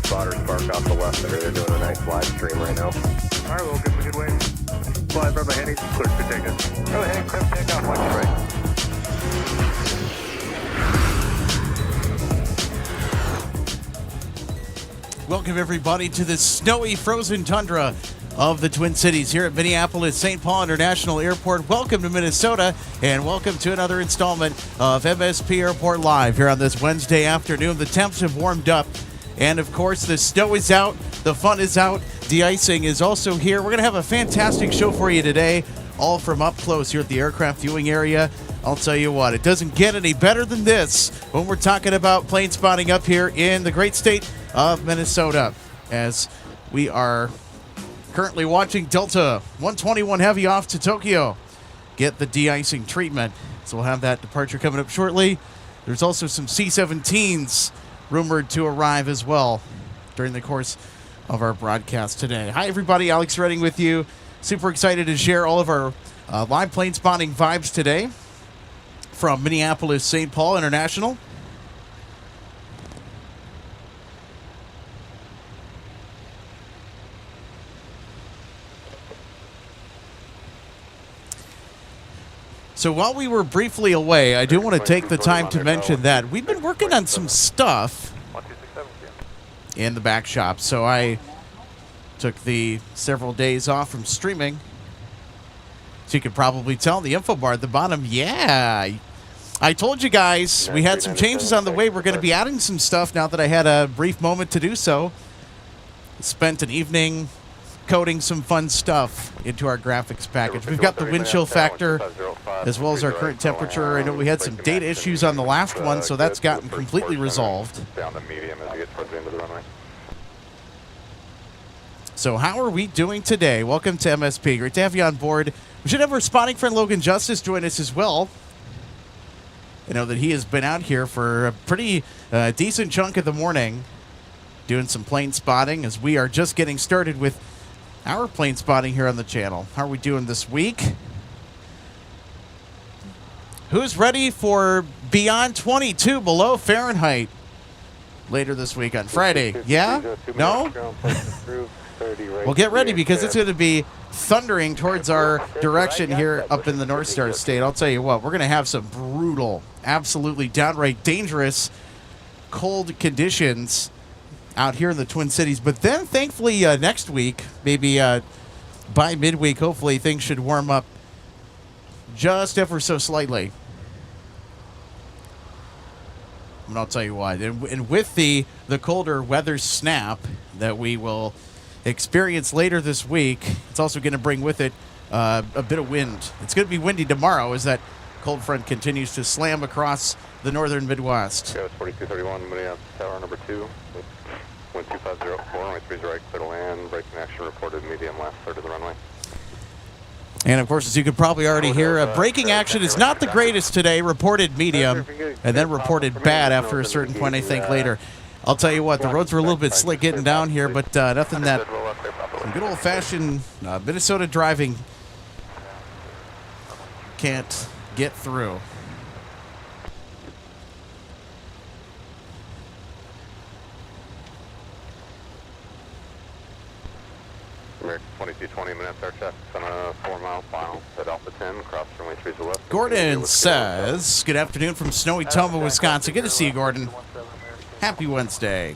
spotter spark off the left there. They're doing a nice live stream right now. All right, we'll give them a good wave. Fly from the heading, clear for takeoff. Go ahead, clear for takeoff, watch your right. Welcome, everybody, to the snowy, frozen tundra of the Twin Cities here at Minneapolis St. Paul International Airport. Welcome to Minnesota, and welcome to another installment of MSP Airport Live here on this Wednesday afternoon. The temps have warmed up, and of course, the snow is out, the fun is out, Deicing is also here. We're going to have a fantastic show for you today, all from up close here at the aircraft viewing area. I'll tell you what, it doesn't get any better than this when we're talking about plane spotting up here in the great state of Minnesota, as we are currently watching Delta 121 Heavy off to Tokyo get the de-icing treatment. So we'll have that departure coming up shortly. There's also some C-17s rumored to arrive as well during the course of our broadcast today. Hi, everybody. Alex Redding with you. Super excited to share all of our live plane spotting vibes today from Minneapolis St. Paul International. So while we were briefly away, I do want to take the time to mention that we've been working on some stuff in the back shop. So I took the several days off from streaming. So you could probably tell the info bar at the bottom. Yeah, I told you guys we had some changes on the way. We're going to be adding some stuff now that I had a brief moment to do so. Spent an evening coding some fun stuff into our graphics package. We've got the wind chill factor as well as our current temperature. I know we had some data issues on the last one, so that's gotten completely resolved. So how are we doing today? Welcome to MSP. Great to have you on board. We should have our spotting friend Logan Justice join us as well. I know that he has been out here for a pretty decent chunk of the morning doing some plane spotting, as we are just getting started with our plane spotting here on the channel. How are we doing this week? Who's ready for beyond 22 below Fahrenheit later this week on Friday? Yeah? No? Well, get ready, because it's going to be thundering towards our direction here up in the North Star State. I'll tell you what, we're going to have some brutal, absolutely downright dangerous cold conditions out here in the Twin Cities. But then, thankfully, next week, maybe by midweek, hopefully things should warm up just ever so slightly. And I'll tell you what, and with the colder weather snap that we will experience later this week, it's also going to bring with it a bit of wind. It's going to be windy tomorrow as that cold front continues to slam across the northern Midwest. 4231, Minneapolis Tower number 2. Wind 2504, runway 30 right, clear to land. Braking action reported medium last third of the runway. And of course, as you could probably already hear, braking action is not the greatest today. Reported medium, and then reported bad after a certain point, I think, later. I'll tell you what, the roads were a little bit slick getting down here, but nothing that some good old-fashioned Minnesota driving can't get through. 2220 minutes, air traffic on a 4-mile final at Alpha 10, cross runway 3 to left. Gordon says, good afternoon from snowy Toma, Wisconsin. Good to see you, Gordon. Happy Wednesday.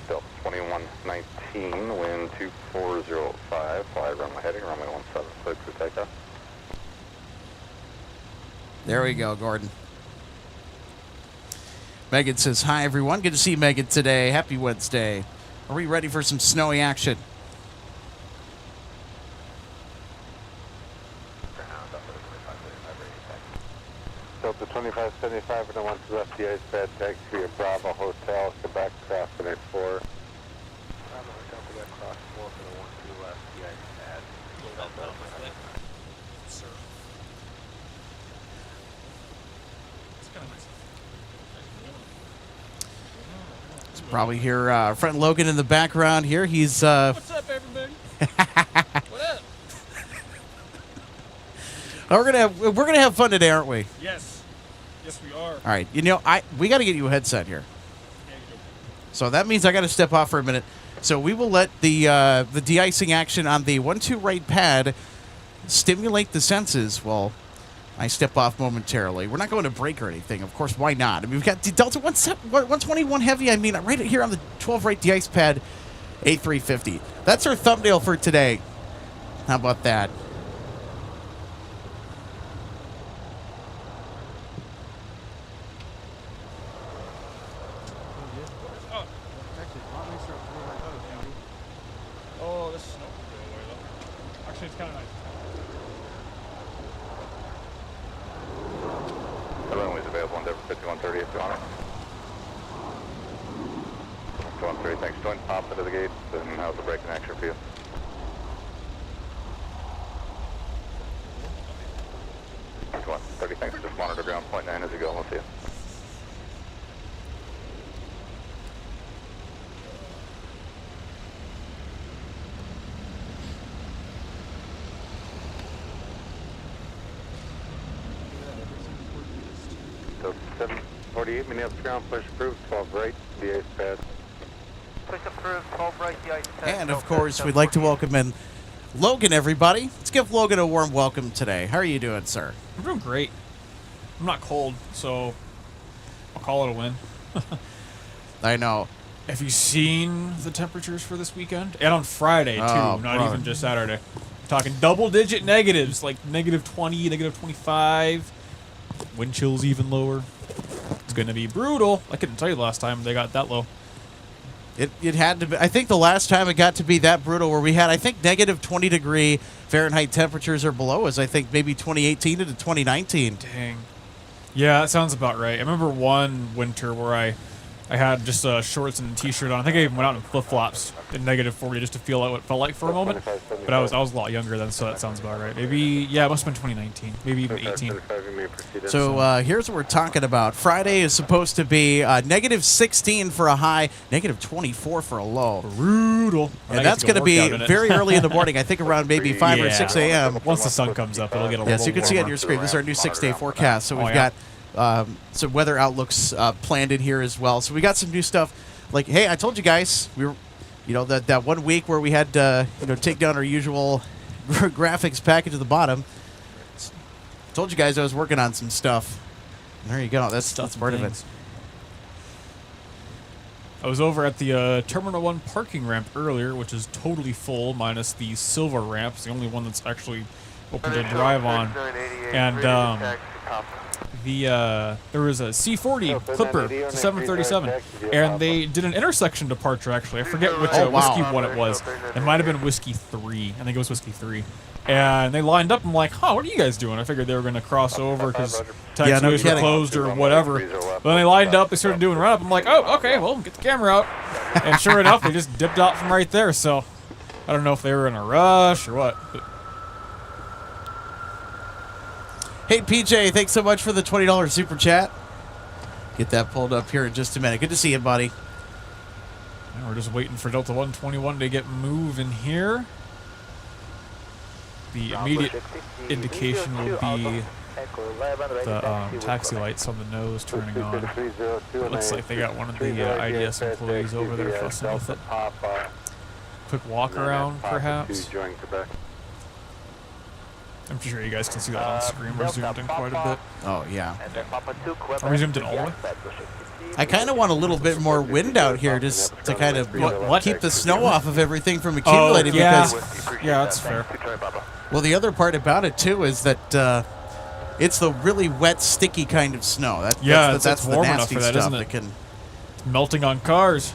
Delta 2119, wind 2405, fly runway heading, runway 17, cleared for takeoff. There we go, Gordon. Megan says, hi, everyone. Good to see Megan today. Happy Wednesday. Are we ready for some snowy action? Delta 2575 and 1 to left, the ice pad, taxi via Bravo Hotel, Quebec, cross the next 4. Bravo Hotel, Quebec, cross 4 for the 1 to left, the ice pad. Sir. It's kind of nice. Probably hear our friend Logan in the background here. He's What's up, everybody? What up? we're gonna have fun today, aren't we? Yes. Yes, we are. All right. You know, we got to get you a headset here. So that means I got to step off for a minute. So we will let the de-icing action on the 1-2 right pad stimulate the senses while I step off momentarily. We're not going to break or anything. Of course, why not? I mean, we've got the Delta 121 Heavy. I mean, right here on the 12 right de-ice pad, A350. That's our thumbnail for today. How about that? Oh, this snow could go away though. Actually, it's kind of nice. The runway's available on Denver 5130 if you want it. 1-3, thanks. Join pop into the gate, and how's the braking action for you? Come on, 30, thanks. Just monitor ground point 9 as you go. We'll see you. So 748, Minneapolis ground, push approved, 12 right, the ice pad. Push approved, 12 right, the ice pad. And, of course, we'd like to welcome in Logan, everybody. Let's give Logan a warm welcome today. How are you doing, sir? I'm doing great. I'm not cold, so I'll call it a win. I know. Have you seen the temperatures for this weekend? And on Friday, too, Oh, not brother. even just Saturday. I'm talking double-digit negatives, like -20, -25. Wind chill's even lower. It's going to be brutal. I couldn't tell you the last time they got that low. It had to be. I think the last time it got to be that brutal where we had, I think, -20 Fahrenheit temperatures or below was, I think, maybe 2018 to 2019. Dang. Yeah, that sounds about right. I remember one winter where I had just shorts and a t-shirt on. I think I even went out in flip-flops in -40 just to feel what it felt like for a moment. But I was a lot younger then, so that sounds about right. Maybe, yeah, it must have been 2019. Maybe even 18. So here's what we're talking about. Friday is supposed to be -16 for a high, -24 for a low. Brutal. And that's going to be very early in the morning. I think around maybe 5 or 6 a.m. Once the sun comes up, it'll get a little Yes, you can see on warmer. your screen. This is our new 6-day forecast. So we've yeah. got some weather outlooks planned in here as well. So we got some new stuff. Like, hey, I told you guys we were, that 1 week where we had take down our usual graphics package at the bottom. Told you guys I was working on some stuff. And there you go. That's part of it. I was over at the Terminal 1 parking ramp earlier, which is totally full, minus the silver ramp. It's the only one that's actually open to drive on. And there was a C40 Clipper 737, and they did an intersection departure, actually. I forget which whiskey one it was. It might have been Whiskey 3. I think it was Whiskey 3. And they lined up. I'm like, what are you guys doing? I figured they were going to cross over because taxiways were closed or whatever. But then they lined up. They started doing run up. I'm like, oh, okay, well, get the camera out. And sure enough, they just dipped out from right there. So I don't know if they were in a rush or what. But Hey, PJ, thanks so much for the $20 super chat. Get that pulled up here in just a minute. Good to see you, buddy. and we're just waiting for Delta 121 to get moving here. The immediate indication will be the taxi lights on the nose turning on. It looks like they got one of the IDS employees over there fussing with it. Quick walk around, perhaps. I'm sure you guys can see that on screen. We're zoomed in quite a bit. Oh, yeah. Are we zoomed in all the way? I kind of want a little bit more wind out here just to kind of keep the snow off of everything from accumulating. Yeah, Because, yeah, that's fair. well, the other part about it, too, is that it's the really wet, sticky kind of snow. That's it's the warm enough nasty for that, stuff isn't it? It's melting on cars.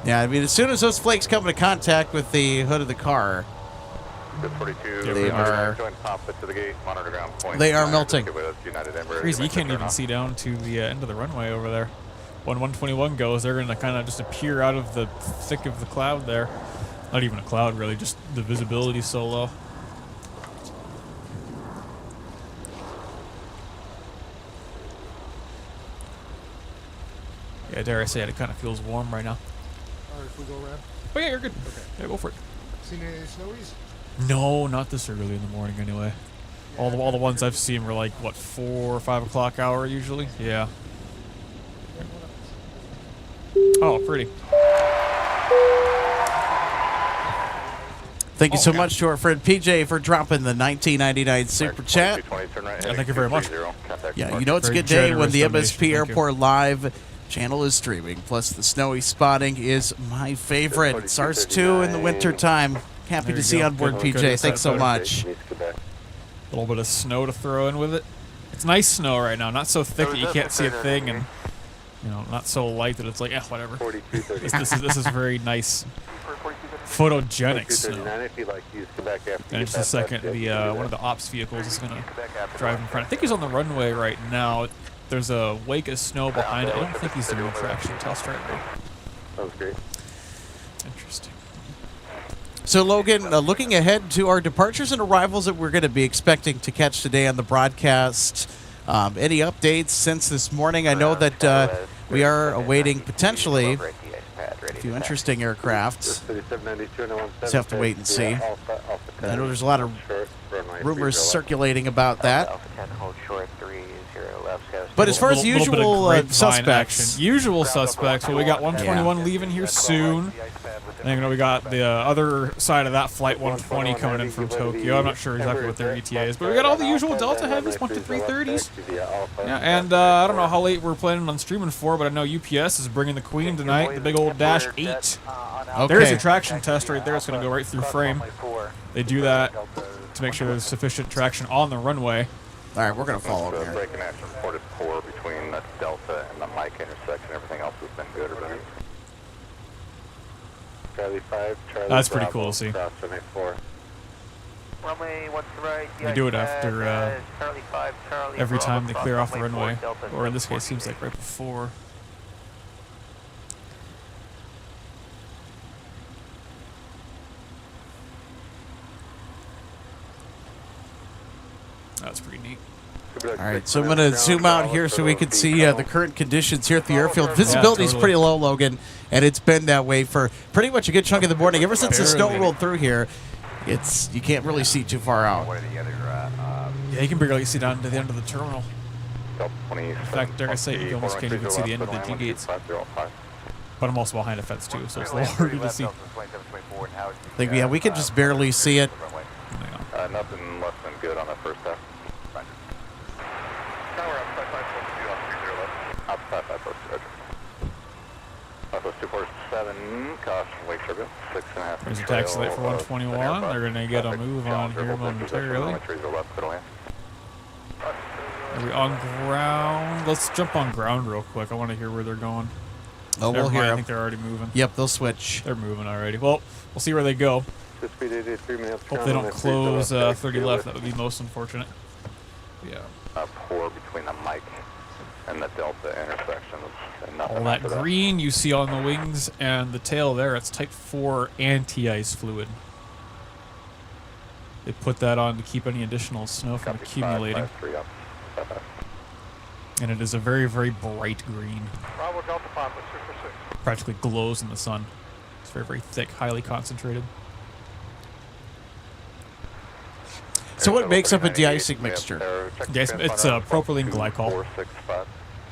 Yeah, I mean, as soon as those flakes come into contact with the hood of the car, they are melting. Crazy, you can't even see down to the end of the runway over there. When 121 goes, they're going to kind of just appear out of the thick of the cloud there. Not even a cloud, really, just the visibility so low. Yeah, dare I say it, it kind of feels warm right now. Alright, if we go around. Oh yeah, you're good. Okay. Yeah, go for it. Seen any snowies? No, not this early in the morning anyway. All the ones I've seen were like, what, 4 or 5 o'clock hour usually? Yeah. Oh, pretty. Thank you so much to our friend PJ for dropping the 1999 super chat. Thank you very much. Yeah, you know it's a Very good day when generous the donation. MSP Thank you. Airport Live channel is streaming. Plus, the snowy spotting is my favorite. It's ours too in the winter time. Happy There to you see you go. on board, Good- good PJ. insight, Thanks so better. much. A little bit of snow to throw in with it. It's nice snow right now. Not so thick that you can't see a thing, and not so light that it's like, whatever. This is very nice, photogenic snow. And in just a second, the one of the ops vehicles is gonna drive in front. I think he's on the runway right now. There's a wake of snow behind it. I don't think he's doing traction test right now. That was great. Interesting. So, Logan, looking ahead to our departures and arrivals that we're going to be expecting to catch today on the broadcast, any updates since this morning? I know that we are awaiting potentially a few interesting aircraft. Just have to wait and see. I know there's a lot of rumors circulating about that. But as far as Little bit of usual grapevine suspects, action. Usual suspects. Well, we got 121 leaving here soon. And we got the other side of that flight 120 coming in from Tokyo. I'm not sure exactly what their ETA is, but we got all the usual Delta heavies, 1 to 330s. Yeah, and I don't know how late we're planning on streaming for, but I know UPS is bringing the Queen tonight, the big old Dash 8. There's a traction test right there. It's going to go right through frame. They do that to make sure there's sufficient traction on the runway. all right, we're going to follow here. Breaking action reported poor between the Delta and the Mike intersection. Everything else has been good or better. Charlie 5, Charlie That's pretty Bravo, cool to see. cross runway 4. Runway 1 to right. They do it after Charlie 5, Charlie every Bravo, time they cross clear off the runway 4, runway, Delta or in this case, 748. seems like right before. That's pretty neat. All right, so I'm going to zoom out here so we can see the current conditions here at the airfield. Visibility is totally. pretty low, Logan, and it's been that way for pretty much a good chunk of the morning. Ever since the snow Barely. rolled through here, you can't really see too far out. Yeah, you can barely see down to the end of the terminal. In fact, dare I say, you almost can't even see the end of the G gates. But I'm also behind a fence too, so it's a little harder to see. Yeah, we can just barely see it. Hang on. Nothing less than good on that first half. Outside 247, caution, wake turbulence, 6.5. There's a taxi light for 121. They're going to get a move on here momentarily. Are we on ground? Let's jump on ground real quick. I want to hear where they're going. Oh, Never we'll mind, hear I them. think they're already moving. Yep, they'll switch. They're moving already. Well, we'll see where they go. Hope they don't close 30 left. That would be most unfortunate. Yeah. Poor between the Mike and the Delta intersections. And nothing All that after green you see on the wings and the tail there, it's type 4 anti-ice fluid. They put that on to keep any additional snow from accumulating. And it is a very, very bright green. Bravo Delta 5, let's shoot for 6. Practically glows in the sun. It's very, very thick, highly concentrated. So what makes up a de-icing mixture? Yes, it's propylene glycol,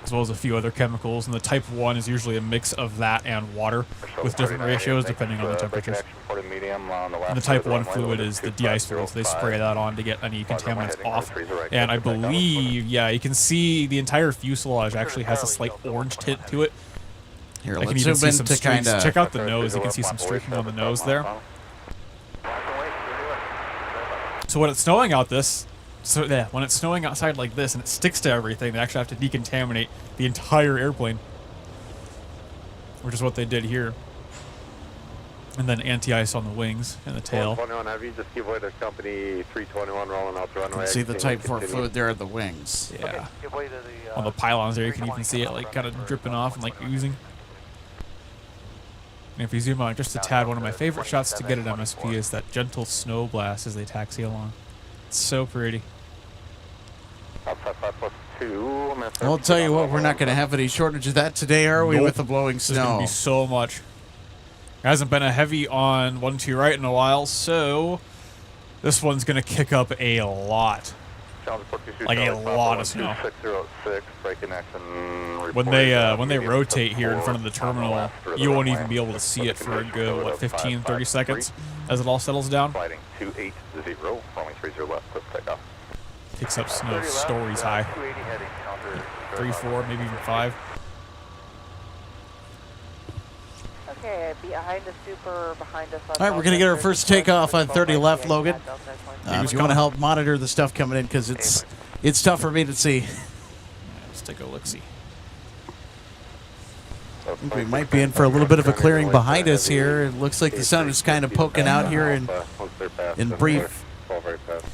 as well as a few other chemicals. And the type 1 is usually a mix of that and water with different ratios depending on the temperatures. And the type 1 fluid is the de-ice fluid, so they spray that on to get any contaminants off. And I believe, yeah, you can see the entire fuselage actually has a slight orange tint to it. Here, I can let's even zoom see in some to kind streaks. of... Check out the nose. You can see some streaking on the nose there. So when it's snowing out when it's snowing outside like this and it sticks to everything, they actually have to decontaminate the entire airplane, which is what they did here. And then anti-ice on the wings and the tail. 121 Heavy, just give way to company 321 rolling out the runway. You can see the type 4 fluid there at the wings. Yeah. Give way to the, On the pylons there, you can even see it like kind of dripping off and like oozing. And if you zoom out just a tad, one of my favorite shots to get at MSP is that gentle snow blast as they taxi along. It's so pretty. Outside 5+2. I'll tell you what, we're not going to have any shortage of that today, are we, Nope. with the blowing There's going to snow? be so much. There hasn't been a heavy on 1-2 right in a while, so this one's going to kick up a lot. Like a lot of snow. 606, breaking action. When they rotate here in front of the terminal, you won't even be able to see it for a good, what, 15, 30 seconds as it all settles down. Flighting 280, runway 30 left, clear for takeoff. Picks up snow stories high. 3, 4, maybe even 5. Okay, behind the super, behind us. All right, we're going to get our first takeoff on 30 left, Logan. If you want to help monitor the stuff coming in, because it's tough for me to see. Let's take a look-see. I think we might be in for a little bit of a clearing behind us here. It looks like the sun is kind of poking out here in brief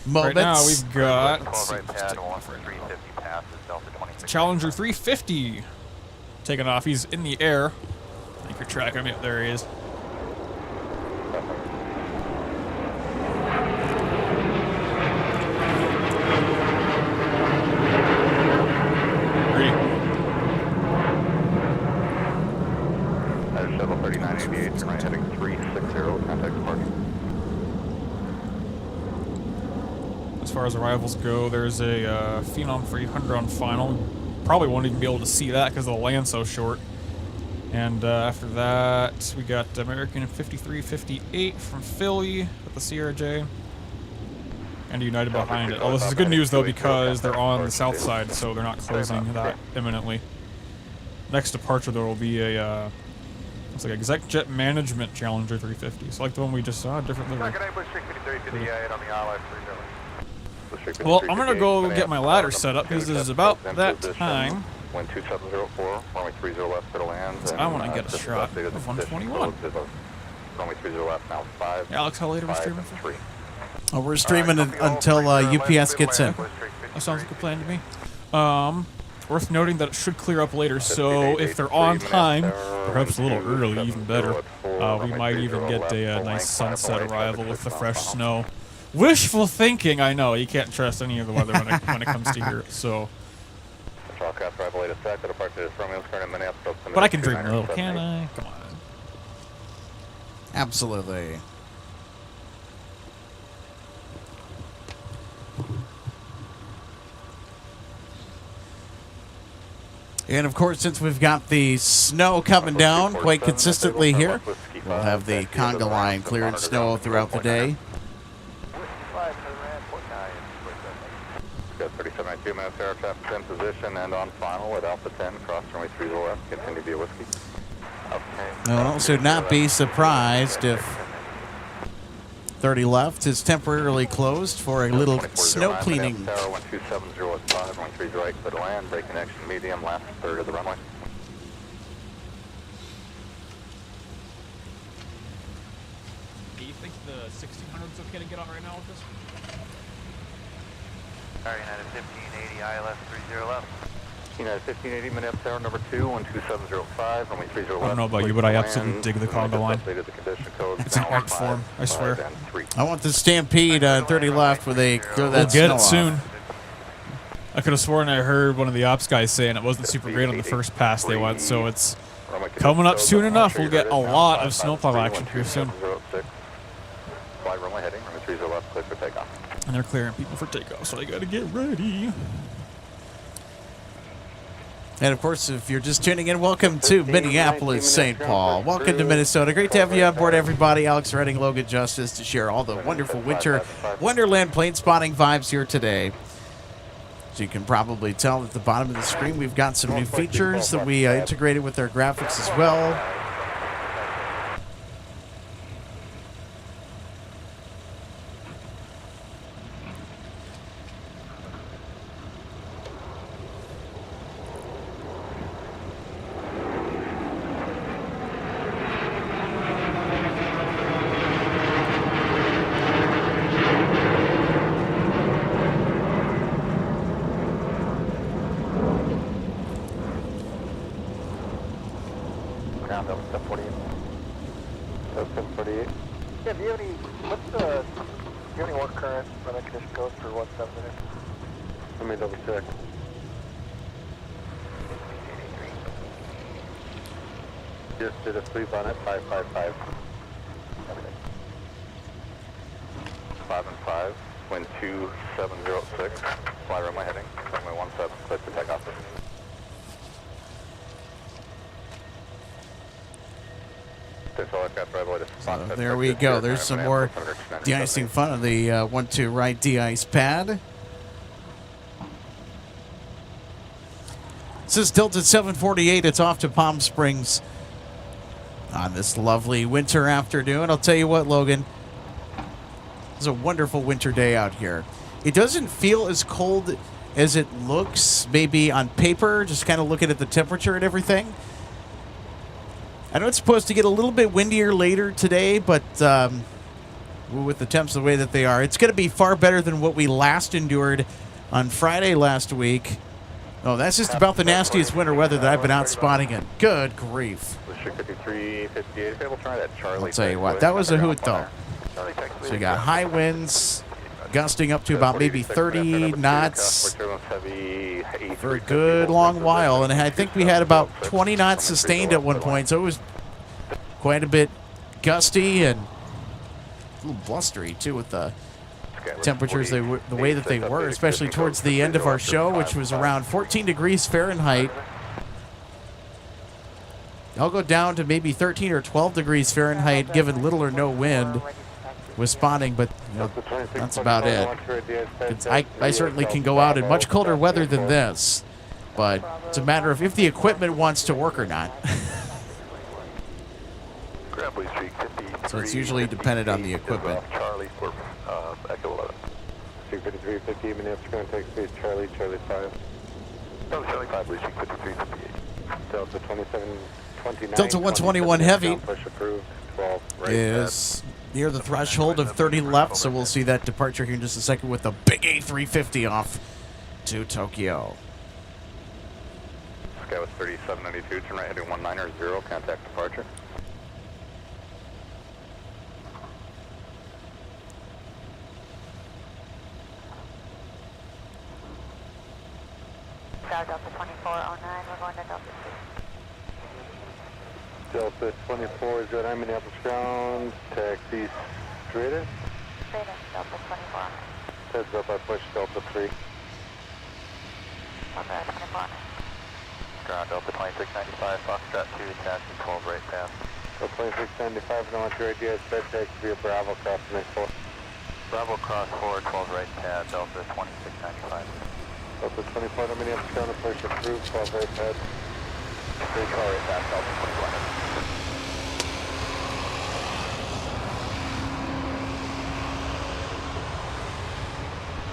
moments. Right now we've got, let's see, Challenger 350 taking off. He's in the air. I think you're tracking him. Yep, there he is. Shuttle 3988, right heading 360, contact departure. As far as arrivals go, there's a Phenom 300 on final. Probably won't even be able to see that because the land's so short. And after that, we got American 5358 from Philly with the CRJ. And United behind it. Oh, this is good news, though, because they're on the south side, so they're not closing that imminently. Next departure, there will be a, it's like Exec Jet Management Challenger 350. So like the one we just saw, different livery. Well, I'm going to go get my ladder set up, because it is about that time. Wind 2704, runway 30 left for the lands. I want to get a shot of 121. Runway 30 left, now 5. Alex, how late are we streaming for? Oh, we're streaming until UPS gets in. That sounds like a plan to me. Worth noting that it should clear up later, so if they're on time, perhaps a little early, even better, we might even get a nice sunset arrival with the fresh snow. Wishful thinking, I know. You can't trust any of the weather when it comes to here, so... But I can dream a little, can't I? Come on. Absolutely. And of course, since we've got the snow coming down quite consistently here, we'll have the conga line clearing snow throughout the day. Got 37.2 minutes, air traffic in position and on final at Alpha 10, cross runway 30 left, continue via whiskey. Okay. Well, should not be surprised if 30 left is temporarily closed for a little snow cleaning. 12705, runway 30 right, clear to land, break connection medium, last third of the runway. Do you think the 1600's okay to get on right now with this? United 1580, ILS 30 left. United 1580, Minneapolis Air number 2, 12705, runway 30 left. I don't know about you, but I absolutely dig the conga line. It's an art form, I swear. I want the Stampede on 30 left where they clear that snow We'll get it off. soon. I could have sworn I heard one of the ops guys saying it wasn't super great on the first pass they went, so it's coming up soon enough. We'll get a lot of snowplow action here soon. Fly runway heading, runway 30 left, clear for takeoff. And they're clearing people for takeoff, so I gotta get ready. And of course, if you're just tuning in, welcome to Minneapolis, St. Paul. Welcome to Minnesota. Great to have you on board, everybody. Alex Redding, Logan Justice, to share all the wonderful winter wonderland plane spotting vibes here today. So you can probably tell at the bottom of the screen, we've got some new features that we integrated with our graphics as well. Yeah, do you have any, do you have any work current when I condition goes for 17 minutes? Let me double check. Just did a sweep on it, 555. 5 and 5. wind 2706, fly runway heading, runway 17, clear for takeoff. So there we go. There's some more de-icing fun on the 1-2 right de-ice pad. This is Delta 748. It's off to Palm Springs on this lovely winter afternoon. I'll tell you what, Logan, it's a wonderful winter day out here. It doesn't feel as cold as it looks maybe on paper, just kind of looking at the temperature and everything. I know it's supposed to get a little bit windier later today, but with the temps the way that they are, it's going to be far better than what we last endured on Friday last week. Oh, that's just about the nastiest winter weather that I've been out spotting in. Good grief. I'll tell you what, that was a hoot, though. So you got high winds, gusting up to about maybe 30 knots for a good long while. And I think we had about 20 knots sustained at one point, so it was quite a bit gusty and a little blustery, too, with the temperatures the way that they were, especially towards the end of our show, which was around 14 degrees Fahrenheit. I'll go down to maybe 13 or 12 degrees Fahrenheit, given little or no wind with spotting, but you know, that's about it. I certainly can go out in much colder weather than this, but it's a matter of if the equipment wants to work or not. So it's usually dependent on the equipment. Charlie for Echo 11. 25350, Minneapolis, going to take speed, Charlie 5. Charlie 5, Blue Streak 5358. Delta 2729. Delta 121 Heavy push approved, 12 right is near the threshold of 30 left, so we'll see that departure here in just a second with the big A350 off to Tokyo. Sky was 3792, turn right heading 190, contact departure. Delta 2409, we're going to Delta 2. Delta 24 is I'm Minneapolis ground, taxi straight in. Straight in, Delta 24. Heads up, I push Delta 3. Delta 24. Ground Delta 2695, Foxtrot 2, taxi 12 right path. Delta 2695, and I want your ideas, bed taxi via Bravo cross next 4. Bravo cross 4, 12 right pad, Delta 2695. Delta 24 to Minneapolis ground, push approved, 12 right pad. 3 car right pad, Delta 21.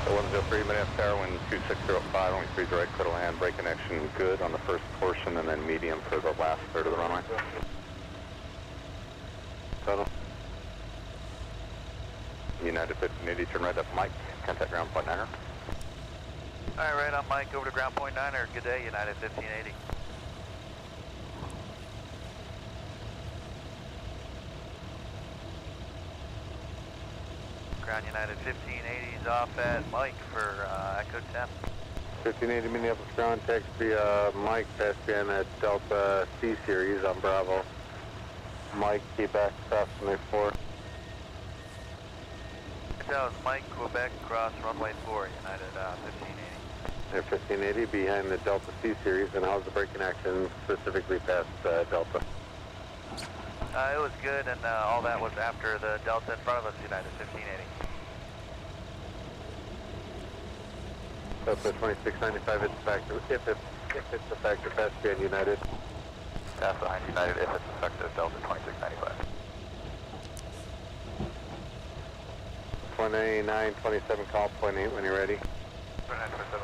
So 103 minutes power, wind 2605, only 3 direct, clear to land, brake connection good on the first portion, and then medium for the last third of the runway. Total. United 1580, turn right up Mike, contact ground point 9er. Alright, right on Mike, over to ground point 9er, good day, United 1580. Ground United 1580 is off at Mike for Echo 10. 1580 Minneapolis ground, taxi Mike, pass behind that Delta C series on Bravo. Mike, keep back, cross runway 4. That was Mike, Quebec, cross runway 4, United 1580. They're 1580 behind the Delta C series, and how's the braking action specifically past Delta? It was good, and all that was after the Delta in front of us, United 1580. Delta 2695, it's factor, if it's a factor, pass behind United. Pass behind United if it's effective, Delta 2695. 2927, call point 8 when you're ready. 2927.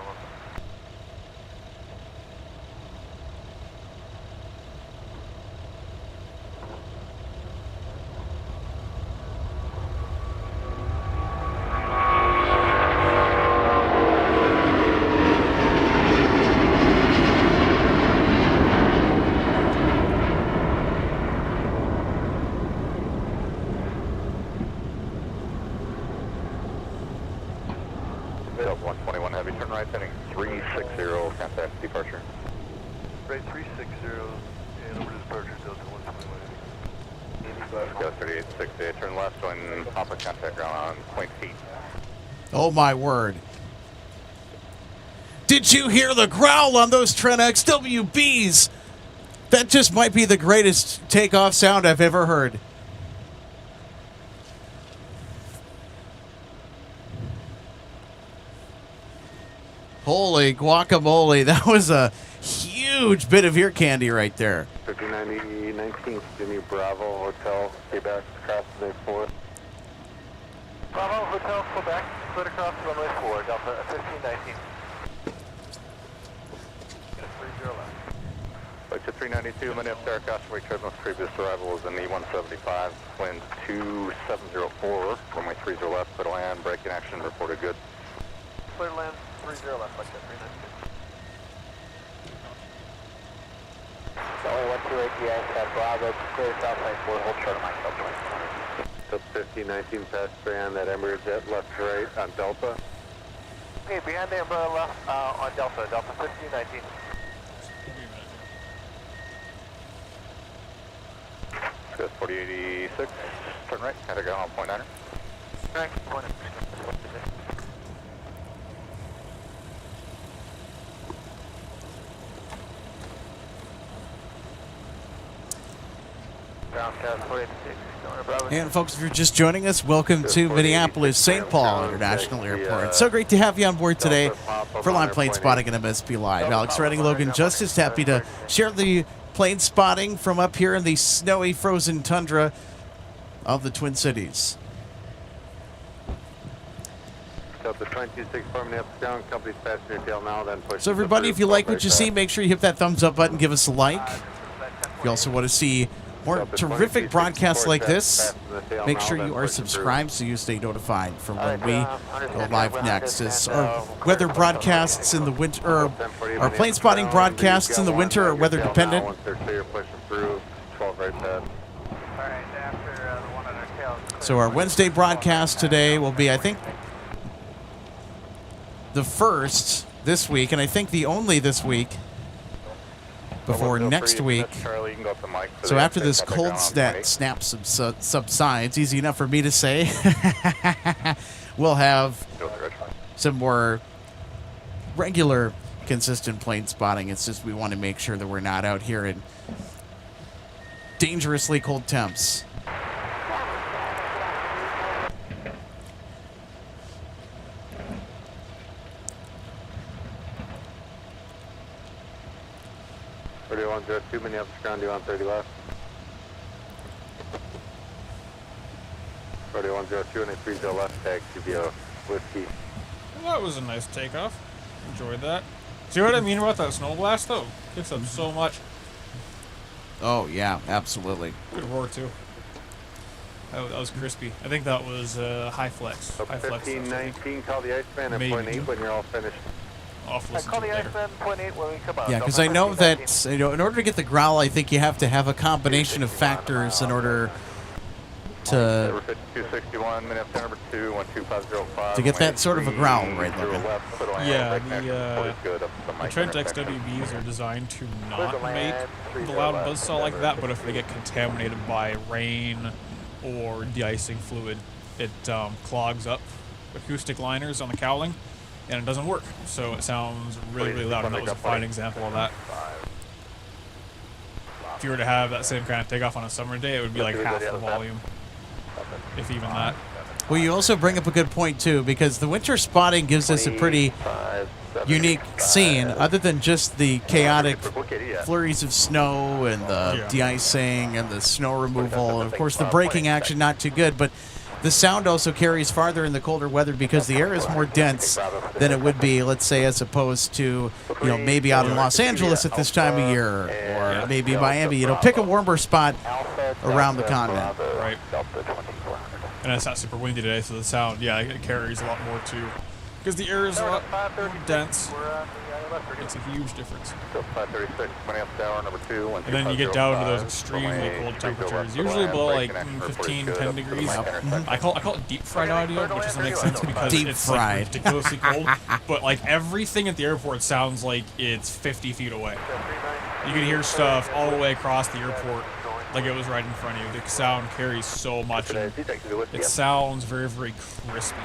Delta 121 Heavy, turn right heading 360, contact departure. Right 360, and over to departure, Delta 121 Heavy. Go 3868, turn left on Papa, contact ground on point 8. Oh, my word. Did you hear the growl on those Trent XWBs? That just might be the greatest takeoff sound I've ever heard. Holy guacamole. That was a huge bit of ear candy right there. 5090 19th, Jimmy Bravo Hotel, Quebec, across the 4. Bravo, Hotel, Quebec, cleared across runway 4, Delta 1519. 30 left. Flight to 392, Minneapolis Aircraft, most previous arrival was in E-175, wind 2704, runway 30 left, clear to land, braking action, reported good. Clear to land, 30 left, like that, 392. Only 128 GS at Bravo, clear south line 4, hold short of myself. Sub 1519 past band, that Emirates jet left to right on Delta. Okay, behind the umbrella left on Delta, Delta 1519. Good, 4086, turn right, had to go on point 9er. Right, point of And folks, if you're just joining us, welcome to Minneapolis St. Paul International Airport. So great to have you on board today for live plane spotting at MSP Live. Alex Redding, Logan Justice, happy to share the plane spotting from up here in the snowy, frozen tundra of the Twin Cities. So everybody, if you like what you see, make sure you hit that thumbs up button, give us a like. If you also want to see more terrific broadcasts like this, make sure you are subscribed so you stay notified from when we go live next. As our weather broadcasts in the winter, or our plane spotting broadcasts in the winter are weather dependent. So our Wednesday broadcast today will be, I think, the first this week, and I think the only this week before next week. So after this cold snap subsides, easy enough for me to say, we'll have some more regular, consistent plane spotting. It's just we want to make sure that we're not out here in dangerously cold temps. Two Minneapolis ground, on 30 left. 4102 and a 30 left, tag QBO whiskey. Well, that was a nice takeoff. Enjoyed that. See what I mean about that snow blast, though? Kicks up so much. Oh, yeah, absolutely. Good roar, too. That was crispy. I think that was high flex. High flex. 1519, call the Iceman at point 8 when you're all finished. Call the Iceman point 8 when we come out. Yeah, because I know that in order to get the growl, I think you have to have a combination of factors in order to get that sort of a growl, right, Logan? Yeah, the Trent XWBs are designed to not make the loud buzzsaw like that, but if they get contaminated by rain or de-icing fluid, it clogs up acoustic liners on the cowling, and it doesn't work. So it sounds really, really loud, and that was a fine example of that. If you were to have that same kind of takeoff on a summer day, it would be like half the volume, if even that. Well, you also bring up a good point, too, because the winter spotting gives us a pretty unique scene, other than just the chaotic flurries of snow and the de-icing and the snow removal. And, of course, the braking action, not too good, but the sound also carries farther in the colder weather because the air is more dense than it would be, let's say, as opposed to, you know, maybe out in Los Angeles at this time of year, or maybe Miami. You know, pick a warmer spot around the continent. Right. And it's not super windy today, so the sound, it carries a lot more too. Because the air is a lot more dense. It's a huge difference. And then you get down to those extremely cold temperatures, usually below like 15, 10 degrees. I call it deep fried audio, which doesn't make sense because it's like ridiculously cold. But like everything at the airport sounds like it's 50 feet away. You can hear stuff all the way across the airport like it was right in front of you. The sound carries so much, and it sounds very, very crispy.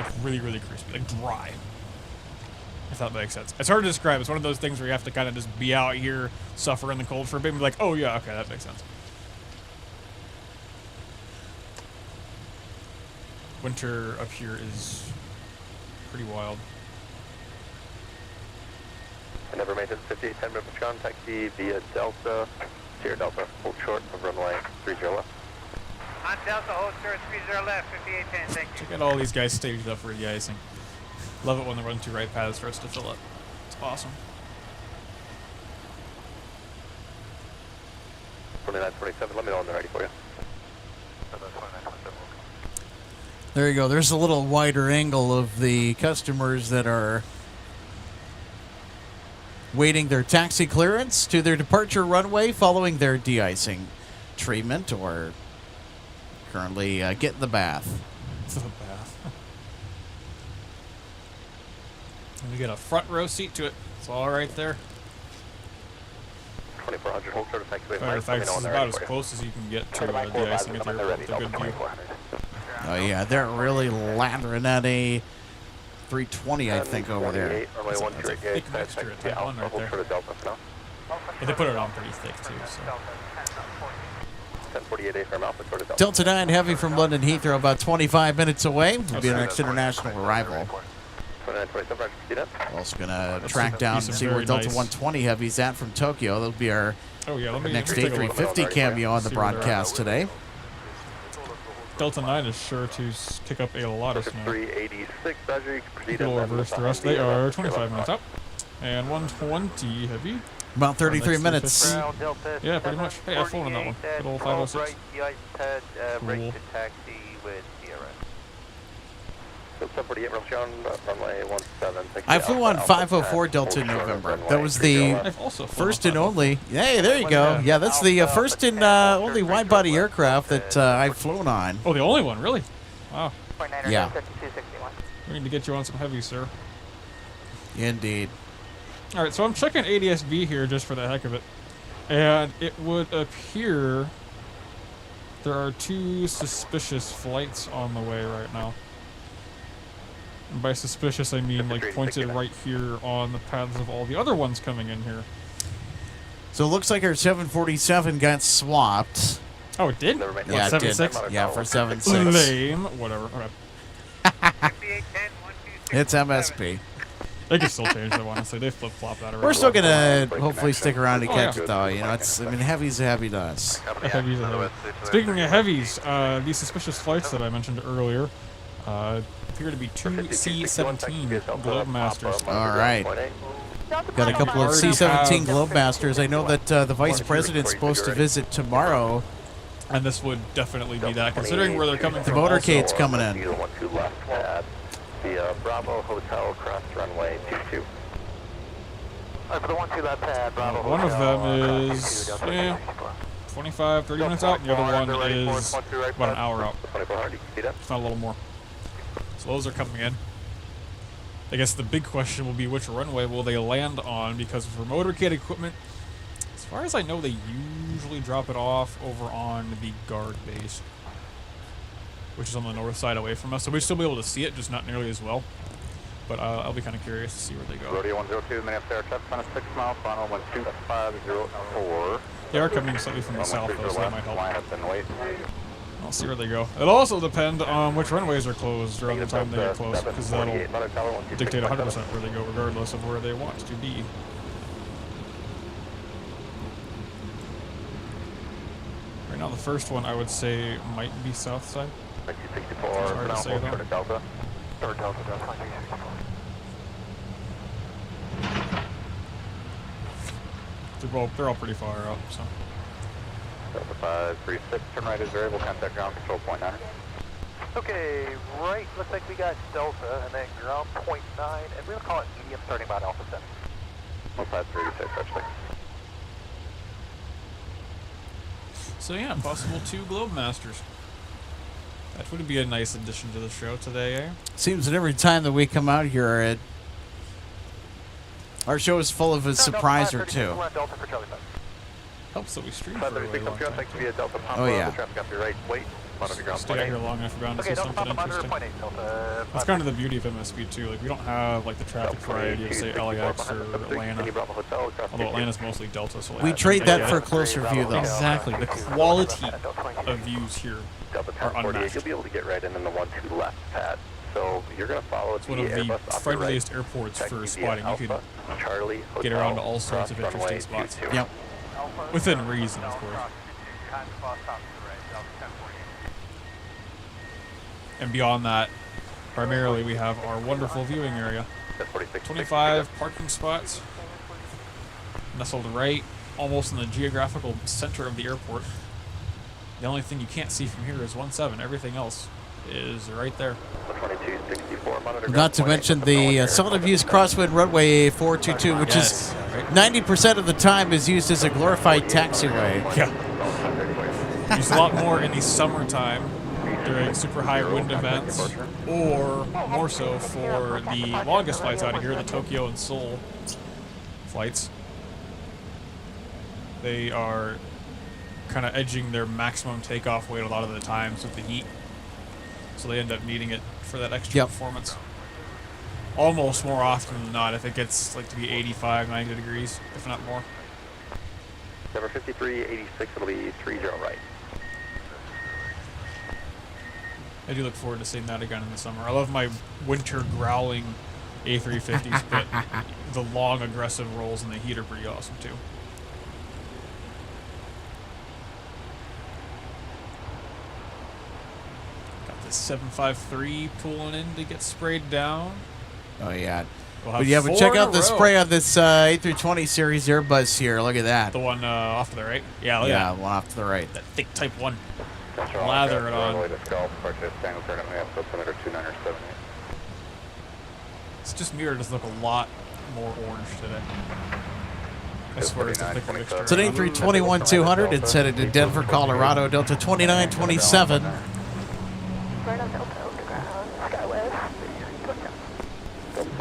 Like really, really crispy, like dry. If that makes sense. It's hard to describe. It's one of those things where you have to kind of just be out here, suffer in the cold for a bit, and be like, oh yeah, okay, that makes sense. Winter up here is pretty wild. I never made it 5810 Memphis ground taxi via Delta, Sierra Delta, hold short of runway 30 left. On Delta, hold short, 30 left, 5810, thank you. Check out all these guys staged up for de-icing. Love it when the run to right path starts to fill up. It's awesome. 2927, let me know when they're ready for you. There you go. There's a little wider angle of the customers that are waiting their taxi clearance to their departure runway following their de-icing treatment or currently getting the bath. The bath. And we get a front row seat to it. It's all right there. 2400, hold short of taxiway. Matter of fact, this is about as close as you can get to de-icing at the airport with a good view. Oh yeah, they're really lathering at a 320, I think, over there. It's a thick mixture at type 1 right there. But they put it on pretty thick too, so. 1048 from Alpha short of Delta. Delta 9 Heavy from London Heathrow, about 25 minutes away. Will be our next international arrival. 2927, Also gonna track down and see where Delta 120 Heavy's at from Tokyo. That'll be our next A350 cameo on the broadcast today. Delta 9 is sure to pick up a lot of snow. 386, Roger, you can proceed. It'll reverse the rest. They are 25 minutes out. And 120 Heavy. About 33 minutes. Yeah, pretty much. Hey, I've flown on that one. Good old 506. Cool. Taxi with DRS. 748 runway 17. I flew on 504 Delta in November. That was the first and only. Hey, there you go. Yeah, that's the first and only wide-body aircraft that I've flown on. Oh, the only one, really? Wow. Yeah. We need to get you on some heavy, sir. Indeed. All right, so I'm checking ADS-B here just for the heck of it, and it would appear there are 2 suspicious flights on the way right now. And by suspicious, I mean like pointed right here on the paths of all the other ones coming in here. So it looks like our 747 got swapped. Oh, it did? Yeah, it did. 76? Yeah, for 76. Lame. Whatever. Okay. It's MSP. They can still change that, honestly. They flip-flop that around. We're still going to hopefully stick around to catch it, though. You know, heavy's a heavy to us. A heavy's a heavy. Speaking of heavies, these suspicious flights that I mentioned earlier appear to be 2 C-17 Globemasters. All right. Got a couple of C-17 Globemasters. I know that the Vice President's supposed to visit tomorrow. And this would definitely be that, considering where they're coming from. The motorcade's coming in. The Bravo Hotel cross runway 22. For the 12 left pad, Bravo one of them is 25, 30 minutes out, and the other one is about an hour out. It's not a little more. So those are coming in. I guess the big question will be which runway will they land on, because for motorcade equipment, as far as I know, they usually drop it off over on the guard base, which is on the north side away from us. So we'll still be able to see it, just not nearly as well. But I'll be kind of curious to see where they go. Rodeo 102, Minneapolis Airport, on a 6 mile, final 12504. They are coming slightly from the south, though, so that might help. I'll see where they go. It'll also depend on which runways are closed around the time they get closed, because that'll dictate 100% where they go, regardless of where they want to be. Right now, the first one I would say might be south side. It's hard to say, though. They're all pretty far up, so. Delta 536, turn right is variable, contact ground control point 9. Okay, right, looks like we got Delta, and then ground point 9, and we're going to call it medium starting about Alpha 7. 1536, actually. So yeah, possible 2 Globemasters. That would be a nice addition to the show today, eh? Seems that every time that we come out here, our show is full of a surprise or two. Helps that we stream for a really long time. Oh yeah. monitor ground Stay out here long enough around to see something interesting. Delta. That's kind of the beauty of MSP too. Like we don't have like the traffic variety of say LAX or Atlanta. Although Atlanta's mostly Delta, so We trade that for a closer view, though. Exactly. The quality of views here Delta are 1048, unmatched. you'll be able to get right in the 1-2 left pad. So you're going to follow It's one of the friendliest airports for spotting. You can Charlie, get around to all sorts of interesting spots. Yep. Within reason, of course. And beyond that, primarily we have our wonderful viewing area. 25 parking spots, nestled right, almost in the geographical center of the airport. The only thing you can't see from here is 17. Everything else is right there. Not to mention the seldom used crosswind runway 422, which is 90% of the time is used as a glorified taxiway. Yeah. Used a lot more in the summertime during super high wind events, or more so for the longest flights out of here, the Tokyo and Seoul flights. They are kind of edging their maximum takeoff weight a lot of the times with the heat. So they end up needing it for that extra performance. Almost more often than not, if it gets like to be 85, 90 degrees, if not more. Number 5386, it'll be 30 right. I do look forward to seeing that again in the summer. I love my winter growling A350s, but the long aggressive rolls in the heat are pretty awesome too. Got this 753 pulling in to get sprayed down. Oh, yeah. We'll But yeah, but check out the spray on this A320 series Airbus here. Look at that. The one off to the right? Yeah, look at that. One off to the right. That thick Type 1. Lather it on. It's just mirror does look a lot more orange today. I swear it's a thicker mixture. It's an A321-200. It's headed to Denver, Colorado, Delta 2927. Delta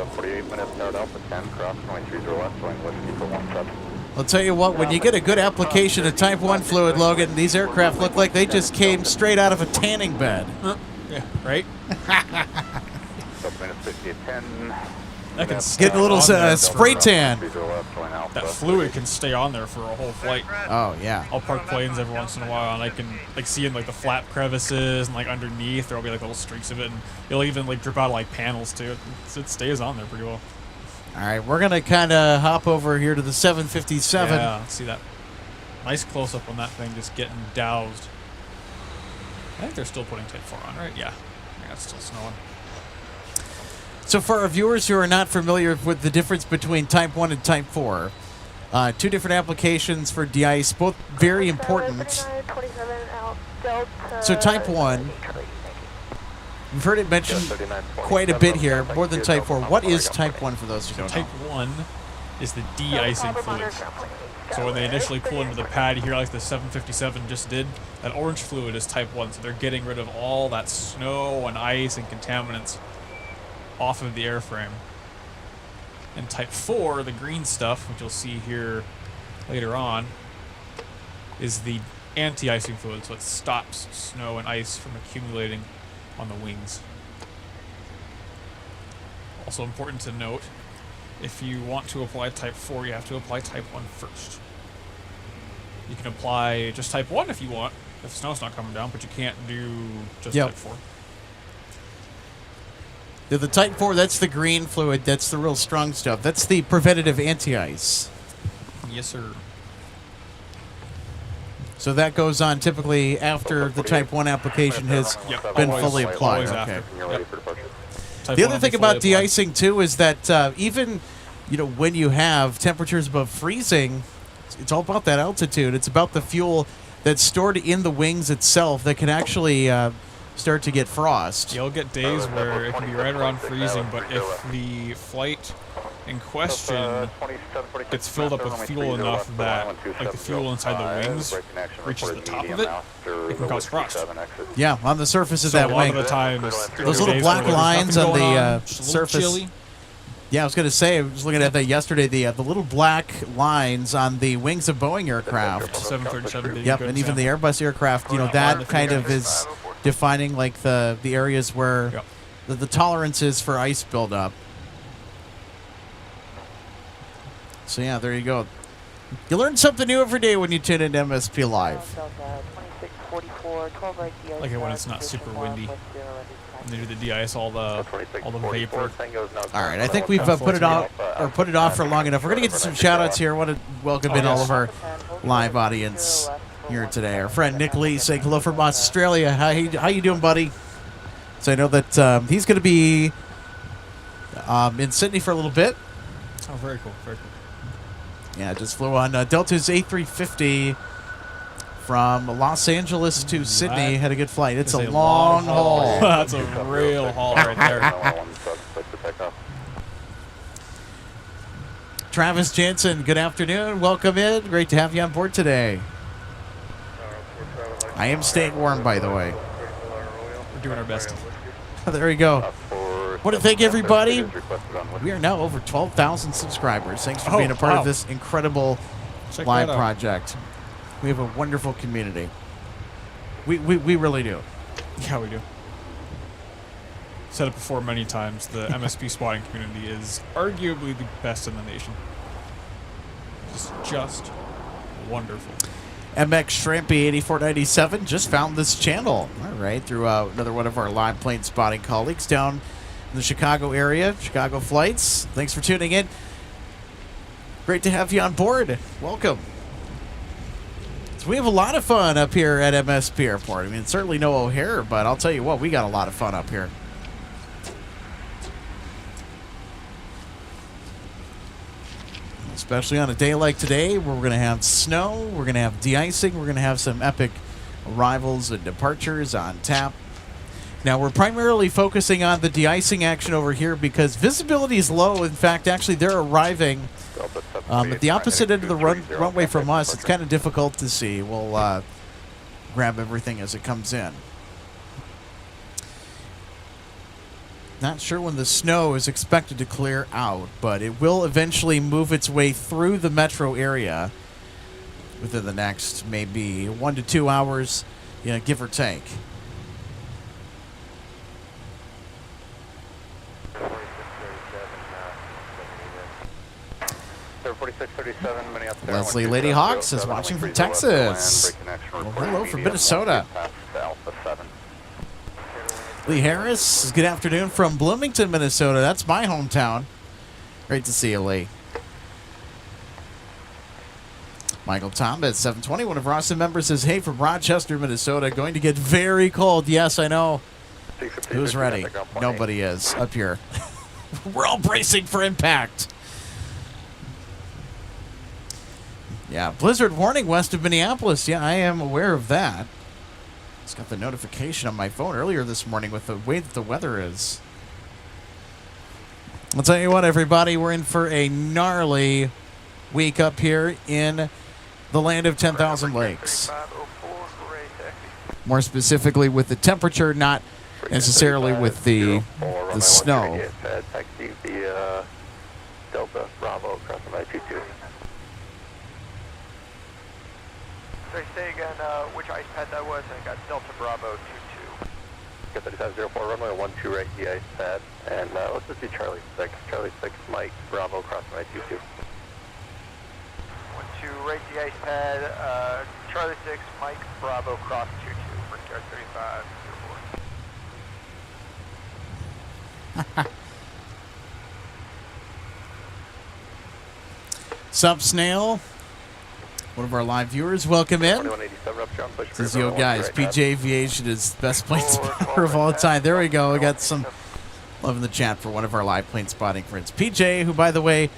48 minutes, Nord Alpha 10, cross 23 left, going whiskey for 17. I'll tell you what, when you get a good application of Type 1 fluid, Logan, these aircraft look like they just came straight out of a tanning bed. Yeah, right? Minutes 50 at 10. That can Get a little spray tan. That fluid can stay on there for a whole flight. Oh, yeah. I'll park planes every once in a while, and I can like see in like the flap crevices and like underneath there'll be like little streaks of it, and it'll even like drip out of like panels too. It stays on there pretty well. All right, we're going to kind of hop over here to the 757. Yeah, let's see that. Nice close-up on that thing just getting doused. I think they're still putting Type 4 on, right? Yeah. Yeah, it's still snowing. So for our viewers who are not familiar with the difference between Type 1 and Type 4, two different applications for de-ice, both very important. So Type 1, we've heard it mentioned quite a bit here, more than Type 4. What is Type 1 for those who don't know? Type 1 is the de-icing fluid. So when they initially pull into the pad here, like the 757 just did, that orange fluid is Type 1. So they're getting rid of all that snow and ice and contaminants off of the airframe. And Type 4, the green stuff, which you'll see here later on, is the anti-icing fluid. So it stops snow and ice from accumulating on the wings. Also important to note, if you want to apply Type 4, you have to apply Type 1 first. You can apply just Type 1 if you want, if snow's not coming down, but you can't do just Type 4. The Type 4, that's the green fluid. That's the real strong stuff. That's the preventative anti-ice. Yes, sir. So that goes on typically after the Type 1 application has been fully applied. Okay. The other thing about de-icing, too, is that even when you have temperatures above freezing, it's all about that altitude. It's about the fuel that's stored in the wings itself that can actually start to get frost. You'll get days where it can be right around freezing, but if the flight in question gets filled up with fuel enough that like the fuel inside the wings reaches the top of it, it can cause frost. Yeah, on the surface of So that a lot wing. of the times, Those little black lines on the surface. Chilly. Yeah, I was going to say, I was looking at that yesterday, the little black lines on the wings of Boeing aircraft. 737. Yep, and even the Airbus aircraft, that kind of is defining like the areas where Yep. the tolerance is for ice buildup. So yeah, there you go. You learn something new every day when you tune into MSP Live. Like it when it's not super windy. And they do the de-ice all the vapor. All right, I think we've put it off for long enough. We're gonna get to some shout-outs here. I want to welcome in all of our live audience here today. Our friend Nick Lee saying hello from Australia. How you doing, buddy? So I know that he's going to be in Sydney for a little bit. Oh, very cool, very cool. Yeah, just flew on Delta's A350 from Los Angeles to Sydney. Had a good flight. It's a long haul. That's a real haul right there. Travis Jansen, good afternoon. Welcome in. Great to have you on board today. I am staying warm, by the way. We're doing our best. There we go. Want to thank everybody. We are now over 12,000 subscribers. Thanks for being a part of this incredible live project. We have a wonderful community. We really do. Yeah, we do. Said it before many times. The MSP spotting community is arguably the best in the nation. Just wonderful. MX Shrimpy 8497 just found this channel. All right, through another one of our live plane spotting colleagues down in the Chicago area, Chicago flights. Thanks for tuning in. Great to have you on board. Welcome. So we have a lot of fun up here at MSP Airport. I mean, it's certainly no O'Hare, but I'll tell you what, we got a lot of fun up here. Especially on a day like today where we're going to have snow, we're going to have de-icing, we're going to have some epic arrivals and departures on tap. Now, we're primarily focusing on the de-icing action over here because visibility is low. In fact, actually, they're arriving at the opposite end of the runway from us. It's kind of difficult to see. We'll grab everything as it comes in. Not sure when the snow is expected to clear out, but it will eventually move its way through the metro area within the next maybe 1 to 2 hours, give or take. 4637, Minneapolis. Leslie Lady Hawks is watching from Texas. Well, hello from Minnesota. Lee Harris, good afternoon from Bloomington, Minnesota. That's my hometown. Great to see you, Lee. Michael Thomas, 720, one of our awesome members, says, hey, from Rochester, Minnesota, going to get very cold. Yes, I know. Who's ready? Nobody is up here. We're all bracing for impact. Yeah, blizzard warning west of Minneapolis. Yeah, I am aware of that. Just got the notification on my phone earlier this morning with the way that the weather is. I'll tell you what, everybody, we're in for a gnarly week up here in the land of 10,000 lakes. More specifically with the temperature, not necessarily with the snow. Taxi via Delta Bravo crossing by 22. Sorry, say again which ice pad that was. I got Delta Bravo 22. Get 3504 runway 12 right the ice pad. And let's just do Charlie 6. Charlie 6, Mike Bravo crossing by 22. 12 right the ice pad. Charlie 6, Mike Bravo cross 22. Brickyard 35. Sup, Snail? One of our live viewers, welcome in. Says, yo, guys, PJ Aviation is the best plane spotter of all time. There we go. We got some love in the chat for one of our live plane spotting friends. PJ, who, by the way,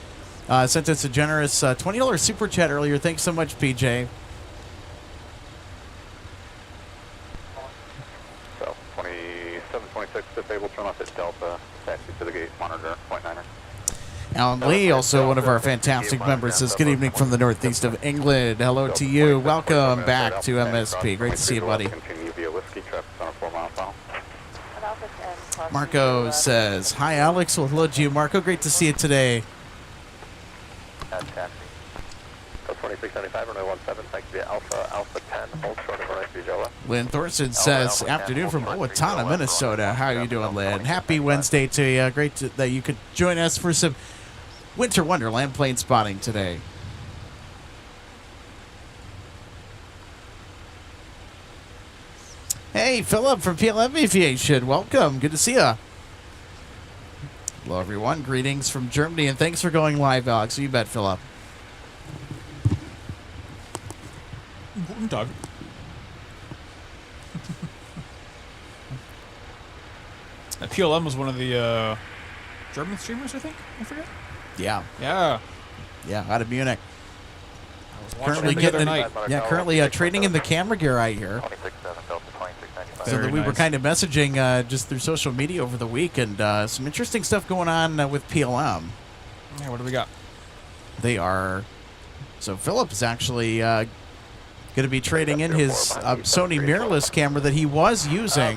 sent us a generous $20 super chat earlier. Thanks so much, PJ. So, 2726 disabled, turn off at Delta, taxi to the gate, monitor, .9er. Alan Lee, also one of our fantastic members, says, good evening from the northeast of England. Hello to you. Welcome back to MSP. Great to see you, buddy. Marco says, hi, Alex. Well, hello to you, Marco. Great to see you today. 2675, runway 17, taxi via Alpha 10, hold short of runway 30 left. Lynn Thorson says, afternoon from Owatonna, Minnesota. How are you doing, Lynn? Happy Wednesday to you. Great that you could join us for some winter wonderland plane spotting today. Hey, Philip from PLM Aviation. Welcome. Good to see you. Hello, everyone. Greetings from Germany, and thanks for going live, Alex. You bet, Philip. Guten Tag. PLM was one of the German streamers, I think. I forget. Yeah. Yeah. Yeah, out of Munich. I was watching Currently it the other getting night. currently trading in the camera gear I hear. 267 Delta 2695. So Very that we were nice. kind of messaging just through social media over the week, and some interesting stuff going on with PLM. Yeah, what do we got? They are. So Philip is actually going to be trading in his Sony mirrorless camera that he was using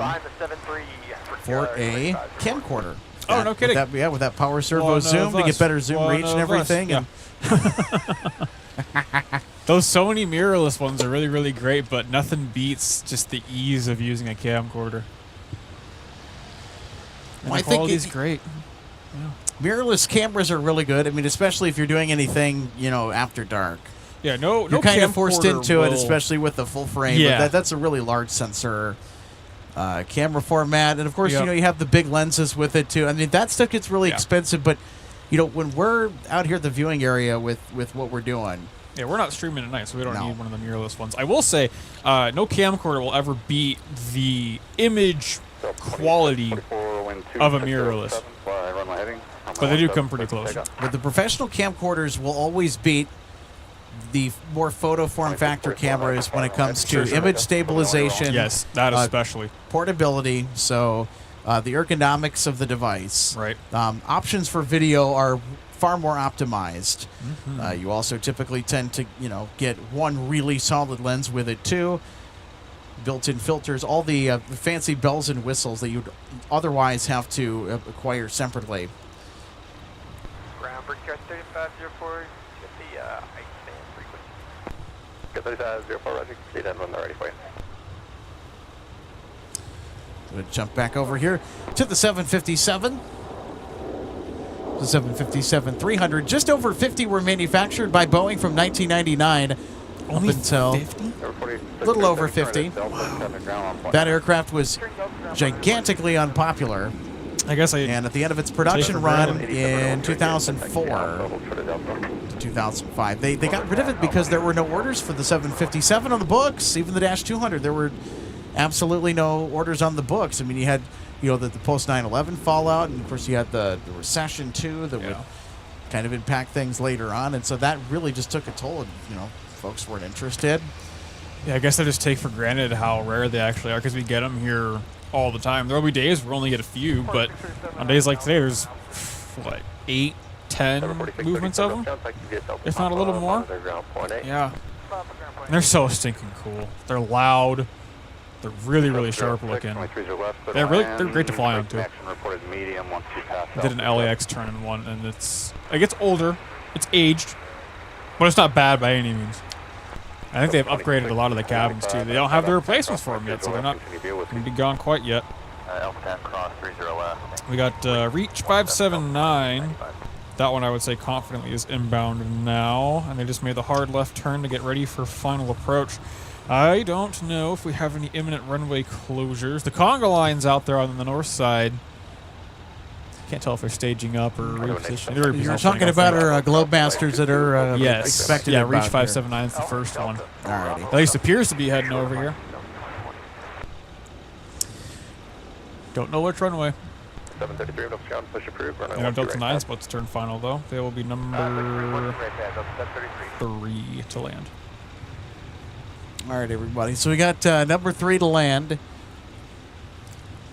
for a camcorder. Oh, no kidding. With that power servo One zoom of to get us. better zoom One reach and of us. everything. Yeah. And Those Sony mirrorless ones are really, really great, but nothing beats just the ease of using a camcorder. And Well, I the think quality is great. mirrorless cameras are really good. I mean, especially if you're doing anything, after dark. Yeah, no, You're kind of forced camcorder into it, will- especially with the full frame. Yeah. But that's a really large sensor camera format, and of course, Yep. you have the big lenses with it too. I mean, that stuff gets really Yeah. expensive, but when we're out here at the viewing area with what we're doing, Yeah, we're not streaming tonight, so we don't No. need one of the mirrorless ones. I will say, no camcorder will ever beat the image quality of a mirrorless, but they do come pretty close. but the professional camcorders will always beat the more photo form factor cameras when it comes to image stabilization. Yes, that especially. Portability, so the ergonomics of the device. Right. Options for video are far more optimized. You also typically tend to, get one really solid lens with it too. Built-in filters, all the fancy bells and whistles that you'd otherwise have to acquire separately. Ground Brickyard 3504, get the height stand frequency. Get 3504, Roger. Speed end when they're ready for you. We'll jump back over here to the 757. The 757-300. Just over 50 were manufactured by Boeing from 1999 Only up until 50? a little over 50. That aircraft was gigantically unpopular, I guess and at the end of its production for run granted. in 2004 to 2005, they got rid of it because there were no orders for the 757 on the books. Even the Dash 200, there were absolutely no orders on the books. I mean, you had the post 9/11 fallout, and of course you had the recession too that would kind of impact things later on, and so that really just took a toll, and folks weren't interested. Yeah, I guess I just take for granted how rare they actually are because we get them here all the time. There will be days where we only get a few, but on days like today, there's 8, 10 movements of them, if not a little more. Yeah, and they're so stinking cool. They're loud. They're really, really sharp looking. They're great to fly on too. I did an LAX turn in one, and it gets older, it's aged, but it's not bad by any means. I think they've upgraded a lot of the cabins too. They don't have the replacements for them yet, so they're not going to be gone quite yet. Alpha 10 cross 30 left. We got Reach 579. That one I would say confidently is inbound now, and they just made the hard left turn to get ready for final approach. I don't know if we have any imminent runway closures. The conga line's out there on the north side. Can't tell if they're staging up or repositioning. They're You're repositioning, talking I about think. our Globemasters that are Yes. expected. Yeah, inbound Reach here. 579 is the first one. Alrighty. At least appears to be heading over here. Don't know which runway. 733, Delta John, push approved. Runway Delta 13 9's right about to turn final though. They will be number 3 to land. All right, everybody. So we got number 3 to land.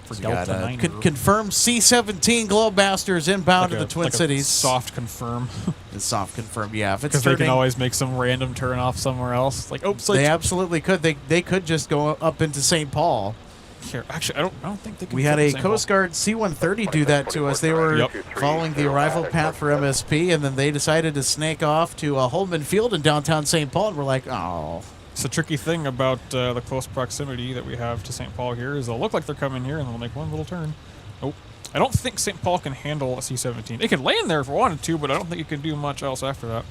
For So we got, Delta 9. confirmed C-17 Globemasters inbound to the Twin Cities. Soft confirm. It's soft confirmed, yeah. If it's Because they can turning, always make some random turn off somewhere else. Like, oops, they absolutely could. They could just go up into St. Paul Here, actually, I don't think they can. We had a St. Paul. Coast Guard C-130 do that to us. They were following the arrival path for MSP, and then they decided to snake off to Holman Field in downtown St. Paul, and we're like, oh. It's the tricky thing about the close proximity that we have to St. Paul here is they'll look like they're coming here, and they'll make one little turn. Nope. I don't think St. Paul can handle a C-17. It can land there if it wanted to, but I don't think it can do much else after that.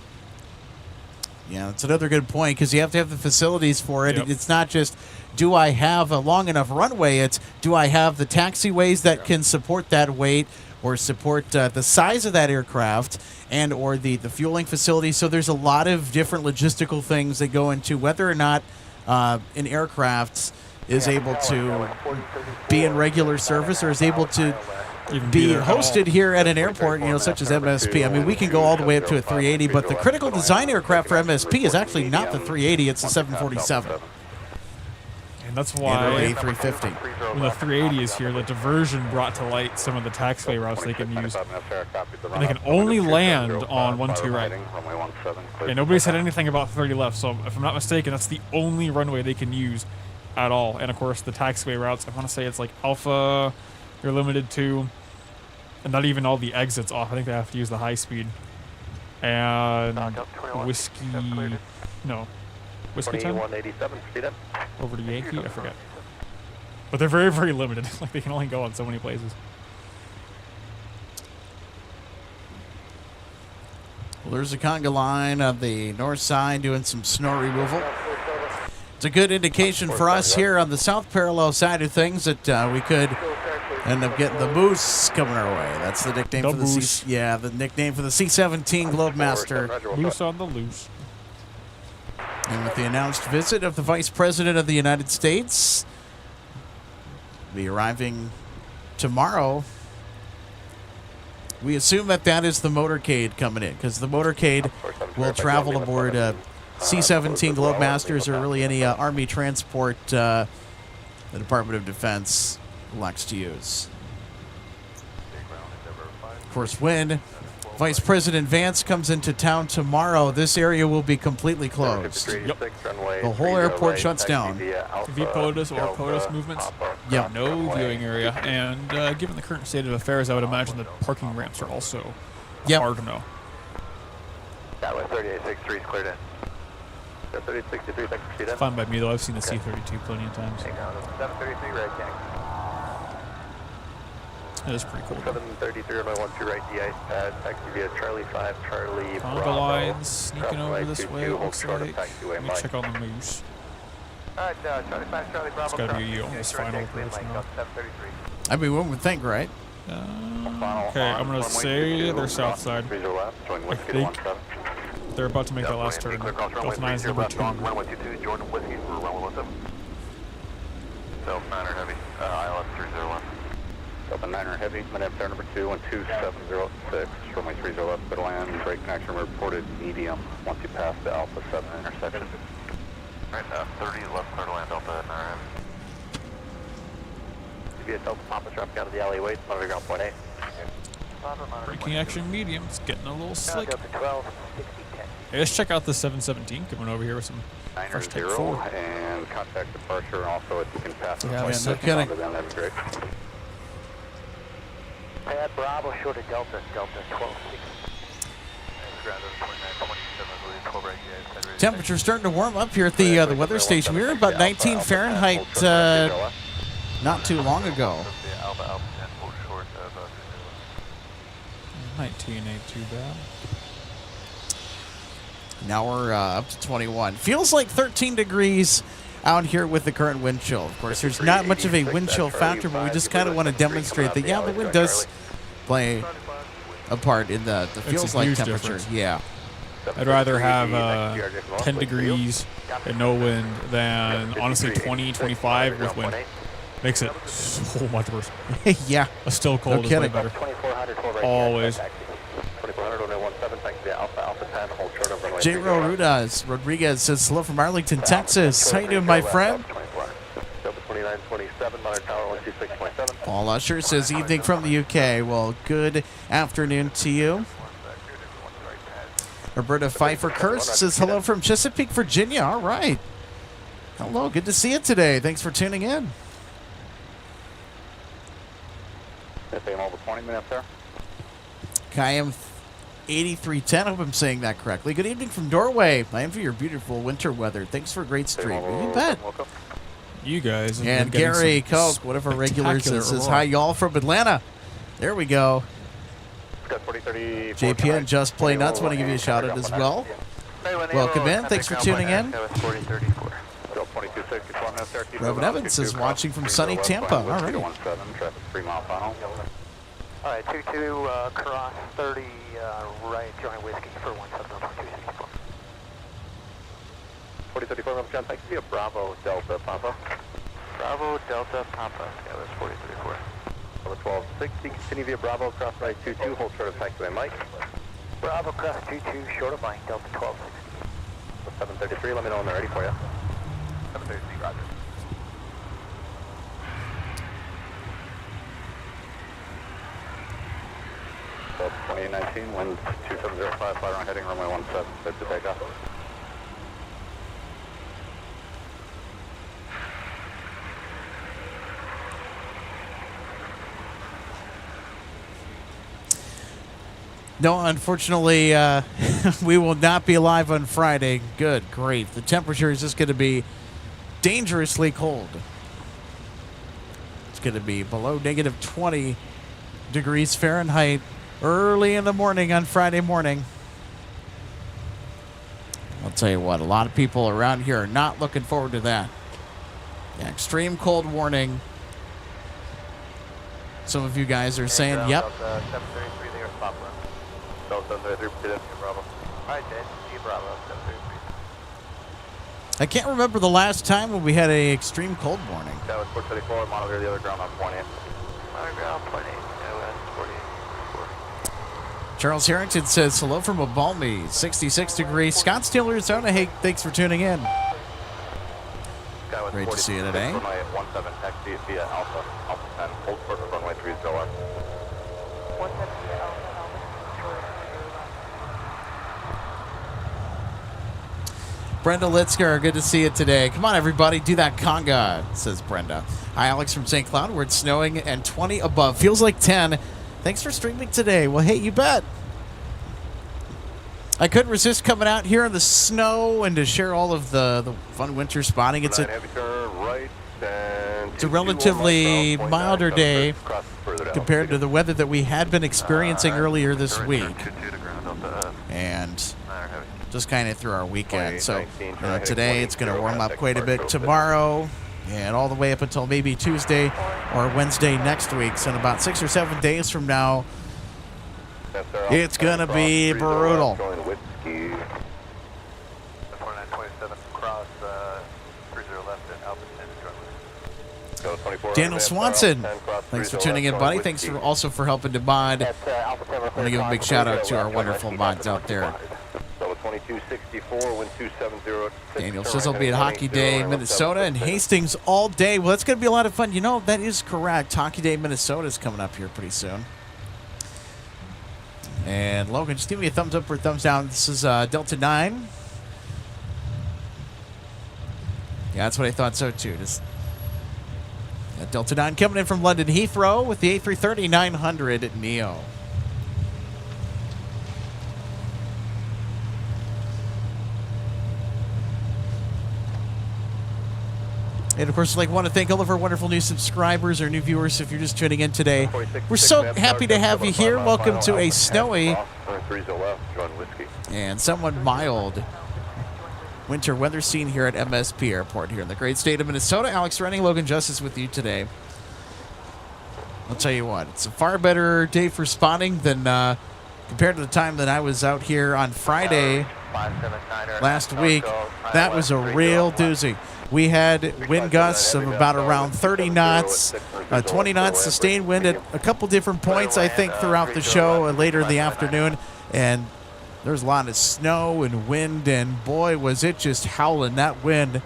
Yeah, that's another good point, because you have to have the facilities for it. Yep. It's not just, do I have a long enough runway? It's, do I have the taxiways that can support that weight or support the size of that aircraft and or the fueling facility? So there's a lot of different logistical things that go into whether or not an aircraft is able to be in regular service or is able to be hosted here at an airport, such as MSP. I mean, we can go all the way up to a 380, but the critical design aircraft for MSP is actually not the 380, it's the 747. And that's why and the A350. When the 380 is here, the diversion brought to light some of the taxiway routes they can use. And they can only land on 12 right. And nobody said anything about 30 left, so if I'm not mistaken, that's the only runway they can use at all. And of course, the taxiway routes, I want to say it's like Alpha, they're limited to, and not even all the exits off. I think they have to use the high speed. And Whiskey, no. Whiskey 10? Over to Yankee? I forget. But they're very, very limited. Like, they can only go on so many places. Well, there's a conga line on the north side doing some snow removal. It's a good indication for us here on the south parallel side of things that we could end up getting the Moose coming our way. That's the nickname for the Moose. the nickname for the C-17 Globemaster. Moose on the loose. And with the announced visit of the Vice President of the United States, be arriving tomorrow, we assume that is the motorcade coming in, because the motorcade will travel aboard C-17 Globemasters or really any Army transport the Department of Defense elects to use. Of course, when Vice President Vance comes into town tomorrow, this area will be completely closed. Yep. The whole airport shuts down. VPOTUS or POTUS movements. Yeah. No viewing area. And given the current state of affairs, I would imagine that parking ramps are also hard to know. That way, 3863 is cleared in. 3863, thanks for speed in. Fine by me, though. I've seen the C-32 plenty of times. 733 right, gang. That is pretty cool. 733 on my 12 right, de-ice pad, taxi via Charlie 5, Charlie Conga lines sneaking over this way, it looks like. Let me check on the Moose. Alright, Charlie 5, Charlie Bravo. It's got to be almost final approach now. I mean, one would think, right? Okay, I'm going to say they're south side. I think they're about to make that last turn. Delta 9 is number 2. Jordan Whiskey for runway 17. Delta 9 or heavy, ILS 301. Delta 9 or heavy, Minneapolis number 2, 12706, runway 30 clear to land, brake connection reported medium once you pass the Alpha 7 intersection. Right, 30 left clear to land, Delta 9 or heavy. Via Delta Papa traffic out of the alleyway, monitor ground point 8. Braking action medium, it's getting a little slick. Delta 12, 60, 10. Hey, let's check out the 717 coming over here with some fresh Type 4. And contact departure, and also if you can pass Yeah, the no kidding. that'd be great. Pad Bravo, short of Delta, Delta 12, 60. Temperature's starting to warm up here at the weather station. We were about 19 Fahrenheit not too long ago. 19 ain't too bad. Now we're up to 21. Feels like 13 degrees out here with the current wind chill. Of course, there's not much of a wind chill factor, but we just kind of want to demonstrate that, yeah, the wind does play a part in the feels like temperature. Difference. Yeah. I'd rather have 10 degrees and no wind than, honestly, 20, 25 with wind. Makes it so much worse. Yeah. A still cold is way better. Always. J. Rodriguez says hello from Arlington, Texas. How you doing, my friend? Paul Usher says evening from the UK. Well, good afternoon to you. Roberta Pfeiffer Kurst says hello from Chesapeake, Virginia. All right. Hello, good to see you today. Thanks for tuning in. FAM over 20 minutes there. Kayam 8310, I hope I'm saying that correctly. Good evening from Doorway. I envy your beautiful winter weather. Thanks for a great stream. You bet. You guys. have And been getting Gary some Koch, one of our regulars, spectacular says, aurora. hi, y'all from Atlanta. There we go. Got 40, 30, JPN Just Play Nuts, want to give you a shout out as well. Welcome in. Thanks for tuning in. Reverend Evans is watching from sunny Tampa. All right. Traffic 3 mile final. All right, 22 cross 30 right, join whiskey for 170.264. 4034, Mr. John, thanks. Via Bravo Delta Papa. Bravo Delta Papa. Yeah, that's 4034. Over 1260, continue via Bravo across right 22, hold short of taxiway Mike. Bravo cross 22, short of Mike, Delta 1260. 733, let me know when they're ready for you. 733, roger. So 2819, wind 2705, fire on heading runway 17, good to take off. No, unfortunately, we will not be live on Friday. Good, great. The temperature is just going to be dangerously cold. It's going to be below negative 20 degrees Fahrenheit early in the morning on Friday morning. I'll tell you what, a lot of people around here are not looking forward to that. Yeah, extreme cold warning. Some of you guys are saying, yep. 733 there, Papa. Delta 733, Bravo. Alright, Dad, see you, Bravo, 733. I can't remember the last time when we had a extreme cold warning. That was 434, monitor the other ground on 28. Monitor ground, 28, that was 48. Charles Harrington says, hello from a balmy 66 degrees Scottsdale, Arizona. Hey, thanks for tuning in. Great to see you today. Runway 17, taxi via Alpha 10, hold short of runway 30 left. 170 Alpha. Brenda Litzker, good to see you today. Come on, everybody, do that conga, says Brenda. Hi, Alex from St. Cloud, where it's snowing and 20 above. Feels like 10. Thanks for streaming today. Well, hey, you bet. I couldn't resist coming out here in the snow and to share all of the fun winter spotting. It's a relatively milder day compared to the weather that we had been experiencing earlier this week. And just kind of through our weekend. So today it's going to warm up quite a bit. Tomorrow and all the way up until maybe Tuesday or Wednesday next week. So in about 6 or 7 days from now, it's going to be brutal. 4927 cross 30 left at Alpha 10. Daniel Swanson, thanks for tuning in, buddy. Thanks for also for helping to mod. I want to give a big shout out to our wonderful mods out there. 2264, wind 270. Daniel says he'll be at Hockey Day, Minnesota, and Hastings all day. Well, that's going to be a lot of fun. You know, that is correct. Hockey Day, Minnesota is coming up here pretty soon. And Logan, just give me a thumbs up or thumbs down. This is Delta 9. Yeah, that's what I thought so, too. Just Delta 9 coming in from London Heathrow with the A330-900 Neo. And, of course, I'd want to thank all of our wonderful new subscribers or new viewers if you're just tuning in today. We're so happy to have you here. Welcome to a snowy and somewhat mild winter weather scene here at MSP Airport here in the great state of Minnesota. Alex Renning, Logan Justice with you today. I'll tell you what, it's a far better day for spotting than compared to the time that I was out here on Friday last week. That was a real doozy. We had wind gusts of about around 30 knots, 20 knots sustained wind at a couple different points, I think, throughout the show and later in the afternoon. And there's a lot of snow and wind, and boy, was it just howling. That wind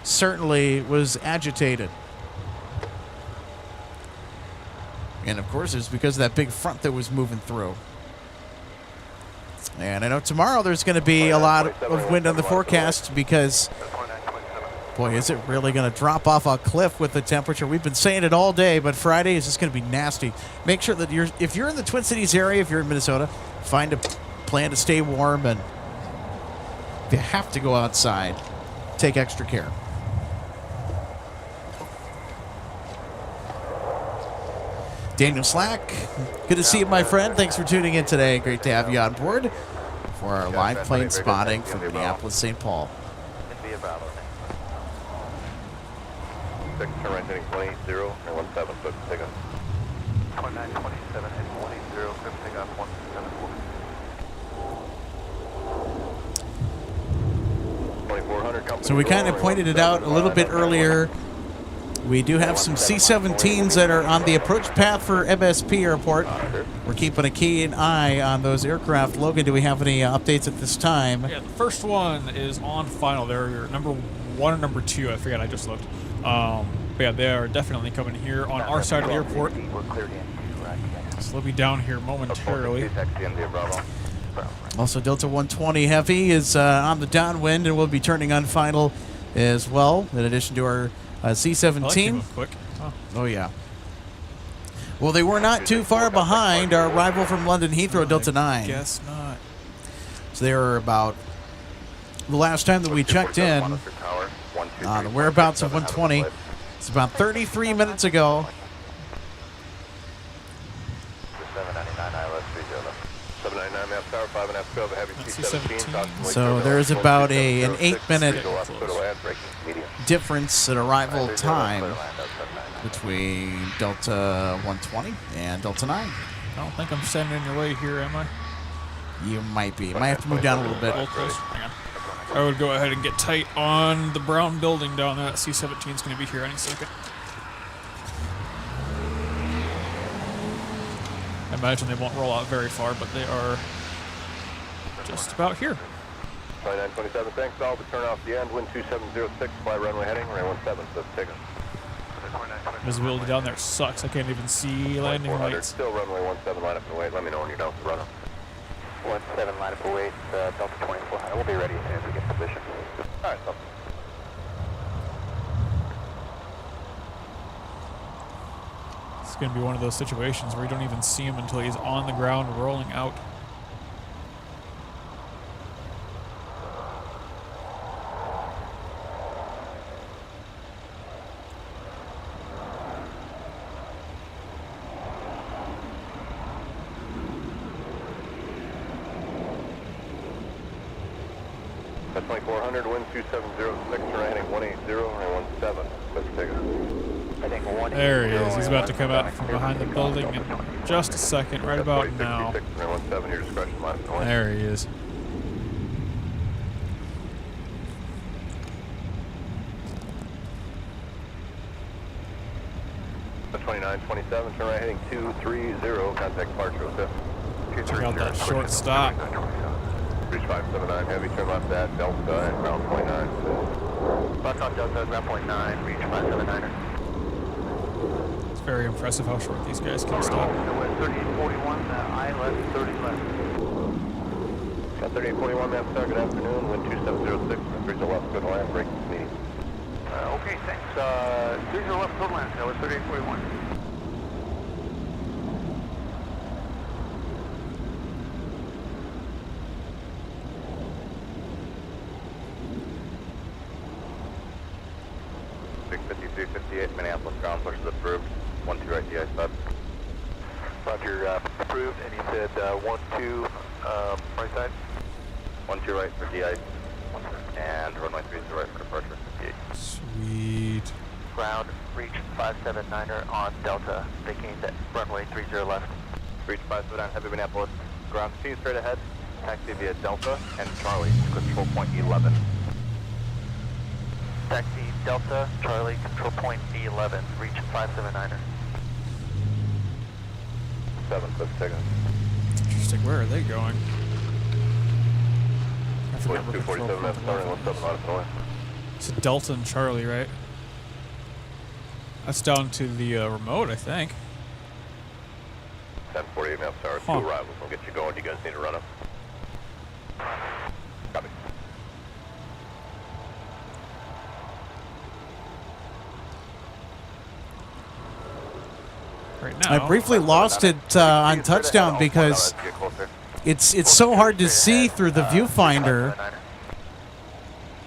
certainly was agitated. And, of course, it was because of that big front that was moving through. And I know tomorrow there's going to be a lot of wind on the forecast because Boy, is it really going to drop off a cliff with the temperature? We've been saying it all day, but Friday is just going to be nasty. Make sure that if you're in the Twin Cities area, if you're in Minnesota, find a plan to stay warm, and if you have to go outside, take extra care. Daniel Slack, good to see you, my friend. Thanks for tuning in today. Great to have you on board for our live plane spotting from Minneapolis, St. Paul. India Bravo. 6, turn right heading 180 and 17, but take off. 2927 and 180, good take off 174. 2400. So we kind of pointed it out a little bit earlier. We do have some C-17s that are on the approach path for MSP Airport. We're keeping a keen eye on those aircraft. Logan, do we have any updates at this time? Yeah, the first one is on final. They're number 1 or number 2. I forget. I just looked. But yeah, they are definitely coming here on our side of the airport. So they'll be down here momentarily. Also, Delta 120 Heavy is on the downwind and will be turning on final as well, in addition to our C-17. Quick. Oh, yeah. Well, they were not too far behind our rival from London Heathrow, Delta 9. Guess not. So they were about, the last time that we checked in, the whereabouts of 120, it's about 33 minutes ago. So there's about an 8-minute difference in arrival time between Delta 120 and Delta 9. I don't think I'm standing in your way here, am I? You might be. Might have to move down a little bit. Hang on. I would go ahead and get tight on the brown building down there. That C-17 is going to be here any second. I imagine they won't roll out very far, but they are just about here. 2927, thanks all, but turn off the end, wind 2706, fly runway heading, runway 17, so take it. Visibility down there sucks. I can't even see landing lights. Still runway 17, line up and wait. Let me know when you're down to run up. 17, line up and wait, Delta 2400. We'll be ready as soon as we get position. All right, so. It's going to be one of those situations where you don't even see him until he's on the ground rolling out. That's 2400, wind 2706, turn heading 180, runway 17, let's take it. There he is. He's about to come out from behind the building in just a second, right about now. There he is. The 2927, turn right heading 230, contact departure 05. Check out that short stop. Reach 579, heavy, turn left at Delta and ground 29. Left on Delta, ground 9, reach 579er. It's very impressive how short these guys can stop. 3841, I left 30 left. Got 3841, map star, good afternoon, wind 2706, bridge to left, good land, break meeting. Okay, thanks. Bridge to left, good land, that was 3841. Minneapolis ground push is approved. 1-2 right DI spot. Roger, approved, and you said 1-2 right side? 1-2 right for DI. And runway 30 right for departure. 58. Sweet. Ground, reach 579er on Delta, taking runway 30 left. Reach 579, heavy Minneapolis. Ground, continue straight ahead. Taxi via Delta and Charlie, control point 11. Taxi Delta, Charlie, control point B11, reach 579er. 7, let's take it. Interesting. Where are they going? I forgot what 247, that's starting 17 miles an hour. It's Delta and Charlie, right? That's down to the remote, I think. 1048 miles an hour, 2 arrivals. We'll get you going. You guys need to run up. Copy. right now. I briefly lost it on touchdown because it's so hard to see through the viewfinder.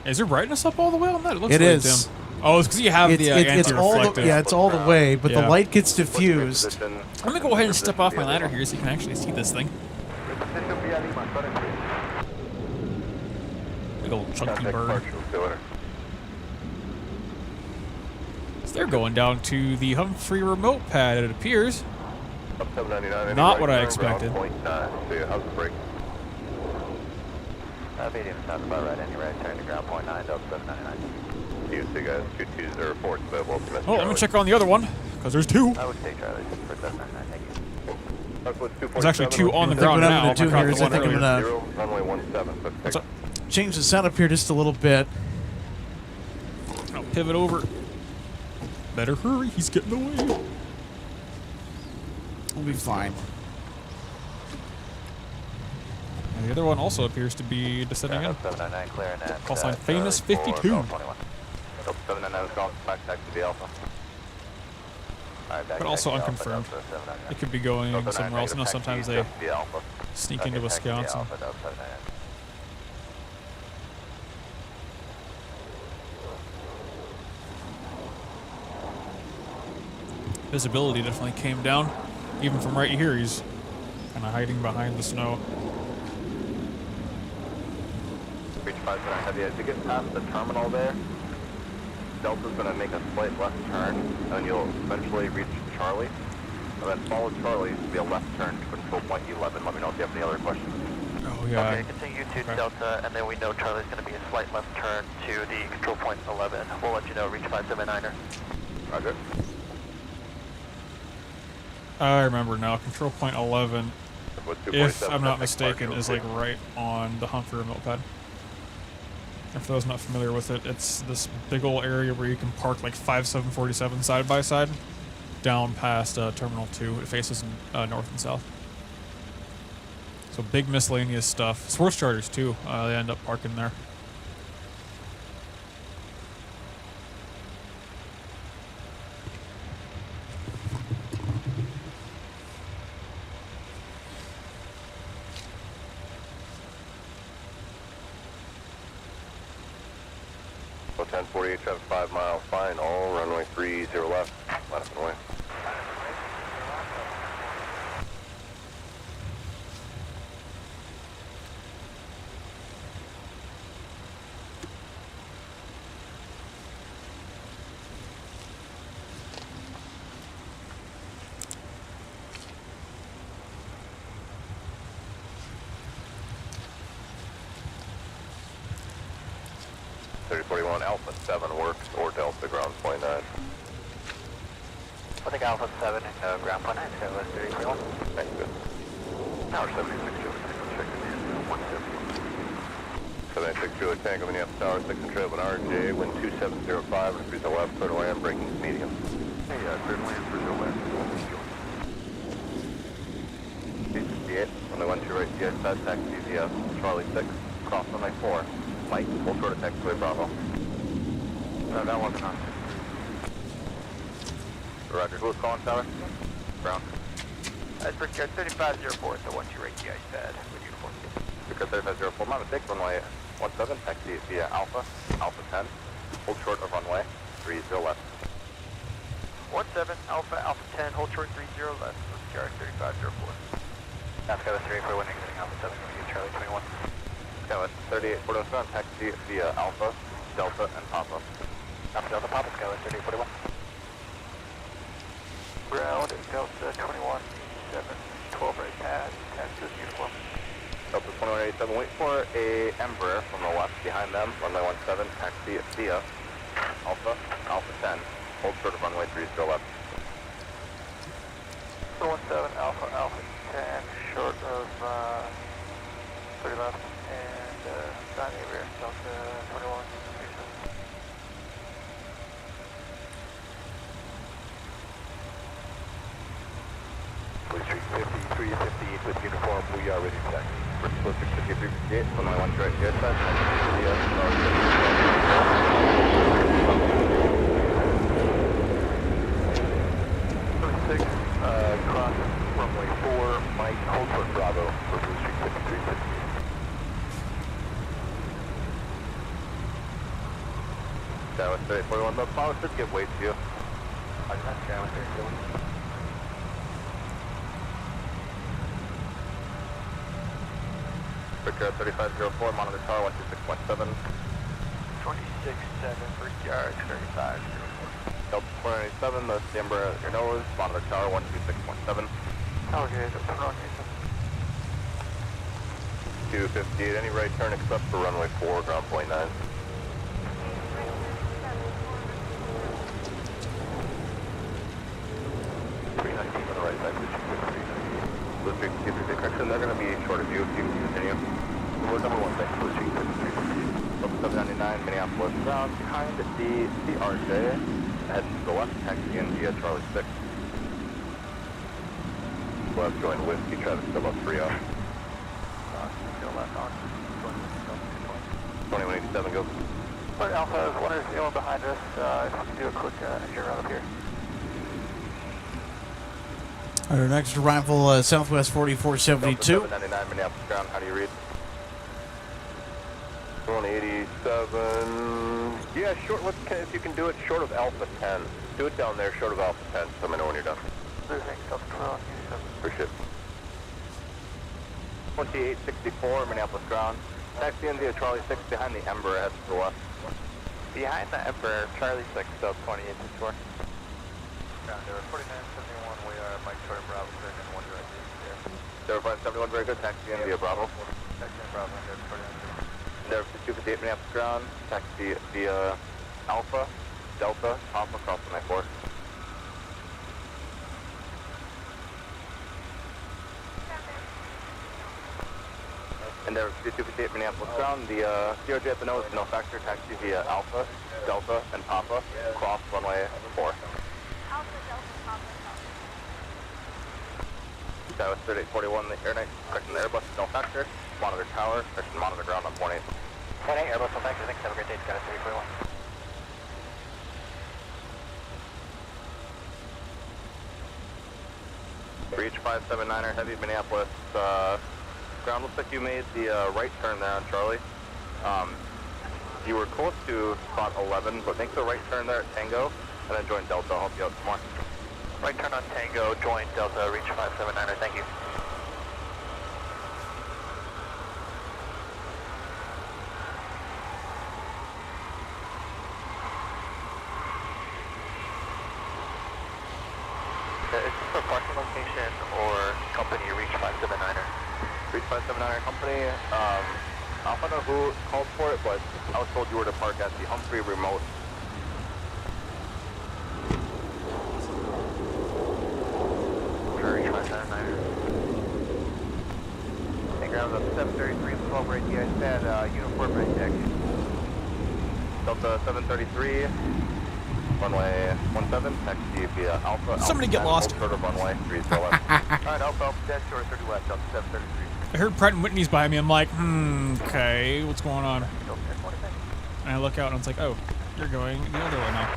Is your brightness up all the way on that? It looks It really is. dim. Oh, it's because you have the anti-reflective. It's all the way, but the Yeah. light gets diffused. I'm gonna go ahead and step off my ladder here so you can actually see this thing. Big old chunky bird. So they're going down to the Humphrey remote pad, it appears. Not what I expected. Medium sounds about right. Any right turn to ground, 0.9, Delta 799. guys, 2204 available. Oh, let me check on the other one, because there's two. I would take Charlie for 799, thank you. There's actually two on the I think ground what I'm now. going to do My here is I God, think I'm the one going earlier. to Runway 17, What's up? change the setup here just a little bit. I'll pivot over. Better hurry, he's getting away. We'll be fine. And the other one also appears to be descending in. 799 clearing at Call sign famous 52. 799 is going back to the Alpha. But also unconfirmed. It could be going somewhere else. You know, sometimes they sneak into Wisconsin. Visibility definitely came down. Even from right here, he's kind of hiding behind the snow. Reach 5 heavy. As you get past the terminal there, Delta's going to make a slight left turn, and you'll eventually reach Charlie. And then follow Charlie to be a left turn to control point 11. Let me know if you have any other questions. Oh, yeah. Okay, continue to Delta, and then we know Charlie's going to be a slight left turn to the control point 11. We'll let you know, reach 579er. Roger. I remember now. Control point 11, if I'm not mistaken, is like right on the Humphrey remote pad. And for those not familiar with it, it's this big old area where you can park like 5 747 side by side down past Terminal 2. It faces north and south. So big miscellaneous stuff. Sports charters too. They end up parking there. So 1048, traffic 5 miles, fine, all runway 30 left, left and away. Alpha 7 works, or Delta ground point 9. I think Alpha 7 and ground point 9, so 3021. Thanks, good. Tower 76, check in 170. 786 Julie Tango, Minneapolis Tower 6 and Trail RJ, wind 2705, and cruise to left, clear to land, braking medium. Hey, clear to land, cruise to land. 868, on the 12 right, GS bad taxi via Charlie 6, cross runway 4. Mike, full short of taxi Bravo. No, that wasn't on. Roger, who's calling, Tower? Brown. That's for 3504 at the 12 right GI pad with uniform. Because 3504, my mistake, runway 17, taxi via Alpha, Alpha 10, hold short of runway 30 left. 17 Alpha, Alpha 10, hold short 30 left, CR 3504. Skyline 34, wind exiting Alpha 7, going to Charlie 21. Skyline 38, 407, taxi via Alpha, Delta, and Papa. Alpha Delta Papa, Skyline 3841. Ground, Delta 21, 7, 12 right pad, taxi with uniform. Delta 2187, wait for a Embraer from the left behind them, runway 17, taxi via Alpha, Alpha 10, hold short of runway 30 left. 17 Alpha, Alpha 10, short of 30 left, and sign the rear, Delta 21. 358 with uniform, we are ready to taxi. Bristol 658, runway 1 direct jet side, taxi via 6, Mike, hold for Bravo for Blue Street 5360. That was 3841. The pilot should give way to you. I'm not sure what they're doing. Victor 3504, monitor tower 126.7. 26.7, first yard, 3504. Delta 497, that's the Embraer at your nose, monitor tower 126.7. Okay, that's wrong. 258, any right turn except for runway 4, ground point 9. Blue Street 53, correction, they're going to be short of you if you continue. Word number 1, thanks, Blue Street 53. 799, Minneapolis ground, behind the RJ, heading to the left, taxi in via Charlie 6. Left, join Whiskey, Travis, still up 3 up. Still left on. 2187, go. Alright, Alpha, I was wondering if anyone behind us, if we can do a quick engine run up here. Our next arrival, Southwest 4472. 799, Minneapolis ground, how do you read? 187. Yeah, short. If you can do it short of Alpha 10. Do it down there, short of Alpha 10, so I know when you're done. Appreciate it. 2864, Minneapolis ground. Taxi in via Charlie 6 behind the Embraer, head to the left. Behind the Embraer, Charlie 6, sub 2864. Ground there, 4971, we are Mike Troy Bravo, and 1 direct. 0571, very good. Taxi in via Bravo. Taxi in Bravo, there, 4971. There, 258 Minneapolis ground. Taxi via Alpha, Delta, Alpha, across the 94. And there, 258 Minneapolis ground. The CRJ at the nose, no factor. Taxi via Alpha, Delta, and Papa. Cross runway 4. That was 3841, the air night, correction the Airbus, no factor. Monitor tower, correction monitor ground on 1-8. 1-8, Airbus, no factor, thanks, have a great day, Scott, 341. Reach 579er, heavy Minneapolis, ground looks like you made the right turn there on Charlie. You were close to spot 11, but make the right turn there at Tango, and then join Delta, I'll help you out some more. Right turn on Tango, join Delta, reach 579er, thank you. Is this for parking location or company reach 579er? Reach 579er company, I don't know who called for it, but I was told you were to park at the Humphrey remote. Reach 579er. And ground up 733 and 12 right DI pad, uniform right taxi. Delta 733, runway 17, taxi via Alpha. Somebody get lost. Short of runway 30 left. Alright, Alpha, dead short 30 west, Delta 733. I heard Pratt & Whitney's by me. I'm like, okay, what's going on? And I look out and it's like, oh, you're going the other way now.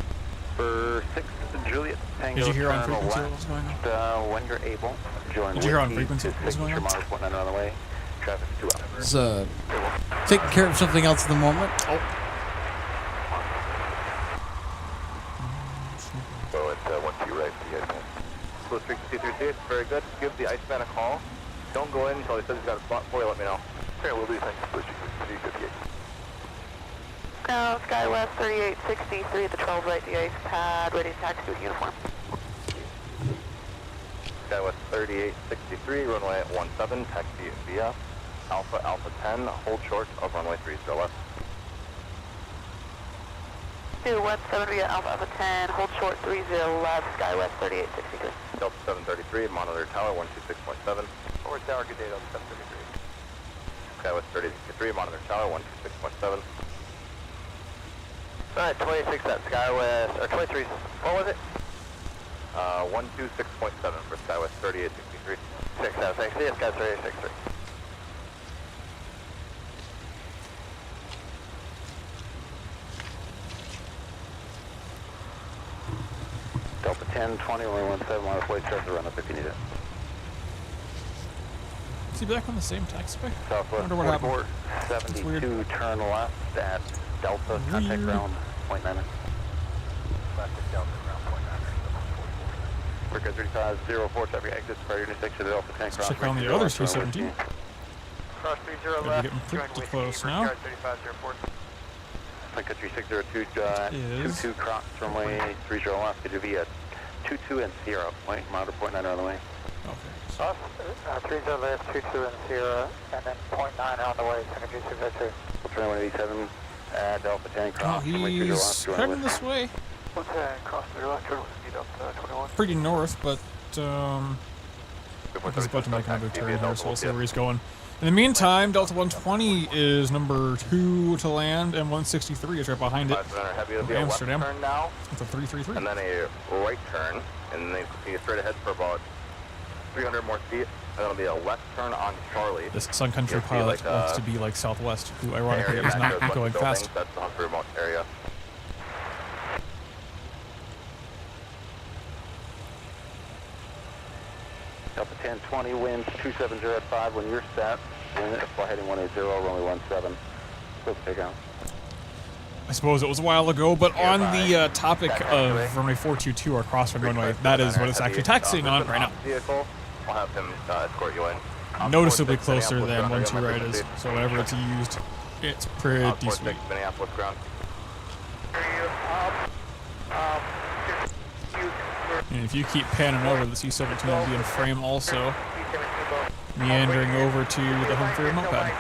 For 6 Juliet Tango. Did you hear on frequency what was going on? When you're able, join. Did you hear on frequency what was going on? Monitor on the way. Traffic 2 up. It's taking care of something else at the moment. So it's 1-2 right for the Iceman. Blue Street 236, very good. Give the Iceman a call. Don't go in until he says he's got a spot for you, let me know. Okay, we'll do thanks. Blue Street 258. Now, SkyWest 3863 at the 12 right DI pad, ready to taxi with uniform. SkyWest 3863, runway 17, taxi via Alpha, Alpha 10, hold short of runway 30 left. 217 via Alpha, Alpha 10, hold short 30 left, SkyWest 3863. Delta 733, monitor tower 126.7. Forward tower, good day, Delta 733. SkyWest 3863, monitor tower 126.7. Alright, 26 at SkyWest, or 23, what was it? 126.7 for SkyWest 3863. 6 out, thanks, yeah, SkyWest 3863. Delta 10, 20, 117, on the flight, start to run up if you need it. he back on the same taxi spec? Southwest Wonder what happened. 4472, turn left at Delta, contact ground, point 9er. Left at Delta, ground point 9er. We're good, 3504, traffic exits, prior intersection at Delta 10 cross. Check on the other 317. Cross 30 We're left, getting pretty join with close me, now. 3504. Sun Country 602, Is 22 cross runway 30 left, going to be at 22 and Sierra, point, monitor point 9 on the way. okay. Us, 30 left, 22 and Sierra, and then point 9 on the way, Sun Country 602. Train 187 at Delta 10 Oh, cross. runway 30 he's left, join heading with this way. What's that? Cross 30 left, turn speed up 21. Pretty north, but he's about to make another turn here, so we'll see where he's going. In the meantime, Delta 120 is number 2 to land, and 163 is right behind it. From Amsterdam. Turn now, It's a 333. and then a right turn, and then continue straight ahead for about 300 more feet, and then it'll be a left turn on Charlie. This Sun Country You'll see, pilot like, wants to be like Southwest, who ironically area is back there with not a going bunch of fast. buildings. That's the Humphrey remote area. Delta 1020 winds 270 at 5 when you're set. Fly heading 180, runway 17. Let's take out. I suppose it was a while ago, but on the topic of runway 422 or crosswind runway, that is what it's actually taxiing on right now. Vehicle. We'll have him escort you in. Noticeably closer than 12 right is, so whenever it's used, it's pretty sweet. Minneapolis ground. And if you keep panning over, the C-17 will be in frame also, meandering over to the Humphrey remote pad.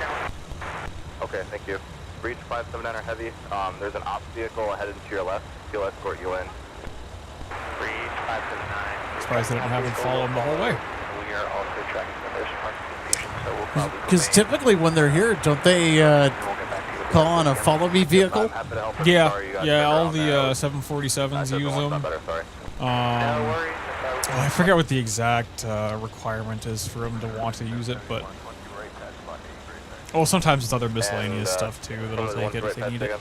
Okay, thank you. Breach 579 heavy. There's an ops vehicle headed to your left. He'll escort you in. Breach 579. Surprised they didn't have him follow him the whole way. We are also tracking the first participation, so we'll probably Because typically when they're here, don't they call on a follow me vehicle? Yeah, all the 747s use them. I forget what the exact requirement is for them to want to use it, but sometimes it's other miscellaneous stuff too that'll take it if they need it.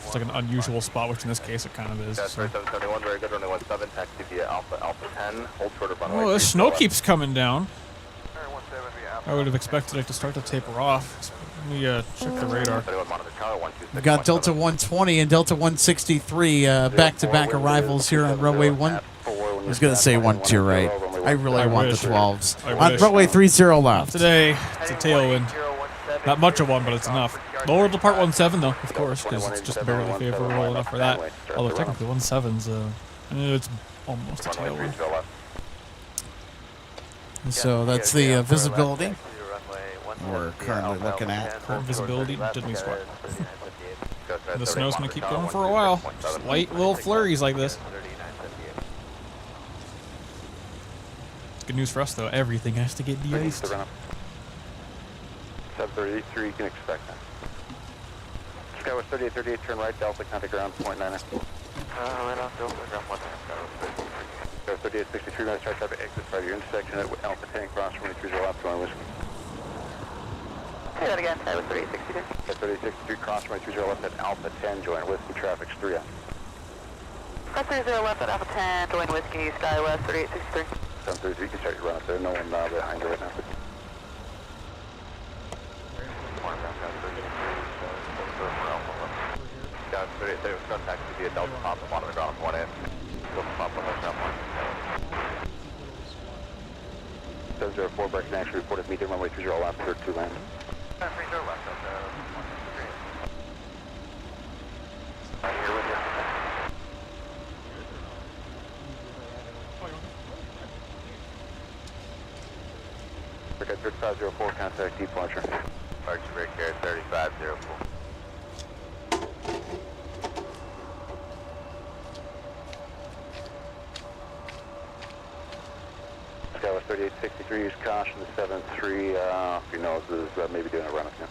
It's like an unusual spot, which in this case it kind of is. So. 771, very good, runway 17, taxi via Alpha 10, hold short of runway. Oh, the snow keeps coming down. I would have expected it to start to taper off. Let me check the radar. We got Delta 120 and Delta 163 back-to-back arrivals here on runway 1. I was going to say 1-2 right. I really want the 12s. On runway 30 left. Today, it's a tailwind. Not much of one, but it's enough. Lower to part 17 though, of course, because it's just barely favorable enough for that. Although technically 17's, it's almost a tailwind. So that's the visibility we're currently looking at. Current visibility, diddly squat. The snow's going to keep going for a while. Just light little flurries like this. It's good news for us though, everything has to get de-iced. 733, you can expect that. Skywest 3838, turn right, Delta, contact ground, point 9. Right on Delta, ground 1. Skywest 3863, going to start traffic exit by your intersection at Alpha 10, cross runway 30 left, going whiskey. Say that again, that was 3862. 3863, cross runway 30 left at Alpha 10, join whiskey, traffic's 3 out. Cross 30 left at Alpha 10, join whiskey, Skywest 3863. 733, you can start your run up there, no one behind you right now. Guys, 38, Sun taxi via Delta Pop, bottom of the ground, 1 in. Delta Pop, on the ground 1. 704, breaking action, reported medium runway 30 left, 32 land. 30 left, here with you. Okay, 3504, contact departure. Departure break here, 3504. Skywest 3863, use caution, the 73, if your nose is maybe doing a run up now.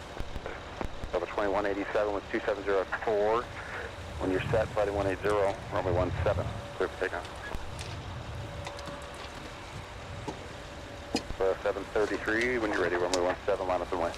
Delta 2187 with 2704. When you're set, flight 180, runway 17, clear for takeoff. 733, when you're ready, runway 17, line up and away.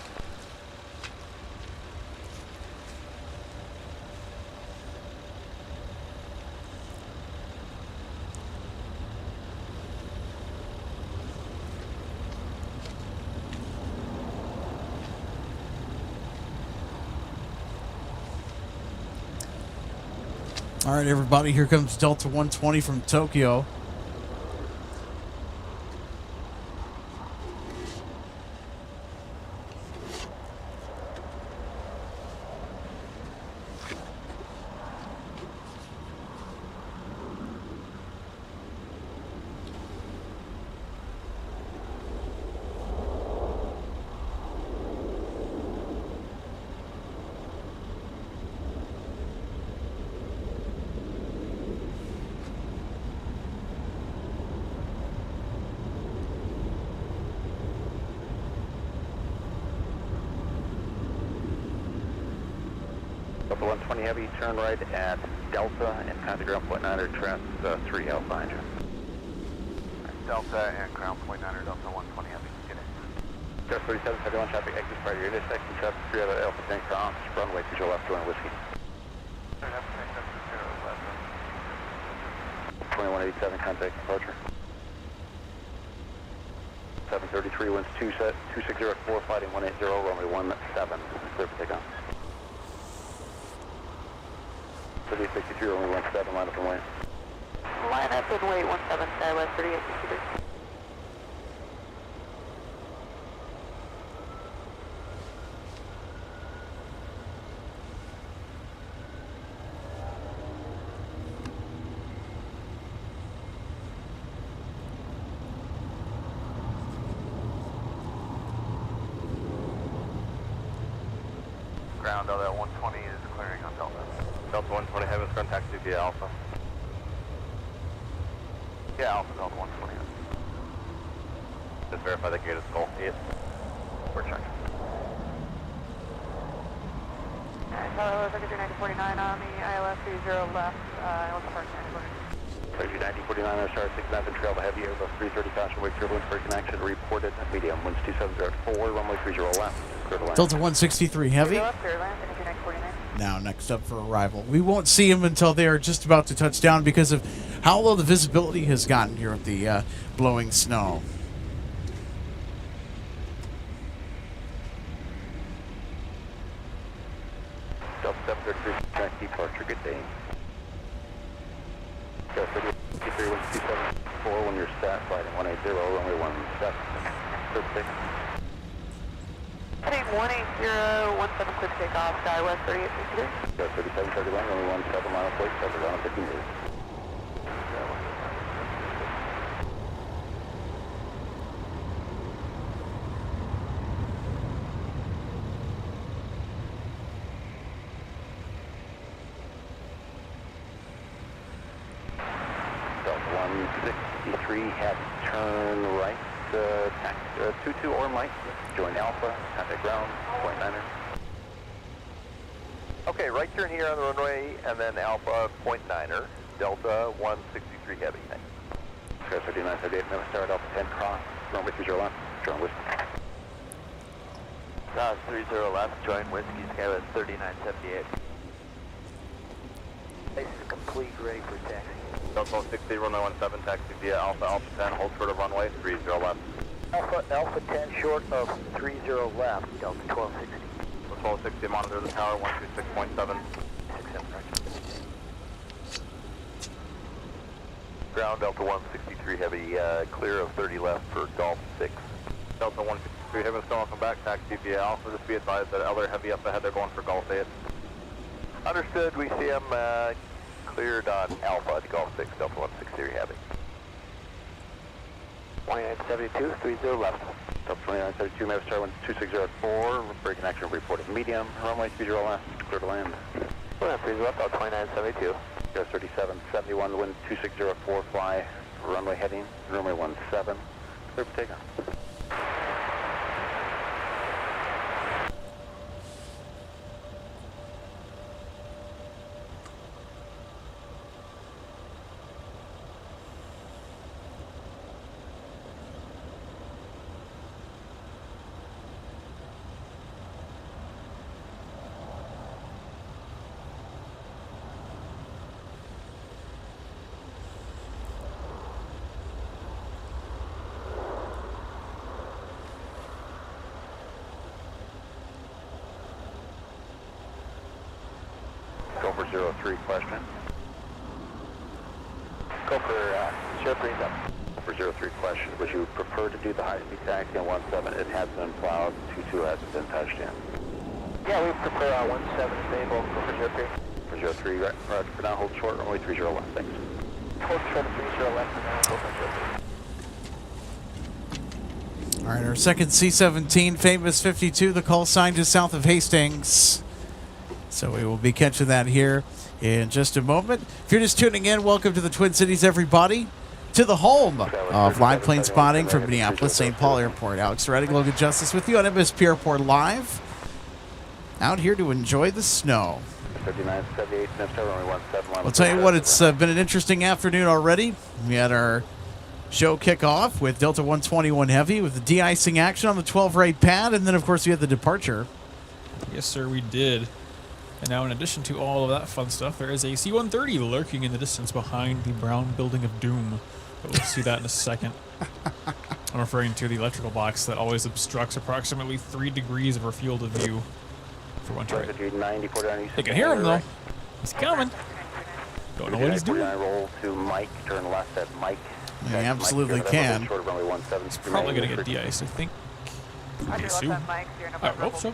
All right, everybody, here comes Delta 120 from Tokyo. Delta 120 Heavy, turn right at Delta and contact ground point 9 trans 3 Alpha behind you. Delta and ground point 9 Delta 120 Heavy, get in. Delta 37, 71 traffic, exit prior to your intersection, traffic 3 out of Alpha 10 cross, runway to your left, join whiskey. 2187, contact departure. 733, winds 2604, fighting 180, runway 17, clear for takeoff. 3863, runway 17, line up and wait. Line up and wait, 17, Skywest 3863. Ground Delta 120 is clearing on Delta. Delta 120 Heavy, contact via Alpha. Yeah, Alpha Delta 120. Just verify the gate is Gulf 8. We're checking. Hello, Secretary 9049 on the ILS 30 left, ILS Park 9049. 9049, start 69 and trail the Heavy, Airbus 330 passenger wake turbulence for connection reported. Medium, winds 2704, runway 30 left. Clear to land. Delta 163 Heavy. Clear land, Secretary 9049. Now next up for arrival. We won't see him until they are just about to touch down because of how low the visibility has gotten here with the blowing snow. Delta 733, track departure, good day. Delta 33, winds 274, when you're set, sliding 180, runway 17. Clear for takeoff. Heading 180, 17 clear to take off, Skywest 3863. Delta 3731, runway 17, line of plate, cover down 15 meters. Delta 163, have turn right, tax 22 or Mike, join Alpha, contact ground, point 9er. Okay, right turn here on the runway, and then Alpha, point 9er, Delta 163 Heavy. Sky 3938, never start, Alpha 10 cross, runway 30 left, join Whiskey. 30 left, join Whiskey, Skywest 3978. Base is complete, ready for taxi. Delta 160, runway 17, taxi via Alpha, Alpha 10, hold short of runway, 30 left. Alpha 10 short of 30 left, Delta 1260. 1260, monitor the tower, 126.7. 67. Ground Delta 163 Heavy, clear of 30 left for Golf 6. Delta 163 Heavy, still welcome back, taxi via Alpha. Just be advised that other Heavy up ahead, they're going for Golf 8. Understood, we see them cleared on Alpha to Golf 6, Delta 163 Heavy. 2972, 30 left. Delta 2972, Mavis Star 2604, breaking action reported medium, runway 30 left, clear to land. 30 left, out 2972. Go 3771, wind 2604, fly, runway heading, runway 17, clear for takeoff. Over 03 question. go for 03 up. For 03 question, would you prefer to do the high-speed taxi on 17? It has been plowed, 22 hasn't been touched in. Yeah, we prefer 17 stable, go for 03. For 03, right, for now, hold short, runway 30 left, thanks. Hold short 30 left and now go for 03. All right, our second C-17, famous 52, the call sign just south of Hastings. So we will be catching that here in just a moment. If you're just tuning in, welcome to the Twin Cities, everybody. To the home of live plane spotting from Minneapolis, St. Paul Airport. Alex Reddick, Logan Justice with you on MSP Airport Live. Out here to enjoy the snow. 5978, runway 17. I'll tell you what, it's been an interesting afternoon already. We had our show kick off with Delta 121 Heavy with the de-icing action on the 12-rate pad, and then, of course, we had the departure. Yes, sir, we did. And now, in addition to all of that fun stuff, there is a C-130 lurking in the distance behind the brown building of doom. But we'll see that in a second. I'm referring to the electrical box that always obstructs approximately 3 degrees of our field of view for one try. You can hear him, though. He's coming. Don't know what he's doing. Roll to Mike, turn left at Mike. You absolutely can. He's probably going to get de-iced, I think. Okay, soon. I hope so.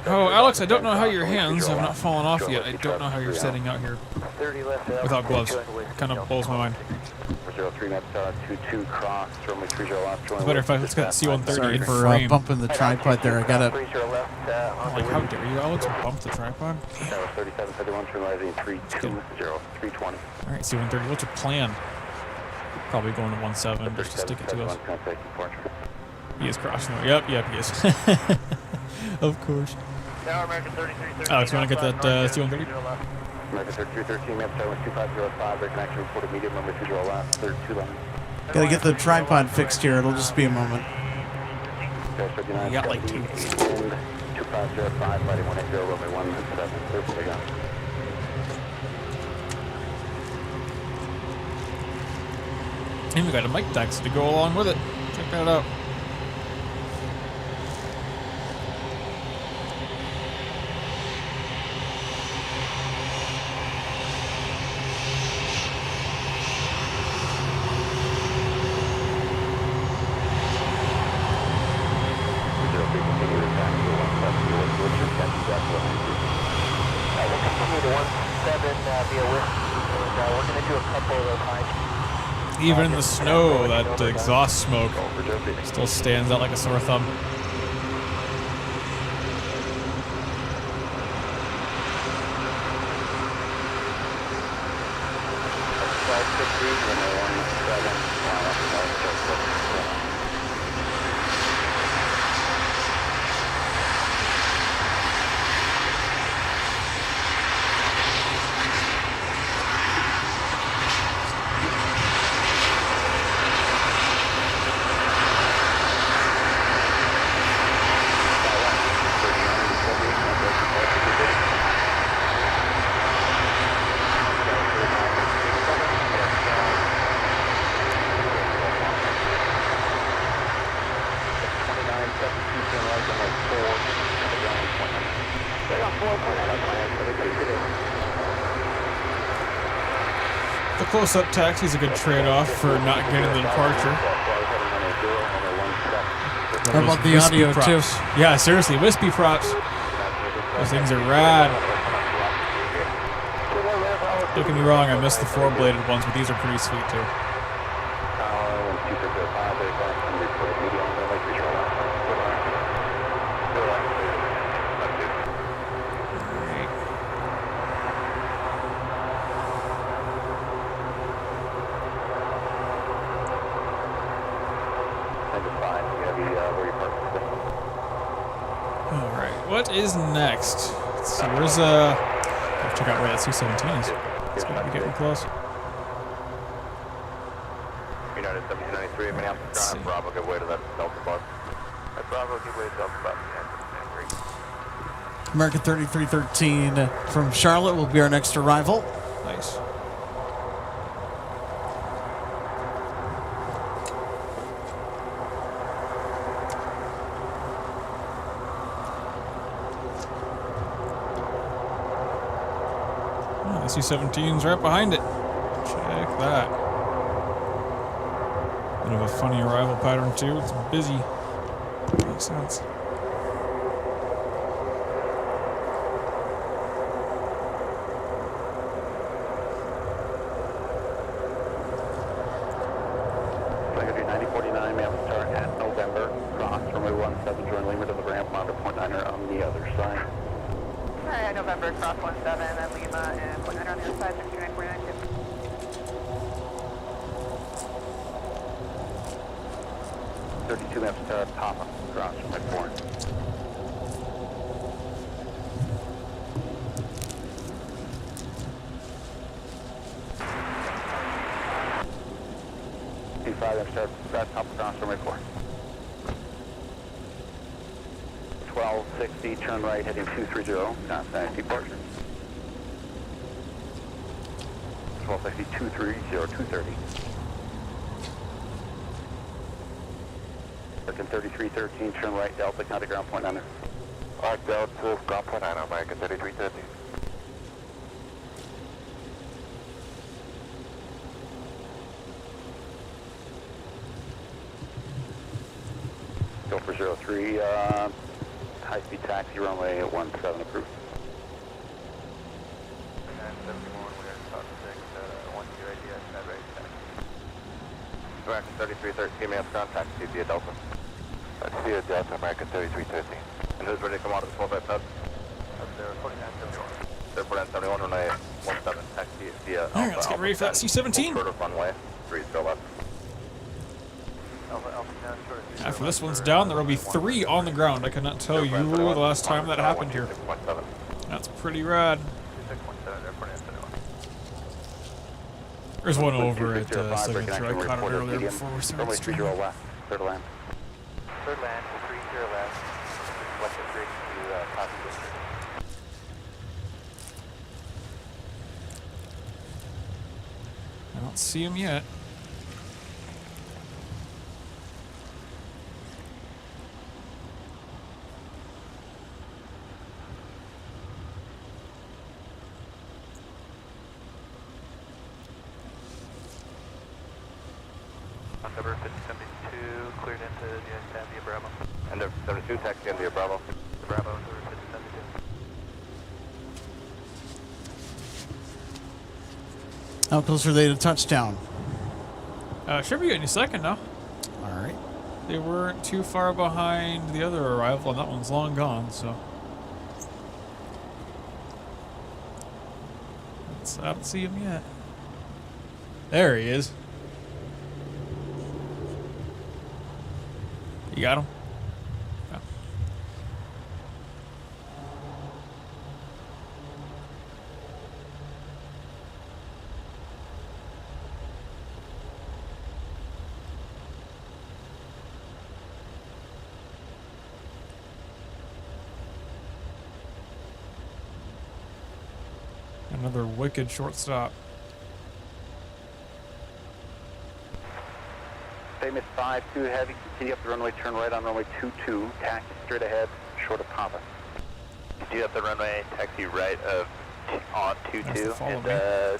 Oh, Alex, I don't know how your hands have not fallen off yet. I don't know how you're setting out here without gloves. Kind of blows my mind. As a matter of fact, let's get C-130 Sorry in for frame. bumping the tripod there. I got to... Like, how dare you, Alex, bump the tripod? Alright, C-130, what's your plan? Probably going to 17 just to stick it to us. He is crossing. Yep, he is. Of course. Alex, you want to get that C-130? American 3313, map 2505, connection reported medium, number 20 left, third 2 line. Got to get the tripod fixed here. It'll just be a moment. You got like 2. 2505, lighting 180, runway 17, clear for takeoff. And we got a mic taxi to go along with it. Check that out. Even in the snow, that exhaust smoke still stands out like a sore thumb. The close-up taxi is a good trade-off for not getting the departure. How about the audio, too? Yeah, seriously, wispy props. Those things are rad. Don't get me wrong, I missed the 4-bladed ones, but these are pretty sweet, too. What is next? Let's see, where's I'll check out where that C-17 is. It's gotta be getting close. United 1793, Minneapolis, Bravo, give way to that Delta bus. Bravo, give way to Delta bus. American 3313 from Charlotte will be our next arrival. Nice. C-17's right behind it. Check that. Bit of a funny arrival pattern too. It's busy. Makes sense. Negative 9049, may have to start at November. Cross runway 17, join Lima to the ramp, mount to point 9er on the other side. Alright, November, cross 17, and Lima, and point 9 on the other side, 6949. 32 may have to start at Papa, cross runway 4. T5 may have to start at Papa, cross runway 4. 1260, turn right, heading 230, constant departure. 1260, 230, 230. American 3313, turn right, Delta, contact ground point 9. Delta, ground point 9, American 3313. Go for 03, high-speed taxi, runway 17 approved. 971, we are top 6, 1 0 IDS, bad rate, American 3313, may have contact, via Delta. Via Delta, American 3313. And who's ready to come out of the 12 pub? They're 4971. They're 4971, runway 17, taxi via Alpha. Alright, let's get ready for that C-17. Short of runway, 30 left. After this one's down, there will be 3 on the ground. I cannot tell you the last time that happened here. That's pretty rad. There's one over at Signature. I caught it earlier before we started streaming. Third land. Third land, 30 left. West of 3 to Coffee District. I don't see him yet. Number 5072, cleared into the pad via Bravo. And number 72, taxi in via Bravo. Bravo, number 5072. How close are they to touchdown? Should be any second now. All right. They weren't too far behind the other arrival, and that one's long gone, so. I don't see him yet. There he is. You got him? Yeah. Another wicked shortstop. Famous 5-2 heavy, continue up the runway, turn right on runway 22, taxi straight ahead, short of Papa. Continue up the runway, taxi right of on 22, and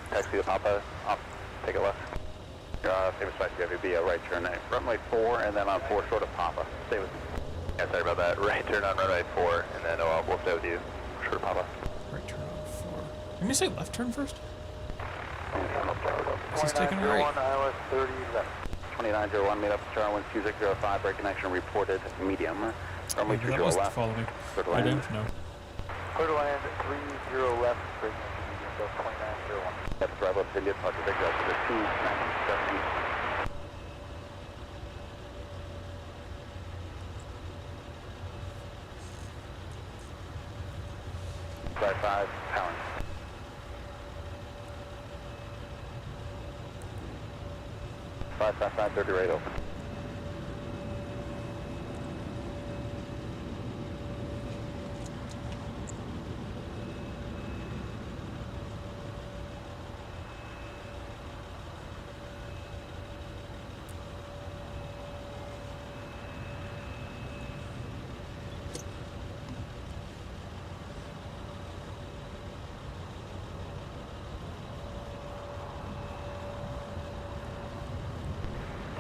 taxi to Papa, take it left. Famous 5-2 heavy, be a right turn, runway 4, and then on 4, short of Papa. Stay with me. Yeah, sorry about that. Right turn on runway 4, and then we'll stay with you, short of Papa. Right turn on 4. Didn't you say left turn first? He's taking a right. ILS 30 left. 2901, made up Charlie 2605, break connection reported medium. Runway Maybe 20 that was left. follow me. Clear to I land. didn't know. Clear to land 30 left, break connection medium, so 2901. That's drive up to India, departure big Delta to 29070. 5 powering. Five, 30 right open.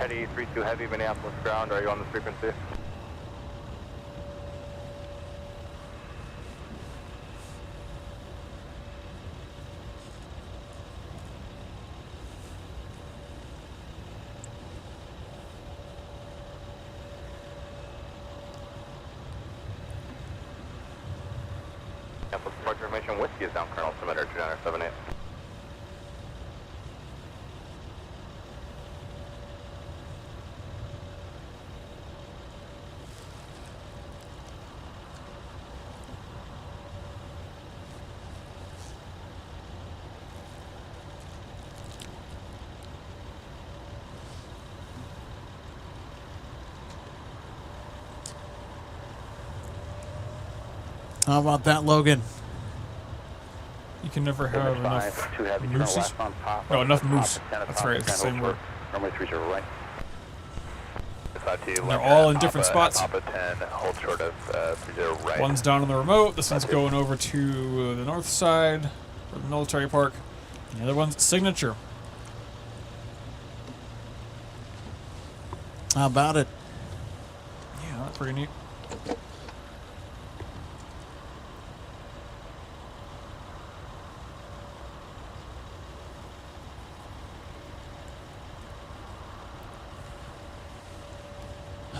Teddy 32 Heavy, Minneapolis ground. Are you on this frequency? Departure information, Whiskey is down, Colonel, submitter 2978. How about that, Logan? You can never have enough mooses. No, enough moose. That's right, it's the same word. Runway 30 right. They're all in different spots. Papa 10, hold short of 30 right. One's down on the remote. This one's going over to the north side, or the military park. And the other one's signature. How about it? Yeah, that's pretty neat.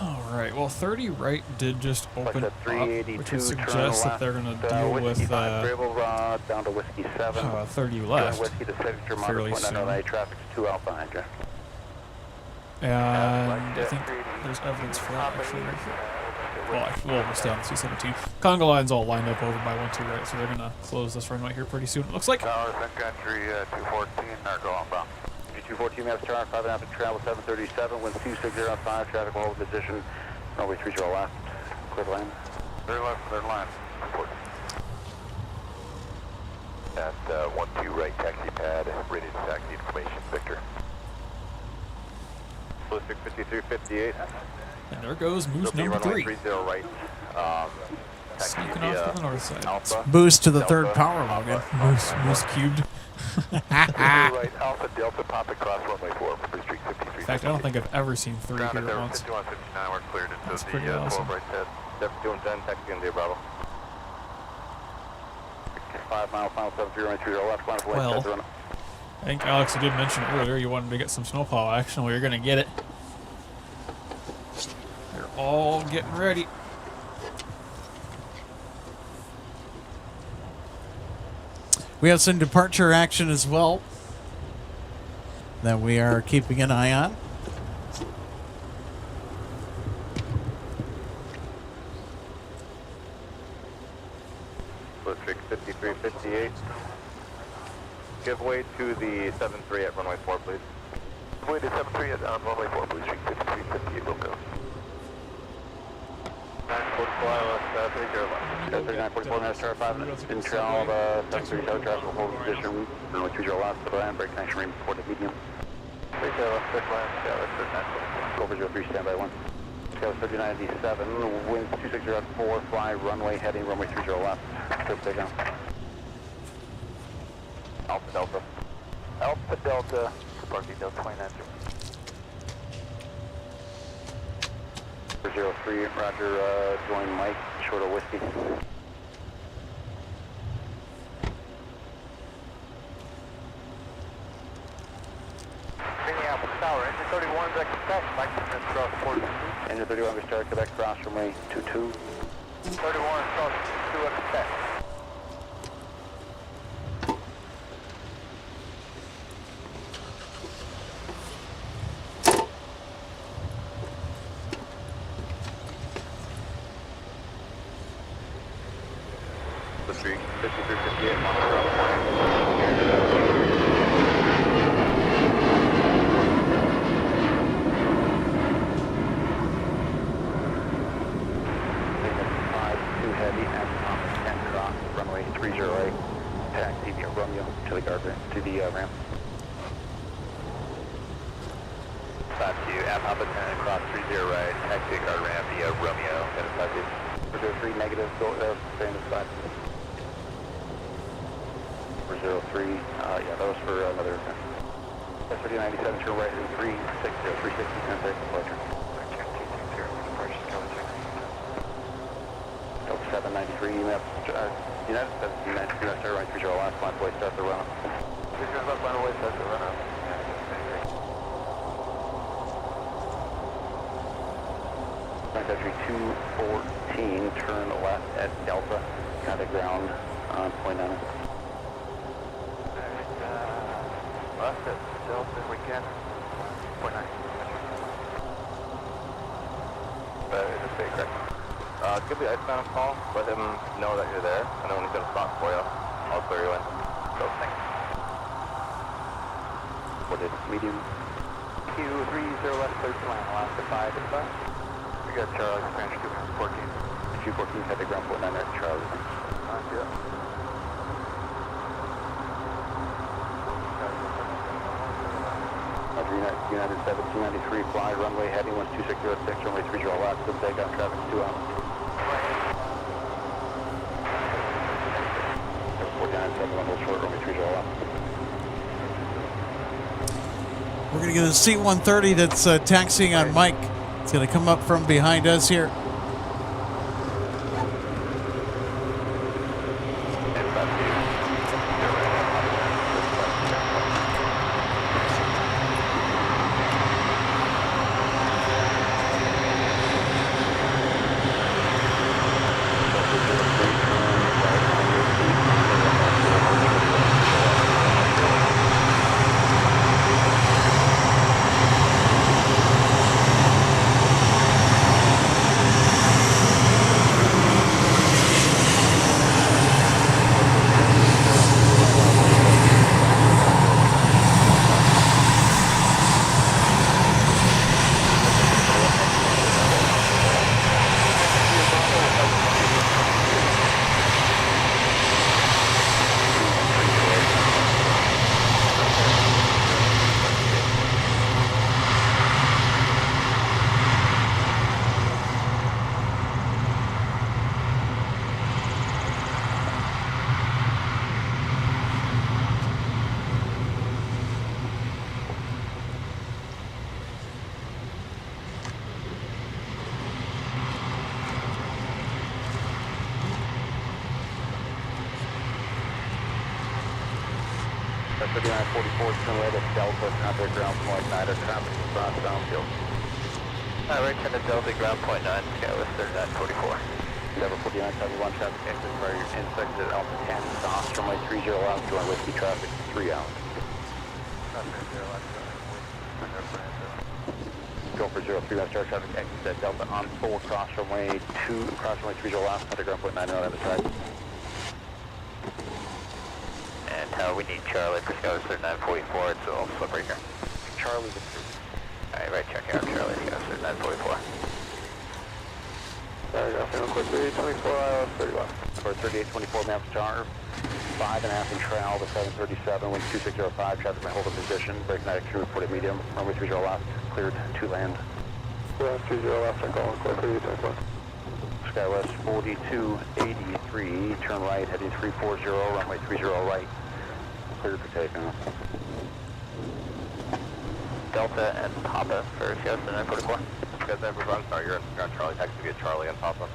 Alright, well 30 right did just open up, which would suggest that they're going to deal with down to Whiskey 7. 30 left Whiskey to signature, fairly soon. Traffic's 2 out behind you. And I think there's evidence for that actually right here. Well, actually, we'll almost down to C-17. Conga line's all lined up over by 1-2 right, so they're going to close this runway here pretty soon, it looks like. Tower, Sun Country 214, are going bound. 214, maps turn, 5.5 to travel, 737, winds 2605, traffic will hold position, runway 30 left, clear the lane. Clear line, report. At 1-2 right, taxi pad, rated taxi information, Victor. 65358. And there goes moose number 3. 30 right, Sneaking off to the north side. Alpha, Boost to the Delta, third power, Logan. Moose cubed. right, Alpha Delta, pop across runway 4, Free Street 53. In fact, I don't think I've ever seen 3 here at once. 5159, we're cleared into That's the pretty awesome. 12 right set. 7210, taxi India Bravo. 5 mile, final 70 left, final Well, I think Alex, you did mention earlier you wanted to get some snowplow action. Well, you're going to get it. They're all getting ready. We have some departure action as well that we are keeping an eye on. District 5358. Give way to the 73 at runway 4, please. Give way to 73 at runway 4, please. District 5358, will go. 3944, minutes, star 5, in trail, 73 tow traffic will hold position, runway 30 left, the land, brake connection, report to medium. 3 left, 6 land, Skyler, 39, over 03, standby 1. Skyler 3987, winds 2604, fly, runway heading, runway 30 left, clear take down. Alpha Delta. Alpha Delta, park detail 29. 03, roger, join Mike, short of Whiskey. Minneapolis Tower, engine 31 is at Quebec, Mike Smith cross 42. Engine 31 is start Quebec, cross runway 22. 31 cross 22 at Quebec. The street, 5358, Montreal, heavy and 10 cross, runway 308, taxi via Romeo to the guard ramp, to the ramp. 52, at Papa 10, cross 30 right, taxi guard ramp via Romeo, and 52. 03 negative, go stay in the side. 03, yeah, that was for another event. That's 3097, turn right, 360, contact departure. Delta 793, EMF, United 793, left air, right 30 last, line away, start the run-up. Left line away, start the run-up. Sun Country 214, turn left at Delta, contact ground on point 9. Left at Delta, we can. Point 9. That is a fake, correct? Give the iceman a call, let him know that you're there, and then when he's got a spot for you, I'll clear you in. So, thanks. What is medium? Q30 left, third line, Alaska 5 is that? We got Charlie, Spanish 214. 214, contact ground point 9 at Charlie. Yeah. United 1793, fly runway heading 12606, runway 30 left, good takeoff traffic 2 hours. 497, one hold short, runway 30 left. We're going to get a C-130 that's taxiing on Mike. It's going to come up from behind us here. That's 3944, turn right at Delta, contact ground point 9 at traffic across downfield. Right, turn to Delta, ground point 9, Skywest 3944. Level 4971, traffic exit for your insect at Alpha 10, south, runway 30 left, join whiskey traffic 3 hours. Go for 03 left, start traffic exit at Delta on full, cross runway 2, cross runway 30 left, contact ground point 9 on the other side. And we need Charlie for Skywest 3944, it's all slip right here. Charlie with 3. Alright, right, check out Charlie, Skywest 3944. Sorry, got feeling quick, 3824, ILS 30 left. For 3824, map star, 5.5 in trail, the 737, wind 2605, traffic may hold a position, break 92, reported medium, runway 30 left, cleared to land. Yeah, 30 left, I'm going quick, 3824. Skywest 4283, turn right, heading 340, runway 30 right, cleared for takeoff. Delta and Papa for Skywest 944. Guys, I'm sorry, you're on Charlie, taxi via Charlie and Papa.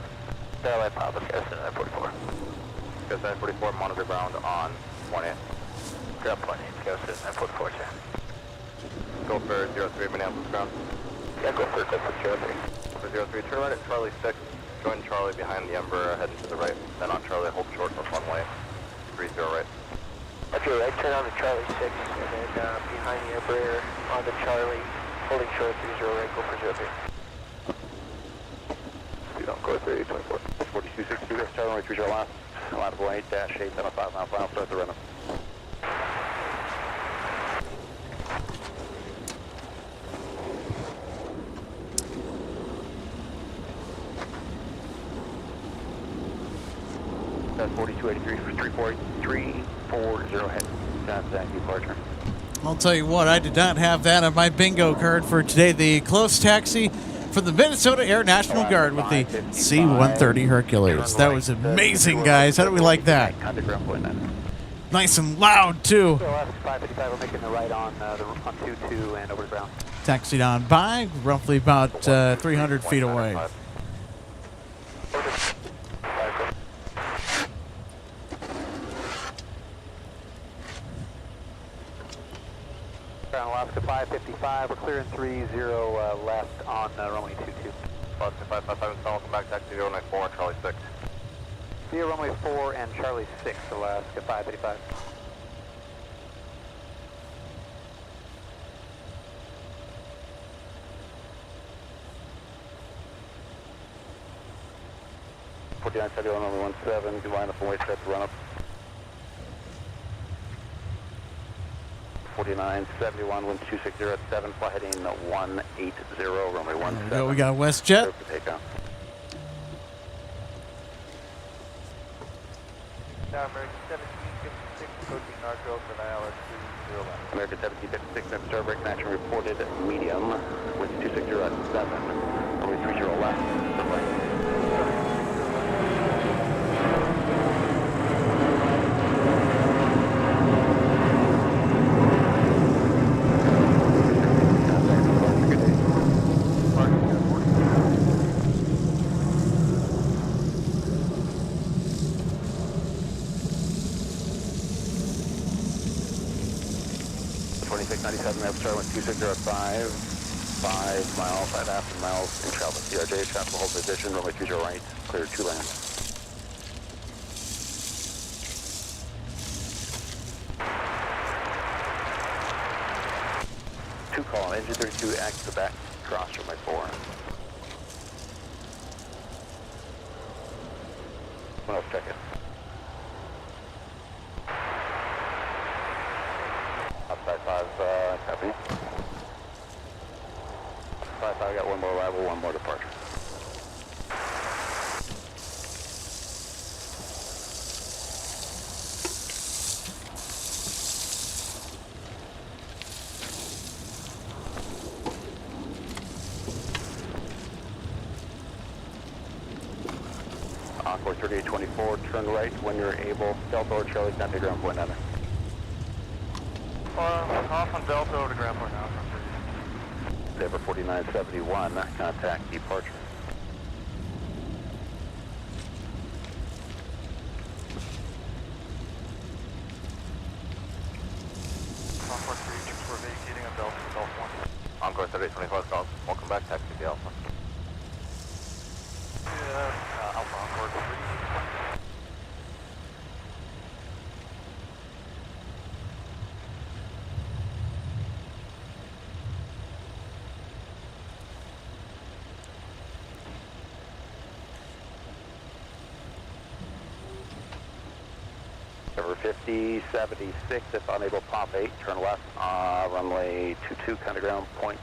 Starlight Papa, Skywest 944. Skywest 944, monitor ground on 18. Ground point 8, Skywest 944, sir. Go for 03 Minneapolis ground. Yeah, go for 03. For 03, turn right at Charlie 6. Join Charlie behind the Ember, heading to the right. Then on Charlie, hold short for runway 30 right. Okay, right, turn on to Charlie 6, and then behind the Ember on to Charlie, holding short 30 right, go for 03. You don't go 3824. 4262, let's start runway 30 left, line of 8, dash 8, 75 mile per hour, start the run-up. That's 4283 for 340 head. Thank you, departure. I'll tell you what, I did not have that on my bingo card for today. The close taxi for the Minnesota Air National Guard with the C-130 Hercules. That was amazing, guys. How do we like that? Nice and loud, too. Left 555, we're making the right on 22 and over the ground. Taxied on by, roughly about 300 feet away. Ground Alaska 555, we're clearing 30 left on runway 22. Alaska 555, welcome back, taxi runway 4 and Charlie 6. Via runway 4 and Charlie 6, Alaska 555. Number 17, do line up and wait set to run up. 4971, wind 260 at 7, fly heading 180, runway 17. There we go, we got a WestJet. Takeoff. American 1756, approaching Narco for ILS 30 left. American 1756, next star break action reported medium, wind 260 at 7, runway 30 left, right. With 2605, 5 miles, 5.5 miles in travel. CRJ, traffic hold position, runway 30 right, clear 2 land. Two call, engine 32, act to the back, cross runway 4. What else check it? Outside 5, copy. 5, got one more arrival, one more departure. Encore 3824, turn right when you're able. Delta or Charlie, contact ground point 9. Off on Delta over to ground point now. Denver 4971, contact departure. Encore 3, troops were vacating on Delta, Delta 1. Encore 3825 calls. Welcome back, taxi to Alpha. Alpha Encore 3. Denver 5076, if unable, pop 8, turn left, runway 22, kind of ground point.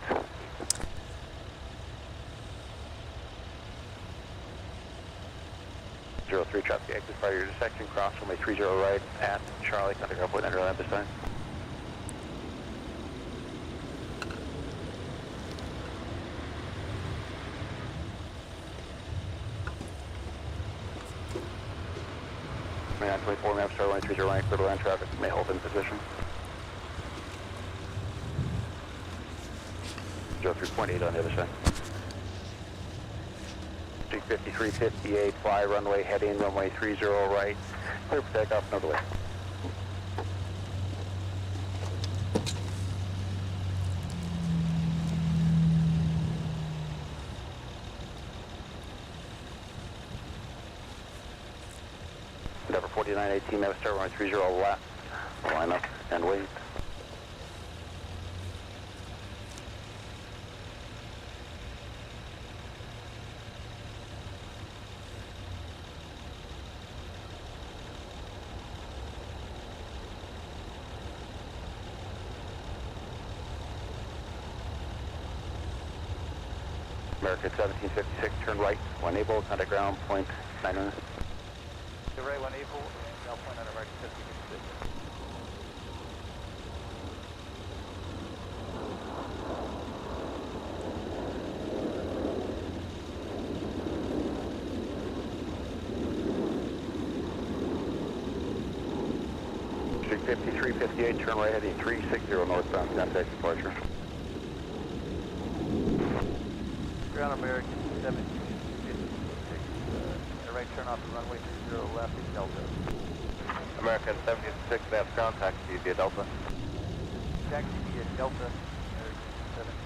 Zero 3 traffic exit fire your intersection, cross runway 30 right at Charlie, kind of ground point, enter land this time. May 24 maps, star 130 right, clear to land traffic, may hold in position. 03.8 on the other side. 5358, fly runway heading, runway 30 right, clear for takeoff, no delay. Denver 4918, maps, star runway 30 left, line up and wait. American 1756, turn right, when able, contact ground, point 9. The right one able, and I'll point on the right 5056. 5358, turn right heading 360 northbound, contact departure. Ground American 1756, right turn off the runway 30 left in Delta. American 76, that's ground taxi via Delta. Taxi via Delta, American 76.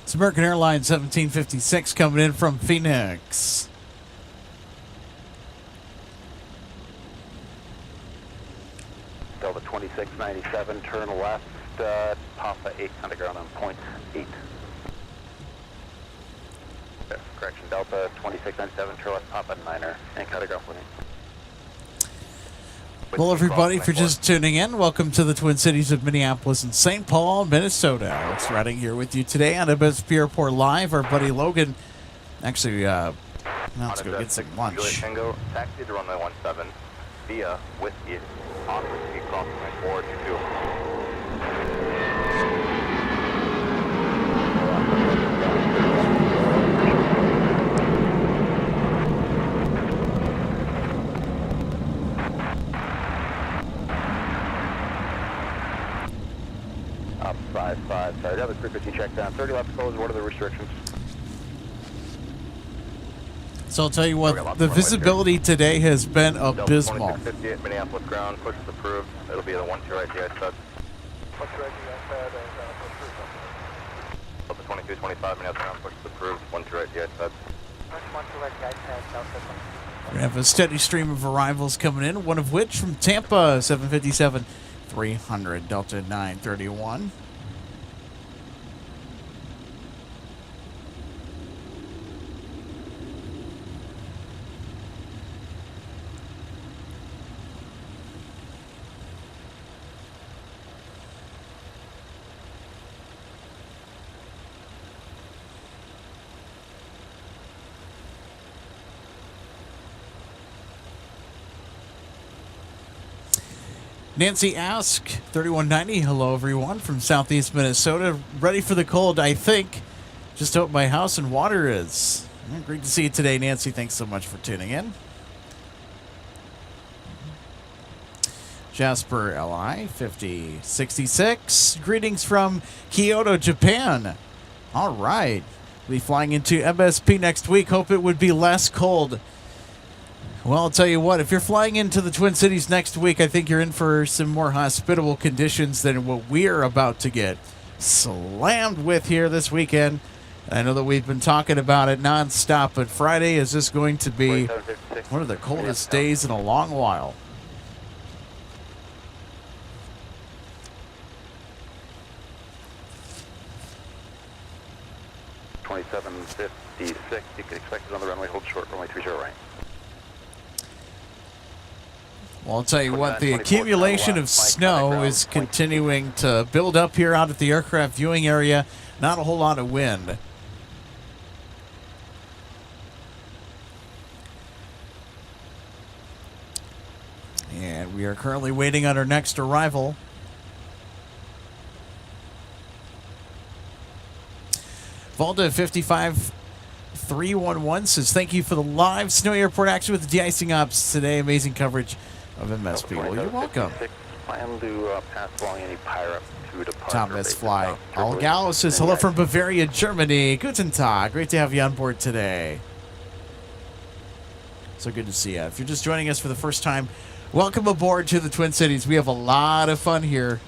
It's American Airlines 1756 coming in from Phoenix. Delta 2697, turn left, Papa 8, contact ground on point 8. Correction, Delta 2697, turn left, Papa 9er, and contact ground point 8. Well, everybody, for just tuning in, welcome to the Twin Cities of Minneapolis and St. Paul, Minnesota. Alex Redding here with you today on MSP Airport Live. Our buddy Logan, actually, now let's go get some lunch. Tango, taxi to runway 17 via Whiskey, on Whiskey, crossing 422. Up 55, sorry, another 350 check down, 30 left closed, what are the restrictions? So I'll tell you what, the visibility today has been abysmal. 58 Minneapolis ground, push is approved. It'll be the 1-2 right DI stud. Push right DI stud and push 2225 Minneapolis ground, push is approved. 1-2 right DI stud. Push 1-2 right DI stud, Delta. We're going to have a steady stream of arrivals coming in, one of which from Tampa, 757 300 Delta 931. Nancy Ask, 3190, hello everyone from southeast Minnesota. Ready for the cold, I think. Just hope my house and water is. Great to see you today, Nancy. Thanks so much for tuning in. Jasper LI, 5066. Greetings from Kyoto, Japan. All right. We'll be flying into MSP next week. Hope it would be less cold. Well, I'll tell you what, if you're flying into the Twin Cities next week, I think you're in for some more hospitable conditions than what we're about to get slammed with here this weekend. I know that we've been talking about it nonstop, but Friday is just going to be one of the coldest days in a long while. .2756, you can expect it on the runway, hold short, runway 30 right. Well, I'll tell you what, the accumulation of snow is continuing to build up here out at the aircraft viewing area. Not a whole lot of wind. And we are currently waiting on our next arrival. Valda 55311 says, thank you for the live Snowy Airport action with the de-icing ops today. Amazing coverage of MSP. Well, you're welcome. Plan to pass along any pirate to departure. Thomas Fly. Al Gallo says, hello from Bavaria, Germany. Guten Tag. Great to have you on board today. So good to see you. If you're just joining us for the first time, welcome aboard to the Twin Cities. We have a lot of fun here.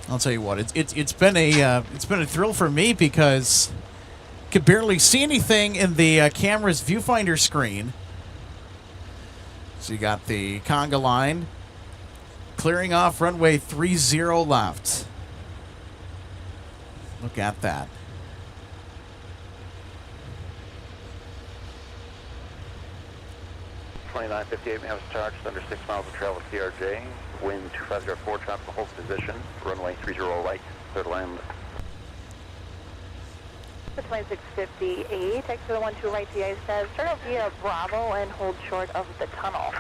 I'll tell you what, it's been a thrill for me because I could barely see anything in the camera's viewfinder screen. So you got the conga line clearing off runway 30 left. Look at that. .2958 Minneapolis charged under 6 miles of travel CRJ. Wind 2504, tropical hold position. Runway 30 right, third land. 2658, exit the 1-2 right DI says, start out via Bravo and hold short of the tunnel.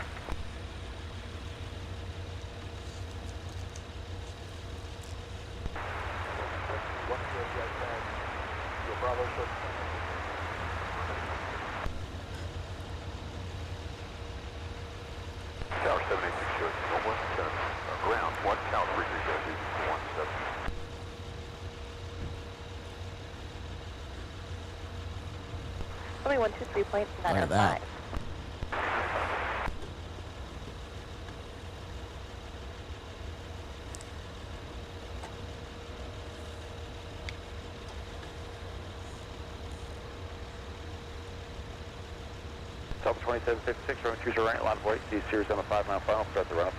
Bravo, sir. Tower 786 shows 117. Ground 1 count 330 17. Only 123.905. Look at that. Top 2756, runway 30 right, line of white, C series on the 5-mile final, start the run-up.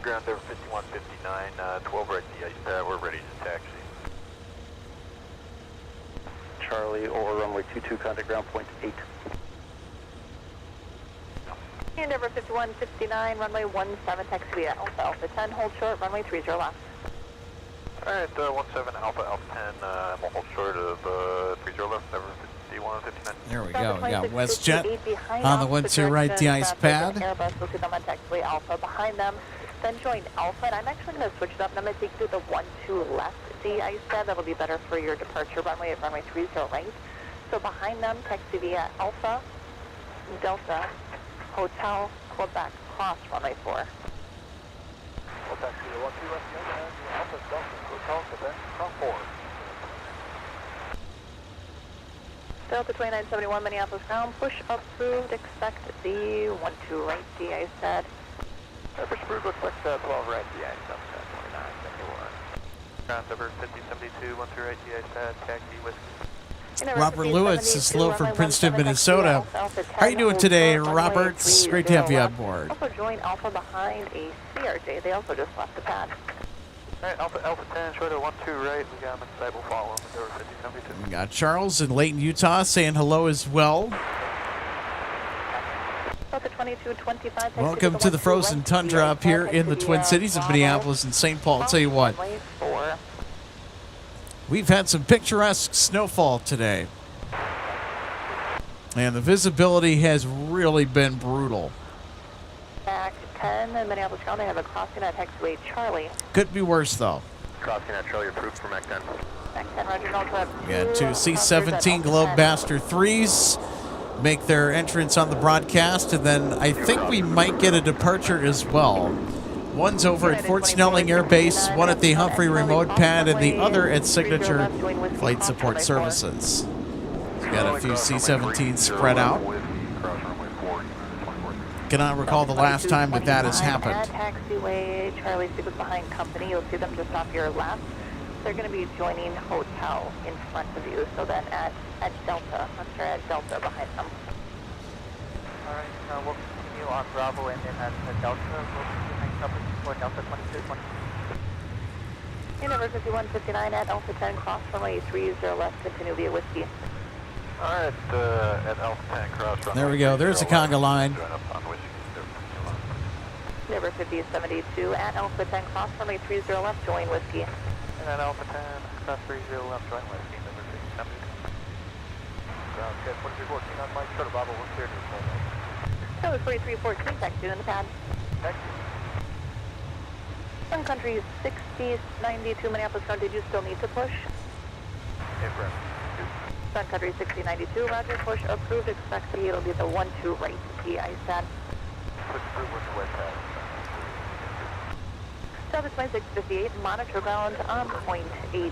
Ground over 5159, 12 right the ice pad, we're ready to taxi. Charlie, or runway 22, contact ground point 8. And over 5159, runway 17, taxi via Alpha, Alpha 10, hold short, runway 30 left. Alright, 17 Alpha, Alpha 10, we'll hold short of 30 left, over 5159. There we go. We got WestJet on the 12 right, the ice pad. Airbus will see them on taxiway Alpha behind them. Then join Alpha, and I'm actually going to switch it up, and I'm going to take you to the 12 left, the ice pad. That'll be better for your departure runway at runway 30 right. So behind them, taxi via Alpha, Delta, Hotel, Quebec, cross runway 4. We'll taxi to 12 left, Alpha, Delta, Hotel, Quebec, cross 4. Delta 2971, Minneapolis ground, push approved, expect the 12 right, the ice pad. Push approved, looks like 12 right the ice, up 2971. Ground over 5072, 13 right the ice pad, taxi whiskey. Robert Lewis is slow from Princeton, Minnesota. How are you doing today, Robert? It's great to have you on board. Also join Alpha behind a CRJ. They also just left the pad. Alright, Alpha 10, short of 12 right, we got them inside, we'll follow them over 5072. We got Charles in Layton, Utah saying hello as well. Delta 2225. Welcome to the frozen tundra up here in the Twin Cities of Minneapolis and St. Paul. I'll tell you what, we've had some picturesque snowfall today. And the visibility has really been brutal. Back 10 in Minneapolis County, have a crossing at taxiway Charlie. Could be worse, though. Crossing at Charlie, approved for Mac 10. Mac 10, Roger, no trip. We got two C-17 Globemaster 3s make their entrance on the broadcast, and then I think we might get a departure as well. One's over at Fort Snelling Air Base, one at the Humphrey Remote Pad, and the other at Signature Flight Support Services. We got a few C-17s spread out. Cannot recall the last time that that has happened. At taxiway Charlie, stick with behind company. You'll see them just off your left. They're going to be joining Hotel in front of you, so then at Delta, at Delta behind them. Alright, we'll continue on Bravo and then at Delta, we'll be behind company for Delta 2220. And over 5159 at Alpha 10, cross runway 30 left, continue via Whiskey. Alright, at Alpha 10, cross runway. There we go. There's the conga line. Number 5072 at Alpha 10, cross runway 30 left, join Whiskey. And at Alpha 10, cross 30 left, join Whiskey, number 5072. Ground 10, 2314 on Mike, short of Bravo, we're clear to the full name. That was 4314, taxi in the pad. Taxi. Sun Country 6092, Minneapolis County, did you still need to push? Aircraft. Sun Country 6092, Roger, push approved, expect it'll be the 12 right, the ice pad. Push through with the wet pad. Delta 2658, monitor ground on point 8.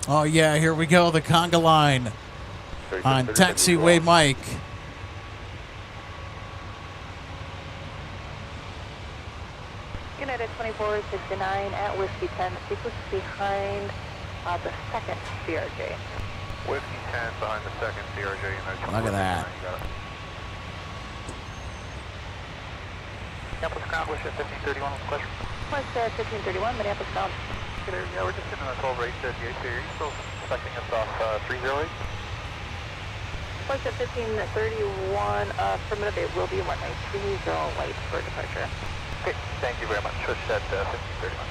Oh, yeah, here we go, the conga line on taxiway Mike. United 2469 at Whiskey 10, sequence behind the second CRJ. Whiskey 10 behind the second CRJ. Look at that. Minneapolis ground, wish at 1531 with question. West 1531, Minneapolis bound. Yeah, we're just in a 12 rate to DIC. Are you still expecting us off 308? West 1531, affirmative, it will be runway 30 light for departure. Okay, thank you very much. Switch at 1531.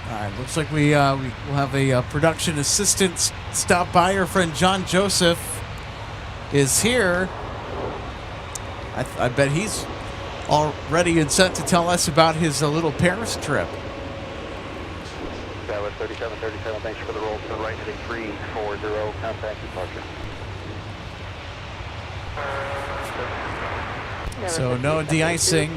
All right, looks like we will have a production assistant stop by. Our friend John Joseph is here. I bet he's all ready and set to tell us about his little Paris trip. That was 3737. Thanks for the roll to the right, heading 340. Contact departure. So no de-icing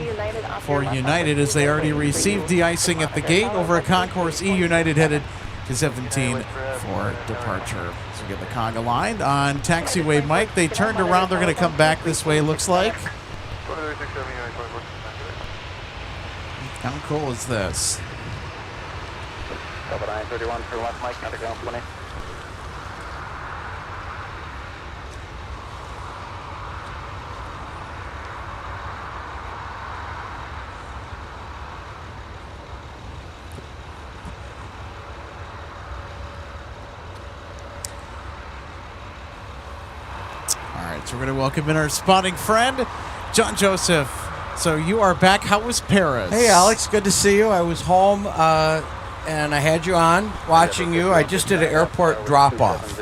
for United, as they already received de-icing at the gate over at Concourse E. United headed to 17 for departure. So we get the conga line on taxiway Mike. They turned around. They're going to come back this way, looks like. How cool is this? Cover 931 for left, Mike. Contact ground 20. So we're going to welcome in our spotting friend, John Joseph. So you are back. How was Paris? Hey, Alex. Good to see you. I was home, and I had you on, watching you. I just did an airport drop-off.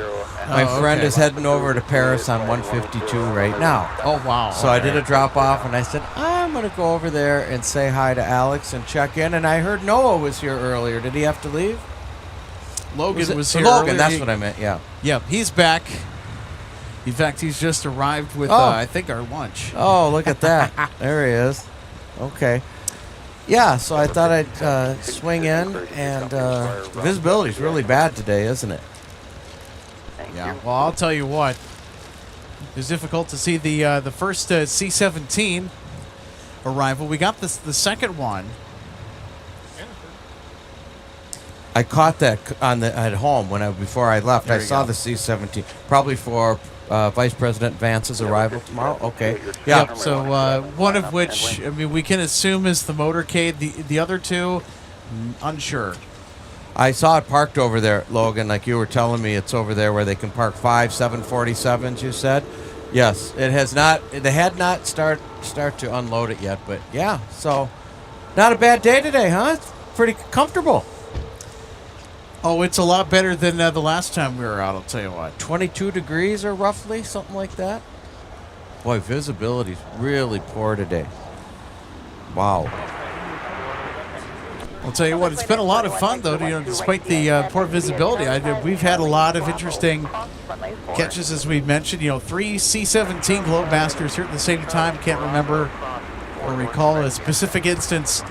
My friend is heading over to Paris on 152 right now. Oh, wow. So I did a drop-off, and I said, I'm going to go over there and say hi to Alex and check in. And I heard Noah was here earlier. Did he have to leave? Logan was here Logan, earlier. that's what I meant, yeah. Yep, he's back. In fact, he's just arrived with, I think, our lunch. Oh, look at that. There he is. Okay. Yeah, so I thought I'd swing in, and visibility's really bad today, isn't it? Yeah, well, I'll tell you what. It was difficult to see the first C-17 arrival. We got the second one. I caught that at home before I left. I saw the C-17, probably for Vice President Vance's arrival tomorrow. Okay. Yeah. Yep, so one of which, I mean, we can assume is the motorcade. The other two, unsure. I saw it parked over there, Logan, like you were telling me. It's over there where they can park 5 747s, you said? Yes. It has not. They had not start to unload it yet, but yeah. So not a bad day today, huh? It's pretty comfortable. Oh, it's a lot better than the last time we were out, I'll tell you what. 22 degrees or roughly, something like that. Boy, visibility's really poor today. Wow. I'll tell you what, it's been a lot of fun, though, despite the poor visibility. We've had a lot of interesting catches, as we mentioned. 3 C-17 Globemasters here at the same time. Can't remember or recall a specific instance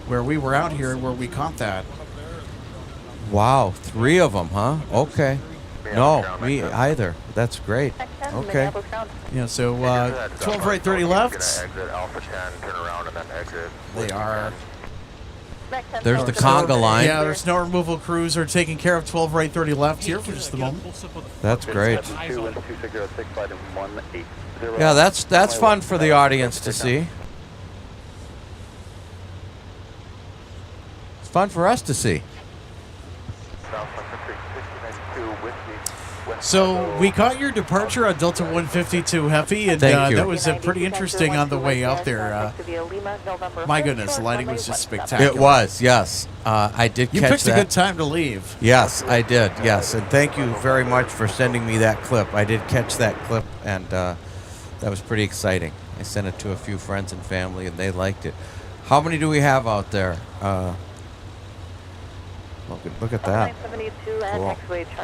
where we were out here and where we caught that. Wow, 3 of them, huh? Okay. No, me either. That's great. Okay. So 12 right, 30 left. Exit Alpha 10, turn around, and then exit. They are. There's the conga line. Yeah, their snow removal crews are taking care of 12 right, 30 left here for just the moment. That's great. Yeah, that's fun for the audience to see. It's fun for us to see. So we caught your departure on Delta 152 Heavy, and Thank you. That was pretty interesting on the way out there. My goodness, the lighting was just spectacular. It was, yes. I did You catch picked that. a good time to leave. Yes, I did, yes. And thank you very much for sending me that clip. I did catch that clip, and that was pretty exciting. I sent it to a few friends and family, and they liked it. How many do we have out there? Look at that. Cool.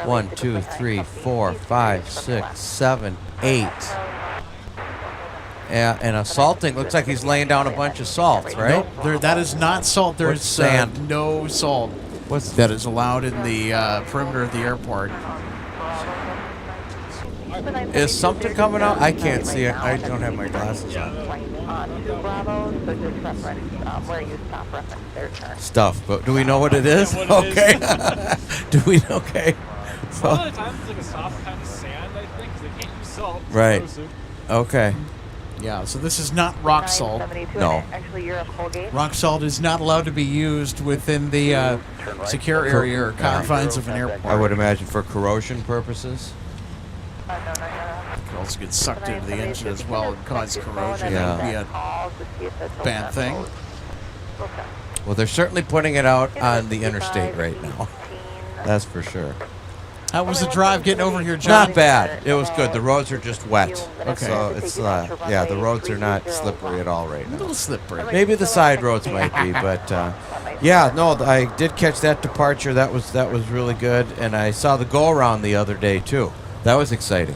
1, 2, 3, 4, 5, 6, 7, 8. Yeah, and salting. Looks like he's laying down a bunch of salts, right? No, that is not salt. There's sand? No salt that is allowed in the perimeter of the airport. Is something coming out? I can't see it. I don't have my glasses on. Onto Bravo, so just reference where you stop, reference their turn. Stuff, but do we know what it is? I don't know what it Okay. Do we? Okay. A lot of the times it's like a soft kind of sand, I think, 'cause they can't use salt. It's Right. corrosive. Okay. Yeah, so this is not rock salt. 972, No. Actually, you're at Colgate. Rock salt is not allowed to be used within the secure area or confines of an airport. I would imagine for corrosion purposes. No, no, no. It also gets sucked into the engine as well and cause corrosion. Yeah. That would be a bad thing. Okay. Well, they're certainly putting it out on the interstate right now. That's for sure. How was the drive getting over here, John? Not bad. It was good. The roads are just wet. Okay. So it's yeah, the roads are not slippery at all right A now. little slippery. Maybe the side roads might be, but yeah, no, I did catch that departure. That was really good, and I saw the go around the other day too. That was exciting.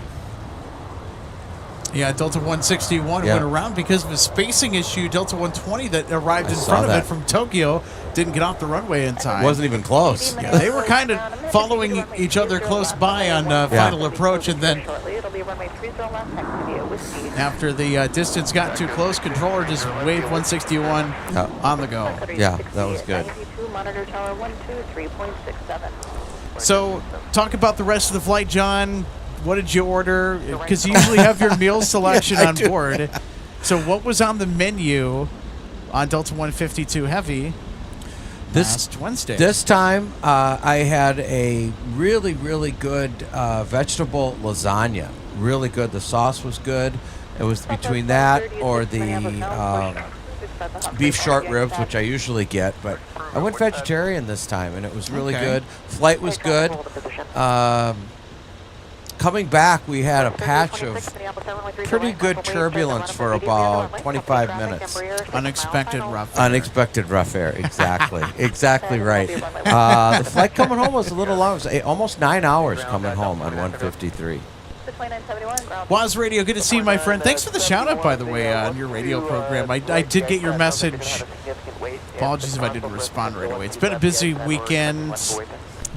Yeah, Delta 161 Yeah. went around because of a spacing issue. Delta 120 that arrived I in saw front of that. it from Tokyo didn't get off the runway in time. Wasn't even close. Yeah, they were kind of following each other close by on final approach, and then after the distance got too close, controller just waved 161 on the go. Yeah, that was good. Monitor tower 123.67. So, talk about the rest of the flight, John. What did you order? Because you usually have your meal selection Yeah, I on do. board. So, what was on the menu on Delta 152 Heavy last Wednesday? This time, I had a really, really good vegetable lasagna. Really good. The sauce was good. It was between that or the beef short ribs, which I usually get, but I went vegetarian this time, and it was really Okay. good. Flight was good. Coming back, we had a patch of pretty good turbulence for about 25 minutes. Unexpected rough air. Unexpected rough air, exactly. Exactly right. The flight coming home was a little long. It was almost 9 hours coming home on 153. Waz Radio, good to see you, my friend. Thanks for the shout-out, by the way, on your radio program. I did get your message. Apologies if I didn't respond right away. It's been a busy weekend.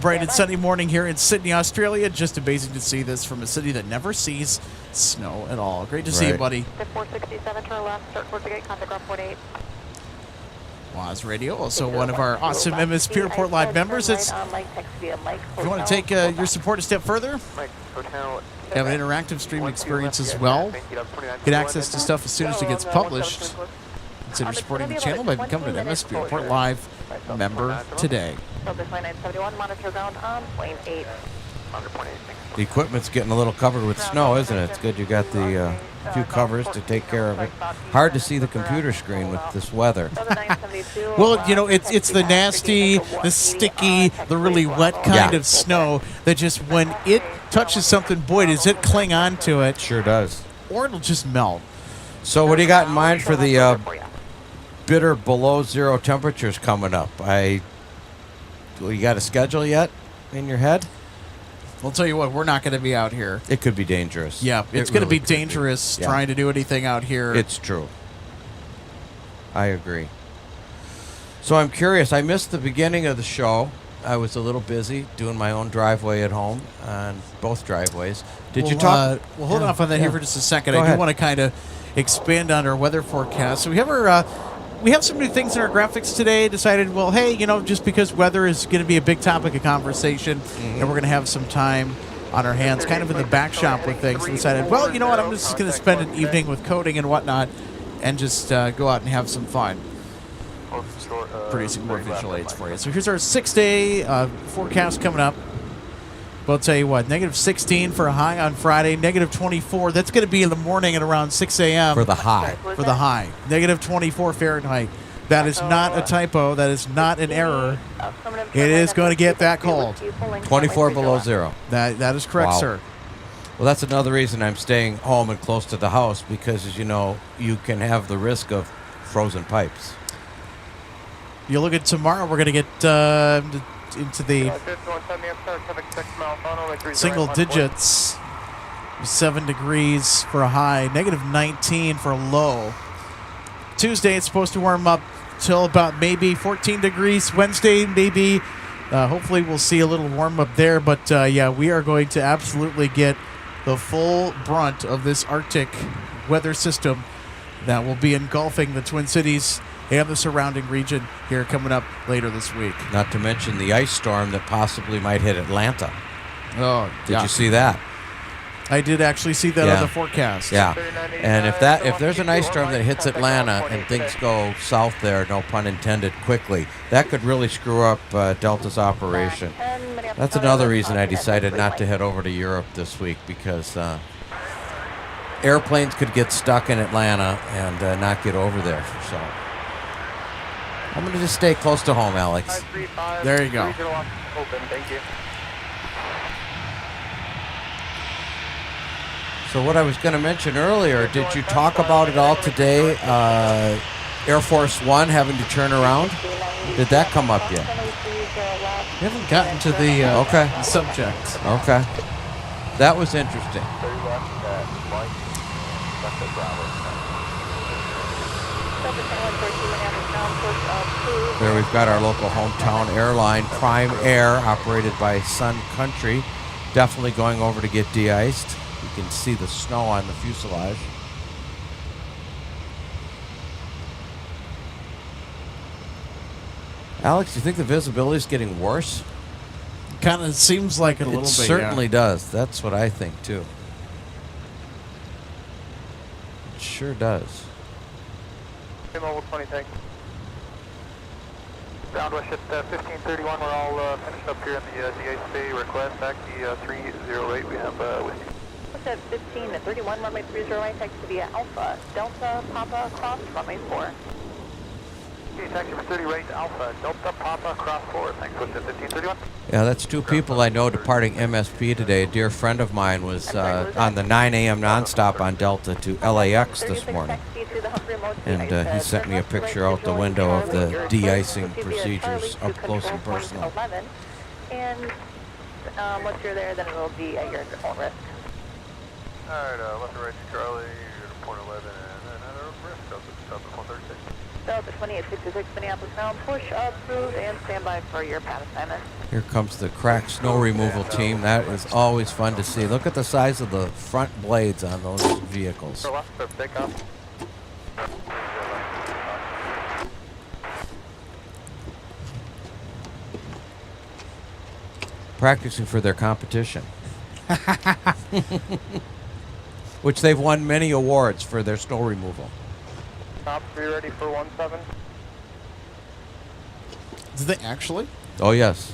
Bright and sunny morning here in Sydney, Australia. Just amazing to see this from a city that never sees snow at all. Great to see you, Right. buddy. 467 to our left, start towards the gate, contact ground 48. Waz Radio, also one of our awesome MSP Airport Live members. If you want to take your support a step further, have an interactive stream experience as well. Get access to stuff as soon as it gets published. Consider supporting the channel by becoming an MSP Airport Live member today. Monitor ground on plane 8. The equipment's getting a little covered with snow, isn't it? It's good you got the few covers to take care of it. Hard to see the computer screen with this weather. Well, you know, it's the nasty, the sticky, the really wet kind Yeah. of snow that just when it touches something, boy, does it cling on to it, Sure does. or it'll just melt. So what do you got in mind for the bitter below zero temperatures coming up? You got a schedule yet in your head? I'll tell you what, we're not going to be out here. It could be dangerous. Yeah, it's It going to really be could dangerous Yeah. trying to do anything out here. It's true. I agree. So I'm curious. I missed the beginning of the show. I was a little busy doing my own driveway at home on both driveways. Did you talk? We'll hold Yeah, off on that yeah. here for just a second. Go I do ahead. want to kind of expand on our weather forecast. So we have some new things in our graphics today. Decided, well, hey, you know, just because weather is going to be a big topic of conversation, and we're going to have some time on our hands, kind of in the back shop with things, we decided, well, you know what, I'm just going to spend an evening with coding and whatnot, and just go out and have some fun producing more visual aids for you. So here's our 6-day forecast coming up. But I'll tell you what, negative 16 for a high on Friday, negative 24. That's going to be in the morning at around 6 a.m. For the high. For the high. Negative 24 Fahrenheit. That is not a typo. That is not an error. It is going to get that cold. 24 below zero. That is correct, Wow. sir. Well, that's another reason I'm staying home and close to the house because, as you know, you can have the risk of frozen pipes. You look at tomorrow, we're going to get into the single digits. 7 degrees for a high, negative 19 for a low. Tuesday, it's supposed to warm up till about maybe 14 degrees. Wednesday, maybe. Hopefully, we'll see a little warm up there. But, yeah, we are going to absolutely get the full brunt of this Arctic weather system that will be engulfing the Twin Cities and the surrounding region here coming up later this week. Not to mention the ice storm that possibly might hit Atlanta. Oh, Did you see that? I did actually see that on the forecast. Yeah, and if there's an ice storm that hits Atlanta and things go south there, no pun intended, quickly, that could really screw up Delta's operation. That's another reason I decided not to head over to Europe this week, because airplanes could get stuck in Atlanta and not get over there. So I'm going to just stay close to home, Alex. There you go. Open, thank you. So what I was going to mention earlier, did you talk about it all today? Air Force One having to turn around? Did that come up yet? We haven't gotten to the subject. Okay. That was interesting. There we've got our local hometown airline, Prime Air, operated by Sun Country, definitely going over to get de-iced. You can see the snow on the fuselage. Alex, do you think the visibility is getting worse? Kind of seems like it a little bit. It certainly does. That's what I think, too. It sure does. Mobile 20, thanks. Ground West at 1531, we're all finished up here in the de-ice bay. Request back the 308, we have whiskey. What's at 1531, runway 30 taxi via Alpha, Delta, Papa, cross, runway 4. Okay, taxi for 30 right, Alpha, Delta, Papa, cross 4, thanks. What's at 1531? Yeah, that's two people I know departing MSP today. A dear friend of mine was on the 9 a.m. nonstop on Delta to LAX this morning. And he sent me a picture out the window of the de-icing procedures up close and personal. And once you're there, then it will be at your own risk. Alright, left and right to Charlie, you're to point 11, and another risk, Delta 136. Delta 2866, Minneapolis now, push approved, and stand by for your pad assignment. Here comes the crack snow removal team. That is always fun to see. Look at the size of the front blades on those vehicles. Practicing for their competition. Which they've won many awards for their snow removal. Top 3 ready for 17. Did they actually? Oh yes,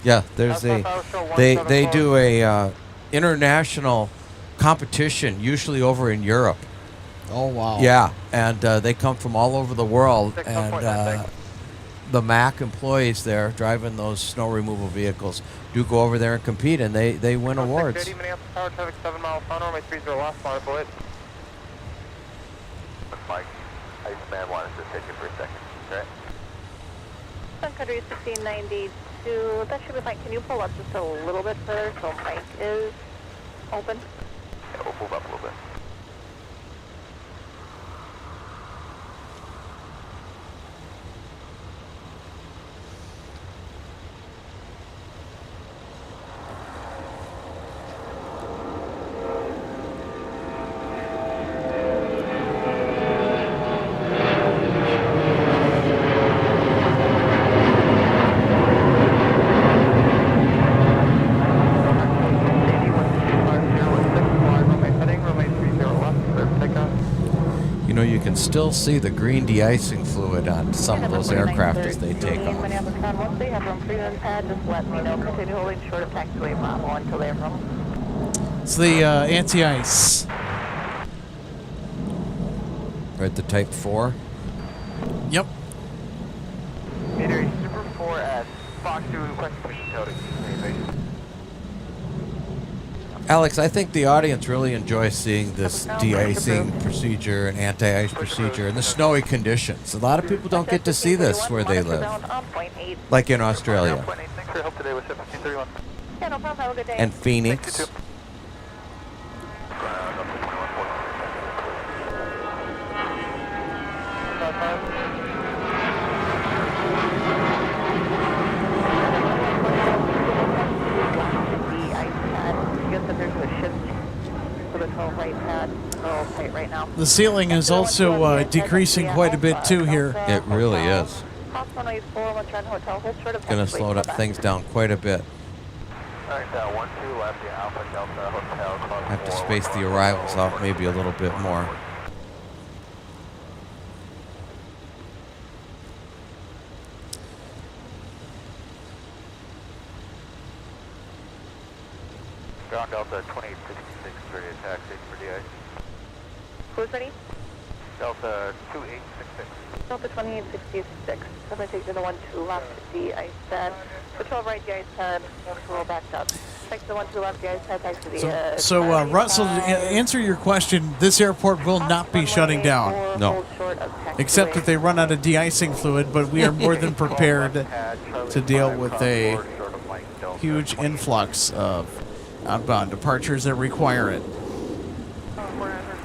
yeah. There's they do a international competition, usually over in Europe. Oh wow. Yeah, and they come from all over the world, and the MAC employees there driving those snow removal vehicles do go over there and compete, and they win awards. 30 Minneapolis Tower, traffic 7 miles, on runway 30 last mile, go ahead. Mike, Iceman wanted to take it for a second, okay? Sun Country 1692, that should be fine. Can you pull up just a little bit further so Mike is open? Yeah, we'll move up a little bit. You can still see the green de-icing fluid on some of those aircraft as they take off. Once they have room for you in pad, just let me know. Continue holding short of taxiway Bravo until they have room. It's the anti-ice. Right, the Type 4? Yep. Meter Super 4 at Fox 2, question pushing total. Alex, I think the audience really enjoys seeing this de-icing procedure and anti-ice procedure in the snowy conditions. A lot of people don't get to see this where they live, like in Australia and Phoenix. control right pad. A little tight right now. The ceiling is also decreasing quite a bit too here. It really is. Cross runway 4, one turn hotel, hold short of Going to slow things down quite a bit. Alright, 1-2 left, yeah, Alpha Delta Hotel. I have to space the arrivals out maybe a little bit more. Ground Delta 2866, ready to taxi for DI. Who's ready? Delta 2866. Delta 2866. I'm going to take you to the 1-2 left, the ice pad. Patrol right, the ice pad. A little backed up. Take the 1-2 left, the ice pad, back to the... So Russell, to answer your question, this airport will not be shutting down. No. Except that they run out of de-icing fluid, but we are more than prepared to deal with a huge influx of outbound departures that require it.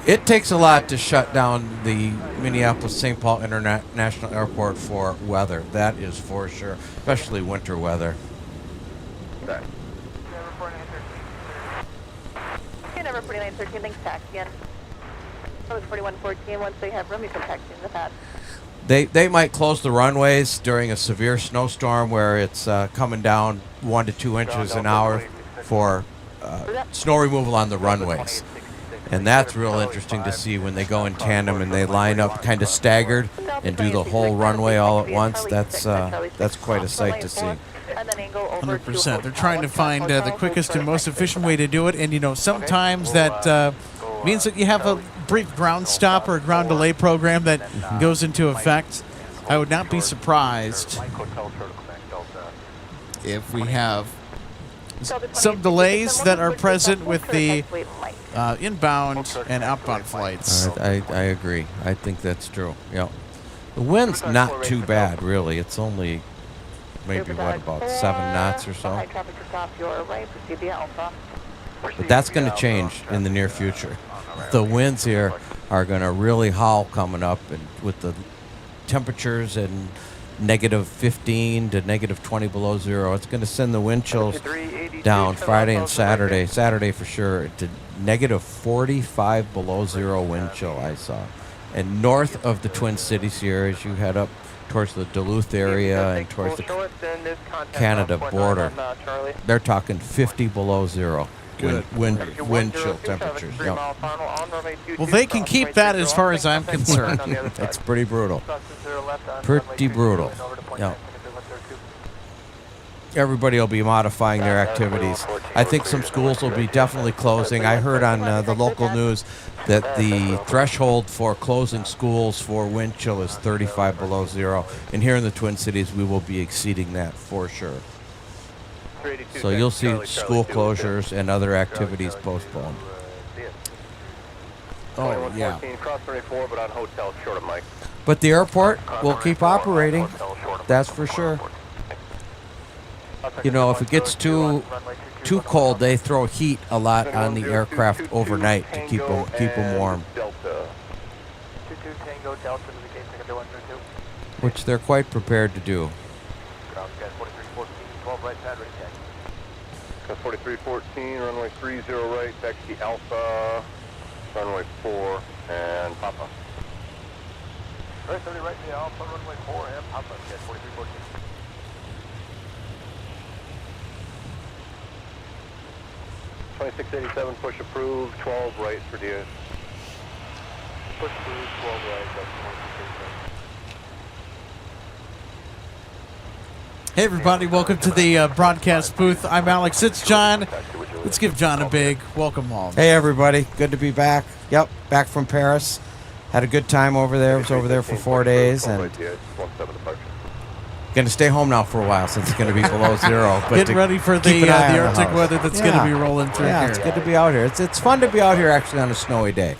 It takes a lot to shut down the Minneapolis-St. Paul International Airport for weather. That is for sure, especially winter weather. Okay, number 4913, thanks, taxi in. That was 4114. Once they have room, you can taxi in the pad. They might close the runways during a severe snowstorm where it's coming down 1 to 2 inches an hour for snow removal on the runways. And that's real interesting to see when they go in tandem and they line up kind of staggered and do the whole runway all at once. That's quite a sight to see. 100%. They're trying to find the quickest and most efficient way to do it. And, you know, sometimes that means that you have a brief ground stop or a ground delay program that goes into effect. I would not be surprised if we have some delays that are present with the inbound and outbound flights. I agree. I think that's true. Yeah. The wind's not too bad, really. It's only maybe, what, about 7 knots or so? But that's going to change in the near future. The winds here are going to really howl coming up, and with the temperatures and -15 to -20 below zero. It's going to send the wind chills down Friday and Saturday. Saturday for sure to -45 below zero wind chill I saw. And north of the Twin Cities here, as you head up towards the Duluth area and towards the Canada border, they're talking 50 below zero. Wind chill temperatures. Yep. Well, they can keep that as far as I'm concerned. That's pretty brutal. Pretty brutal. Yep. Everybody will be modifying their activities. I think some schools will be definitely closing. I heard on the local news that the threshold for closing schools for wind chill is 35 below zero. And here in the Twin Cities, we will be exceeding that for sure. So you'll see school closures and other activities postponed. Oh, yeah. But the airport will keep operating. That's for sure. You know, if it gets too cold, they throw heat a lot on the aircraft overnight to keep them warm. Which they're quite prepared to do. 4314, runway 30 right, taxi Alpha, runway 4, and Papa. 30 right, the Alpha, runway 4, and Papa, 4314. $26.87, push approved, 12 right for DA. Push approved, 12 right, that's 26.87. Hey, everybody. Welcome to the broadcast booth. I'm Alex. It's John. Let's give John a big welcome home. Hey, everybody. Good to be back. Yep, back from Paris. Had a good time over there. Was over there for 4 days. And going to stay home now for a while since it's going to be below zero. But get ready for the Arctic weather that's going to be rolling through here. It's good to be out here. It's fun to be out here actually on a snowy day.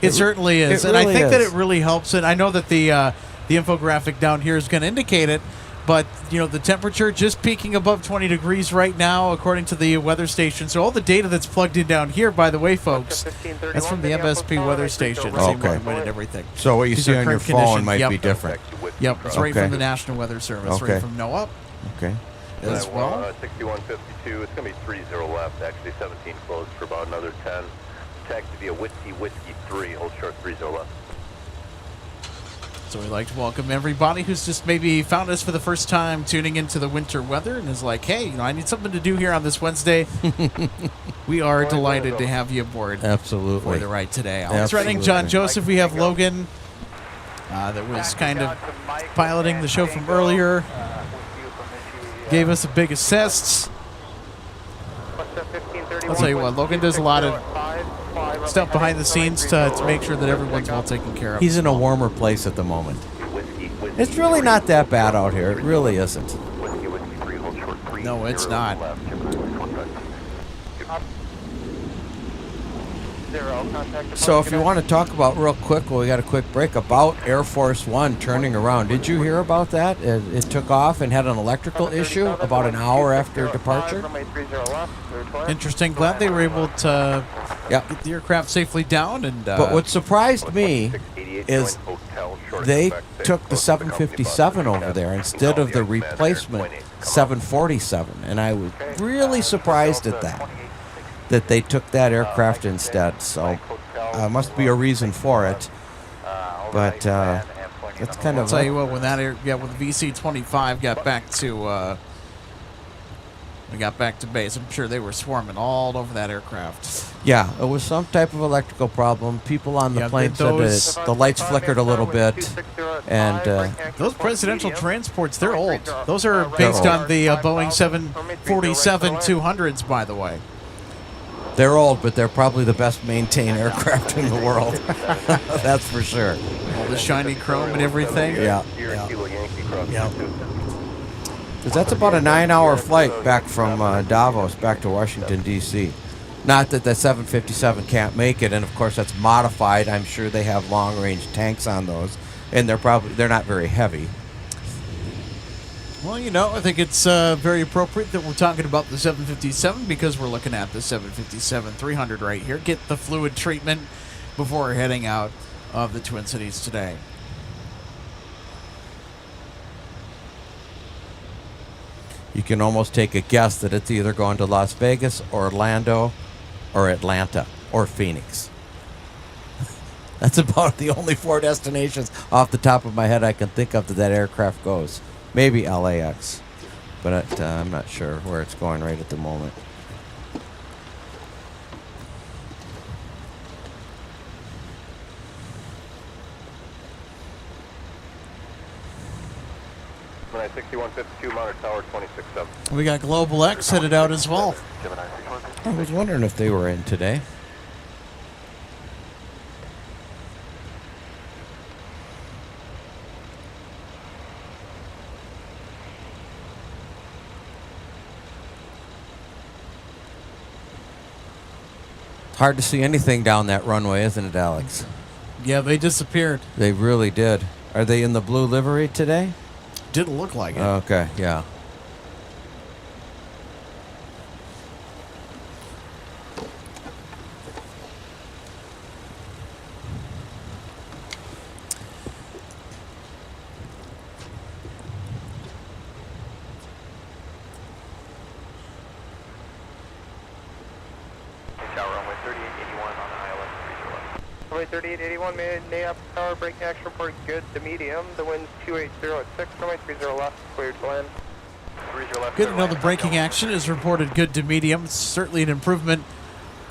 It certainly is. And I think that it really helps. And I know that the infographic down here is going to indicate it. But, you know, the temperature just peaking above 20 degrees right now, according to the weather station. So all the data that's plugged in down here, by the way, folks, that's from the MSP weather station. Okay. And everything. So what you see on your phone might be different. Yep, it's right from the National Weather Service, right from NOAA. Okay. As well. 6152, it's going to be 30 left, actually 17 closed for about another 10. taxi via Whiskey 3, hold short 30 left. So we'd like to welcome everybody who's just maybe found us for the first time tuning into the winter weather and is like, hey, I need something to do here on this Wednesday. We are delighted to have you aboard. Absolutely. For the ride today. Alex Redding, John Joseph. We have Logan that was kind of piloting the show from earlier. Gave us a big assist. I'll tell you what, Logan does a lot of stuff behind the scenes to make sure that everyone's well taken care of. He's in a warmer place at the moment. It's really not that bad out here. It really isn't. No, it's not. So if you want to talk about real quick, well, we got a quick break about Air Force One turning around. Did you hear about that? It took off and had an electrical issue about an hour after departure. Interesting. Glad they were able to get the aircraft safely down. And but what surprised me is they took the 757 over there instead of the replacement 747, and I was really surprised at that they took that aircraft instead. So must be a reason for it. But it's kind of. I'll tell you what, when that when the VC-25 got back to base, I'm sure they were swarming all over that aircraft. Yeah, it was some type of electrical problem. People on the plane said that the lights flickered a little bit, and those presidential transports, they're old. Those are based on the Boeing 747-200s, by the way. They're old, but they're probably the best maintained aircraft in the world. That's for sure. All the shiny chrome and everything. Yeah. Because that's about a 9-hour flight back from Davos back to Washington, D.C. Not that the 757 can't make it, and of course that's modified. I'm sure they have long-range tanks on those, and they're not very heavy. Well, I think it's very appropriate that we're talking about the 757 because we're looking at the 757-300 right here. Get the fluid treatment before we're heading out of the Twin Cities today. You can almost take a guess that it's either going to Las Vegas or Orlando or Atlanta or Phoenix. That's about the only 4 destinations off the top of my head I can think of that aircraft goes. Maybe LAX, but I'm not sure where it's going right at the moment. Gemini 6152, Monitor Tower 26-7. We got Global X headed out as well. I was wondering if they were in today. Hard to see anything down that runway, isn't it, Alex? Yeah, they disappeared. They really did. Are they in the blue livery today? Didn't look like it. Okay, yeah. Runway 3881, Minneapolis Tower, braking action report good to medium. The wind's 280 at 6, runway 30 left, cleared to land. 30 left. Good to know the braking action is reported good to medium. It's certainly an improvement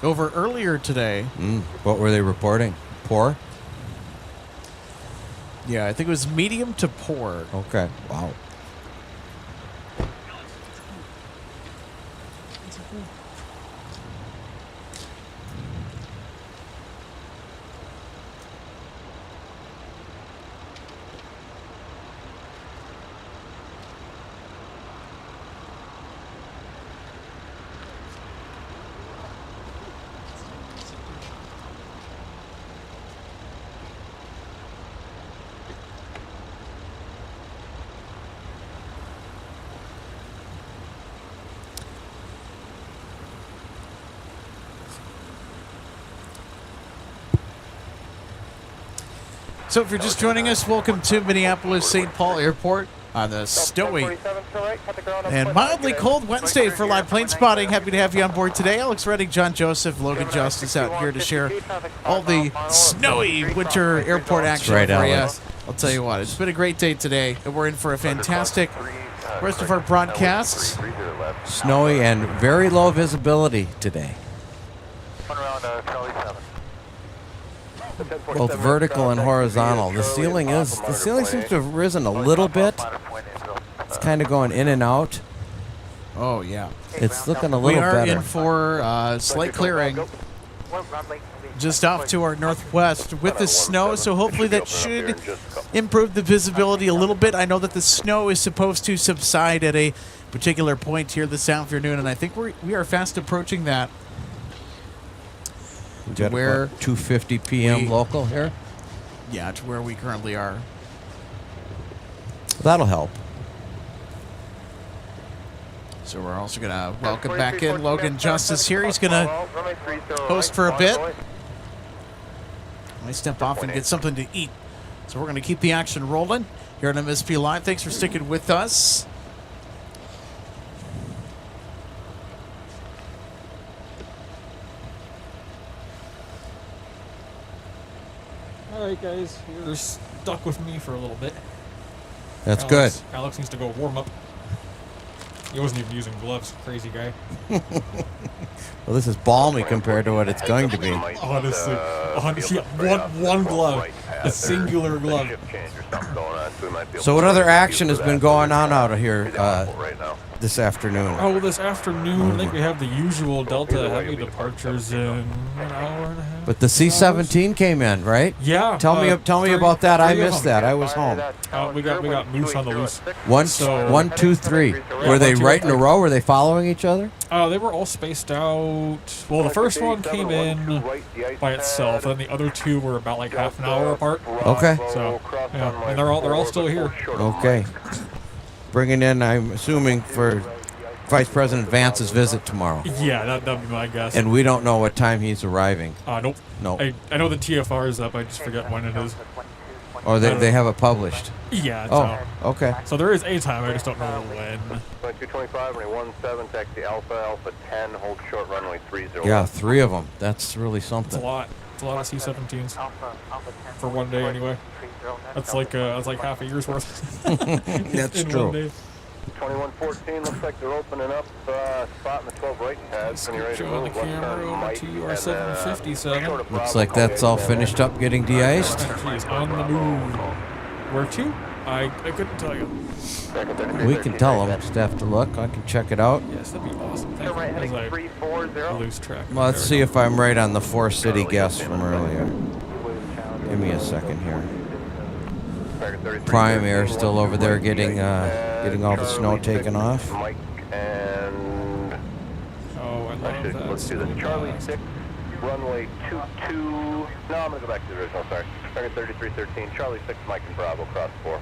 over earlier today. What were they reporting? Poor? Yeah, I think it was medium to poor. Okay, wow. So if you're just joining us, welcome to Minneapolis St. Paul Airport. on the snowy and mildly cold Wednesday for live plane spotting. Happy to have you on board today. Alex Redding, John Joseph, Logan Justice out here to share all the snowy winter airport action right, for you. Alex. I'll tell you what, it's been a great day today, and we're in for a fantastic rest of our broadcasts. Snowy and very low visibility today. Both vertical and horizontal. The ceiling seems to have risen a little bit. It's kind of going in and out. Oh, yeah. It's looking a little better. We are in for slight clearing just off to our northwest with the snow, so hopefully that should improve the visibility a little bit. I know that the snow is supposed to subside at a particular point here this afternoon, and I think we are fast approaching that. To where 2:50 p.m. local here? Yeah, to where we currently are. That'll help. So we're also going to welcome back in Logan Justice here. He's going to host for a bit. I step off and get something to eat. So we're going to keep the action rolling here on MSP Live. Thanks for sticking with us. Alright guys, you're stuck with me for a little bit. That's good. Alex needs to go warm up. He wasn't even using gloves, crazy guy. Well, this is balmy compared to what it's going to be. Honestly, one glove, a singular glove. So what other action has been going on out of here this afternoon? Oh, this afternoon, I think we have the usual Delta Heavy departures in an hour and a half. But the C-17 came in, right? Yeah. Tell me about that. I missed that. I was home. We got moose on the loose. One, two, three. Were they right in a row? Were they following each other? They were all spaced out. Well, the first one came in by itself, and then the other two were about like half an hour apart. Okay. So, yeah, and they're all still here. Okay. Bringing in, I'm assuming, for Vice President Vance's visit tomorrow. Yeah, that'd be my guess. And we don't know what time he's arriving. Nope. No. I know the TFR is up. I just forget when it is. Or they have it published. Yeah. It's out. Okay. So there is a time. I just don't know when. 225, runway 17, taxi Alpha 10, hold short runway 30. Yeah, 3 of them. That's really something. It's a lot. It's a lot of C-17s for one day anyway. That's like half a year's worth. That's true. 2114 looks like they're opening up spot in the 12 right pads. When you're ready to move, the camera over to our 757. Looks like that's all finished up getting de-iced. She's on the move. Where to? I couldn't tell you. We can tell them. Just have to look. I can check it out. Yes, that'd be awesome. Thank you. As I lose track. Well, let's see if I'm right on the 4-city guess from earlier. Give me a second here. Prime Air still over there getting all the snow taken off. Mike and oh, I love that. Let's do this. Charlie 6, runway 22. No, I'm going to go back to the original, sorry. Target 3313, Charlie 6, Mike and Bravo, cross 4.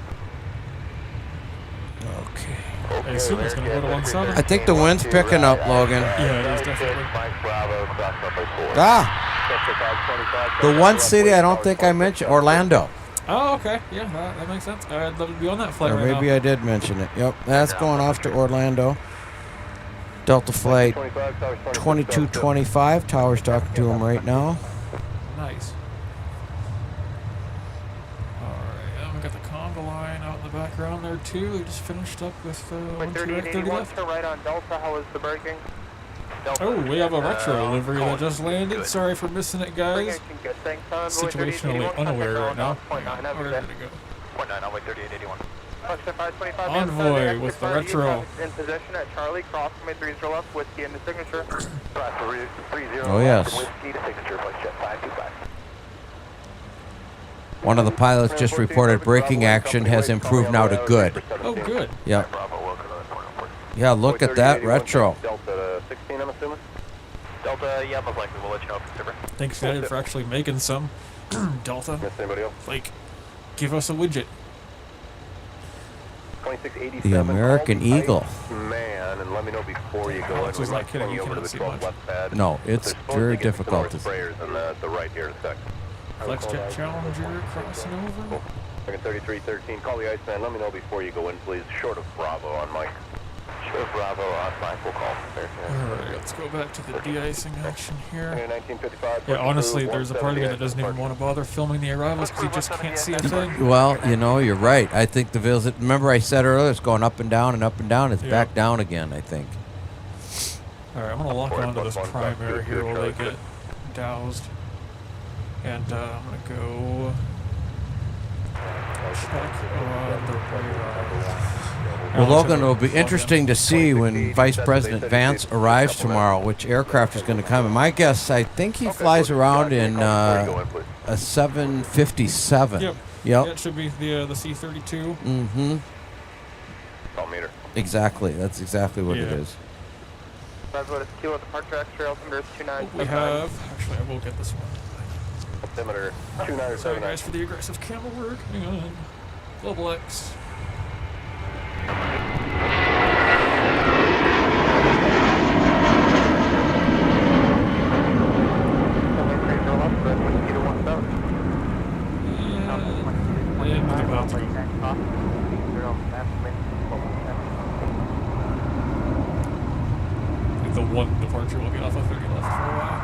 Okay. I assume it's going to go to 17. I think the wind's picking up, Logan. Yeah, it is definitely. Mike Bravo, cross runway 4. Ah! The one city I don't think I mentioned, Orlando. Oh, okay. Yeah, that makes sense. I'd love to be on that flight or right maybe now. I did mention it. Yep, that's going off to Orlando. Delta Flight 2225. Tower's talking to him right now. Nice. Alright, we got the conga line out in the background there too. We just finished up with 130 left. Right on Delta, how was the Burger? Oh, we have a retro livery that just landed. Sorry for missing it, guys. Situationally unaware right now. Where did it go? Envoy with the retro. In position at Charlie, cross from 30 left, whiskey in the signature. Oh, yes. One of the pilots just reported braking action has improved now to good. Oh, good. Yep. Yeah, look at that retro. Delta 16, I'm assuming? Delta, yeah, most likely. We'll let you know if it's different. Thanks, United, for actually making some. Delta. Miss anybody else? Like, give us a widget. 2687. The American Eagle. Man, and let me know before you go. Alex was not kidding. You cannot see much. No, it's very difficult to see. Sprayers on the right here in a sec. FlexJet Challenger crossing over. Second 3313, call the Iceman. Let me know before you go in, please. Short of Bravo on Mike. Short of Bravo on Mike. We'll call. Alright, let's go back to the de-icing action here. 1955. Yeah, honestly, there's a part of me that doesn't even want to bother filming the arrivals because you just can't see a thing. Well, you know, you're right. I think the visit. Remember, I said earlier it's going up and down and up and down. It's back down again, I think. Alright, I'm gonna lock onto this primary here while they get doused. And I'm gonna go check on the radar. Well, Logan, it'll be interesting to see when Vice President Vance arrives tomorrow, which aircraft is going to come. And my guess, I think he flies around in a 757. Yep. Yeah, it should be the C-32. Mm-hmm. Meter. Exactly. That's exactly what it is. Bravo to Kilo departure X-ray altimeter 29. We have. Actually, I will get this one. Altimeter 2979. Sorry, guys, for the aggressive camera work. Hang on. Global X. The one departure will get off of 30 left for a while.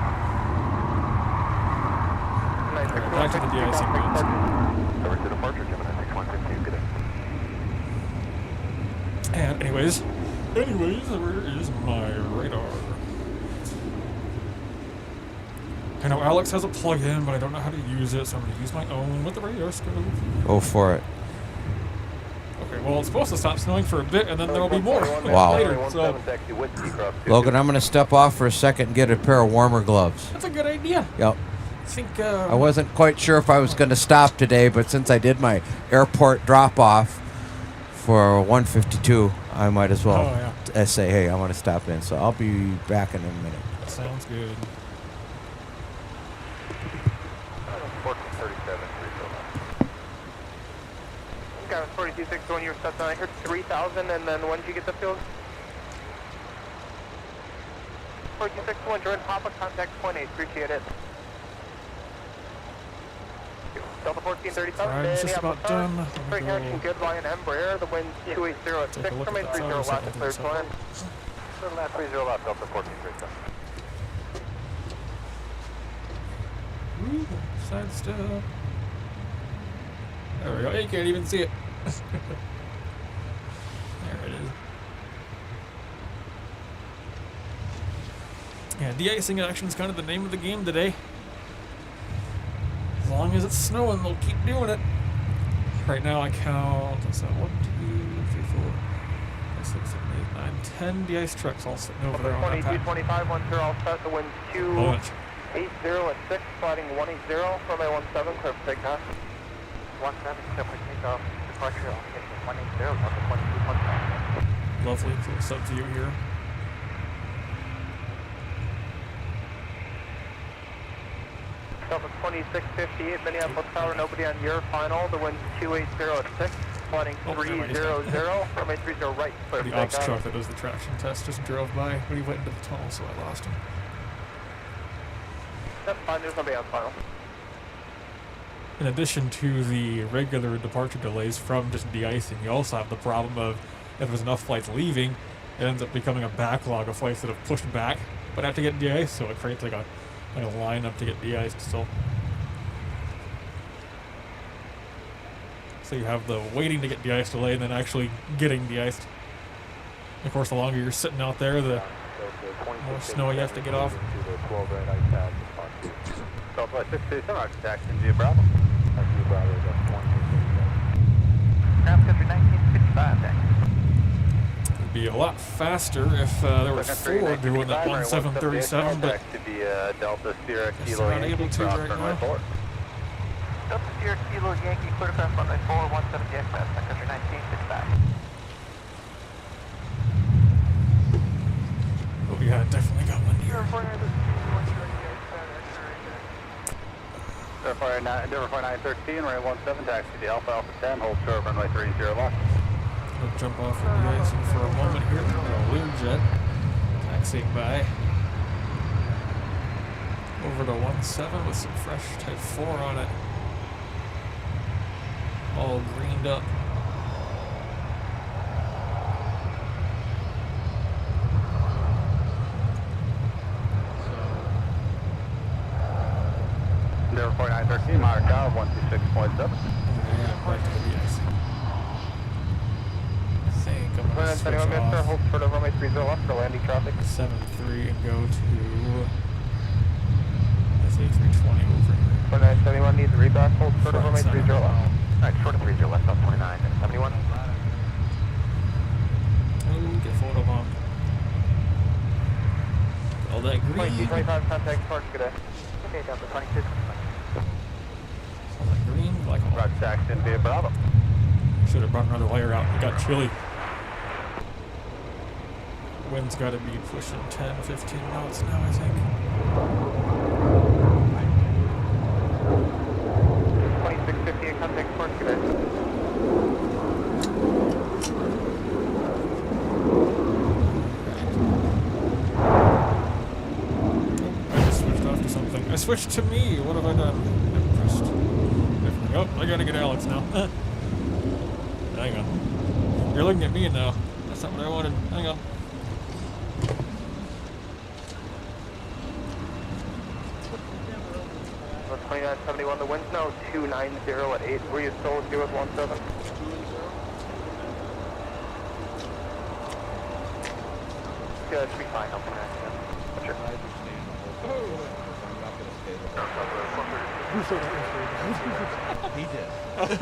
Back to the de-icing bins. Cover to departure, Gemini 6152, good day. And anyways, where is my radar? I know Alex has a plug-in, but I don't know how to use it, so I'm going to use my own with the radar scope. Go for it. Okay, well, it's supposed to stop snowing for a bit, and then there'll be more Wow. later. So Logan, I'm going to step off for a second and get a pair of warmer gloves. that's a good idea. Yep. I think I wasn't quite sure if I was going to stop today, but since I did my airport drop-off for 152, I might as well say, hey, I want to stop in. So I'll be back in a minute. Sounds good. 1437, Got 4261, you were set down. I heard 3,000, and then when did you get the field? 4261, join Papa, contact point 8, appreciate it. Delta 1437, I'm just about done. Straight connection, good line Embraer, the wind's 280 at 6, from 830 left, cleared plan. Clear left 30 left, Delta 1437. Ooh, side step. There we go. You can't even see it. There it is. Yeah, de-icing action is kind of the name of the game today. As long as it's snowing, they'll keep doing it. Right now I count, what's that, 1, 2, 3, 4, 5, 6, 7, 8, 9, 10 de-ice trucks all sitting over there on that path. 2225, 10 all set, the wind's 280 at 6, sliding 180, runway 17, clear for takeoff. 17, clear for takeoff, departure, altimeter 180, level 2215. Lovely little sub view here. Delta 2658, Minneapolis Tower, nobody on your final. The wind's 280 at 6, sliding 300, runway 30 right, clear for The ops takeoff. truck that does the traction test just drove by, but he went into the tunnel, so I lost him. That's fine, there's nobody on final. In addition to the regular departure delays from just de-icing, you also have the problem of if there's enough flights leaving, it ends up becoming a backlog of flights that have pushed back but have to get de-iced, so it creates like a lineup to get de-iced still. So you have the waiting to get de-iced delay and then actually getting de-iced. Of course, the longer you're sitting out there, the more snow you have to get off. Southwest 627, Rocket Taxi, Via Bravo. Via Bravo, that's 1. Cross country 1955, thanks. It'd be a lot faster if there were 4 doing that 1737, but to be Delta Sierra it's Kilo not able to right now. Delta Sierra Kilo Yankee, clear to pass runway 4, 170 X, Sun Country 1955. Oh yeah, definitely got one here. Denver 913, runway 17, taxi to Alpha Alpha 10, hold short, runway 30 left. We'll jump off of the icing for a moment here. A Learjet taxiing by over to 17 with some fresh Type 4 on it. all greened up. There 4913, mark out 126.7. Yeah, back to the Deicing. I think I'm going to switch off hold short of runway 30 left for landing traffic. 7-3 and go to this A320 over here. 4971 needs a reback, hold short of runway 30 left. Alright, short of 30 left on 29 and 71. Oh, get photo bombed. All that green. 25 contact park today. Okay, Delta 26. All that green, like all Roger, Saxton via Bravo. should have brought another layer out. It got chilly. Wind's got to be pushing 10, 15 knots now, I think. 2650 in contact park today. I just switched off to something. I switched to me. What have I done? I pressed different. Oh, I gotta get Alex now. Hang on. You're looking at me now. That's not what I wanted. Hang on. 2971, the wind's now 290 at 8. Were you still okay with 17? Yeah, that should be fine. I'll connect you. Sure. He did.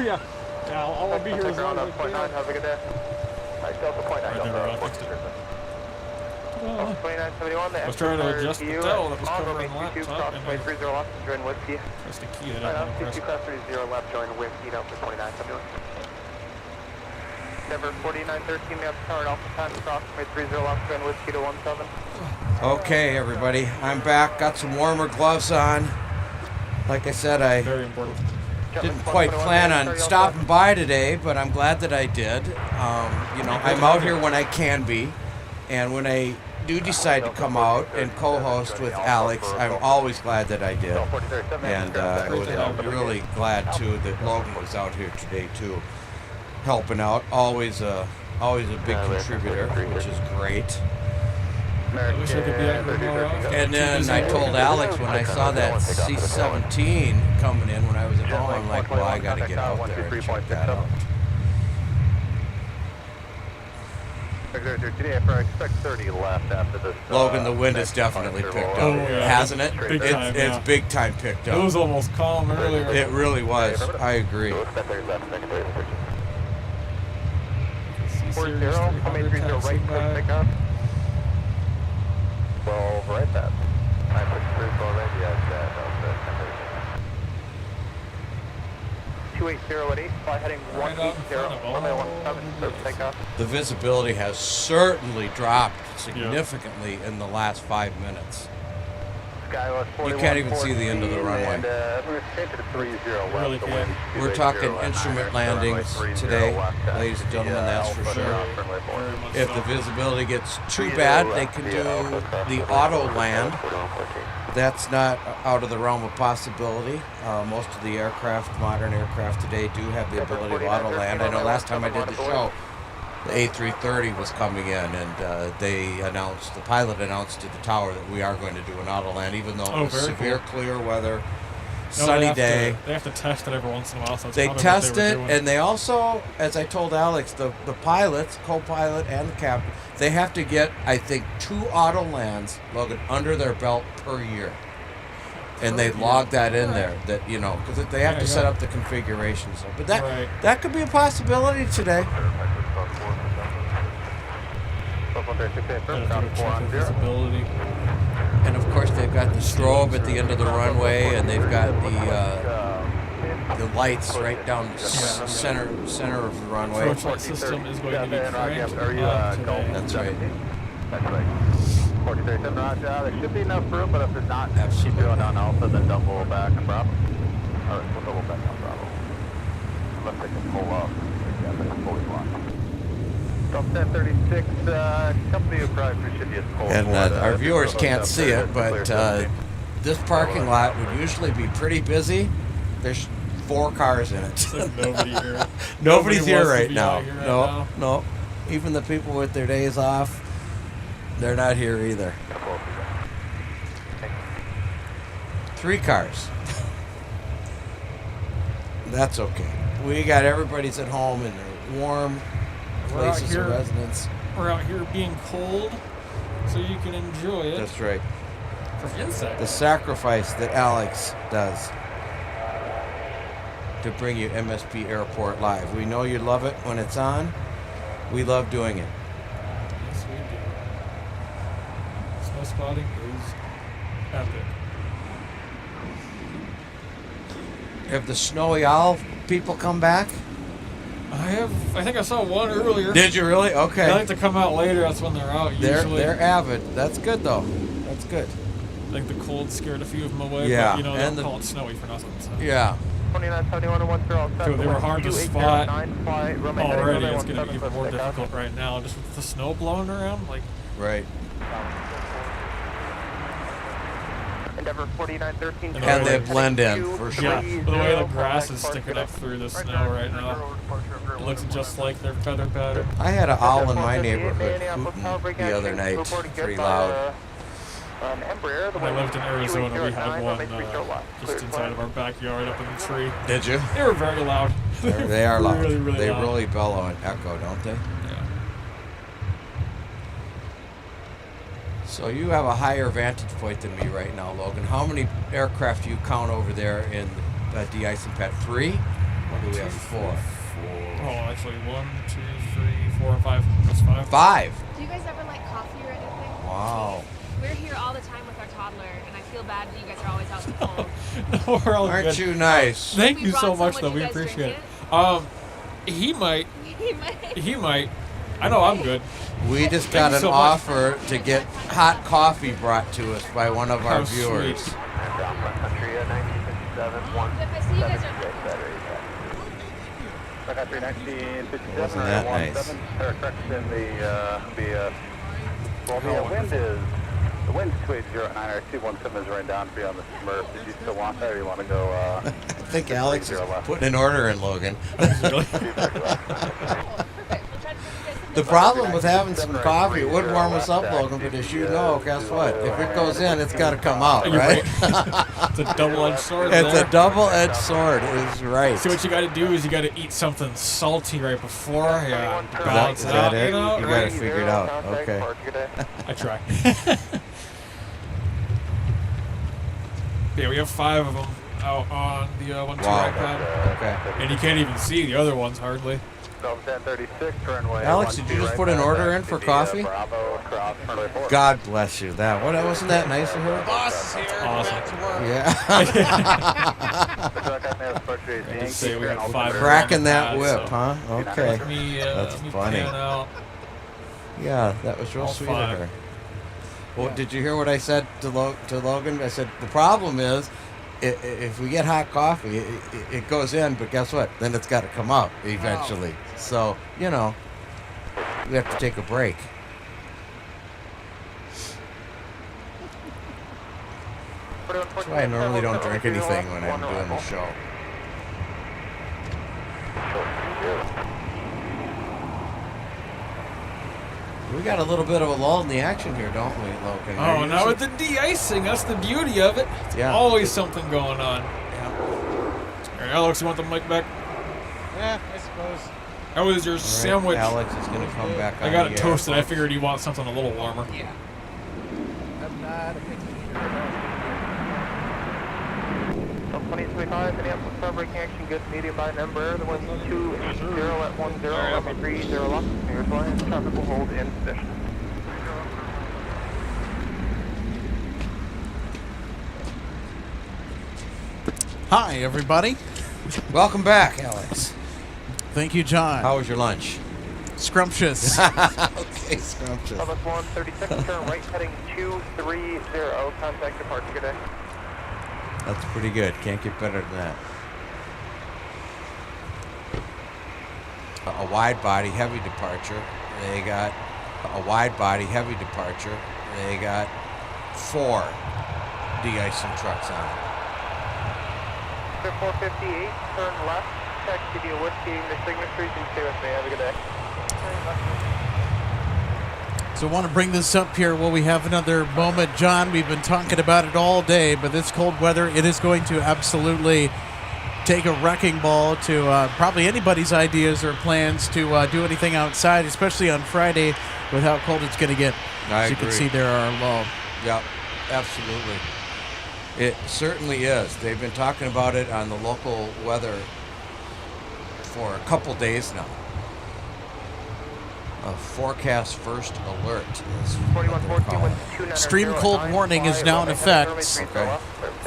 Yeah. Yeah, I'll be here as long as I Point 9, can. have a good day. Alright, Delta point 9, Right there, Delta I fixed it. 2971, the I was trying to adjust the towel that was covering the runway 22, laptop, cross and runway 30 left, join whiskey. Pressed a key that I Alright, didn't press. 22 cross 30 left, join whiskey, Delta 2971. Denver 4913, we have tower Alpha 10, cross runway 30 left, join whiskey to 17. Okay, everybody, I'm back. Got some warmer gloves on. Like I said, I Very important. didn't quite plan on stopping by today, but I'm glad that I did. You know, I'm out here when I can be, and when I do decide to come out and co-host with Alex, I'm always glad that I did. And I was really glad too that Logan was out here today too, helping out. Always a big contributor, which is great. I wish I could be out here more often. And then I told Alex when I saw that C-17 coming in when I was at home, I'm like, well, I got to get out there and check that out. Today, I expect 30 left after this. Logan, the wind has definitely picked up, Oh, yeah. hasn't it? Big time, yeah. It's big time picked It was up. almost calm earlier. It really was. I agree. 40, how many 30 right, quick pickup? 12 right that. 963 already at that. 280 at 8, fly heading 180, runway 17, service takeoff. The visibility has certainly dropped significantly in the last 5 minutes. You can't even see the end of the runway. And we're to the 30 left. Really The can't. wind is We're 280 talking left. instrument Runway landings 30 today, left, ladies and gentlemen, that's for Alpha, sure. runway 4. Very much If so. the visibility gets too bad, they can do the auto land. That's not out of the realm of possibility. Most of the aircraft, modern aircraft today, do have the ability to auto land. I know last time I did the show, the A330 was coming in, and the pilot announced to the tower that we are going to do an auto land, even though it was very severe, clear weather, No, sunny day. They have to test it every once in a while. So that's They probably test what they it, were doing. and they also, as I told Alex, the pilots, co-pilot and the captain, they have to get, I think, 2 auto lands, Logan, under their belt per year. And they log that in there, that, you know, because they have to set up the configurations. But that could be a possibility today. Visibility. And of course, they've got the strobe at the end of the runway, and they've got the lights right down the center of the runway. Approach system is going to be cranked Are you up today. That's right. That's right. 4037, Roger. There should be enough room, but if there's not, Absolutely. keep going on Alpha, then double back on Bravo. Alright, we'll double back on Bravo. Unless they can pull up. Yeah, they can fully block. Delta 1036, company of probably should just pull And forward, our viewers can't see it, but clear this parking lot would usually be pretty busy. There's 4 cars in it. It's like nobody here. Nobody's here wants to right be now. out here right now. No. Even the people with their days off, they're not here either. 3 cars. That's okay. We got everybody's at home in their warm places of residence. We're out here being cold, so you can enjoy it. That's right. From inside. The sacrifice that Alex does to bring you MSP Airport live. We know you love it when it's on. We love doing it. Yes, we do. Snow spotting is epic. Have the Snowy Owl people come back? I think I saw one earlier. Did you really? Okay. They like to come out later. That's when they're out usually. They're avid. That's good though. That's good. I think the cold scared a few of them away. Yeah, But, you know, and they don't call it snowy for nothing. So. Yeah. 2971 So they were hard to spot already. It's going to be even more difficult right now, just with the snow blowing around. Like, right. Endeavor 4913. And they blend in for sure. yeah, the way the grass is sticking up through the snow right now, it looks just like their feather pattern. I had an owl in my neighborhood hooting the other night. Pretty loud. When I lived in Arizona, we had one just inside of our backyard up in the tree. Did you? They were very loud. They are loud. Really, really they loud. really bellow and echo, don't they? Yeah. So you have a higher vantage point than me right now, Logan. How many aircraft do you count over there in Deicing pad? 3? Or do we have 4? Oh, actually, 1, 2, 3, 4, 5. That's 5. 5. Do you guys ever like coffee or anything? Wow. We're here all the time with our toddler, and I feel bad that you guys are always out in the cold. No, we're all Aren't good. you nice? Thank We you brought so some. much, Would though. you We guys appreciate drink it. He might. He might. He might. I know I'm good. We just Thank got you an so much. offer to get hot coffee brought to us by one of our How viewers. sweet. Sun Country 1957, If I see you guys are... Sun Country 1957 Wasn't that nice? correction, the wind's 280 9 or 217 is right down beyond the Smurf. Did you still want that or you want to go, I think Alex is putting an order in, Logan. The problem with having some coffee, it would warm us up, Logan, but as you know, guess what? If it goes in, it's got to come out, You're right? It's a double-edged sword. It's there. a double-edged sword, is right. See, what you got to do is you got to eat something salty right beforehand to balance Is it that out. it? You know? You got to figure it out. Okay. I try. Yeah, we have 5 of them out on the 1-2 iPad. Okay. And you can't even see the other ones hardly. 1036, runway. Alex, did you just put an order in for coffee? Bravo, cross, runway 4. God bless you. Wasn't that nice of her? Boss is here. Awesome. Back to work. Yeah. I just say we got 5 Cracking that on whip, so huh? Okay. let me, That's let me funny. pan out. Yeah, that was real All sweet 5. of her. Well, did you hear what I said to Logan? I said, the problem is, if we get hot coffee, it goes in, but guess what? Then it's got to come out eventually. Wow. So, we have to take a break. That's why I normally don't drink anything when I'm doing the show. We got a little bit of a lull in the action here, don't we, Logan? Oh, now with the de-icing, that's the beauty of it. It's Yeah. always something going on. All right, Alex, you want the mic back? Yeah, I suppose. How was your sandwich? Alex is going to come back on I got the it air. toasted. I figured you want something a little warmer. Yeah. I'm not a picky eater. 2025, Minneapolis star braking action, good medium by number. The wind's 280 at 10, level 30 lock. Here's line, traffic will hold in position. Hi, everybody. Welcome back, Alex. Thank you, John. How was your lunch? Scrumptious. Okay, scrumptious. Public 136, turn right heading 230, contact departure, good day. That's pretty good. Can't get better than that. A wide body heavy departure. They got a wide body heavy departure. They got 4 de-icing trucks on it. After 458, turn left, taxi to Whiskey, the signatories, and stay with me. Have a good day. So I want to bring this up here while we have another moment. John, we've been talking about it all day, but this cold weather, it is going to absolutely take a wrecking ball to probably anybody's ideas or plans to do anything outside, especially on Friday with how cold it's going to get. I As you agree. can see, there are low. Yep, absolutely. It certainly is. They've been talking about it on the local weather for a couple days now. A forecast first alert is what they're calling it. Extreme cold warning is now in effect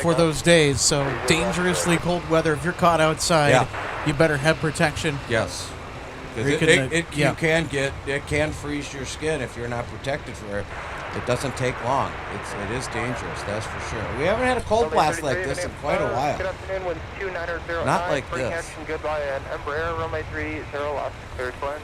for those days. So dangerously cold weather. If you're caught outside, you better have protection. Yes. 'Cause Or you it can freeze your skin if you're not protected for it. It doesn't take long. It is dangerous, that's for sure. We haven't had a cold blast like this in quite a while. Good afternoon, winds 2909. Not like Break this. action, goodbye, and Embraer, runway 30 left, clear to land.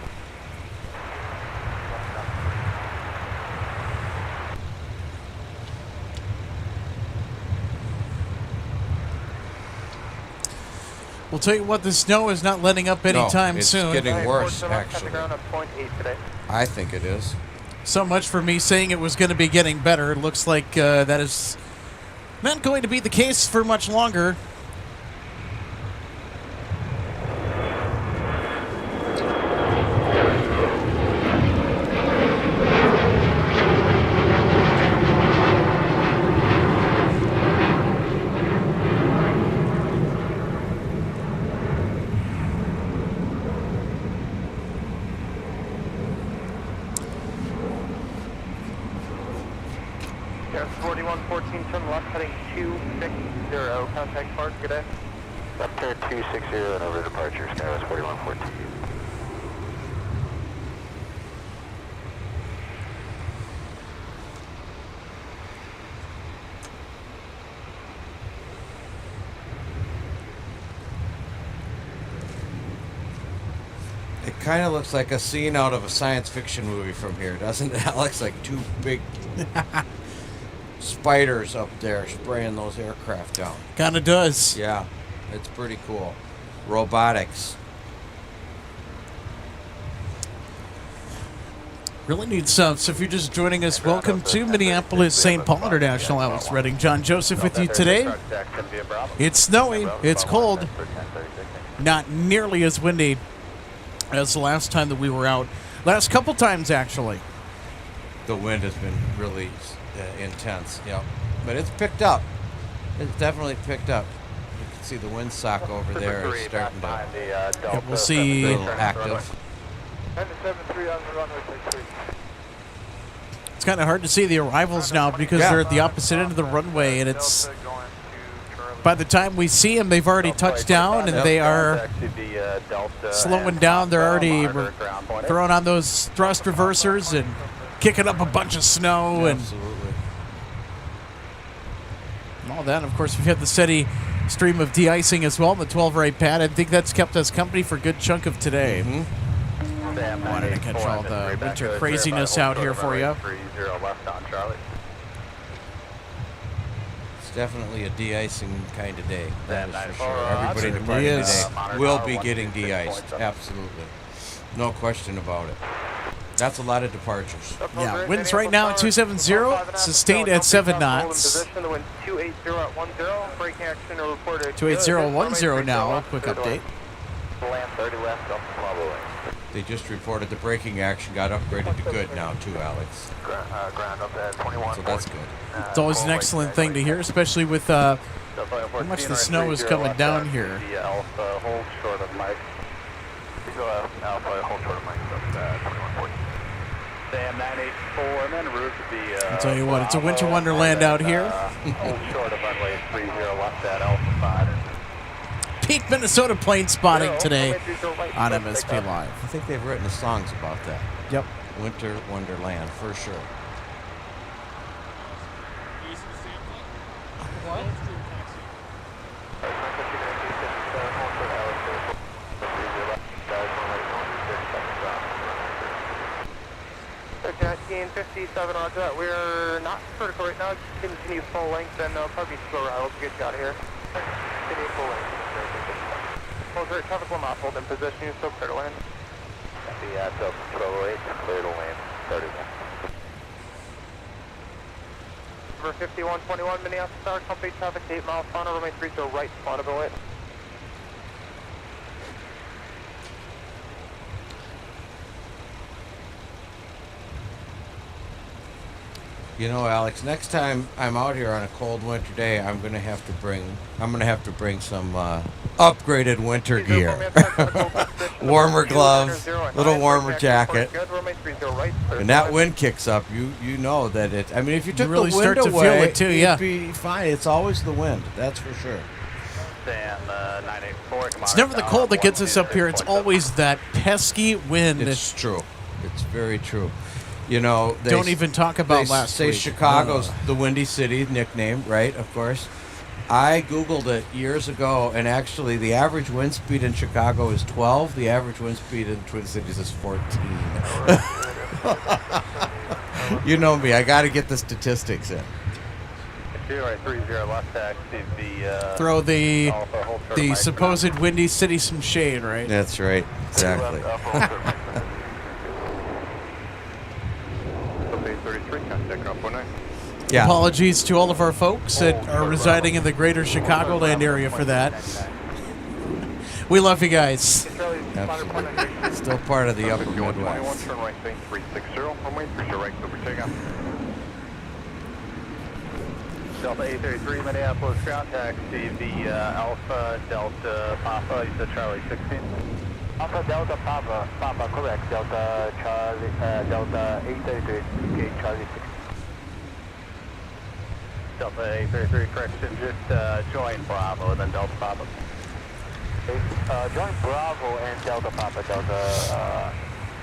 We'll tell you what, the snow is not letting up anytime soon. It's getting worse, actually. Ground on point 8 today. I think it is. So much for me saying it was going to be getting better. It looks like that is not going to be the case for much longer. Yes, 4114, turn left, heading 260. Contact park, good day. Left turn 260 and over departure, Skywest 4114. It kind of looks like a scene out of a science fiction movie from here, doesn't it? It looks like two big spiders up there spraying those aircraft down. Kind of does. Yeah, it's pretty cool. Robotics. Really neat stuff. So if you're just joining us, welcome to Minneapolis, St. Paul International. Alex Redding, John Joseph with you today. It's snowy. It's cold. Not nearly as windy as the last time that we were out. Last couple times, actually. The wind has been really intense, yeah. But it's picked up. It's definitely picked up. You can see the windsock over there is starting to We'll see. be a little active. 973 on the runway 63. It's kind of hard to see the arrivals now because they're at the opposite end of the runway, and it's by the time we see them, they've already touched down and they are slowing down. They're already throwing on those thrust reversers and kicking up a bunch of snow and all that. Of course, we've had the steady stream of de-icing as well in the 12-right pad. I think that's kept us company for a good chunk of today. Wanted to catch all the winter craziness out here for you. It's definitely a de-icing kind of day. That is for sure. Everybody departing today will be getting de-iced. Absolutely. No question about it. That's a lot of departures. Yeah, winds right now at 270, sustained at 7 knots. 28010 now, quick update. They just reported the braking action got upgraded to good now too, Alex. So that's good. It's always an excellent thing to hear, especially with how much the snow is coming down here. I'll tell you what, it's a winter wonderland out here. Peak Minnesota plane spotting today on MSP Live. I think they've written songs about that. Yep. Winter Wonderland, for sure. Gain 57 on that. We're not vertical right now. Continue full length and probably slow route to get you out of here. Continue full length. Hold right, traffic will not hold in position, you're still clear to land. The Delta 1208, clear to land, 31. Number 5121, Minneapolis Star, company traffic 8 miles, final runway 30 right, spawnable it. You know, Alex, next time I'm out here on a cold winter day, I'm gonna have to bring some upgraded winter gear. Warmer gloves, little warmer jacket. When that wind kicks up, you know that it. I mean, if you took really the wind start to away, feel it too, yeah. it'd be fine. It's always the wind, that's for sure. It's never the cold that gets us up here. It's always that pesky wind. It's true. It's very true. You know, they don't even talk about they last say week. Chicago's the Windy City nickname, right? Of course. I Googled it years ago, and actually the average wind speed in Chicago is 12. The average wind speed in Twin Cities is 14. You know me. I got to get the statistics in. Throw the supposed Windy City some shade, right? That's right. Exactly. Yeah. Apologies to all of our folks that are residing in the greater Chicagoland area for that. We love you guys. Absolutely. Still part of the upper Midwest. Turn right, 360, runway 30 right, over takeoff. Delta 833, Minneapolis, ground taxi via Alpha Delta Papa, you said Charlie 16. Alpha Delta Papa, Papa, correct. Delta Charlie, Delta 833, okay, Charlie 16. Delta 833, correction, just join Bravo, then Delta Papa. Okay, join Bravo and Delta Papa, Delta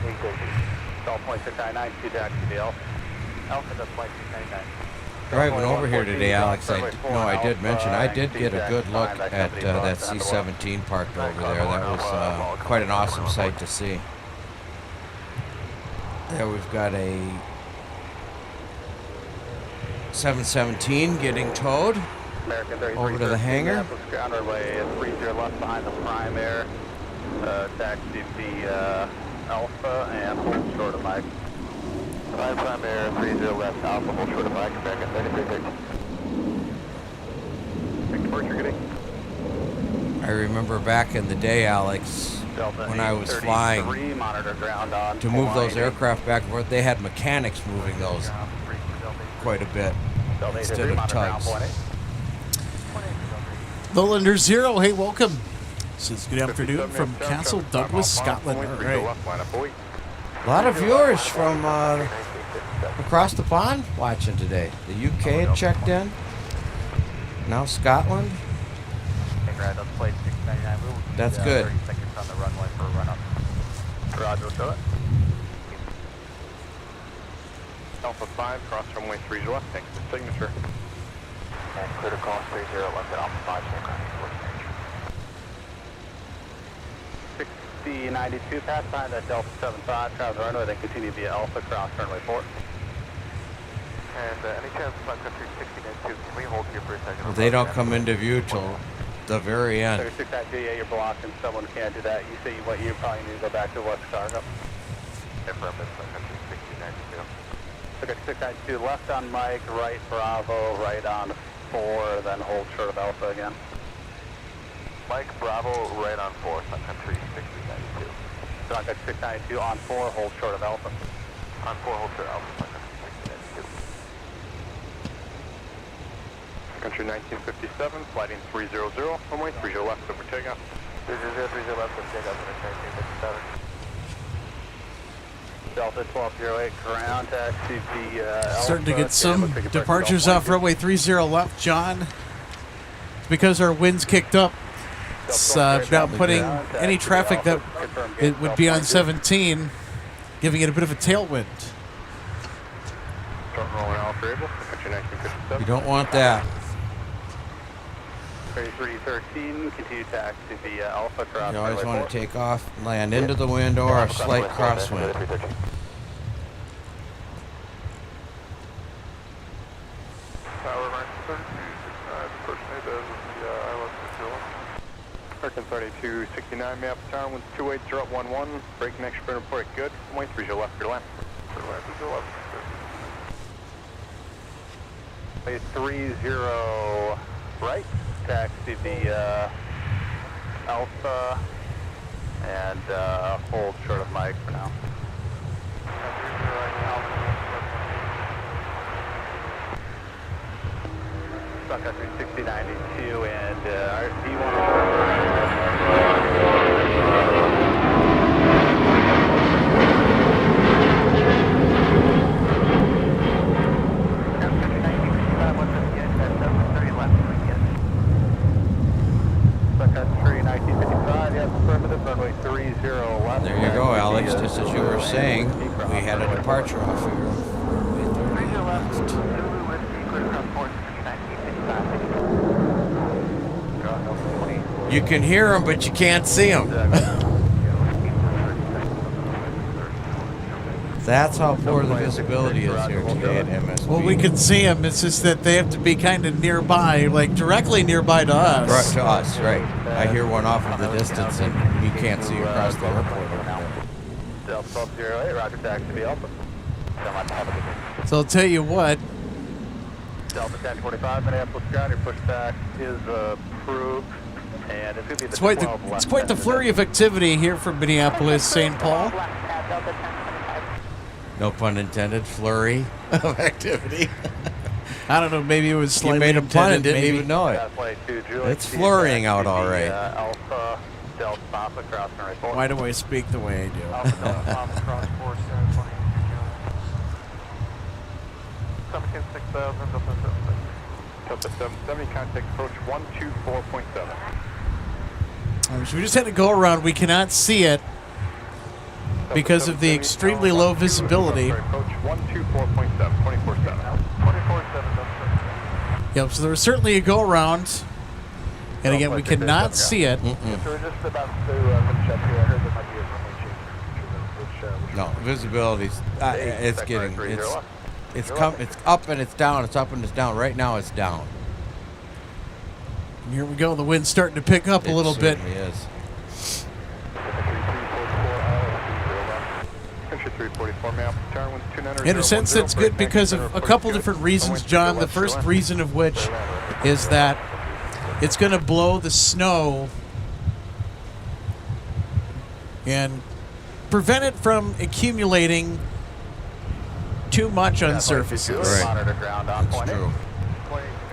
833. Delta 0.699, two taxi via Alpha. Alpha Delta 0.699. Driving over here today, Alex, I did mention I did get a good look at that C-17 parked over there. That was quite an awesome sight to see. There we've got a 717 getting towed over to the hangar. Ground runway 30 left behind the Prime Air. Taxi via Alpha and hold short of Mike. Prime Air 30 left Alpha, hold short of Mike. Back at 3330. Departure getting. I remember back in the day, Alex, when I was flying, to move those aircraft back and forth, they had mechanics moving those quite a bit instead of tugs. Lowlander Zero, hey, welcome. This is good afternoon from Castle Douglas, Scotland. All right. A lot of viewers from across the pond watching today. The UK had checked in. Now Scotland. That's good. 30 seconds on the runway for a run-up. Roger, show it. Alpha 5, cross runway 30 left, thanks for signature. And clear to call 30 left at Alpha 5, check on 6092, pass behind that Delta 75, travel the runway, then continue via Alpha, cross runway 4. And any chance Sun Country 1692, can we hold here for a second? Well, they don't come into view till the very end. 692, yeah, you're blocking, someone can't do that. You say what you probably need to go back to West Chicago. Affirmative, Sun Country 1692. Okay, 692, left on Mike, right Bravo, right on 4, then hold short of Alpha again. Mike, Bravo, right on 4, Sun Country 1692. Sun Country 692, on 4, hold short of Alpha. On 4, hold short Alpha, Sun Country 1692. Sun Country 1957, flighting 300, runway 30 left, over takeoff. 30 left, over takeoff, 1957. Delta 1208, ground taxi via Alpha. Starting to get some departures off runway 30 left, John. Because our winds kicked up, it's now putting any traffic that it would be on 17, giving it a bit of a tailwind. Start rolling Alpha Readable, Country 1957. You don't want that. 3313, continue taxi via Alpha, cross. You always want to take off and land into the wind or a slight crosswind. Tower 932, impersonate as the ILS control. American 3269, map town, winds 280 at 11, brake connection, burn report, good. 130 left, clear to land. 30 right, taxi via Alpha, and hold short of Mike for now. Sun Country 6092 and There you go, Alex. Just as you were saying, we had a departure off here. You can hear them, but you can't see them. That's how poor the visibility is here today at MSP. Well, we can see them. It's just that they have to be kind of nearby, like directly nearby to us. Right, to us, right. I hear one off in the distance, and you can't see across the airport over there. Delta 1208, Roger, taxi via Alpha. So I'll tell you what, Delta 1045, Minneapolis ground, your pushback is approved. And it's going to be the it's quite the flurry of activity here from Minneapolis, St. Paul. No pun intended, flurry of activity. I don't know, maybe it was slightly You made a pun and intended, didn't maybe. even know it. It's flurrying out all right. Alpha, Delta, Papa, cross and right. Why do I speak the way I do? Alpha, Delta, Papa, cross 4720. 176000, Delta 770, contact approach 124.7. So we just had to go around. We cannot see it because of the extremely low visibility. Approach 124.7, 24.7. Yep, so there was certainly a go around. And again, we cannot see it. So we're just about to check here. I heard there might be a runway change. No, visibility's it's getting it's up and it's down. It's up and it's down. Right now, it's down. And here we go. The wind's starting to pick up a little bit. It is. In a sense, that's good because of a couple different reasons, John. The first reason of which is that it's going to blow the snow and prevent it from accumulating too much on surfaces. Right. That's true.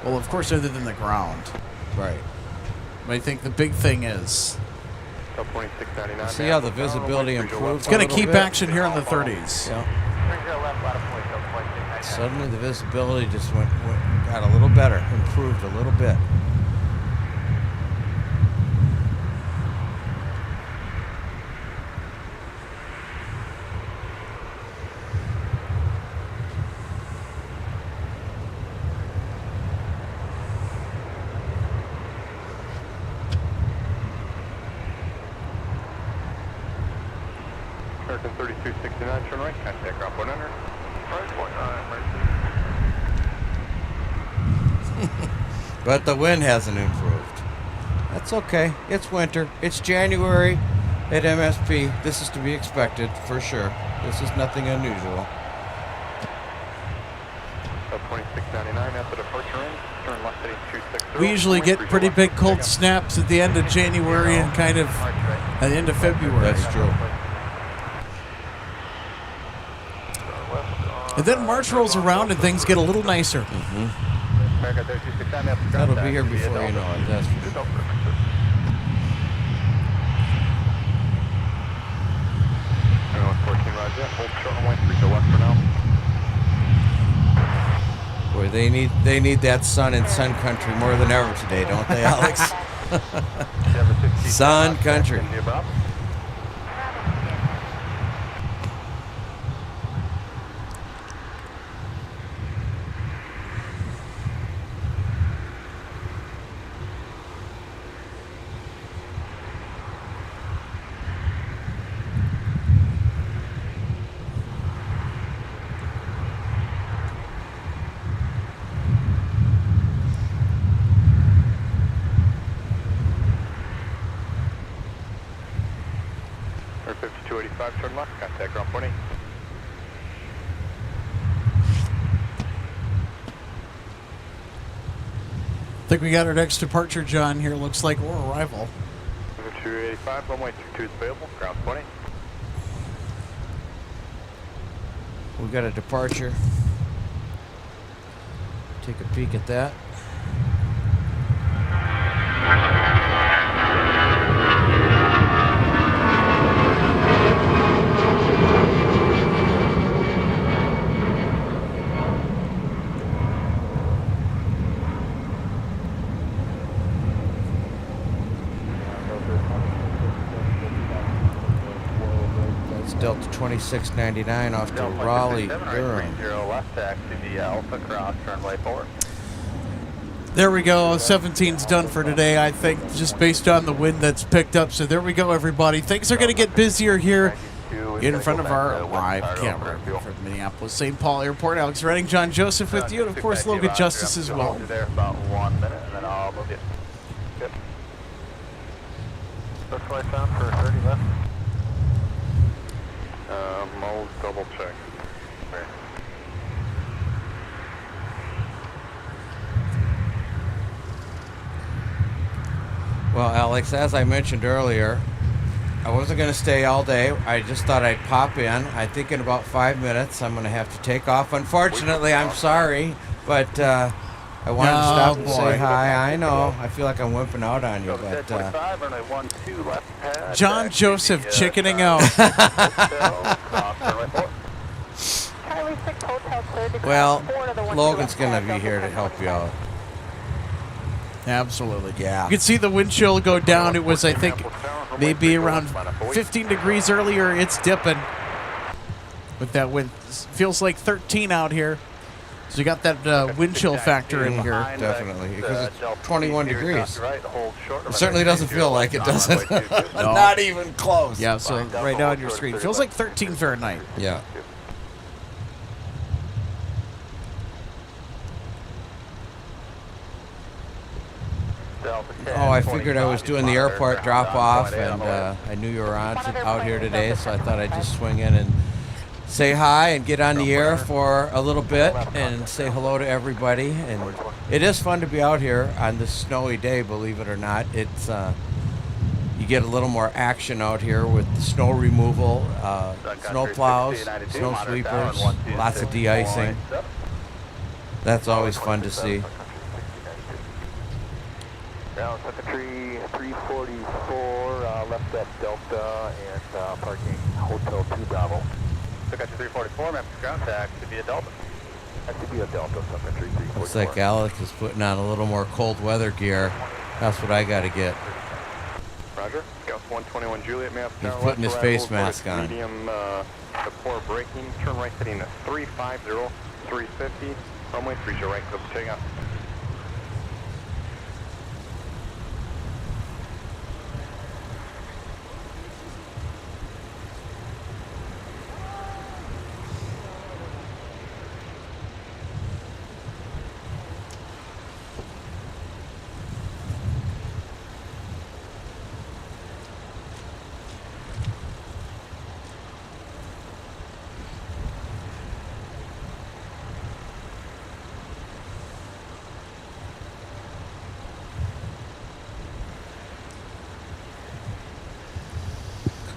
Well, of course, other than the ground. Right. But I think the big thing is See how the visibility improves. it's going to keep action here in the 30s. Yeah. Suddenly the visibility just got a little better, improved a little bit. American 3269, turn right, contact ground 100. But the wind hasn't improved. That's okay. It's winter. It's January at MSP. This is to be expected for sure. This is nothing unusual. 2699 after departure in, turn left heading 260. We usually get pretty big cold snaps at the end of January and kind of at the end of February. That's true. And then March rolls around and things get a little nicer. Mm-hmm. That'll be here before you know it. That's for sure. Boy, they need that sun in Sun Country more than ever today, don't they, Alex? Sun Country. 5285, turn left, contact ground point 8. I think we got our next departure, John, here. Looks like we're arrival. 5285, runway 22 is available, ground point 8. We got a departure. Take a peek at that. That's Delta 2699 off to Raleigh, Durham. Left taxi via Alpha Cross, runway 4. There we go. 17's done for today, I think, just based on the wind that's picked up. So there we go, everybody. Things are going to get busier here in front of our live camera from Minneapolis St. Paul Airport. Alex Redding, John Joseph with you, and of course Logan Justice as well. There about 1 minute, and then I'll move you. Good. That's what I found for 30 left. I'll double check. Well, Alex, as I mentioned earlier, I wasn't going to stay all day. I just thought I'd pop in. I think in about 5 minutes I'm going to have to take off. Unfortunately, I'm sorry, but I wanted to stop and say hi. I know. I feel like I'm wimping out on you, but... John Joseph chickening out. Well, Logan's going to be here to help you out. Absolutely. Yeah. You can see the wind chill go down. It was, I think, maybe around 15 degrees earlier. It's dipping with that wind. Feels like 13 out here. So you got that wind chill factor in here. Definitely, because it's 21 degrees. It certainly doesn't feel like it, does it? No. Not even close. Yeah, so right now on your screen, it feels like 13 Fahrenheit. Yeah. Oh, I figured I was doing the airport drop-off, and I knew you were out here today, so I thought I'd just swing in and say hi and get on the air for a little bit and say hello to everybody. And it is fun to be out here on this snowy day, believe it or not. It's you get a little more action out here with the snow removal, snow plows, snow sweepers, lots of de-icing. That's always fun to see. Ground Country 344, left at Delta and parking Hotel 2 Bravo. Sun Country 344, Memphis ground taxi via Delta. That could be a Delta, Sun Country 344. Looks like Alex is putting on a little more cold weather gear. That's what I got to get. Roger. Scout 121 Juliet, map. He's putting his face mask on. Medium, before braking, turn right heading 350, 350, runway 30 right, go taking off.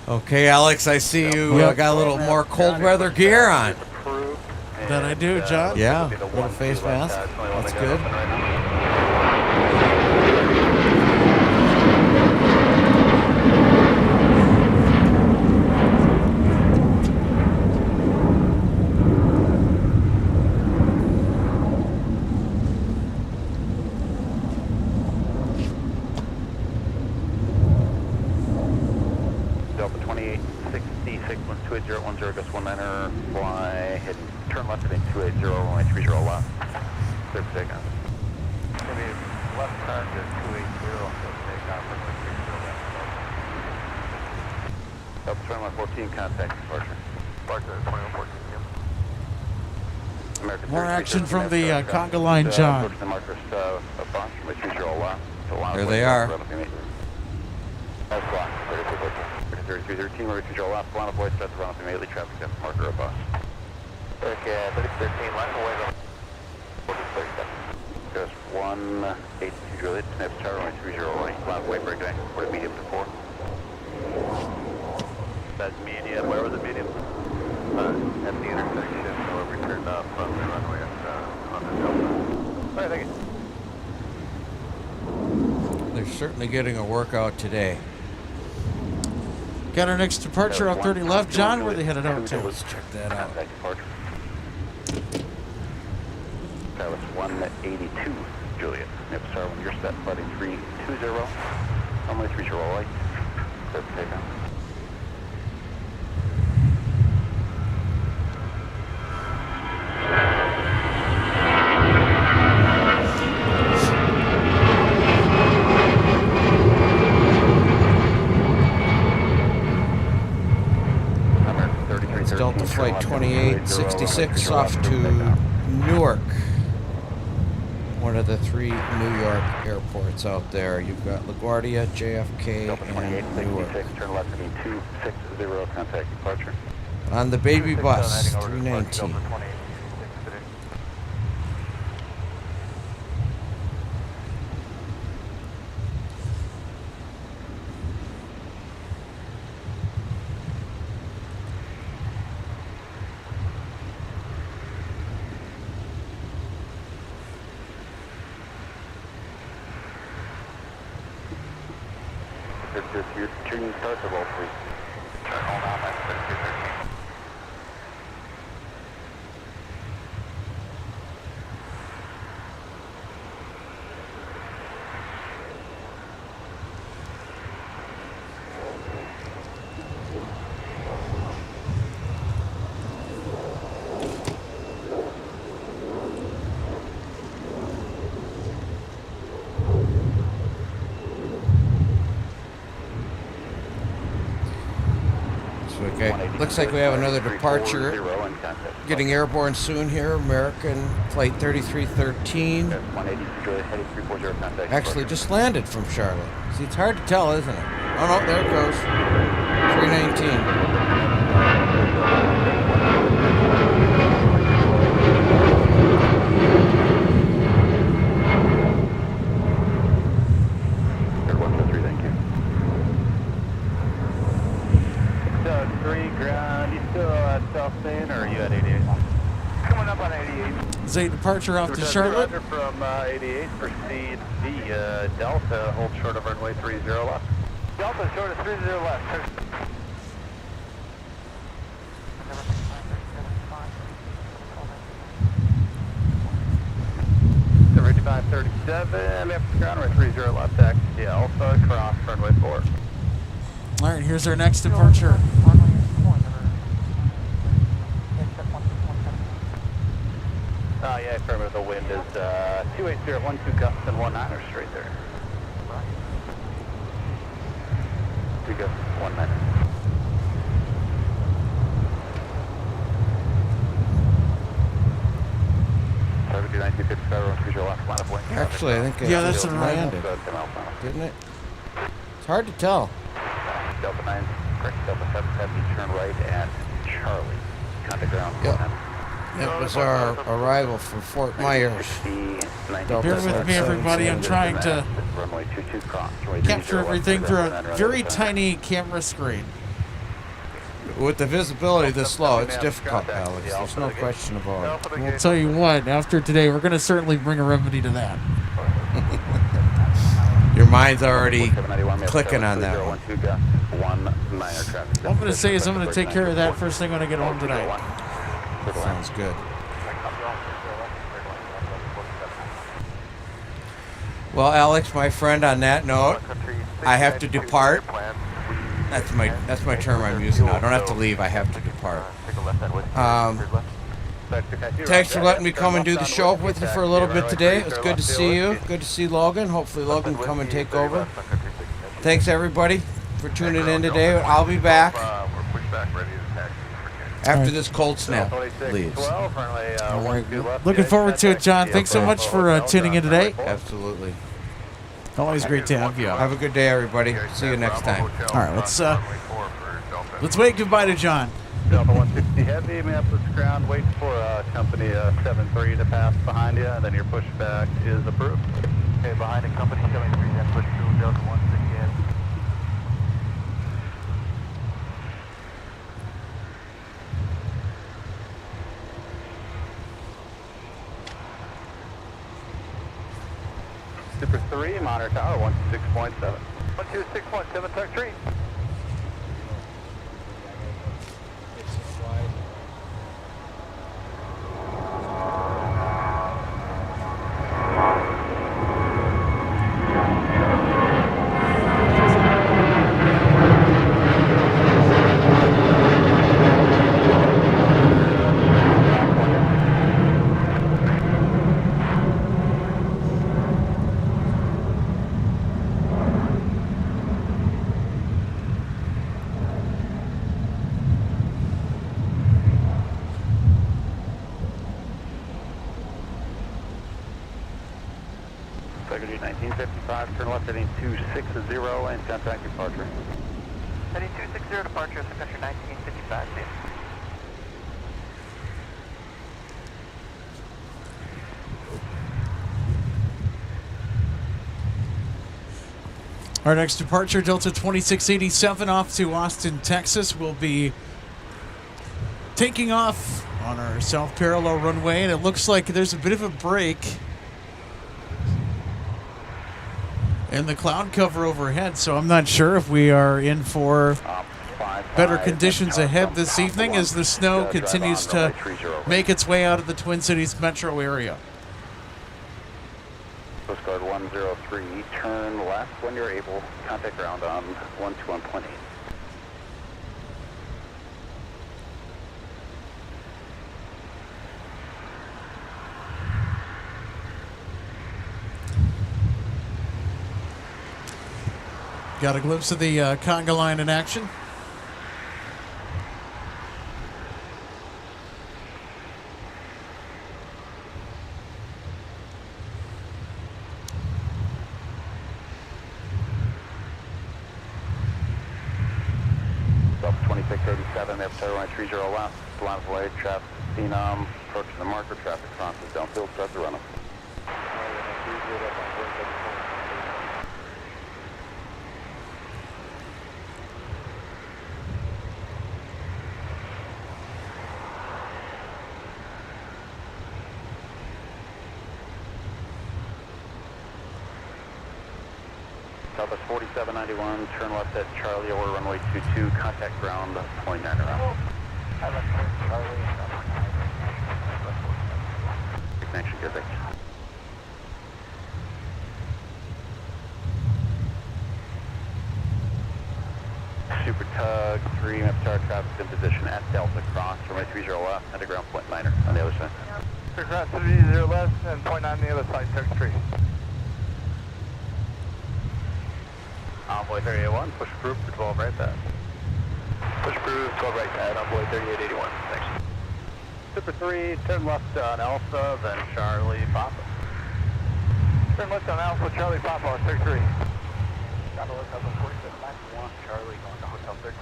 Okay, Alex, I see you got a little more cold weather gear on. That I do, John. Yeah, little face mask. That's good. Just 19er, fly, heading, turn left heading 280, runway 30 left. Clear for takeoff. Maybe left turn to 280, so takeoff, runway 30 left. Delta 2114, contact departure. Departure 2114, American More 36, action from the conga line, John. There they are. That's blocked, 3214. 3313, runway 30 left, line avoid, start the run up immediately, traffic jam, marker or bus. Okay, 3613, line away, 37. Just 182 Juliet, snaps tower, runway 30 line away, breakdown, report medium to 4. That's medium, where was the medium? At the intersection, where we turned off from the runway on the Delta. Alright, thank you. They're certainly getting a workout today. Got our next departure off 30 left. John, where they headed out to? Let's check that out. That was 182 Juliet. Yep, sorry, when you're set, buddy, 320. Only 30 light. Good takeoff. It's Delta Flight 2866 off to Newark. One of the 3 New York airports out there. You've got LaGuardia, JFK, and Newark. Turn left heading 260, contact departure. On the baby bus, 319. Your tuning starts at all, please. Turn hold on, that's 3213. Okay, looks like we have another departure getting airborne soon here. American Flight 3313. Actually just landed from Charlotte. See, it's hard to tell, isn't it? Oh no, there it goes. 319. Or are you at 88? Coming up on 88. Is a departure off to Charlotte? Roger from 88, proceed via Delta, hold short of runway 30 left. Delta short of 30 left. 3537, left runway 30 left, taxi Alpha, cross runway 4. All right, here's our next departure. Yeah, affirmative. The wind is 280 at 12 gusts and 19 straight there. 2 gusts, 19. Actually, I think yeah, that's a landed, didn't it? It's hard to tell. Delta 9, correct, Delta 770, turn right at Charlie. Contact ground. Yep. It was our arrival from Fort Myers. Bear with me, everybody. I'm trying to capture everything through a very tiny camera screen. With the visibility this low, it's difficult, Alex. There's no question about it. We'll tell you what, after today, we're going to certainly bring a remedy to that. Your mind's already clicking on that one. What I'm going to say is I'm going to take care of that first thing when I get home tonight. Sounds good. Well, Alex, my friend, on that note, I have to depart. That's my term I'm using now. I don't have to leave. I have to depart. Thanks for letting me come and do the show with you for a little bit today. It was good to see you. Good to see Logan. Hopefully Logan can come and take over. Thanks, everybody, for tuning in today. I'll be back after this cold snap leaves. All right. Looking forward to it, John. Thanks so much for tuning in today. Absolutely. Always great to have you. Have a good day, everybody. See you next time. All right, let's wave goodbye to John. Delta 160 Heavy, Minneapolis ground, wait for company 73 to pass behind you, and then your pushback is approved. Okay, behind the company 73, then push through Delta 160 Heavy. Super 3, monitor tower 16.7. 126.7, tuck 3. Integrity 1955, turn left heading 260 and contact departure. Heading 260 departure, Sun Country 1955, see you. Our next departure, Delta 2687, off to Austin, Texas. We'll be taking off on our south parallel runway, and it looks like there's a bit of a break in the cloud cover overhead, so I'm not sure if we are in for better conditions ahead this evening as the snow continues to make its way out of the Twin Cities metro area. Coast Guard 103, turn left when you're able, contact ground on 121.8. Got a glimpse of the conga line in action. Delta 2687, they have tower line 30 left, line of way, traffic, phenom, approaching the marker, traffic crosses, downfield, start the running. Delta 4791, turn left at Charlie over runway 22, contact ground 29 around. Connection, good, thanks. Super Tug 3, Mapstar traffic in position at Delta Cross, runway 30 left, at ground .9er on the other side. Cross 30 left and .9 on the other side, Tug 3. Envoy 3881, push approved for 12 right pad. Push approved, 12 right pad, Envoy 3881, thanks. Super 3, turn left on Alpha, then Charlie Papa. Turn left on Alpha, Charlie Papa, Tug 3. Got a look up on 4791, Charlie going to Hotel 13.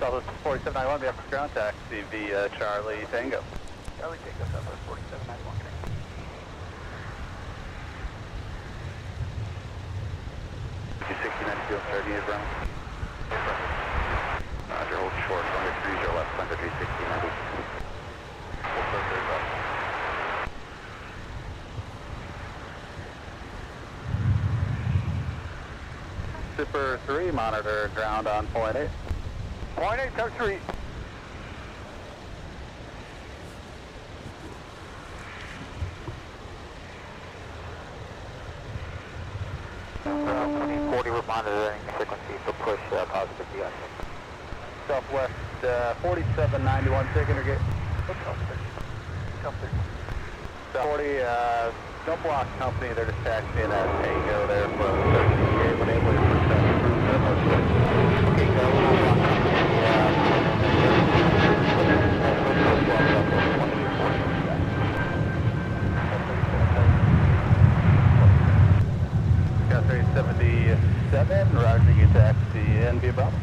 Delta 4791, we have for ground taxi via Charlie Tango. Charlie Tango, Delta 4791, connect. Field 30 is running. Roger, hold short, runway 30 left, Sun Country 1690. Full start 30 left. Super 3, monitor ground on point 8. Point 8, Tug 3. We're monitoring frequency for push positive DI. Southwest 4791, take intergate. 40, don't block company, they're just taxiing at Tango there for 13 when able to push that through. Okay, go on block company. 37, roger, you taxi in via Bravo.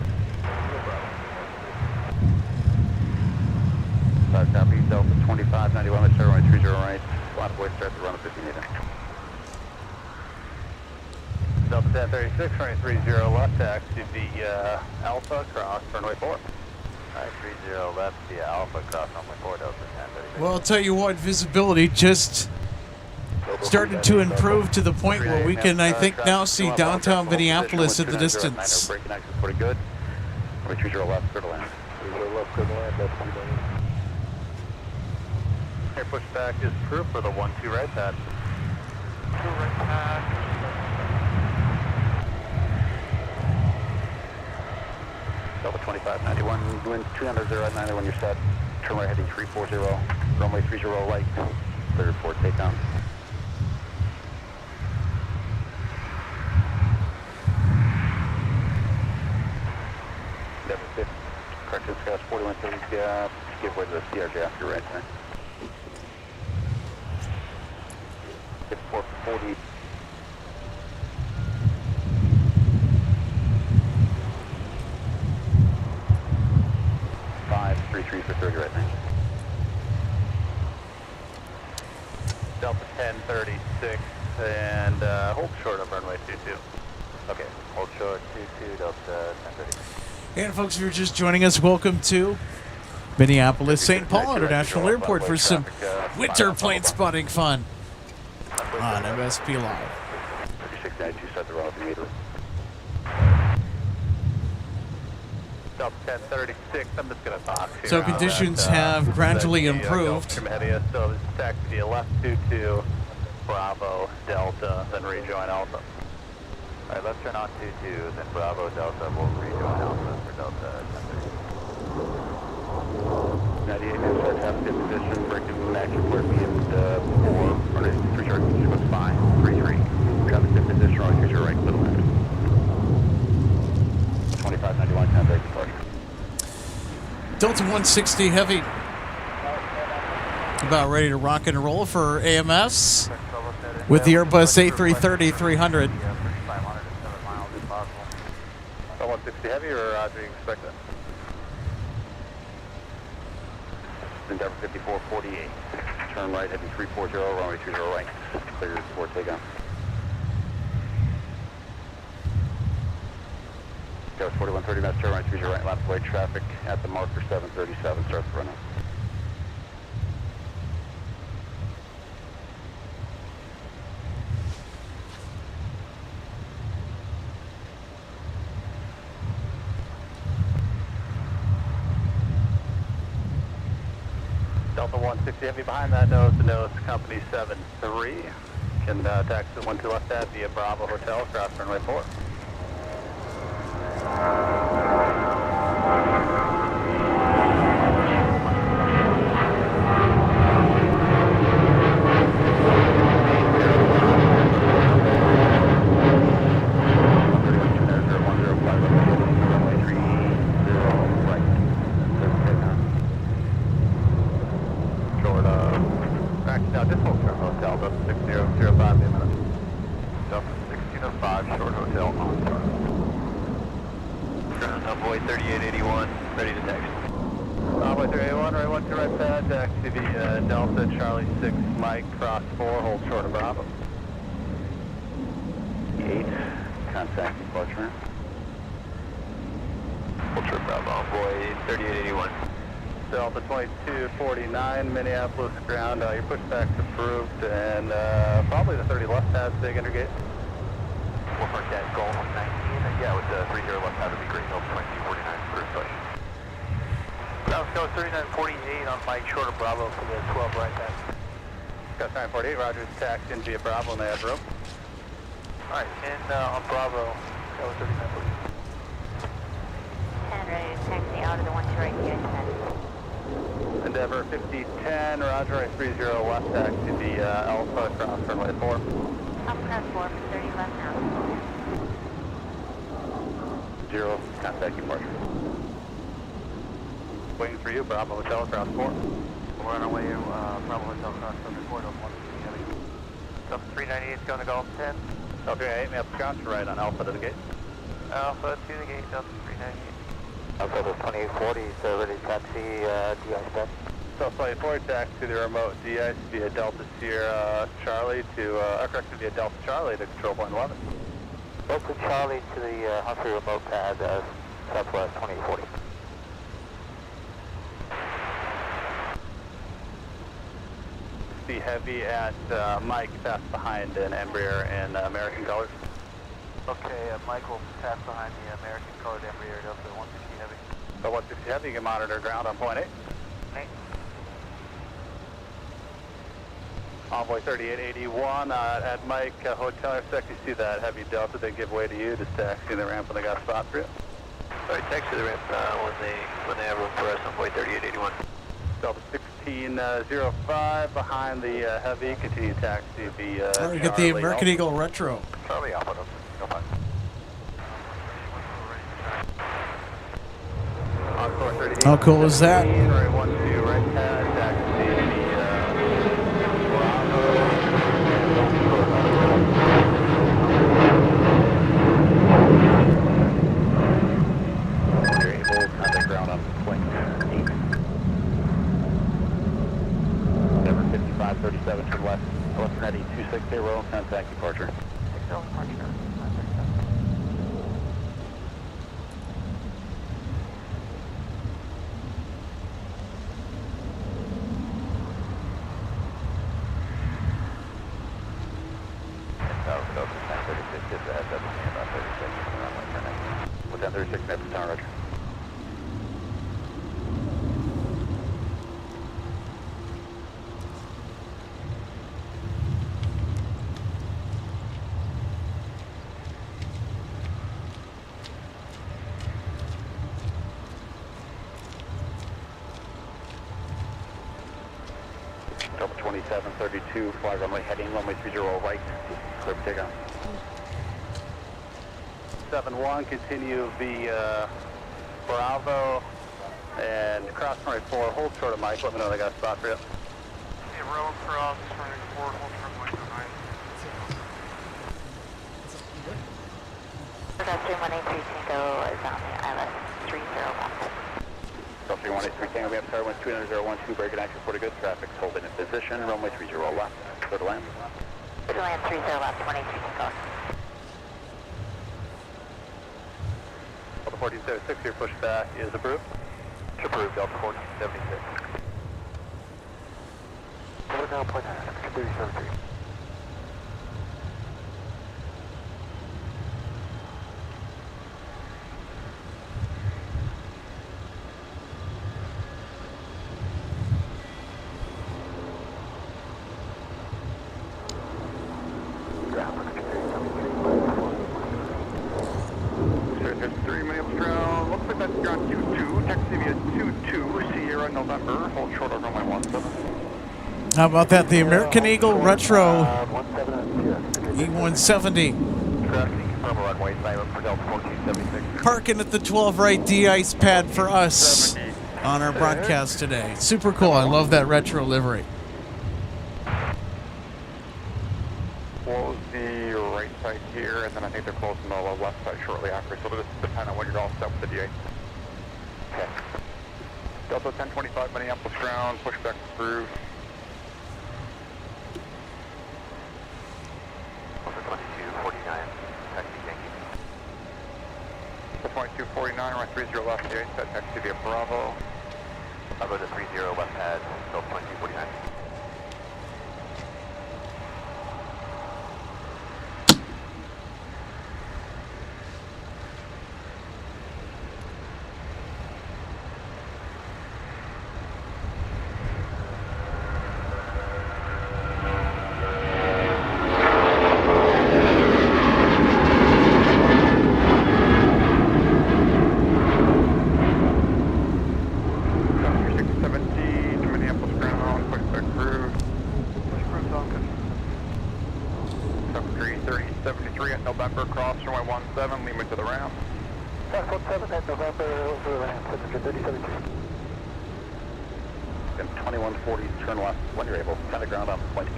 Copy, Delta 2591, let's start runway 30 right, line of way start to run at 50 meter. Delta 1036, runway 30 left, taxi via Alpha, cross runway 4. Alright, 30 left via Alpha, cross runway 4, Delta 1036. Well, I'll tell you what, visibility just started to improve to the point where we can, I think, now see downtown Minneapolis in the distance. Braking access pretty good. Runway 30 left, clear to land. 30 left, clear to land, that's 1 million. Air pushback is approved for the 1-2 right pad. 2 right pad. Delta 2591, wind 200 at 90 when you're set. Turn right heading 340, runway 30 right, clear for takedown. Level 5, correction skies 4130, give way to the CRJ after right there. 440. Five, 33 for 30 right now. Delta 1036 and hold short of runway 22. Okay, hold short 22, Delta 1036. And folks, if you're just joining us, welcome to Minneapolis St. Paul International Airport for some winter plane spotting fun on MSP Live. 3692, set the run up immediately. Delta 1036, I'm just going to talk here. So conditions have gradually improved. So this is taxi via left 22, Bravo, Delta, then rejoin Alpha. Alright, let's turn on 22, then Bravo, Delta, we'll rejoin Alpha for Delta 1030. 98 minutes, let's have a good position, breaking max report being 4, running 3 short, sequence 5, 33. Traffic good position, running 3 right, little end. 2591, 10 break departure. Delta 160 heavy. About ready to rock and roll for AMS with the Airbus A330-300. 160 heavy or do you expect that? Endeavor 5448. Turn right heading 340, runway 20 right. Clear for takeoff. Goes 4130 knots, turn right 20 right, left way traffic at the marker 737, starts the run up. Delta 160 heavy behind that nose to nose, company 73. Can taxi 12 left at via Bravo Hotel, cross runway 4. Now just hold short hotel, Delta 6005 in a minute. Delta 1605, short hotel on start. Envoy 3881, ready to taxi. Envoy 3881, right 1 to right pad, taxi via Delta, Charlie 6, Mike, cross 4, hold short of Bravo. 8, contact departure. Hold short Bravo, Envoy 3881. Delta 2249, Minneapolis ground, your pushback's approved, and probably the 30 left pad, big intergate. We'll park that Golf 19, yeah, with the 30 left pad would be great, Delta 2249 approved push. Let's go 3948 on Mike, short of Bravo for the 12 right pad. Got 948, Rogers, taxi in via Bravo, and they have room. Alright, and on Bravo, that was 3948. 10 ready to taxi out of the 1 to right here, 10. Endeavor 5010, Roger, right 30 left taxi via Alpha, cross runway 4. Alpha cross 4 for 30 left now. 0, contact departure. Waiting for you, Bravo Hotel, cross 4. We're on our way, Bravo Hotel, cross 4, Delta 160 heavy. Delta 398 is going to Golf 10. Okay, 8 Minneapolis ground to right on Alpha to the gate. Alpha to the gate, Delta 398. Alpha to 2040, so ready taxi, DI spec. So 2040 taxi to the remote DICE via Delta Sierra Charlie to, correction, via Delta Charlie to control point 11. Delta Charlie to the Humphrey remote pad, Southwest 2040. Be heavy at Mike, pass behind an Embraer in American colors. Okay, Mike will pass behind the American colored Embraer Delta 160 heavy. So 160 heavy, you can monitor ground on point 8. Envoy 3881 at Mike Hotel intersect. You see that heavy Delta, they give way to you, just taxiing the ramp when they got a spot for you. Sorry, taxi the ramp when they have room for us, Envoy 3881. Delta 1605 behind the heavy, continue taxi via All right, get the American Eagle Retro. Charlie Alpha, no fine. Encore 38. How cool is that? Right, 1, 2, right pad, taxi via Bravo. You're able, contact ground on point 8. 5537 to the left, Western Eddy 260, contact departure. Within 36 minutes, tower, roger. Delta 2732, fly runway heading, runway 30 right, clear for takeoff. 71, continue via Bravo, and cross runway 4, hold short of Mike, let me know they got a spot for you. Yeah, row cross, running forward, hold short Mike behind. Pedestrian 183 Tango is on the ILS 30 left. Delta 183 Tango, we have tower 120012, break and action for the good traffic, hold in position, runway 30 left, clear to land. Clear to land 30 left, 183 Tango. Delta 1476, your pushback is approved. It's approved, Delta 1476. Over now, point 3073. How about that? The American Eagle Retro E170. Parking at the 12 right de-ice pad for us on our broadcast today. Super cool. I love that retro livery. Close the right side here, and then I think they're closing the left side shortly after, so it'll just depend on when you're all set with the DA. Okay. Delta 1025, Minneapolis ground, pushback approved. Delta 2249, taxi Yankee. Delta 2249, run 30 left, DA, set taxi via Bravo. I'll go to 30 left pad, Delta 2249. November, cross runway 17, lead me to the ramp. Cross 17 at November, over the ramp, 37. And 2140, turn left when you're able. Kind of ground on point 8.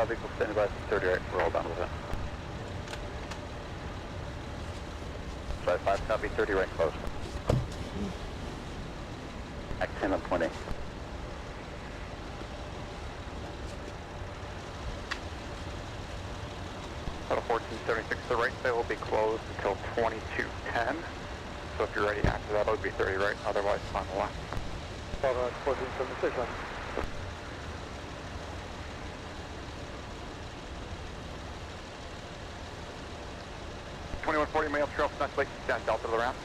Vehicle standing by 30 right, we're all done with it. Right, 5 copy, 30 right close. Act 10 on 20. Total 1476, the right side will be closed until 2210. So if you're ready after that, it would be 30 right, otherwise on the left. 1476, right. Mail Trail, next lake, stand Delta to the ramp.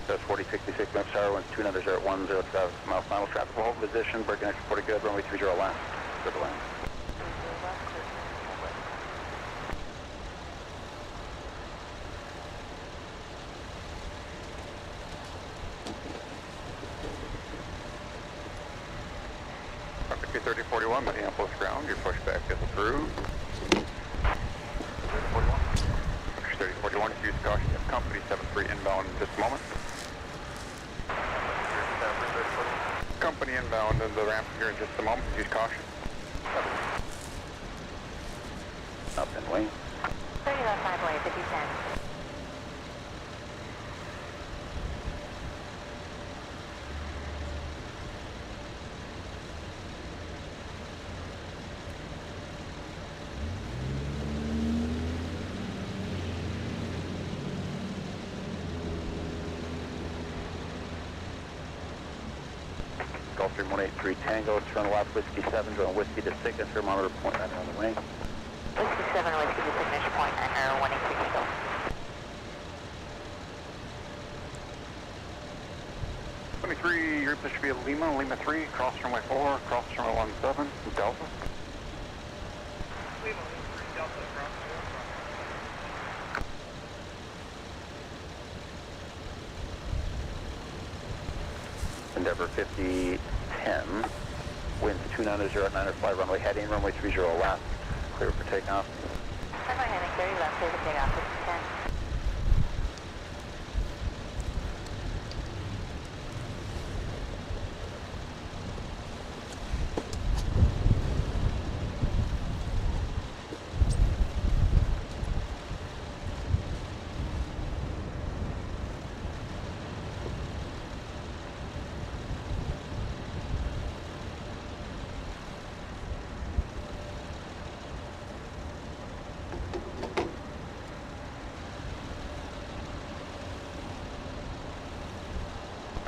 That's 4066, Map Tower, 120 traffic, mile final traffic will hold position, breaking extra 40 good, runway 30 left, good lane. Traffic 3041, Minneapolis ground, your pushback is approved. 3041, use caution, you have company 73 inbound in just a moment. Company inbound in the ramp here in just a moment, use caution. Up and wing. 30 left 5 away, 5010. Gulf Stream 183 Tango, turn left, Whiskey 7, going Whiskey to signature, monitor point 9 on the wing. Whiskey 7, Whiskey to signature point 9, 183 Tango. 23, your should be at Lima, Lima 3, cross runway 4, cross runway 17, Delta. Lima 3, Delta, cross. Endeavor 5010, winds 290 at 905, runway heading, runway 30 left, clear for takeoff. Runway heading 30 left, clear for takeoff, 5010.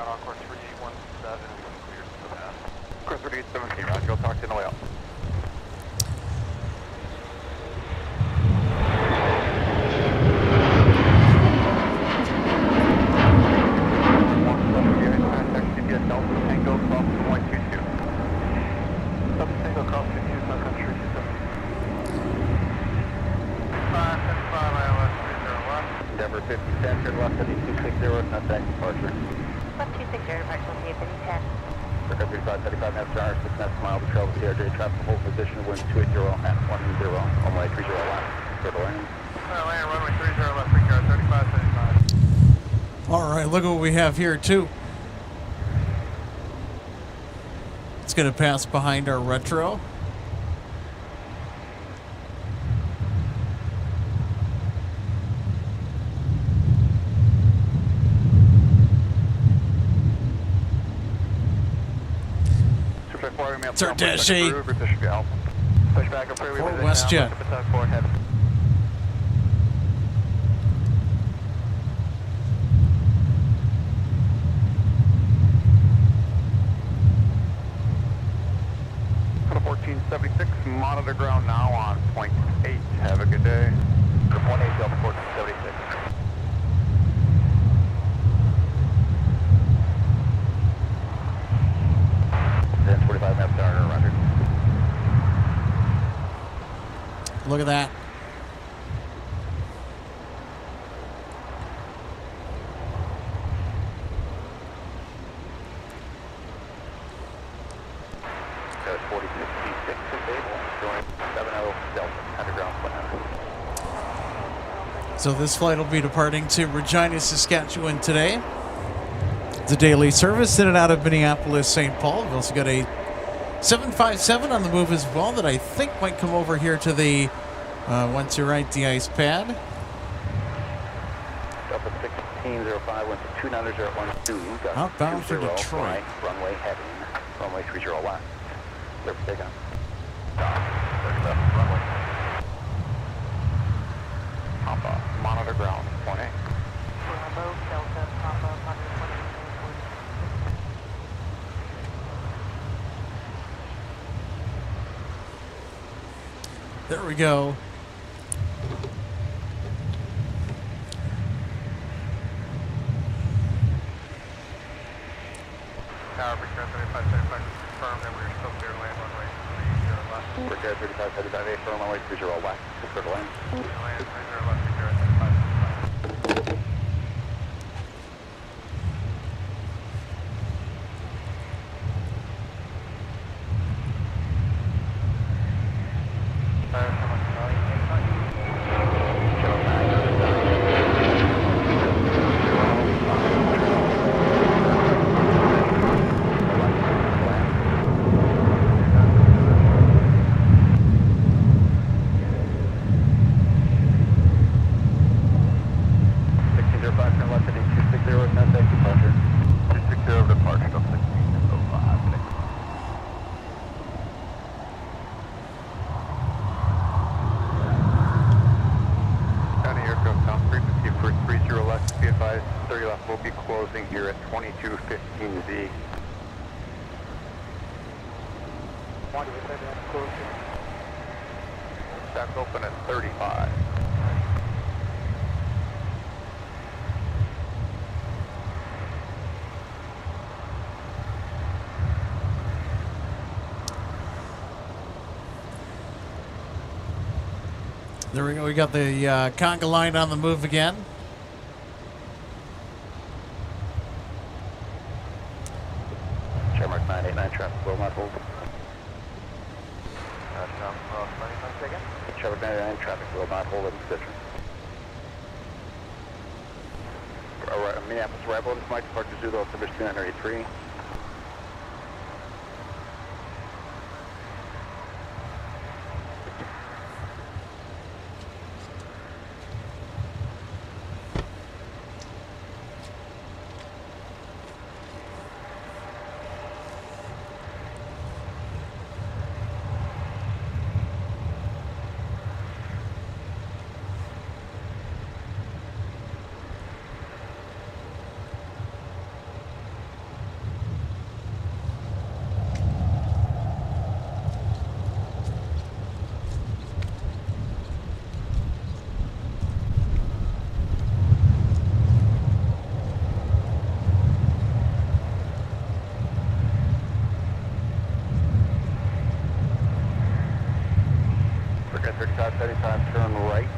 On course 3817, we can clear for that. Course 3817, Roger, I'll talk to you on the way out. Contact CBS Delta Tango, cross to 122. Delta Tango, cross to Sun Country 575 ILS 301. Endeavor 50 center, left 7260, contact departure. 1260 departure, will be 5010. Circa 3535 miles per hour, 6 knots mile to travel CRJ, traffic hold position, wind 280 at 10, runway 30 left, clear to land. Land, runway 30 left, 3 car, 3575. All right, look what we have here, too. It's going to pass behind our retro. It's our Dash 8 for WestJet. For the 1476, monitor ground now on point 8. Have a good day. For point 8, Delta 1476. 1045 miles per hour, roger. Look at that. Got 4066 available, going Delta, underground, 100. So this flight will be departing to Regina, Saskatchewan today. It's a daily service in and out of Minneapolis, St. Paul. We've also got a 757 on the move as well that I think might come over here to the once you're right, the ice pad. Delta 1605 went to 290.12. Outbound for Detroit. Right, runway heading, runway 30 left. Clear for takeoff. Runway. Papa, monitor ground, 1A. Bravo, Delta, Papa, 120. There we go. Tower, Brigade 3575, confirm that we're still clear to land runway 30 left. Brigade 3575A, firm runway 30 left. Clear to land. Land 30 left, Brigade 3575. Here at 2215Z. Back open at 35. There we go. We got the conga line on the move again. Mark 989 traffic will not hold. Traffic 99 traffic will not hold in position. Minneapolis arrival into Mike departure Zulu service 2983. Forget 3575, turn right.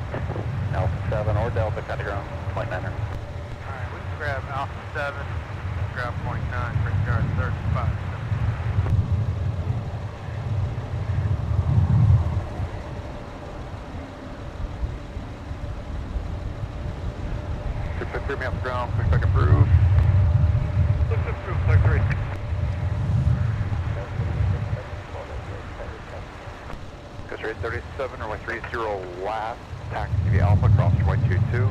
Alpha 7 or Delta, cut ground, point 9er. Alright, we can grab Alpha 7, grab point 9, Brigade 35. Click 3 me off the ground, push back approved. Looks approved, click 3. Goes rate 37, runway 30 last, taxi Alpha, cross runway 22.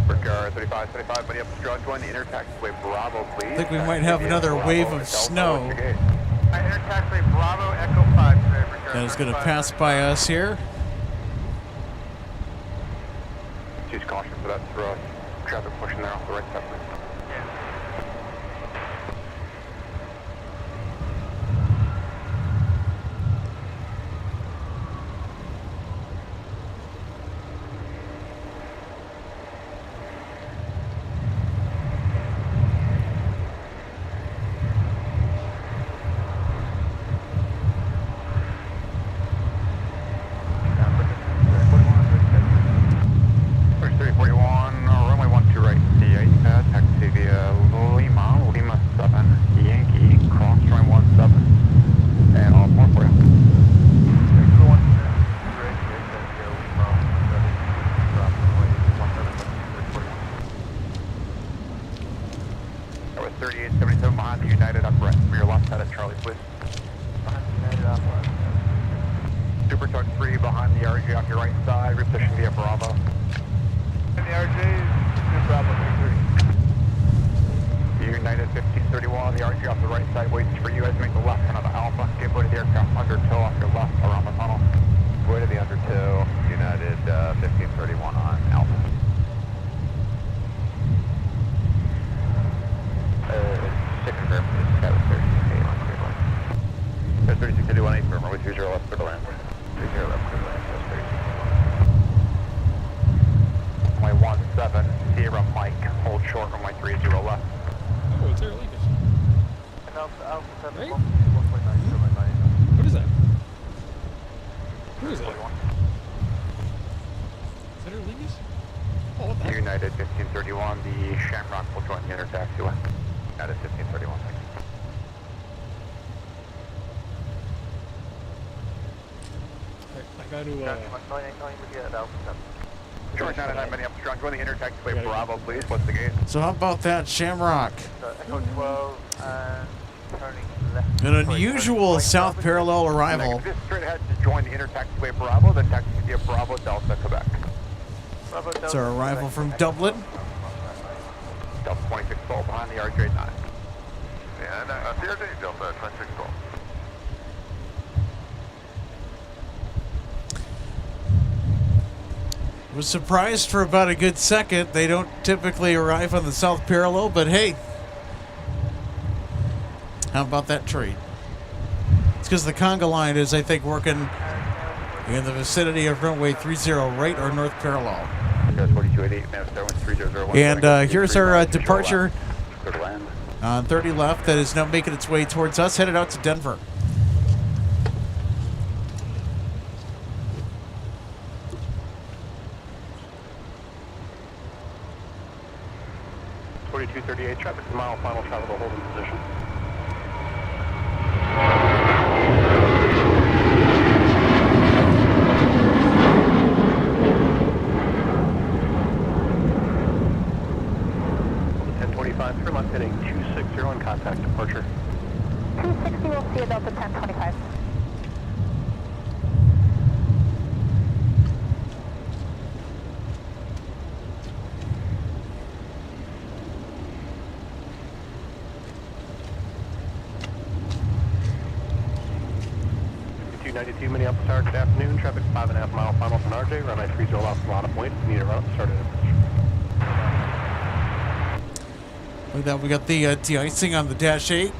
Brigade 3575, buddy up the draw, join the inner taxiway Bravo, please. I think we might have another wave of snow Inter taxiway Bravo, Echo 5 today, Brigade. that is going to pass by us here. Use caution for that traffic pushing there off the right side. Runway 12 right, the 8 pad, Charlie, please. Super Truck 3 behind the RG on your right side, reposition via Bravo. And the RJ is Bravo 3. United 1531, the RG off the right side waits for you guys to make the left turn on the Alpha. Give way to the aircraft under tow off your left around the tunnel. Way to the under tow, United 1531 on Alpha. 6 confirm, that was 3681. There's 3681 firm, with 20 left for the land. 30 left for the land, that's 3681. Runway 17, Sierra Mike, hold short, runway 30 left. Oh, it's air leakage. Right? What is that? Who is that? Is that air leakage? Oh, what the heck? United 1531, the Shamrock will join the inner taxiway. United 1531, thank you. I got to, George 99 Minneapolis, strong. Join the inner taxiway, Bravo, please. What's the gate? So how about that, Shamrock? Echo 12 and turning left. An unusual south parallel arrival. Just straight ahead to join the inner taxiway, Bravo, then taxi via Bravo, Delta, Quebec. It's our arrival from Dublin. Delta 2612 behind the RJ9. Yeah, and CRJ Delta 2612. Was surprised for about a good second. They don't typically arrive on the south parallel, but hey, how about that treat? It's because the conga line is, I think, working in the vicinity of runway 30 right or north parallel. And here's our departure on 30 left that is now making its way towards us, headed out to Denver. Traffic mile, final travel to hold in position. Trim, I'm heading 260 in contact departure. 260, we'll see you Delta 1025. Minneapolis Tower, good afternoon. Traffic 5.5 mile final from RJ. Runway 30 off from Lana Point. Need a run. Started. Look at that, we got the de-icing on the Dash 8.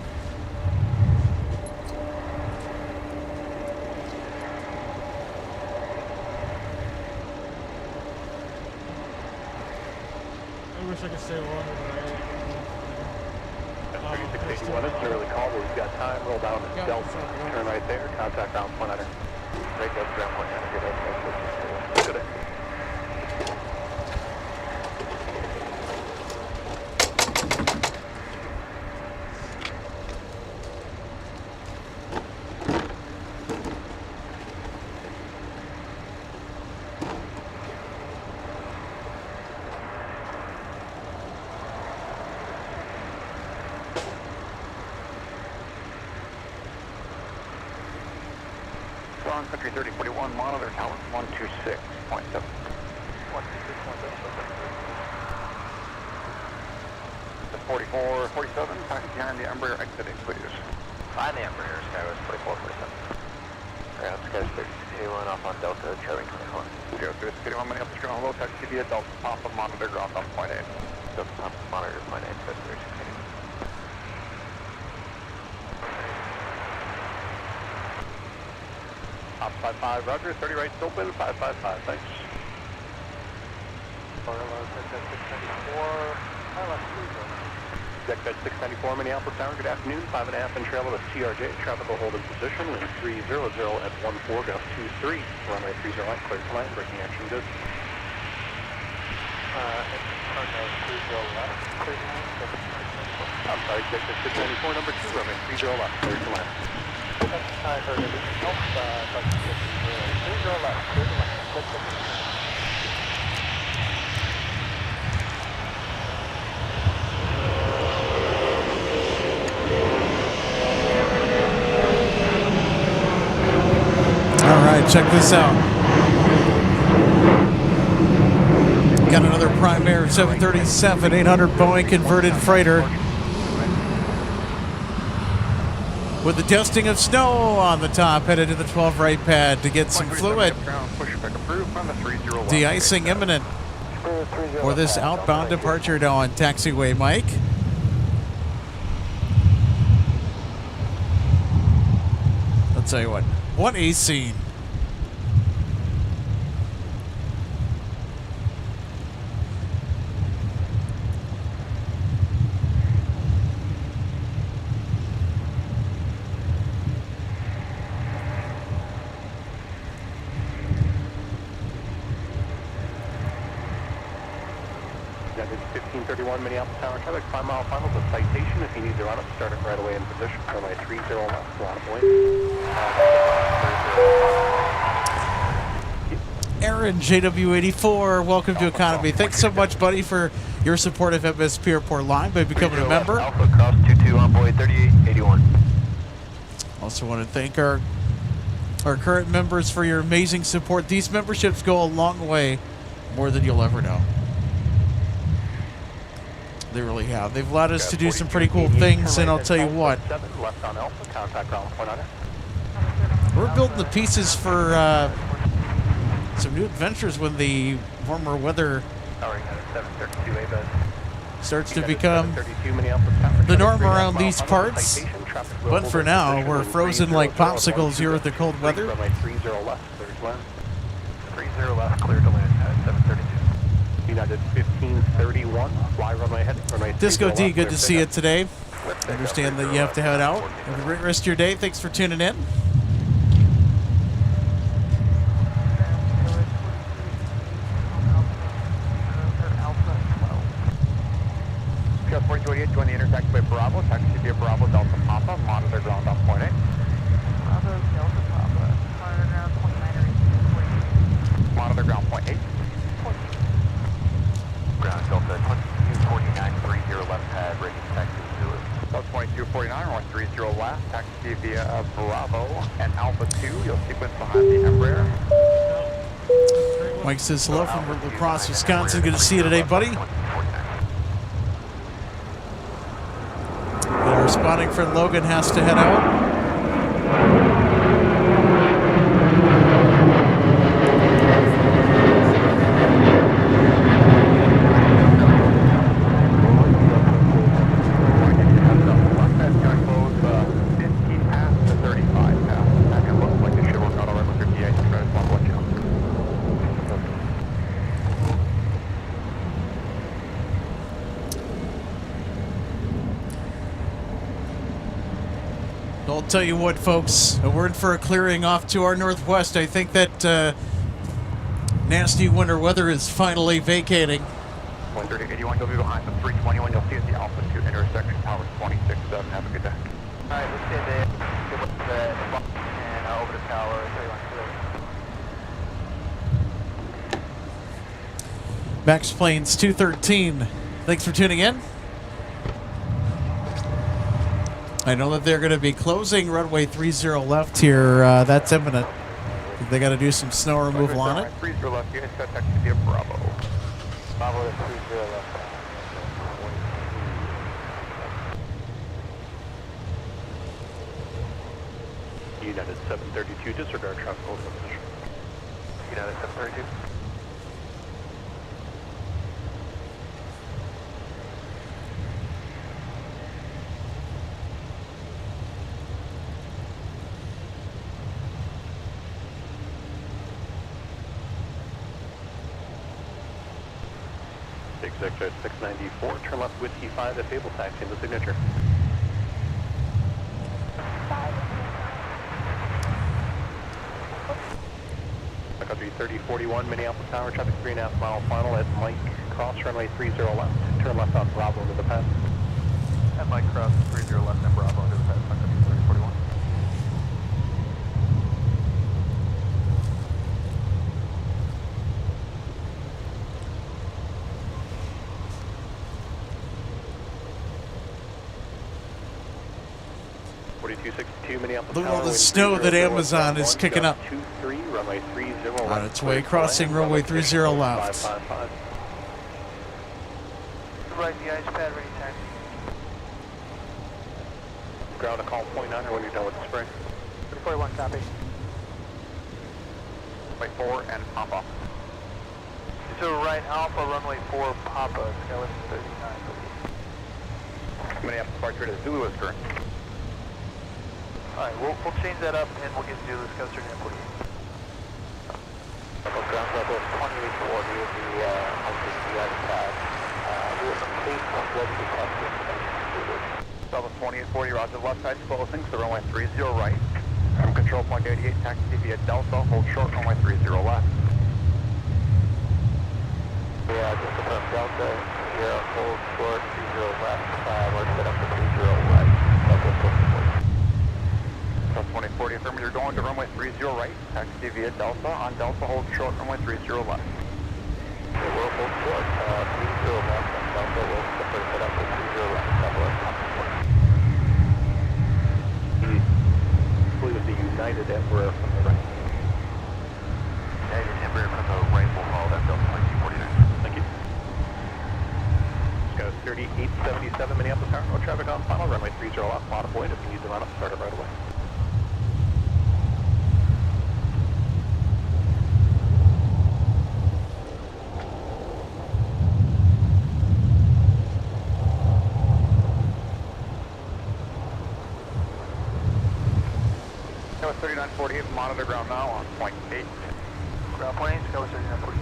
I wish I could stay longer, but 3681, it's an early call, but we've got time. Roll down to Delta. Turn right there. Contact ground point under. Right there, ground point under. Good. Good. Sun Country 3041, monitor tower 126.7. 126.7. The 44, 47, taxi behind the Embraer exiting, please. Behind the Embraer, Skywest 4447. Yeah, Skywest 31 off on Delta, Charlie 24. Go through 31 Minneapolis, ground hello, taxi via Delta, top of monitor, ground on point 8. Delta, top of monitor, point 8, Skywest 3680. Top 55, Roger, 30 right, open, 555, thanks. 694, Deck bed 694, Minneapolis Tower, good afternoon, 5.5 in trail with TRJ, traffic will hold in position, wind 300 at 14, gust 23, runway 30 line, clear to line, braking action good. I'm sorry, Deck bed 694, number 2, runway 30 left, clear to line. I heard it. Nope, 30 left, clear to line. check this out. Got another Prime Air 737 800 Boeing converted freighter with the dusting of snow on the top, headed to the 12 right pad to get some fluid. De-icing imminent for this outbound departure now on taxiway, Mike. I'll tell you what a scene. That is 1531 Minneapolis Tower traffic, 5 mile final to citation. If you need to run it, start it right away in position. Runway 30 left, line point. Aaron, JW84, welcome to Economy. Thanks so much, buddy, for your support of MSP Airport Line by becoming a member. Alpha cross 22 on boy 3881. Also want to thank our current members for your amazing support. These memberships go a long way, more than you'll ever know. They really have. They've allowed us to do some pretty cool things, and I'll tell you what. We're building the pieces for some new adventures when the warmer weather starts to become the norm around these parts. But for now, we're frozen like popsicles here with the cold weather. 30 left, clear to land at 732. United 1531, fly runway ahead. Disco D, good to see you today. I understand that you have to head out. Have a great rest of your day. Thanks for tuning in. Just 4288, join the intersection by Bravo, taxi via Bravo, Delta Papa, monitor ground on point 8. Bravo, Delta Papa, monitor ground 29 Monitor ground point 8. Ground Delta 2249, 30 left pad, rating taxi to it. Delta 2249, 130 left, taxi via Bravo and Alpha 2, you'll sequence behind the Embraer. Mike says hello from La Crosse, Wisconsin. Good to see you today, buddy. And our spotting friend Logan has to head out. I'll tell you what, folks, we're in for a clearing off to our northwest. I think that nasty winter weather is finally vacating. 13081, you'll be behind the 321. You'll see at the Alpha 2 intersection, tower 26-7. Have a good day. All right, let's stay there. Get with the and over the tower. 31. Max Plains 213. Thanks for tuning in. I know that they're going to be closing runway 30 left here. That's imminent. They got to do some snow removal on it. 30 left, units got taxi via Bravo. Bravo to 30 left. United 732, disregard traffic over position. United 732. Executive 694, turn left with T5 at Fable taxi in the signature. Country 3041, Minneapolis Tower, traffic 3.5 mile final at Mike Cross, runway 30 left. Turn left on Bravo into the pad. At Mike Cross, 30 left and Bravo into the pad, Sun Country 3041. 4262 Minneapolis. Look at all the snow that Amazon is kicking up. 23, runway 30 On its way, crossing runway 30 left. 555. Right, the ice pad ready time. Ground to call point 9 or when you're done with the spray. 341 copy. Runway 4 and pop off. To right Alpha, runway 4 Papa, Skyless 39. Minneapolis departure to Zulu is correct. Alright, we'll change that up and we'll get Zulu Scout Airport. Ground level 2840 is the ice pad. We will complete ready to test. Level 2840, roger, left side closing, so runway 30 right. From control point 88, taxi via Delta, hold short, runway 30 left. Yeah, just confirm Delta, here, hold short, 30 left, we're set up to 30 right. Delta 2040, affirm you're going to runway 30 right, taxi via Delta, on Delta, hold short, runway 30 left. So we'll hold short, 30 left, and Delta will set up to 30 left, I believe it's the United Embraer from the right. United Embraer from the right will hold at Delta 1949. Thank you. Scout 3877 Minneapolis Tower, no traffic on final, runway 30 left, plot point, if you need to run up, start it right away. Scout 3948, monitor ground now on point 8. Ground plane, Skyless 3940.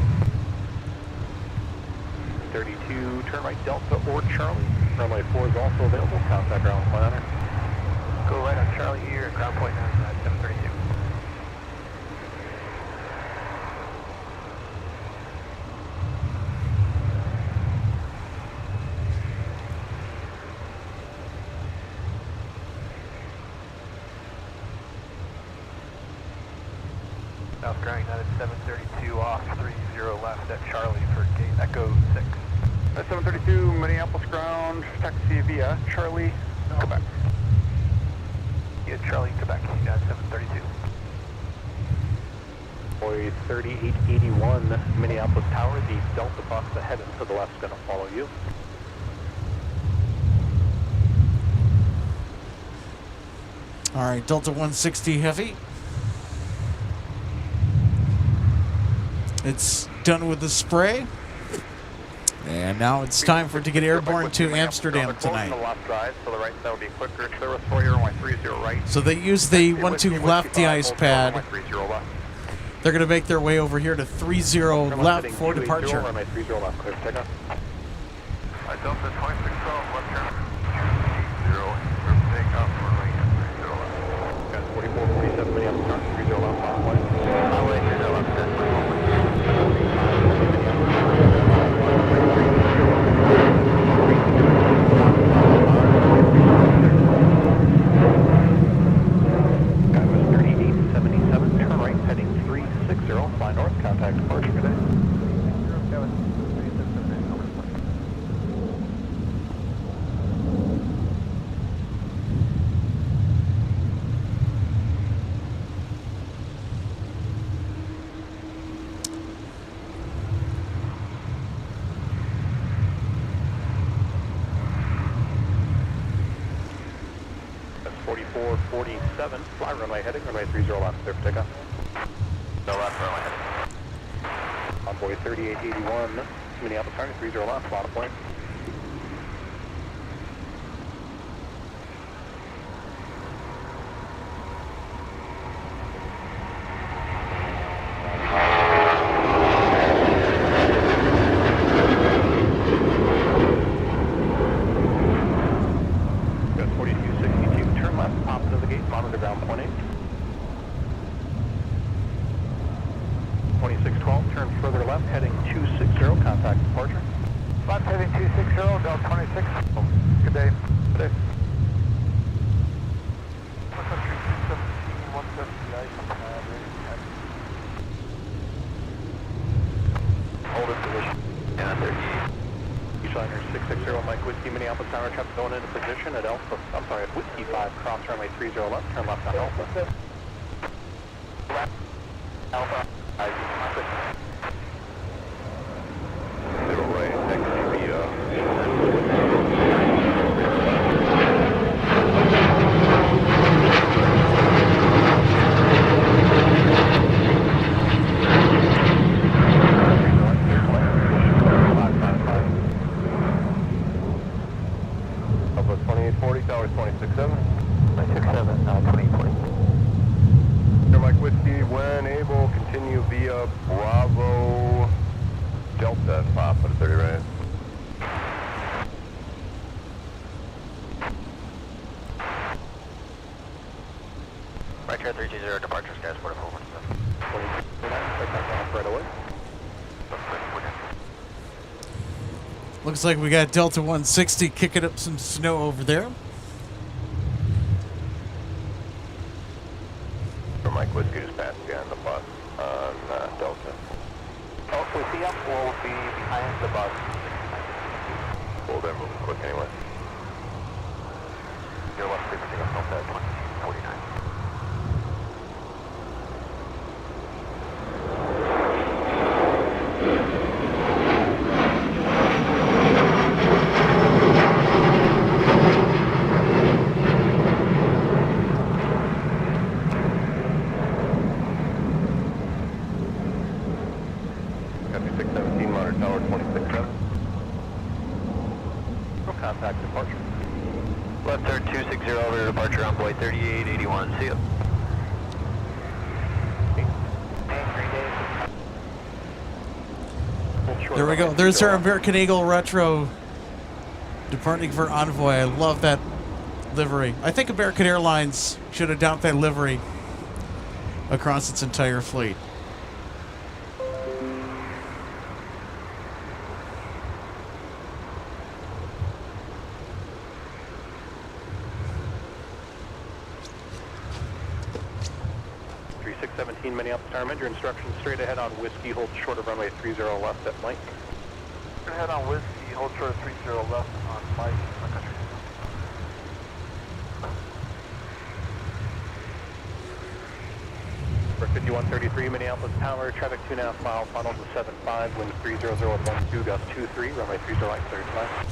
32, turn right Delta or Charlie. Runway 4 is also available, contact ground planner. Go right on Charlie here, ground point 9, 732. South ground United 732 off 30 left at Charlie for gate Echo 6. 732 Minneapolis ground, taxi via Charlie, Quebec. Yeah, Charlie, Quebec, United 732. Boy 3881 Minneapolis Tower, the Delta box ahead and to the left is going to follow you. All right, Delta 160 Heavy. It's done with the spray. And now it's time for it to get airborne to Amsterdam tonight. The left side, so the right side will be quicker. Clear for you, runway 30 right. So they use the 12 left the ice pad. They're going to make their way over here to 30 left for departure. Runway 30 left, clear for takeoff. Delta 2612, left turn. 0, we're takeoff, runway 30 left. Got 4447 Minneapolis Tower, 30 left, highway. Highway 30 left, that's my moment. Guy was 3877, turn right, heading 360, fly north, contact departure today. That's 4447, fly runway heading, runway 30 left, clear for takeoff. No left, runway heading. Envoy 3881, Minneapolis Tower, 30 left, plot point. Got 4262, turn left, opposite of the gate, monitor ground point 8. 2612, turn further left, heading 260, contact departure. Left heading 260, Delta 26. Good day. Good day. Sun Country 217, 170 ice pad ready to test. Hold in position. And 38. Beachliner 660, Mike Whiskey, Minneapolis. Minneapolis tower traffic going into position at Alpha, I'm sorry, at Whiskey 5, cross runway 30 left, turn left on Alpha. Alpha, Zero right, next to the, Alpha 2840, tower 267. 267, 2840. Air Mike Whiskey, when able, continue via Bravo Delta and pop at 30 right. Right here, 320, departure, skies, 4417. 2249, take that off right away. Looks like we got Delta 160 kicking up some snow over there. Air Mike Whiskey just passed behind the bus on Delta. Oh, we see up, we'll be behind the bus. Well, they're moving quick anyway. Your left, please, take us off at 2049. Copy 617, monitor tower 267. Contact departure. Left turn 260 over departure on boy 3881. See you. There we go. There's our American Eagle Retro departing for Envoy. I love that livery. I think American Airlines should adopt that livery across its entire fleet. Minneapolis Tower, amend your instructions straight ahead on Whiskey, hold short of runway 30 left at Mike. Straight ahead on Whiskey, hold short of 30 left on Mike, Sun Country. For 5133 Minneapolis Tower, traffic 2.5 miles, final to 75, wind 30012, gust 23, runway 30 right, clear to left.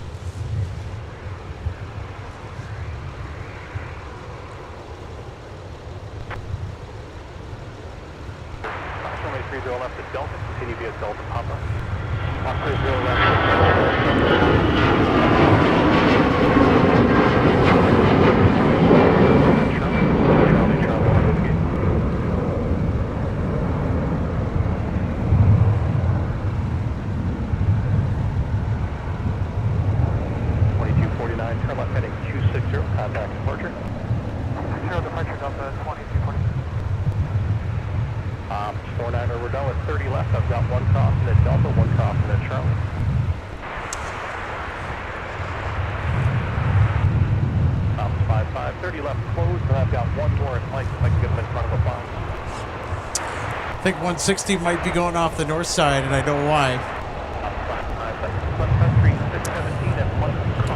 Runway 30 left at Delta, continue via Delta Papa. 30 turn left heading 260, contact departure. 260 departure, Delta 2240. 49er, we're done with 30 left. I've got one crossing at Delta, one crossing at Charlie. Tops 55, 30 left closed, and I've got one more at Mike if I can get him in front of the box. I think 160 might be going off the north side, and I know why.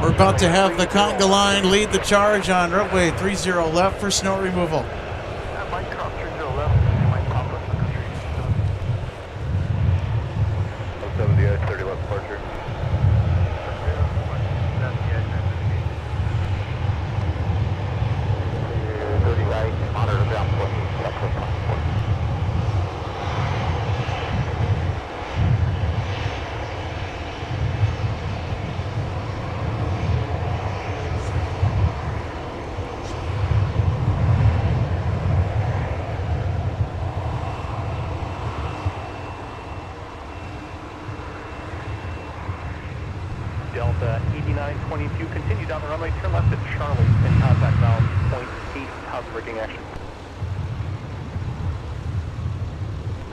We're about to have the conga line lead the charge on runway 30 left for snow removal. Mike cross 30 left, Mike Papa, Sun Country. 70, 30 left departure. 30 right, monitor ground point. Delta 8922, continue down the runway, turn left at Charlie, in contact valve, point 8, how's the braking action?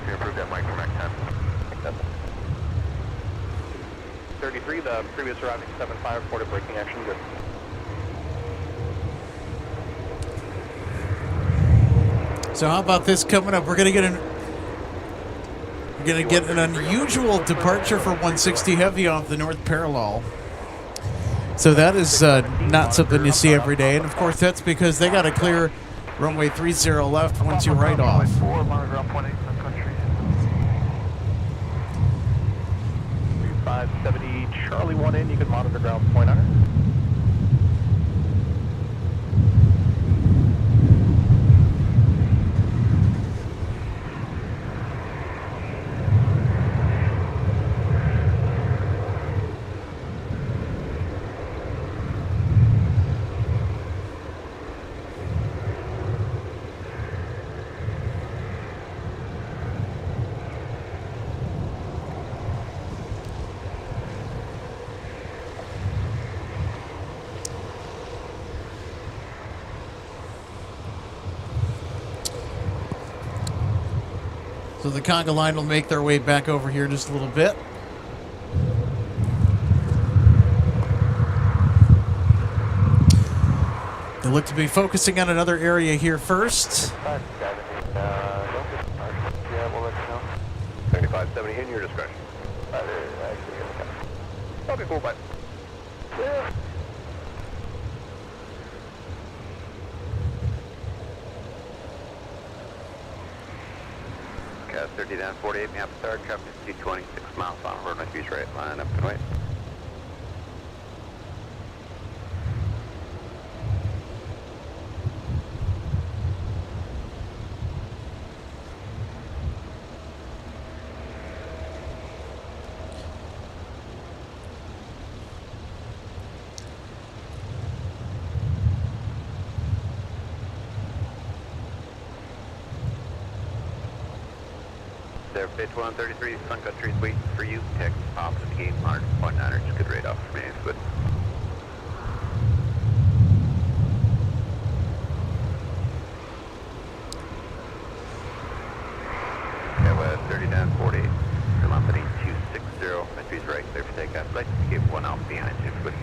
Can you approve that Mike from X10? 33, the previous arriving 75, reported braking action, good. So how about this coming up? We're gonna get an unusual departure for 160 Heavy off the north parallel. So that is not something you see every day. And of course, that's because they got to clear runway 30 left once you right off. 4, monitor ground point 8, Sun Country. 570, Charlie 1 in, you can monitor ground point on it. So the conga line will make their way back over here just a little bit. They look to be focusing on another area here first. 7570 in your discretion. Okay, cool, bye. Cast 30 down 48, map start, traffic 226 miles on runway 3 right, line up and wait. There, Pitch 133, Sun Country is waiting for you. Text off at the gate, mark 0.9 inch, good rate off for me, good. Yeah, 30 down 48, Velocity 260, entries right, clear for takeoff. Like to get 1 out behind you, good.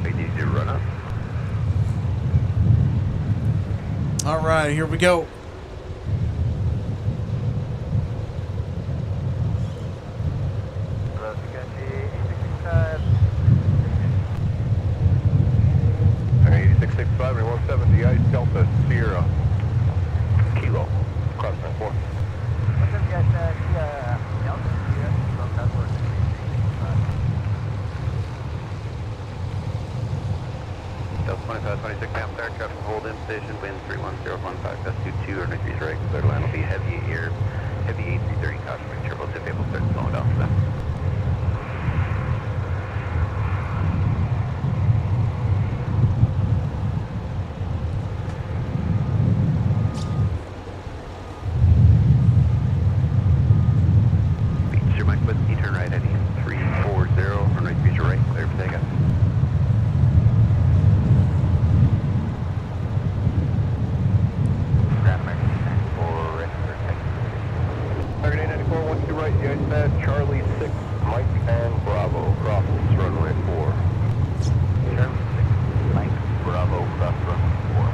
We need you to run up. All right, here we go. Okay, 8665, 170, ice Delta Sierra Kilo, cross 94. What's up, guys? Delta Sierra, that's where Delta 25, 26, map start, traffic hold in station, wind 31015, gust 22, or degrees right, clear line will be heavy air, heavy A330, caution, make sure both vehicles start slowing down for them. Beach your Mike Whiskey, turn right heading 340, runway 3 right, clear for takeoff. Target 894, 1 2 right, the ice pad, Charlie 6, Mike and Bravo, crosses runway 4. Charlie 6, Mike, Bravo, cross runway 4.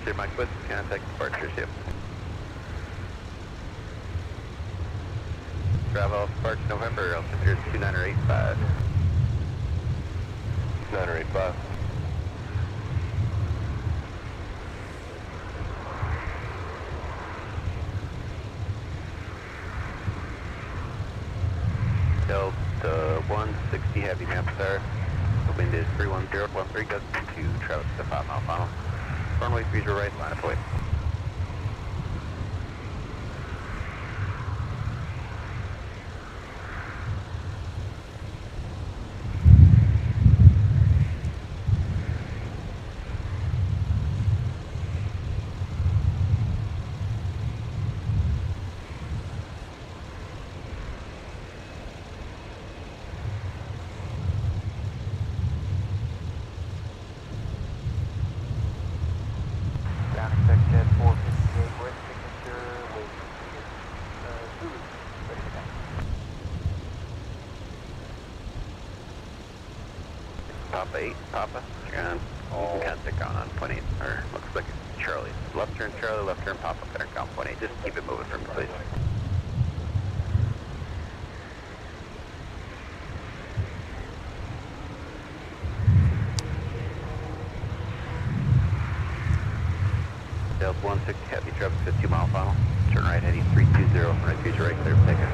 Sir Mike Woods, contact departure ship. Travel departure November, altitude 2985. 2985. Delta 160 heavy map star. The wind is 31013, gust 2, travel to 5 mile final. Runway 3 right, line of way. Papa 8, Papa. And you can contact ground on point 8, or looks like Charlie. Left turn Charlie, left turn Papa, center ground point 8. Just keep it moving for me, please. Delta 160 heavy traffic, 52 mile final. Turn right heading 320, right future right clear, take it.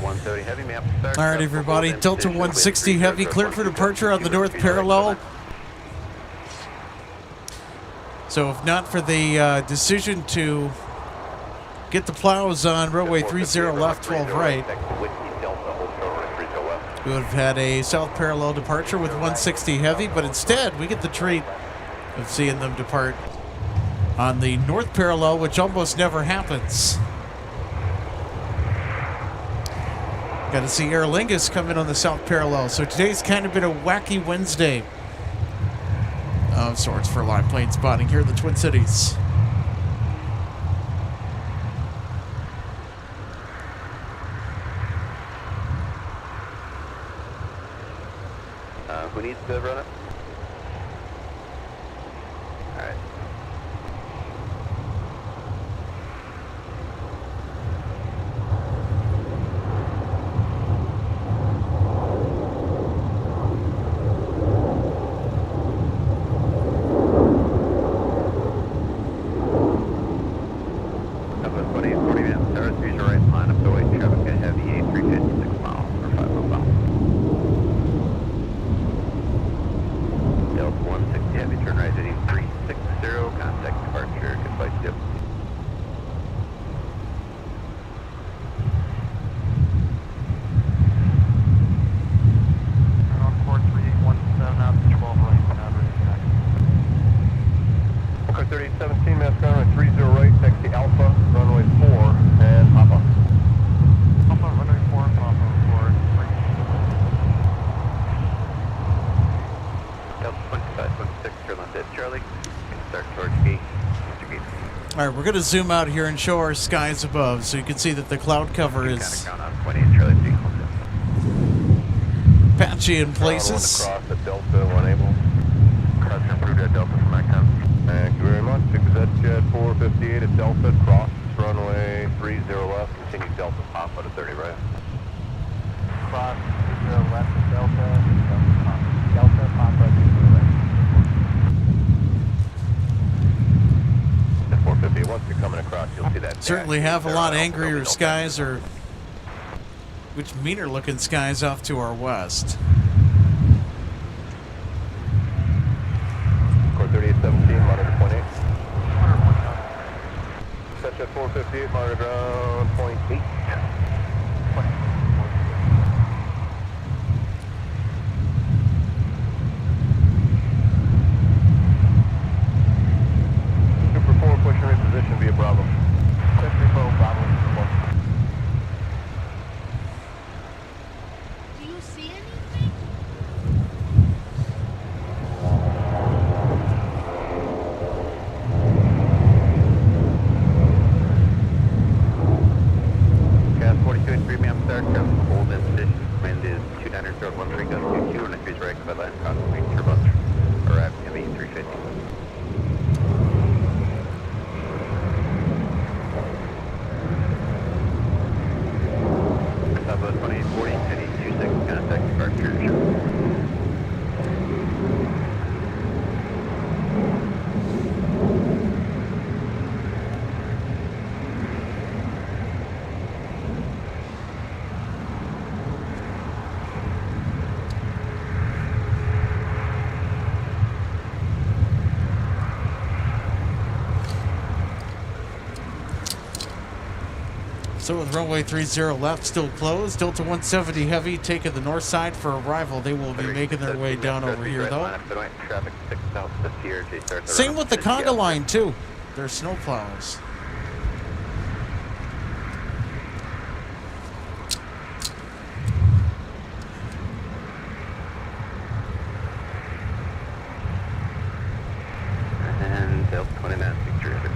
130 heavy, map start. All right, everybody. Delta 160 heavy cleared for departure on the north parallel. So if not for the decision to get the plows on runway 30 left, 12 right, we would have had a south parallel departure with 160 heavy, but instead we get the treat of seeing them depart on the north parallel, which almost never happens. Got to see Aer Lingus come in on the south parallel. So today's kind of been a wacky Wednesday of sorts for line plane spotting here in the Twin Cities. Who needs to run it? All right. All right, we're going to zoom out here and show our skies above so you can see that the cloud cover is patchy in places. Across at Delta, one able. Cross improved at Delta from my count. Thank you very much. 6 Jet 458 at Delta, cross runway 30 left, continue Delta, Papa to 30 right. Cross 30 left at Delta, Delta, Papa to 30 right. 450, once you're coming across, you'll see that. Certainly have a lot angrier skies, or which meaner looking skies off to our west. Core 3817, monitor point 8. Set at 458, monitor ground point 8. Pushing reposition via Bravo. Quick repo, Bravo. Do you see anything? Gas 42 and 3, ma'am, start. Hold in position. Wind is 2913, gun 22, and increase right by line. Contact turbulence. Arrive heavy 350. Southwest 2840, heading 26, contact departure. So with runway 30 left still closed, Delta 170 heavy taking the north side for arrival. They will be making their way down over here though. Same with the conga line too. There's snow plows. And Delta 29, terrific.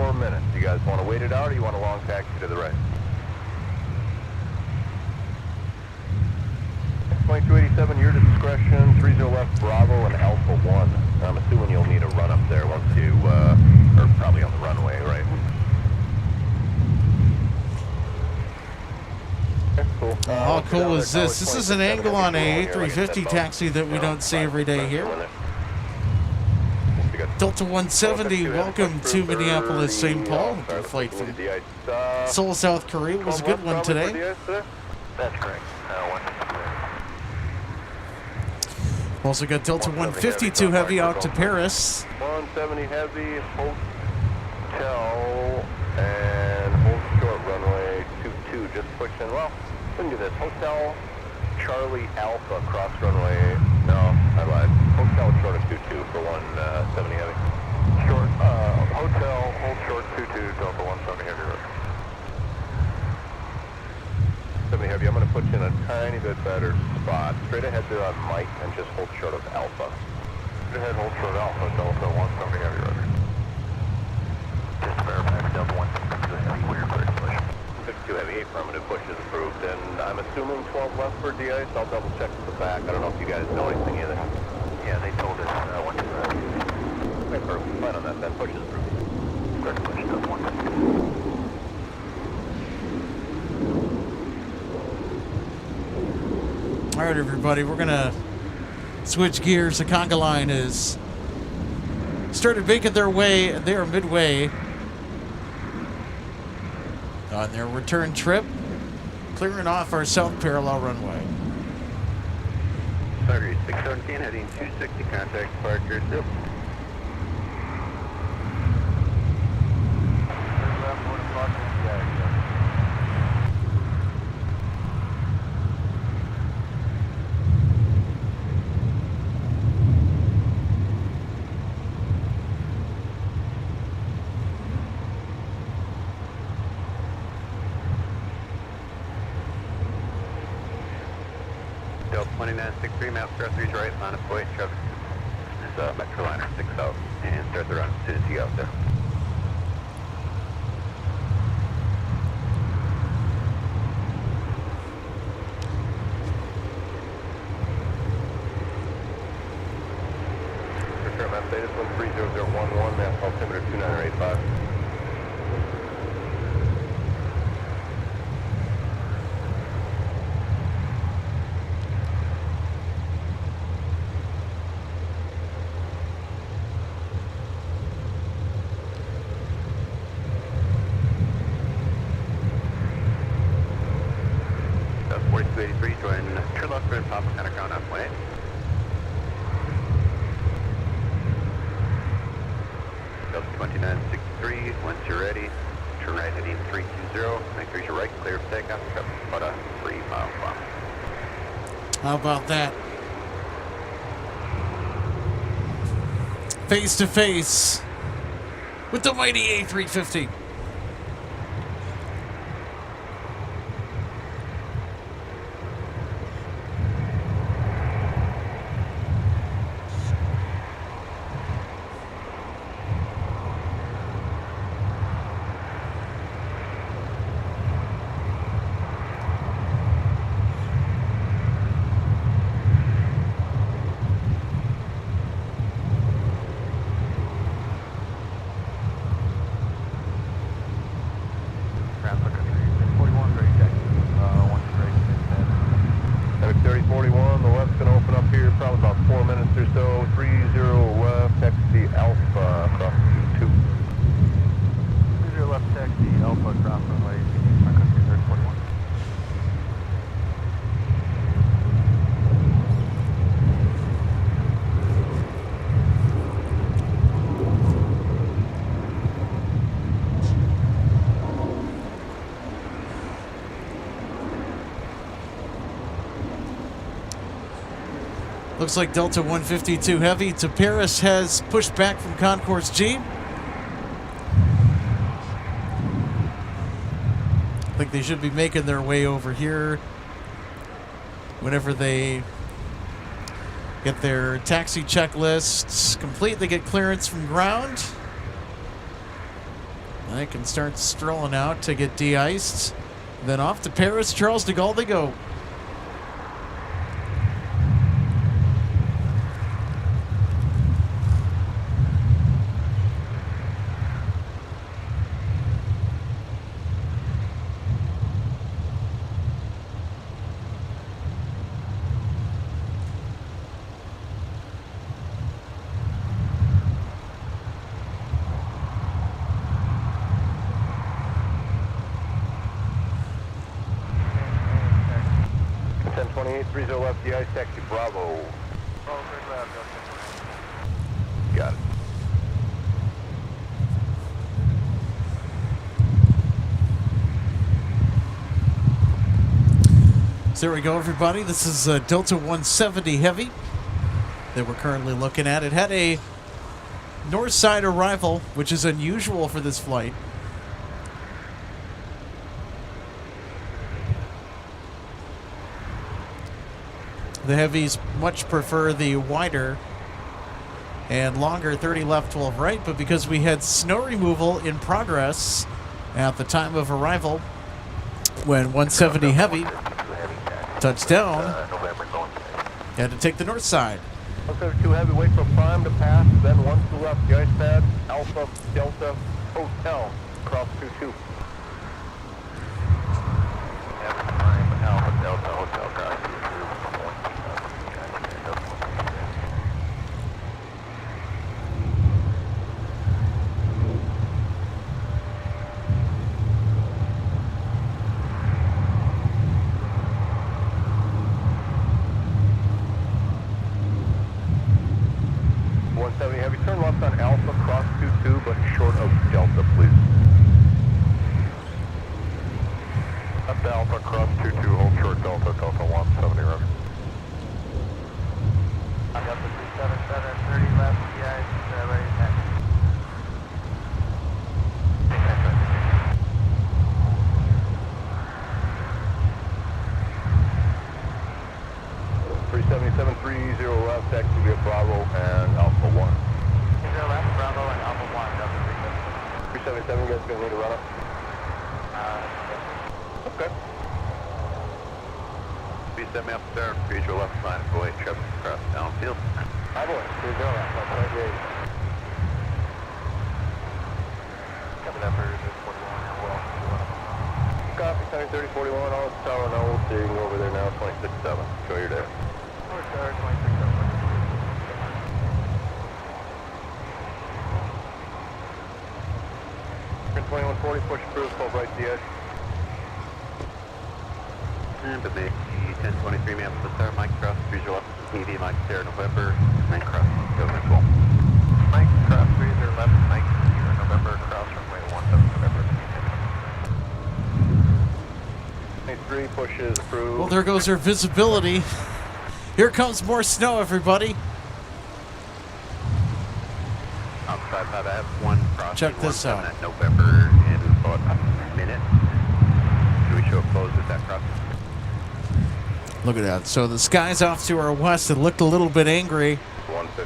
4 minutes. You guys want to wait it out, or you want a long taxi to the right? 2287, your discretion, 30 left, Bravo and Alpha 1. I'm assuming you'll need a run up there once you, or probably on the runway, right? Okay, cool. How cool is this? This is an angle on a A350 taxi that we don't see every day here. Delta 170, welcome to Minneapolis, St. Paul. The flight from Seoul, South Korea was a good one today. That's correct. Also got Delta 152 Heavy out to Paris. 170 Heavy, hotel, and hold short runway 22, just push in. Well, we can do this. Hotel Charlie Alpha, cross runway, no, I lied. Hotel short of 22 for 170 Heavy. Short, hotel, hold short 22, Delta 170 Heavy road. 70 Heavy, I'm going to put you in a tiny bit better spot. Straight ahead there on Mike and just hold short of Alpha. Straight ahead, hold short Alpha, Delta 170 Heavy road. Just Fairfax, Delta 170 Heavy, weird bird push. 62 Heavy, affirmative push is approved, and I'm assuming 12 left for de-ice. I'll double check to the back. I don't know if you guys know anything either. Yeah, they told us when to okay, perfect. Fine on that. That push is approved. Correct push, Delta 170. All right, everybody, we're going to switch gears. The conga line has started making their way. They are midway on their return trip, clearing off our south parallel runway. Target 617, heading 260, contact departure. Yep. Delta 2963, map star 3's right, line of point, traffic is Metroliner 6 out, and start the run as soon as you get out there. Repair map status 130011, map altimeter 2985. How about that? Face to face with the mighty A350. Looks like Delta 152 Heavy to Paris has pushed back from Concourse G. I think they should be making their way over here whenever they get their taxi checklists complete. They get clearance from ground. They can start strolling out to get de-iced. Then off to Paris, Charles de Gaulle they go. Left, the ice taxi Bravo. Got it. So there we go, everybody. This is Delta 170 Heavy that we're currently looking at. It had a north side arrival, which is unusual for this flight. The Heavies much prefer the wider and longer 30 left, 12 right, but because we had snow removal in progress at the time of arrival, when 170 Heavy touched down, had to take the north side. 172 Heavy, wait for prime to pass, then 1 to left, the ice pad, Alpha, Delta, Hotel, cross 22. Prime, Alpha, Delta, Hotel, cross 22. 170 Heavy, turn left on Alpha, cross 22, but short of Delta, please. Up to Alpha, cross 22, hold short Delta, Delta 170, roger. I got the 377, 30 left, the ice, ready to taxi. 377-30 left, taxi via Bravo and Alpha 1. 30 left, Bravo and Alpha 1, Delta 377. 377, you guys gonna need a run up? Okay. Please send me up there, visual left line, go 8 traffic across downfield. Hi boy, 30 left, Alpha 28. Coming up here, 41 and well. Copy, 3041, all tower no, seeing over there now, 26-7. Enjoy your day. 2140, push through, pull right to the edge. And to make the 1023 Minneapolis Star, Mike Cross, visual left, TV, Mike Sierra, November, Mike Cross, go visual. Mike Cross, 30 left, Mike Sierra, November, cross runway 17, November. 23 pushes through. Well, there goes our visibility. Here comes more snow, everybody. Outside, I have one crossing. Check this out. At November in about a minute. Do we show closed at that crossing? Look at that. So the skies off to our west, it looked a little bit angry.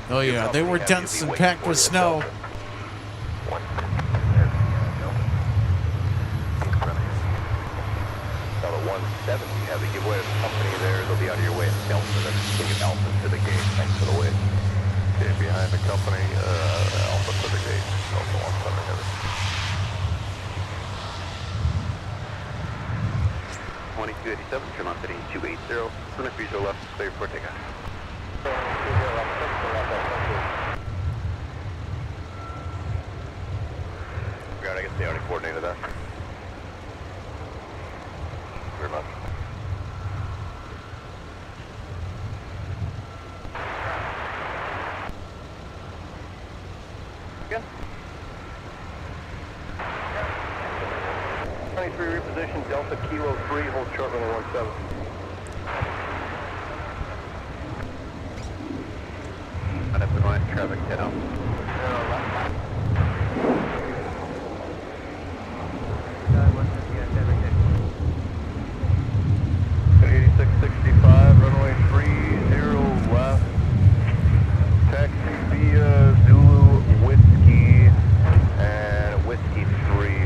Oh yeah, they were dense and packed with snow. About a 170 have to give way to the company there. They'll be out of your way at Delta. Then take it Alpha to the gate. Thanks for the way. Okay, behind the company, Alpha to the gate. Delta 170 heavy. 2287, turn on heading 280. Plymouth visual left, clear for takeoff. God, I guess they already coordinated that. Very much. Again. 23 reposition, Delta Kilo 3, hold short runway 17. And if we're going traffic, head out. 8665, runway 30 left. Taxi via Zulu Whiskey and Whiskey 3.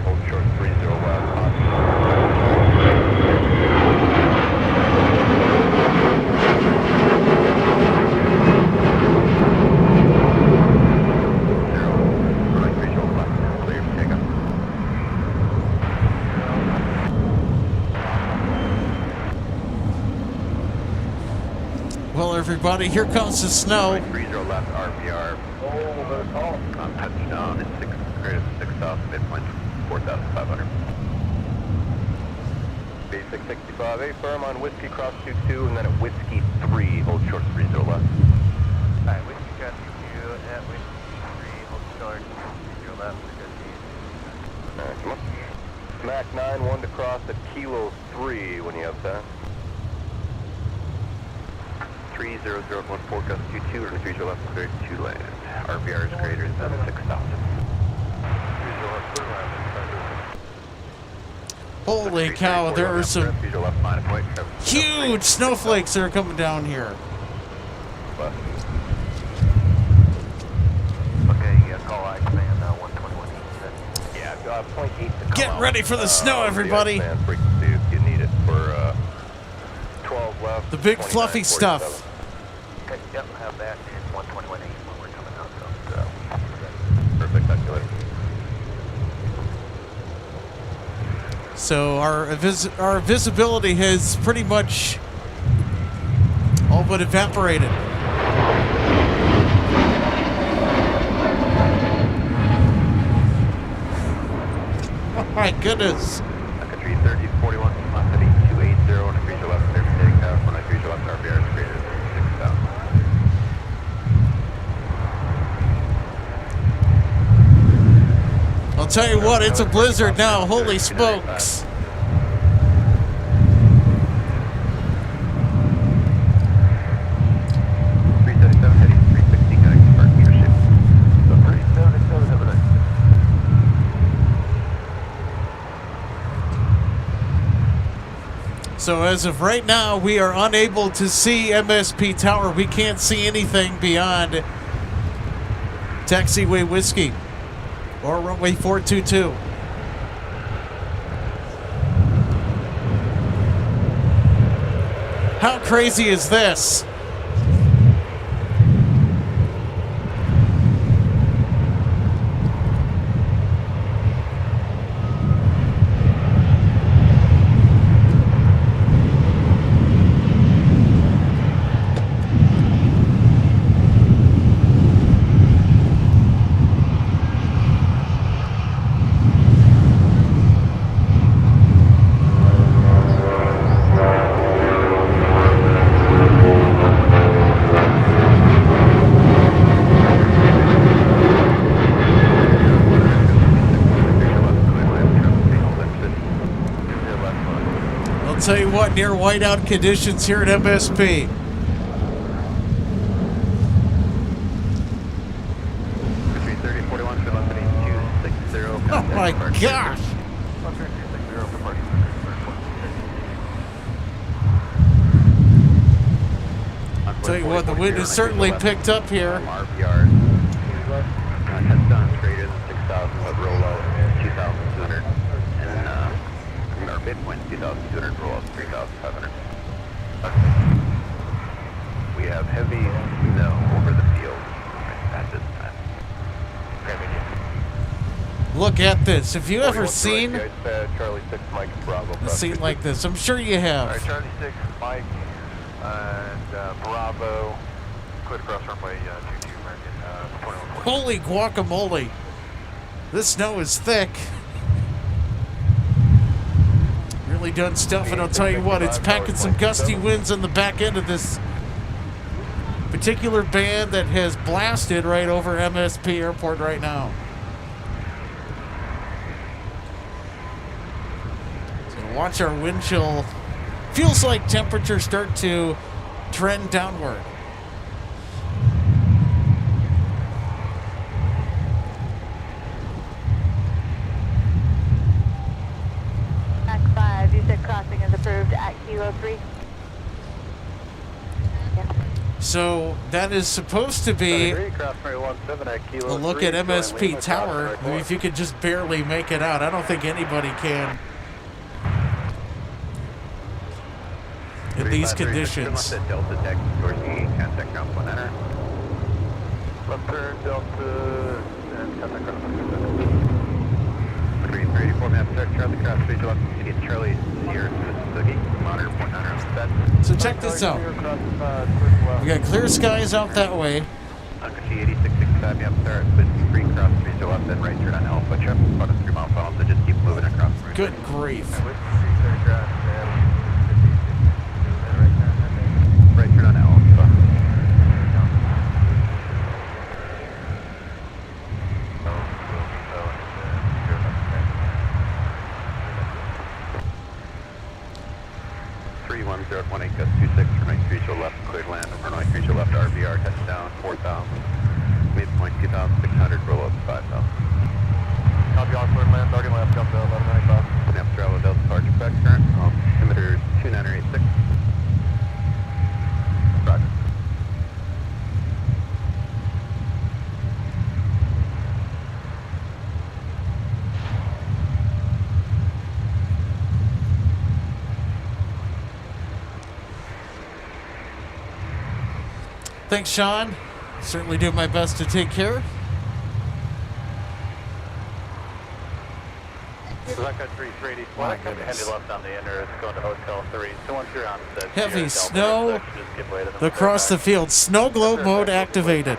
everybody. Here comes the snow. 30 left RPR. Touchdown at 6, greater than 6,000, midpoint 4,500. Basic 65, firm on Whiskey cross 22, and then at Whiskey 3, hold short 30 left. Alright, Whiskey cross 22 at Whiskey 3, hold short 30 left. Alright, come on. Mac 9, 1 to cross at Kilo 3 when you have that. 30014 gust 22, and 30 left, clear to land. RPR is greater than 6,000. Holy cow, there are some huge snowflakes that are coming down here. Okay, you got call X-Band 121 East. Yeah, 0.8 to Get ready for the snow, everybody. Frequency if you need it for 12 left. The big fluffy stuff. Okay, yep, have that in 121 East when we're coming out. So. Perfect, calculator. So our visibility has pretty much all but evaporated. Oh my goodness. Country 3041, velocity 280, and increase your left, clear for takeoff. When I increase your left, RPR is greater than 6,000. I'll tell you what, it's a blizzard now. Holy smokes. 377 heading 360, connecting park leadership. So 377, have a nice. So as of right now, we are unable to see MSP Tower. We can't see anything beyond Taxiway Whiskey or runway 422. How crazy is this? Tell you what, near whiteout conditions here at MSP. Country 3041, velocity 260. Oh my gosh! Tell you what, the wind has certainly picked up here. RPR. Touchdown is greater than 6,000, but roll out 2,200. And then our midpoint 2,200, roll out 3,500. We have heavy snow over the field at this time. Look at this. Have you ever seen Charlie 6, Mike, Bravo. a scene like this? I'm sure you have. Alright, Charlie 6, Mike, and Bravo. Clear across runway 22, American 21. Holy guacamole. This snow is thick. Really done stuff, and I'll tell you what, it's packing some gusty winds on the back end of this particular band that has blasted right over MSP Airport right now. So watch our wind chill. Feels like temperatures start to trend downward. Max 5, you said crossing is approved at Kilo 3. Yes. So that is supposed to be a look at MSP Tower. I mean, if you could just barely make it out. I don't think anybody can in these conditions. Delta Tech, towards the contact ground 1 enter. Left turn, Delta, and contact ground 384 map check, Charlie Cross, Visual, Charlie, Sierra, Monitor 0.9 on set. So check this out. We got clear skies out that way. Under T8665, yep, sir. It's free cross 30 left and right turn on Alpha. Traffic about a 3 mile funnel, so just keep moving across the route. Good grief. Right turn on Alpha. Gust 26, runway 30 left, cleared land, runway 30 left, RVR, touchdown, 4,000, midpoint 2,600, roll up 5,000. Copy all cleared land, starting left, jump to 1195. Snap travel, Delta departure back current, altimeter 2986. Roger. Thanks, Sean. Certainly do my best to take care. Sun Country 384, heavy left on the inner, it's going to Hotel 3. So once you're on set, Heavy snow across the field. Snow globe mode activated.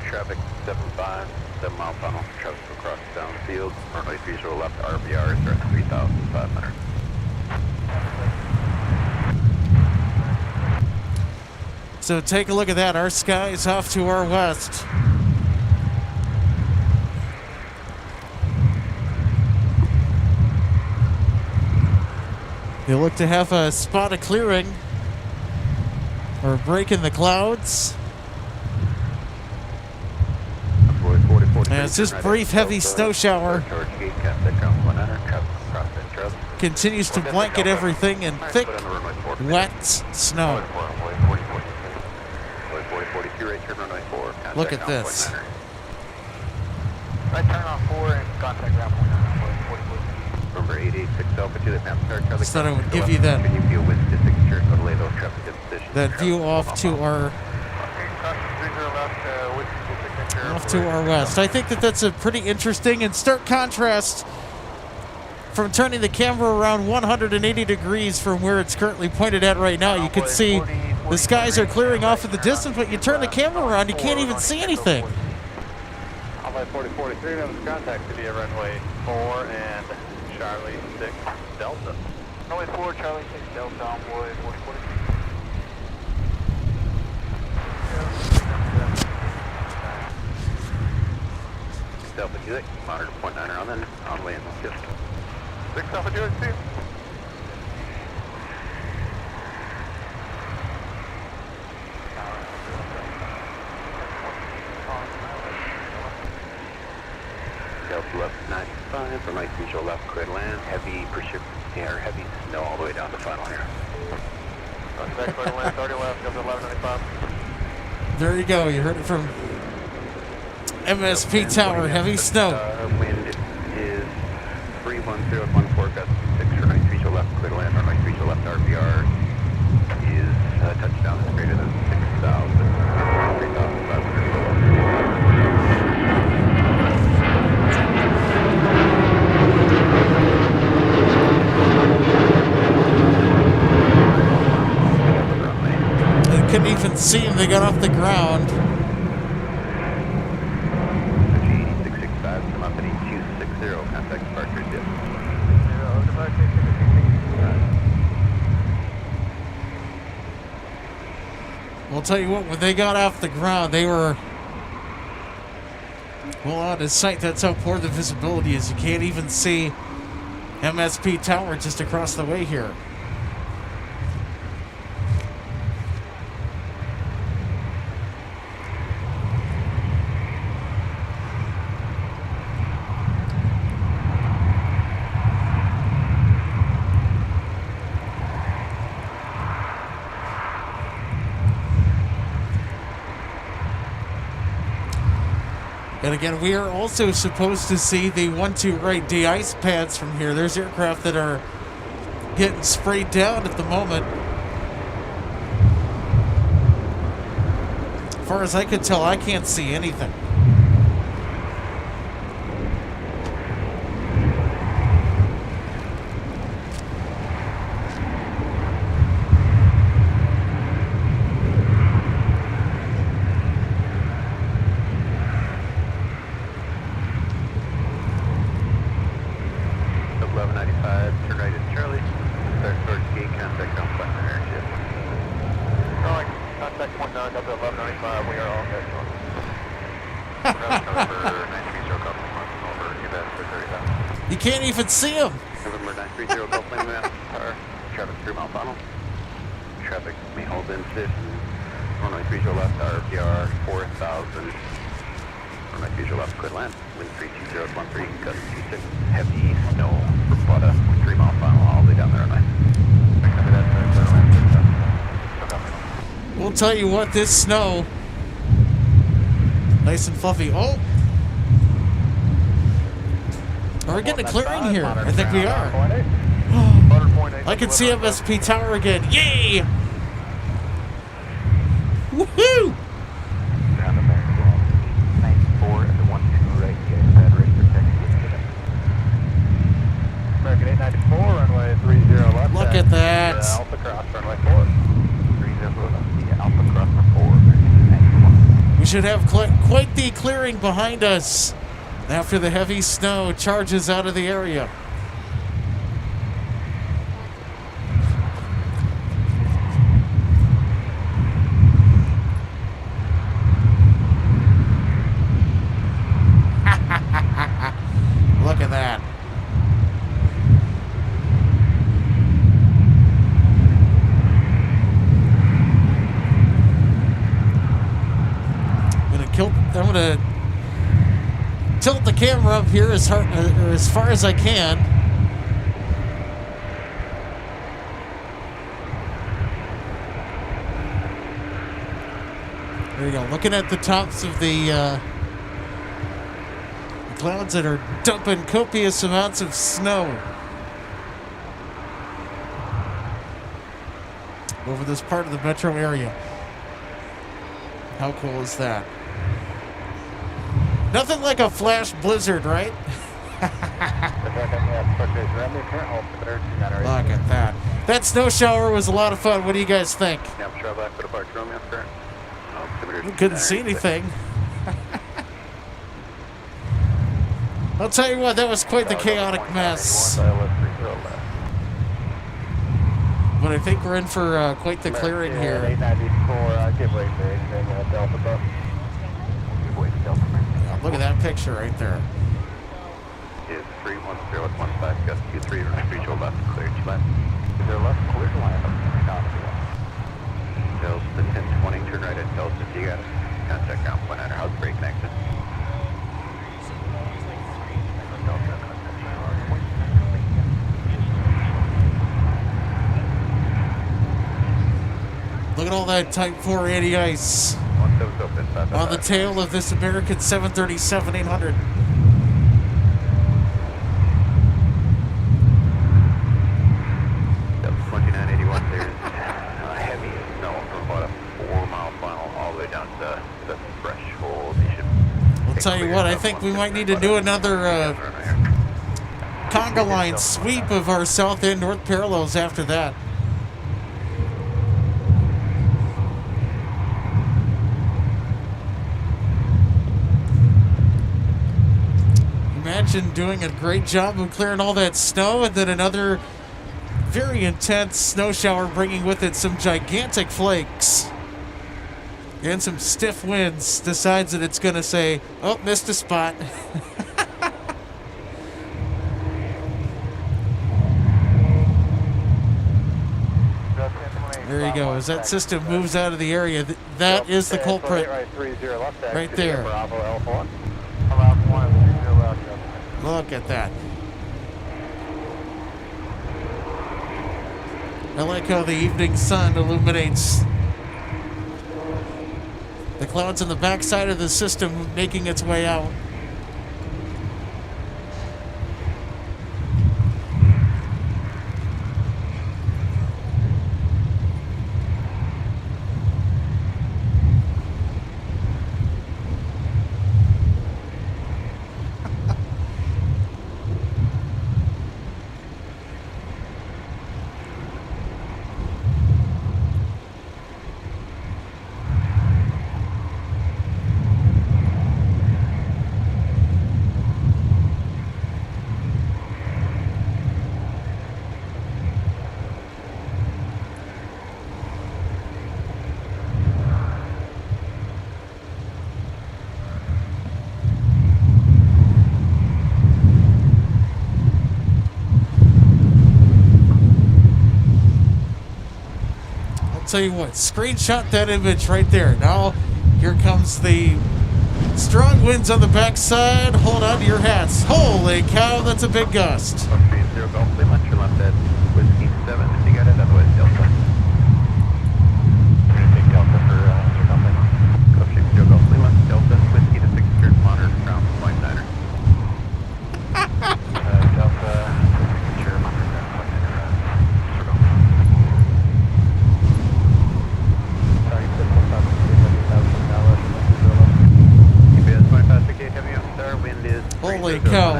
Traffic 75, 7 mile tunnel, traffic across downfield, runway 30 left, RVR is at 3,500. So take a look at that. Our skies off to our west. They look to have a spot of clearing or a break in the clouds. And it's just brief heavy snow shower. Continues to blanket everything in thick, wet snow. Look at this. Right turn on 4 and contact ground point on 40. Number 886 altitude, Just thought I would give you that view off to our west. I think that's a pretty interesting and stark contrast from turning the camera around 180 degrees from where it's currently pointed at right now. You can see the skies are clearing off in the distance, but you turn the camera around, you can't even see anything. Runway 4043, numbers contact city at runway 4 and Charlie 6 Delta. Runway 4, Charlie 6 Delta, envoy 4043. Delta Juliet, monitor 0.9 on then, on way in the field. 6 Alpha Juliet, see you. Delta left 95, runway 30 left, cleared land, heavy heavy snow all the way down to final here. Back cleared land, 30 left, Delta 1195. There you go, you heard it from MSP Tower, heavy snow. Wind is 31014, gust 6, runway 30 left, clear land, runway 30 left, RVR is touchdown is greater than 6,000, 3,500. They couldn't even see him, they got off the ground. Contact departure, yes. I'll tell you what, when they got off the ground, they were well out of sight. That's how poor the visibility is. You can't even see MSP Tower just across the way here. And again, we are also supposed to see the 1-2 right de-ice pads from here. There's aircraft that are getting sprayed down at the moment. As far as I could tell, I can't see anything. You can't even see them. November 930 Gulf Lane, Minneapolis, traffic 3 mile final. Traffic may hold in position. Runway 30 left, RPR 4000. Runway 30 left, clear land. Wind 32013, gust 26. Heavy snow for Buda, 3 mile final, all the way down there runway. We'll tell you what, this snow, nice and fluffy. Oh! Are we getting a clearing here? I think we are. I can see MSP Tower again. Yay! Woohoo! American 894, runway 30 left. Look at that. Alpha cross, runway 4. 30 Alpha cross 4. We should have quite the clearing behind us after the heavy snow charges out of the area. Look at that. I'm gonna tilt the camera up here as far as I can. There you go. Looking at the tops of the clouds that are dumping copious amounts of snow over this part of the metro area. How cool is that? Nothing like a flash blizzard, right? Look at that. That snow shower was a lot of fun. What do you guys think? We couldn't see anything. I'll tell you what, that was quite the chaotic mess. But I think we're in for quite the clearing here. 894, Look at that picture right there. Is 31015, gust 23, runway 30 left, clear 2 left. Is there left clear to line up? Delta 1020, turn right at Delta, you got it. Contact ground point under, how's brake connection? Look at all that Type 4 anti-ice on the tail of this American 737-800. Delta 2981, there's heavy snow from about a 4 mile final all the way down to the threshold. I'll tell you what, I think we might need to do another conga line sweep of our south and north parallels after that. Imagine doing a great job of clearing all that snow and then another very intense snow shower bringing with it some gigantic flakes and some stiff winds. Decides that it's going to say, oh, missed a spot. There you go. As that system moves out of the area, that is the culprit right there. Look at that. I like how the evening sun illuminates The clouds on the backside of the system making its way out. Tell you what, screenshot that image right there. Now, here comes the strong winds on the backside. Hold on to your hats. Holy cow, that's a big gust. 30 Golf Lima, your left at Whiskey 7. You got it, otherwise Delta. We're going to take Delta for your company. Go shoot 0 Golf Lima, Delta, Whiskey to 6 Spirit, monitor, ground, point 9er. Delta, sure, monitor, ground, point 9er, circle. Holy cow.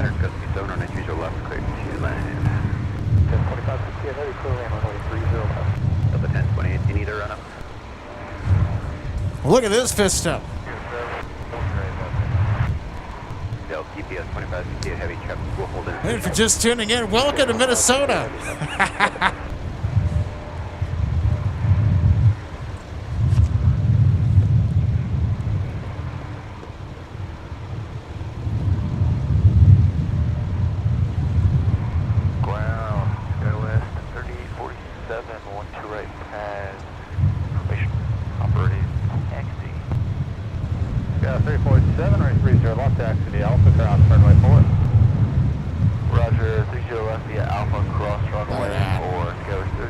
Look at this fist up. And for just tuning in, welcome to Minnesota.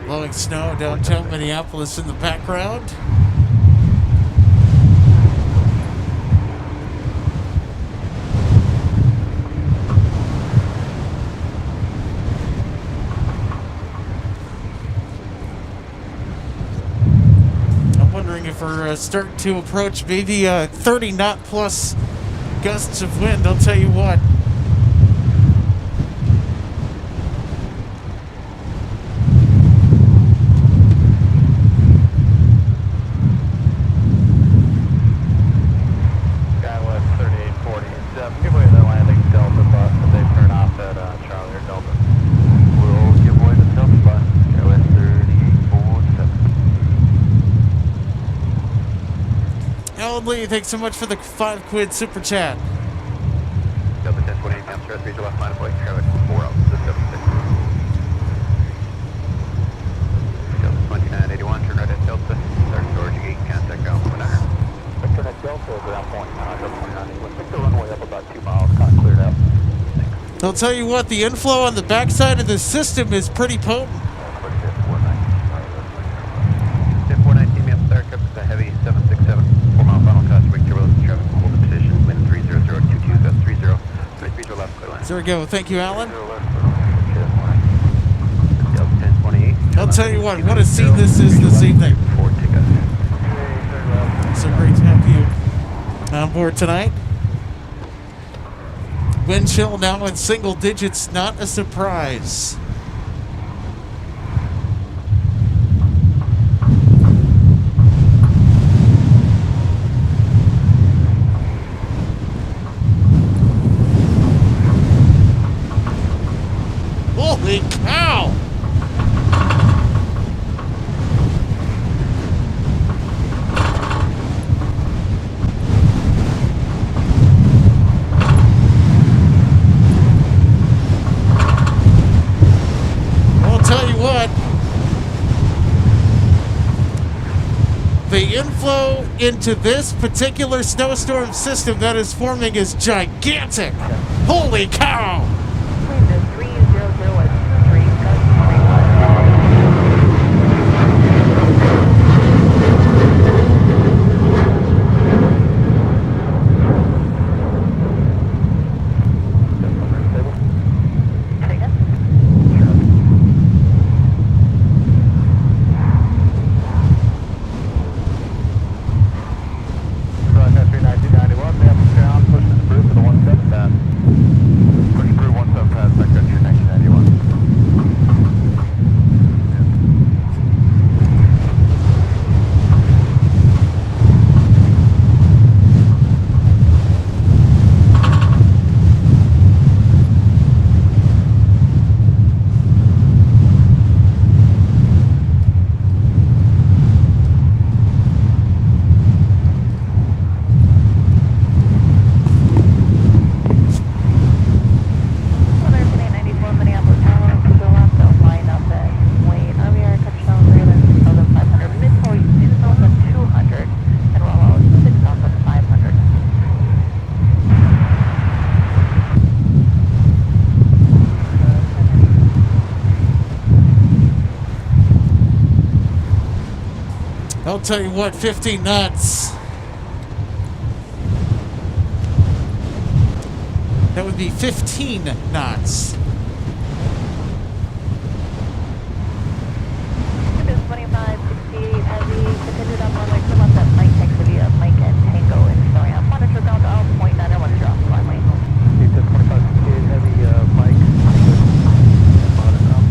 Blowing snow downtown Minneapolis in the background. I'm wondering if we're starting to approach maybe 30 knot plus gusts of wind. I'll tell you what. Lee, thanks so much for the 5 quid super chat. Delta 1028, down stress, reach your left line of flight, traffic 4 out, system 6. Delta 2981, turn right at Delta, start storage gate, contact ground, 100. Turn at Delta, ground point, 2981, pick the runway up about 2 miles, kind of cleared out. Thanks. I'll tell you what, the inflow on the backside of the system is pretty potent. 419, me up start, cup is a heavy 767. Final cost, wake turbo, traffic, hold the position, wind 30022, gust 30, 3 left, clear line. There we go. Thank you, Alan. 1028. I'll tell you what a scene this is this evening. So great to have you on board tonight. Wind chill now in single digits, not a surprise. Holy cow! I'll tell you what, the inflow into this particular snowstorm system that is forming is gigantic. Holy cow! tell you what, 15 knots. That would be 15 knots. It is 2568 heavy, continued up runway 2 left at Mike, taxi via Mike and Tango in showing up. Monitor ground out, 0.9, I want to drop the runway. It's a 2568 heavy, Mike. Monitor up.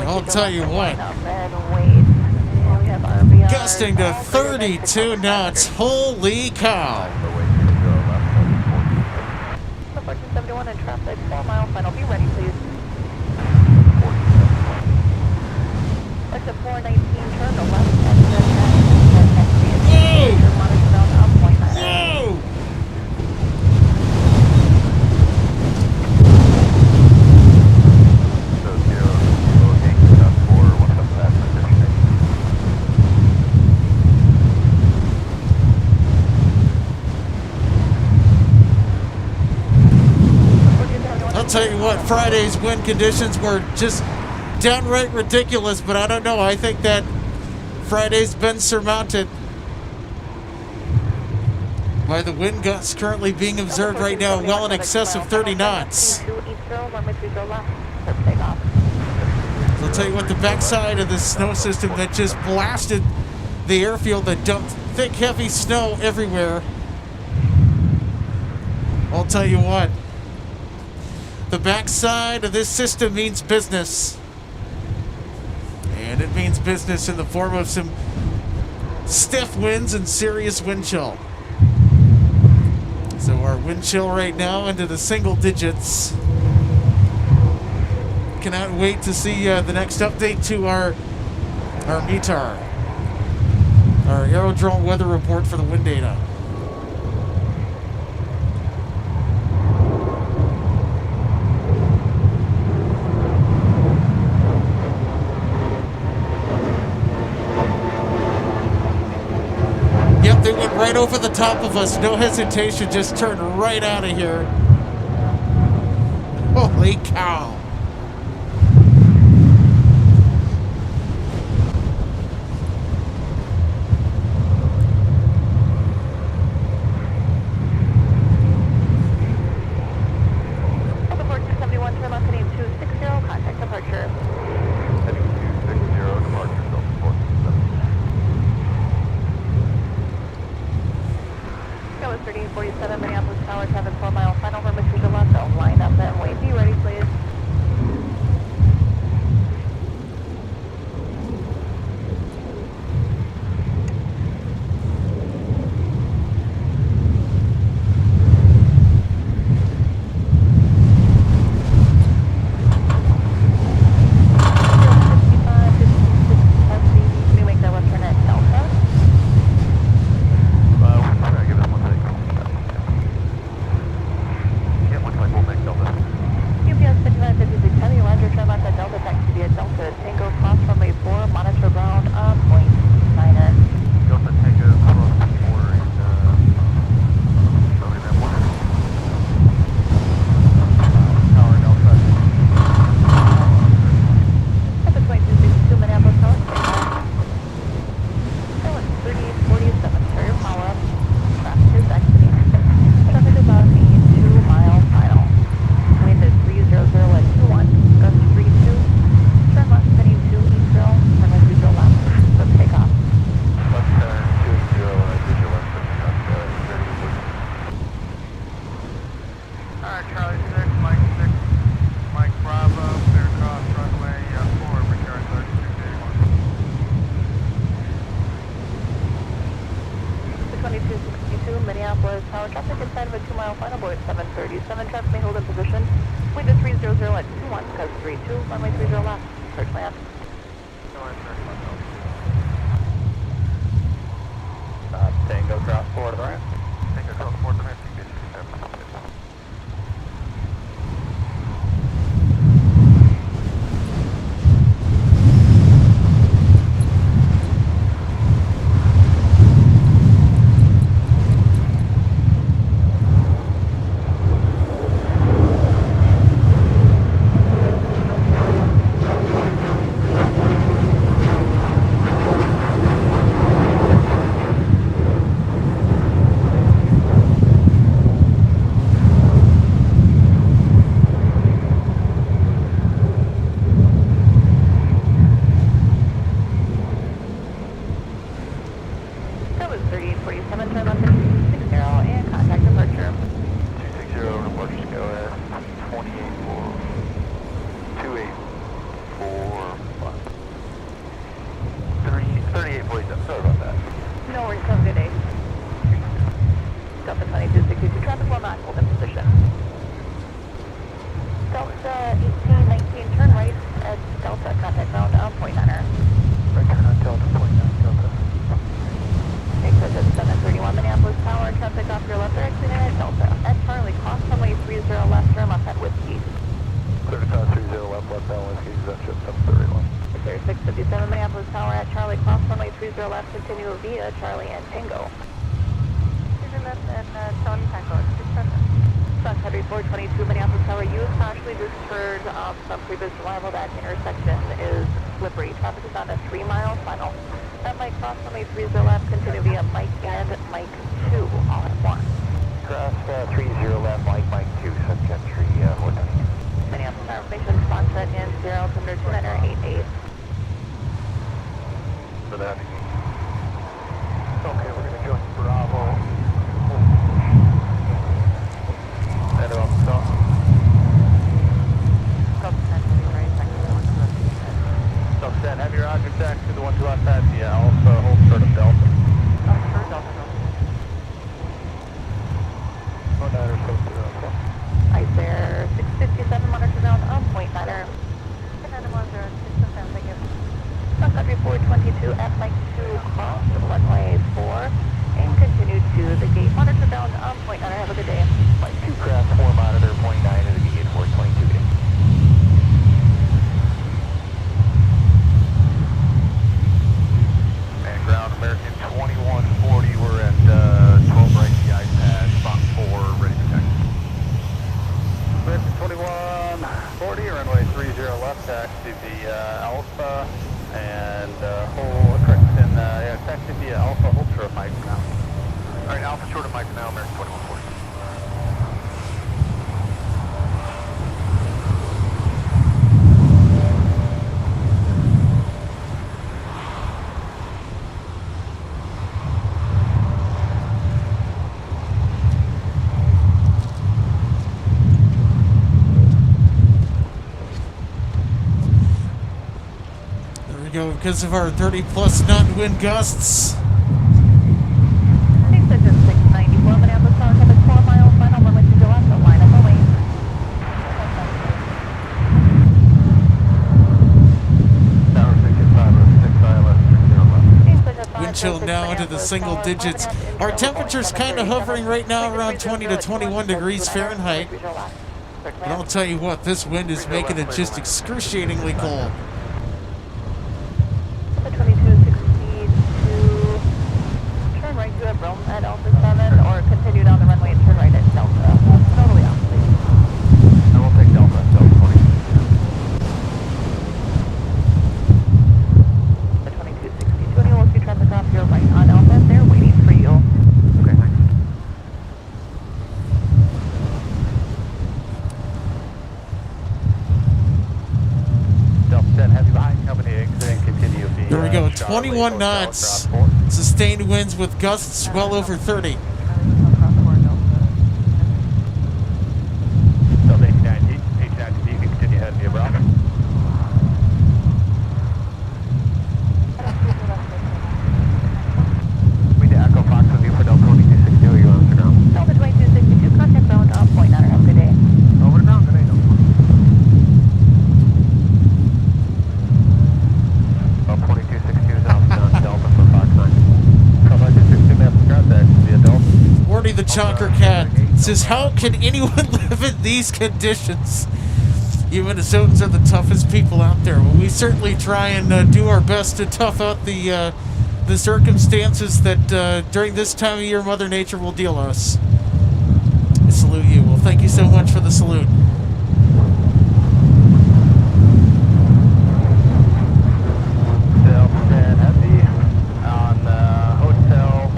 I'll tell you what. Gusting to 32 knots. Holy cow. 71 in traffic, 4 mile final. Be ready, please. Exit 419, turn to left and then Whoa! I'll tell you what, Friday's wind conditions were just downright ridiculous, but I don't know. I think that Friday's been surmounted by the wind gusts currently being observed right now, well in excess of 30 knots. I'll tell you what, the backside of this snow system that just blasted the airfield that dumped thick, heavy snow everywhere. I'll tell you what, the backside of this system means business. And it means business in the form of some stiff winds and serious wind chill. So our wind chill right now into the single digits. Cannot wait to see the next update to our METAR, our aerodrome weather report for the wind data. Yep, they went right over the top of us. No hesitation, just turned right out of here. Holy cow. Minneapolis Tower, traffic 4 mile final from Mr. Gillette. Line up and wait. Be ready, please. Minneapolis Tower, traffic inside of a 2 mile final board 737. Traffic may hold in position. Wind at 300 at 21, cause 32, runway 30 left. Approach land. Tango drop 4 to the right. Tango drop 4 to the right. Continue via Charlie and Tango. Sun Country 422 Minneapolis Tower, you partially just heard some previous arrival. That intersection is slippery. Traffic is on a 3 mile final. That might cross runway 30 left, continue via Mike and Mike 2 all at once. Cross 30 left, Mike 2, Sun Country 422. Minneapolis Tower information, spot set in 0, altimeter 2988. For that. Okay, we're going to join Bravo. And on stop. Stop 10, right, Stop 10, have your Roger. radio because of our 30-plus knot wind gusts. Extension 694, Minneapolis, Sun Country 4 miles, final runway 20 left, so line up only. Wind chill now into the single digits. Our temperature's kind of hovering right now around 20 to 21 degrees Fahrenheit. But I'll tell you what, this wind is making it just excruciatingly cold. 2262, turn right to Rome at Alpha 7, or continue down the runway and turn right at Delta. Totally off, please. I will take Delta, Delta 20. 2262, and you will see traffic off your right on Alpha. They're waiting for you. Okay, thanks. Delta 10, heavy behind company exiting, continue via There we go, Charlie 21 Hotel, knots. cross 4. Sustained winds with gusts well over 30. Delta 89D, 89D, you can continue ahead via Bravo. We need Echo Fox with you for Delta 2262, are you on the ground? Delta 2262, contact zone up, point 9, have a good day. Over the ground, good day, Delta 2262 is out Delta for Fox 9. Delta 2262, map contact via Delta. Wardy the Chonker Cat says, how can anyone live in these conditions? You Minnesotans are the toughest people out there. Well, we certainly try and do our best to tough out the circumstances that during this time of year Mother Nature will deal us. I salute you. Well, thank you so much for the salute. Delta 10 heavy on hotel,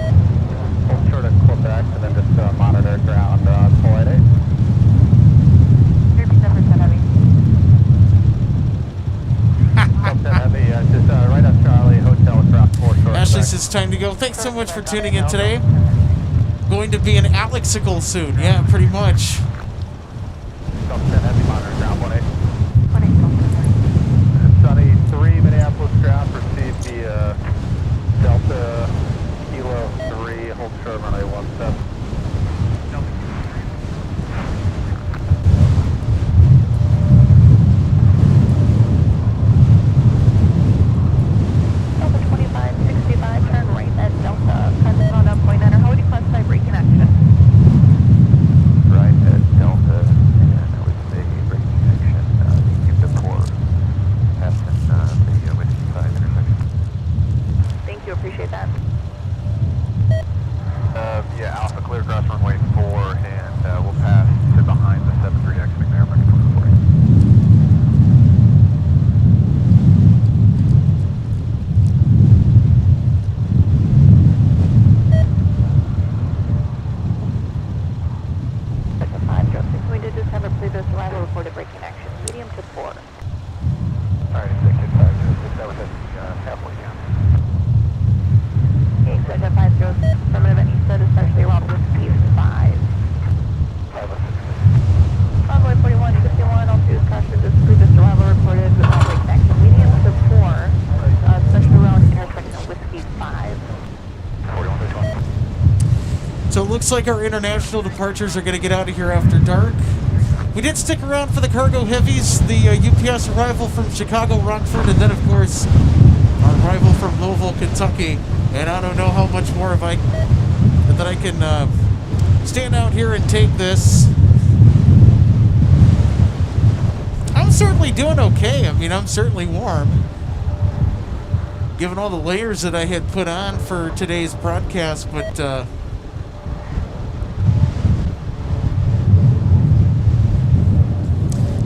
hold short of Quebec, and then just monitor ground on flight 8. Repeat number 10 heavy. Delta 10 heavy, just right on Charlie, hotel across 4 short. Ashley says it's time to go. Thanks so much for tuning in today. Going to be an Alexical soon. Yeah, pretty much. Delta 10 heavy, monitor ground 1-8. Sunny 3, Minneapolis ground, proceed via Delta Kilo 3, hold short runway 17. Delta 2565, turn right at Delta, contact zone up, point 9, how would you classify brake connection? Right at Delta, and I would say brake connection, keep the port passing the Whiskey 5 intersection. Thank you, appreciate that. Yeah, Alpha clear across runway 4, and we'll pass to behind the 73 exiting there, running 24. Delta 5, Joe 6, we did just have a previous arrival reported brake connection, medium to 4. Alright, 6 5 that was at the halfway down. Okay, so Delta 5 Joe, affirmative and east side, especially around Whiskey 5. 506. Runway 4161, all two caution, this previous arrival reported brake connection, medium to 4, especially around intersection of Whiskey 5. 41 So it looks like our international departures are going to get out of here after dark. We did stick around for the cargo heavies, the UPS arrival from Chicago, Rockford, and then, of course, our arrival from Louisville, Kentucky. And I don't know how much more that I can stand out here and take this. I'm certainly doing okay. I mean, I'm certainly warm. Given all the layers that I had put on for today's broadcast, but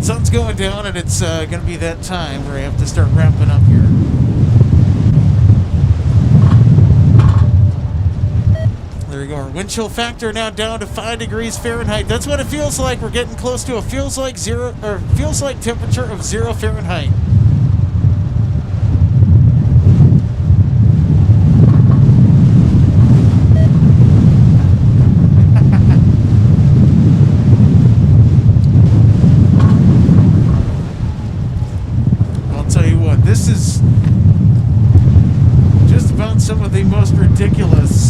sun's going down, and it's going to be that time where I have to start wrapping up here. There you go. Our wind chill factor now down to 5 degrees Fahrenheit. That's what it feels like. We're getting close to a feels like temperature of 0 Fahrenheit. I'll tell you what, this is most ridiculous.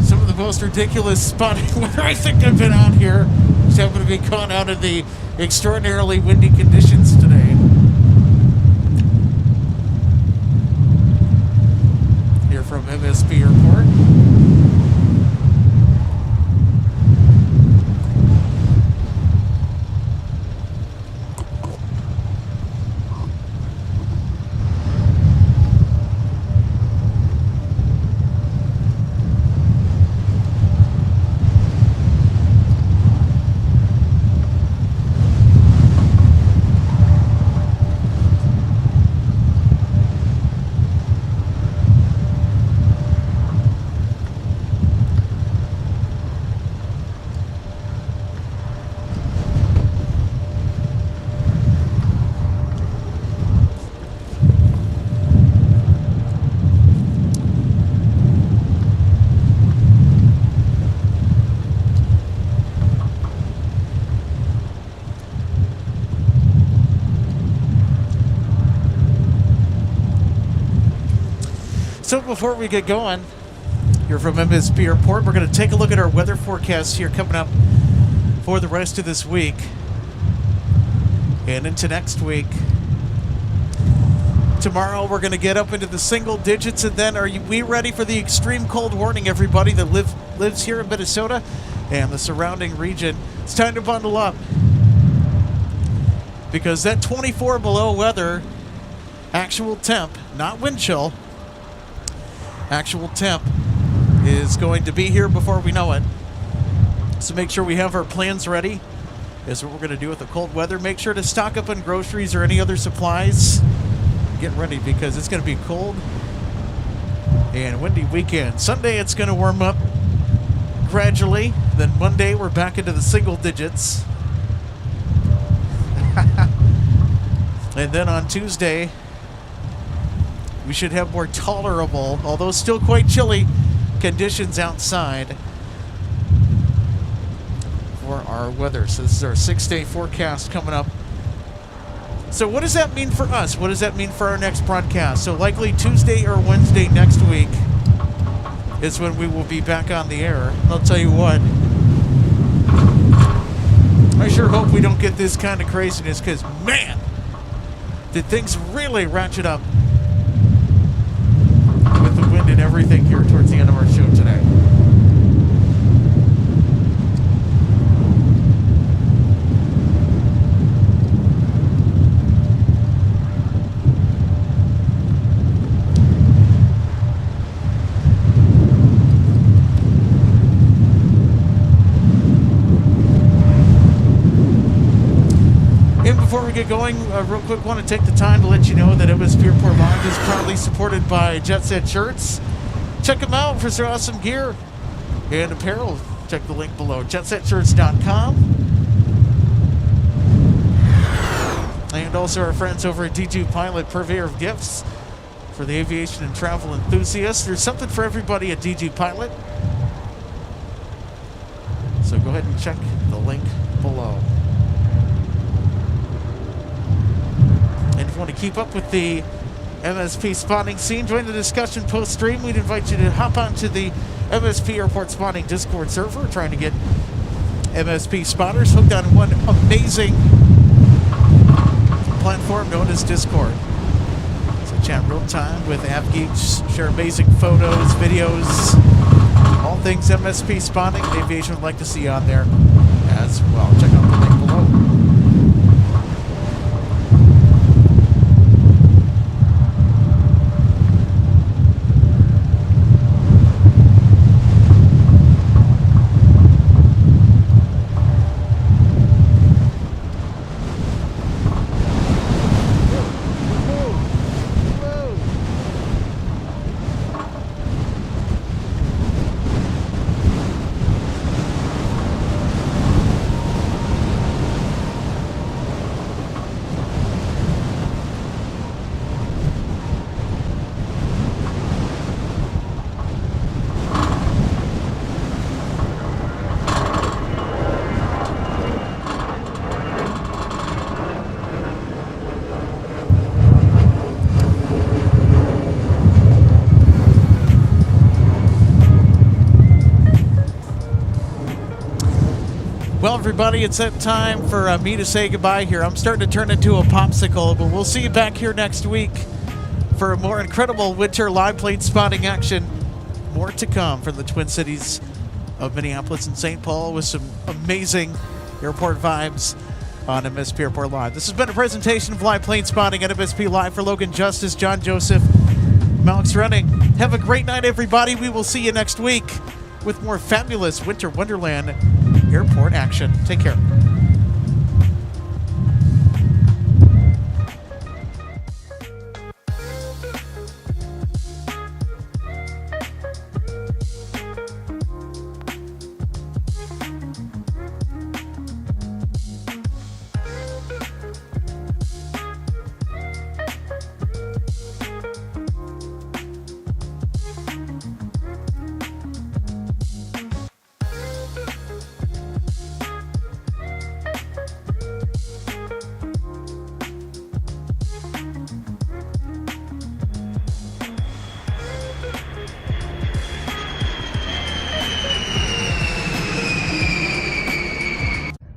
Some of the most ridiculous spotting weather I think I've been out here. Just happen to be caught out of the extraordinarily windy conditions today. Here from MSP Airport. So before we get going, here from MSP Airport, we're going to take a look at our weather forecast here coming up for the rest of this week and into next week. Tomorrow we're going to get up into the single digits, and then we ready for the extreme cold warning, everybody that lives here in Minnesota and the surrounding region? It's time to bundle up, because that 24 below weather, actual temp, not wind chill, actual temp is going to be here before we know it. So make sure we have our plans ready. Is what we're going to do with the cold weather. Make sure to stock up on groceries or any other supplies. Get ready, because it's going to be cold and windy weekend. Sunday it's going to warm up gradually. Then Monday we're back into the single digits. And then on Tuesday we should have more tolerable, although still quite chilly, conditions outside for our weather. So this is our 6-day forecast coming up. So what does that mean for us? What does that mean for our next broadcast? So likely Tuesday or Wednesday next week is when we will be back on the air. I'll tell you what, I sure hope we don't get this kind of craziness, because man, did things really ratchet up with the wind and everything here towards the end of our show today. Before we get going, real quick, want to take the time to let you know that MSP Airport Lounge is proudly supported by Jet Set Shirts. Check them out for some awesome gear and apparel. Check the link below, jetsetshirts.com. And also our friends over at DG Pilot, purveyor of gifts for the aviation and travel enthusiasts. There's something for everybody at DG Pilot. So go ahead and check the link below. And if you want to keep up with the MSP spotting scene, join the discussion post-stream. We'd invite you to hop onto the MSP Airport Spotting Discord server, trying to get MSP spotters hooked on one amazing platform known as Discord. So chat real time with app geeks, share amazing photos, videos, all things MSP spotting and aviation would like to see on there as well. Check out the link below. everybody, it's that time for me to say goodbye here. I'm starting to turn into a popsicle, but we'll see you back here next week for a more incredible winter live plane spotting action. More to come from the Twin Cities of Minneapolis and St. Paul with some amazing airport vibes on MSP Airport Live. This has been a presentation of live plane spotting at MSP Live. For Logan Justice, John Joseph, Alex Running. Have a great night, everybody. We will see you next week with more fabulous Winter Wonderland airport action. Take care.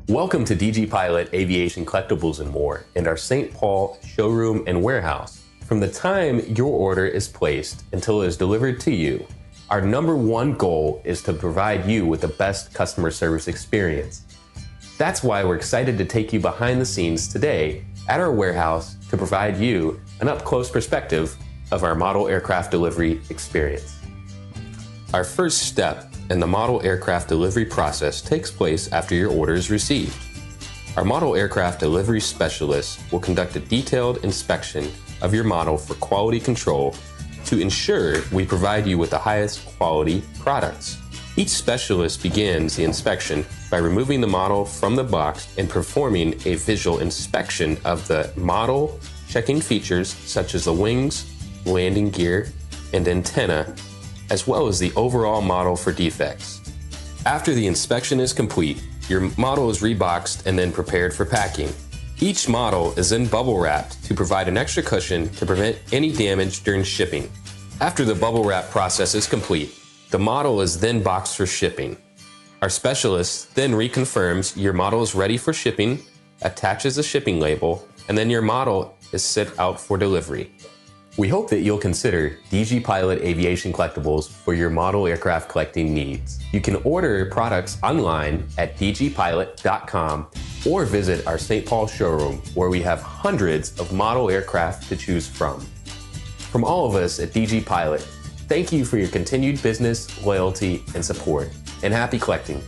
Welcome to DG Pilot Aviation Collectibles and More and our St. Paul showroom and warehouse. From the time your order is placed until it is delivered to you, our #1 goal is to provide you with the best customer service experience. That's why we're excited to take you behind the scenes today at our warehouse to provide you an up-close perspective of our model aircraft delivery experience. Our first step in the model aircraft delivery process takes place after your order is received. Our model aircraft delivery specialist will conduct a detailed inspection of your model for quality control to ensure we provide you with the highest quality products. Each specialist begins the inspection by removing the model from the box and performing a visual inspection of the model, checking features such as the wings, landing gear, and antenna, as well as the overall model for defects. After the inspection is complete, your model is reboxed and then prepared for packing. Each model is then bubble wrapped to provide an extra cushion to prevent any damage during shipping. After the bubble wrap process is complete, the model is then boxed for shipping. Our specialist then reconfirms your model is ready for shipping, attaches a shipping label, and then your model is sent out for delivery. We hope that you'll consider DG Pilot Aviation Collectibles for your model aircraft collecting needs. You can order products online at dgpilot.com or visit our St. Paul showroom where we have hundreds of model aircraft to choose from. From all of us at DG Pilot, thank you for your continued business, loyalty, and support, and happy collecting.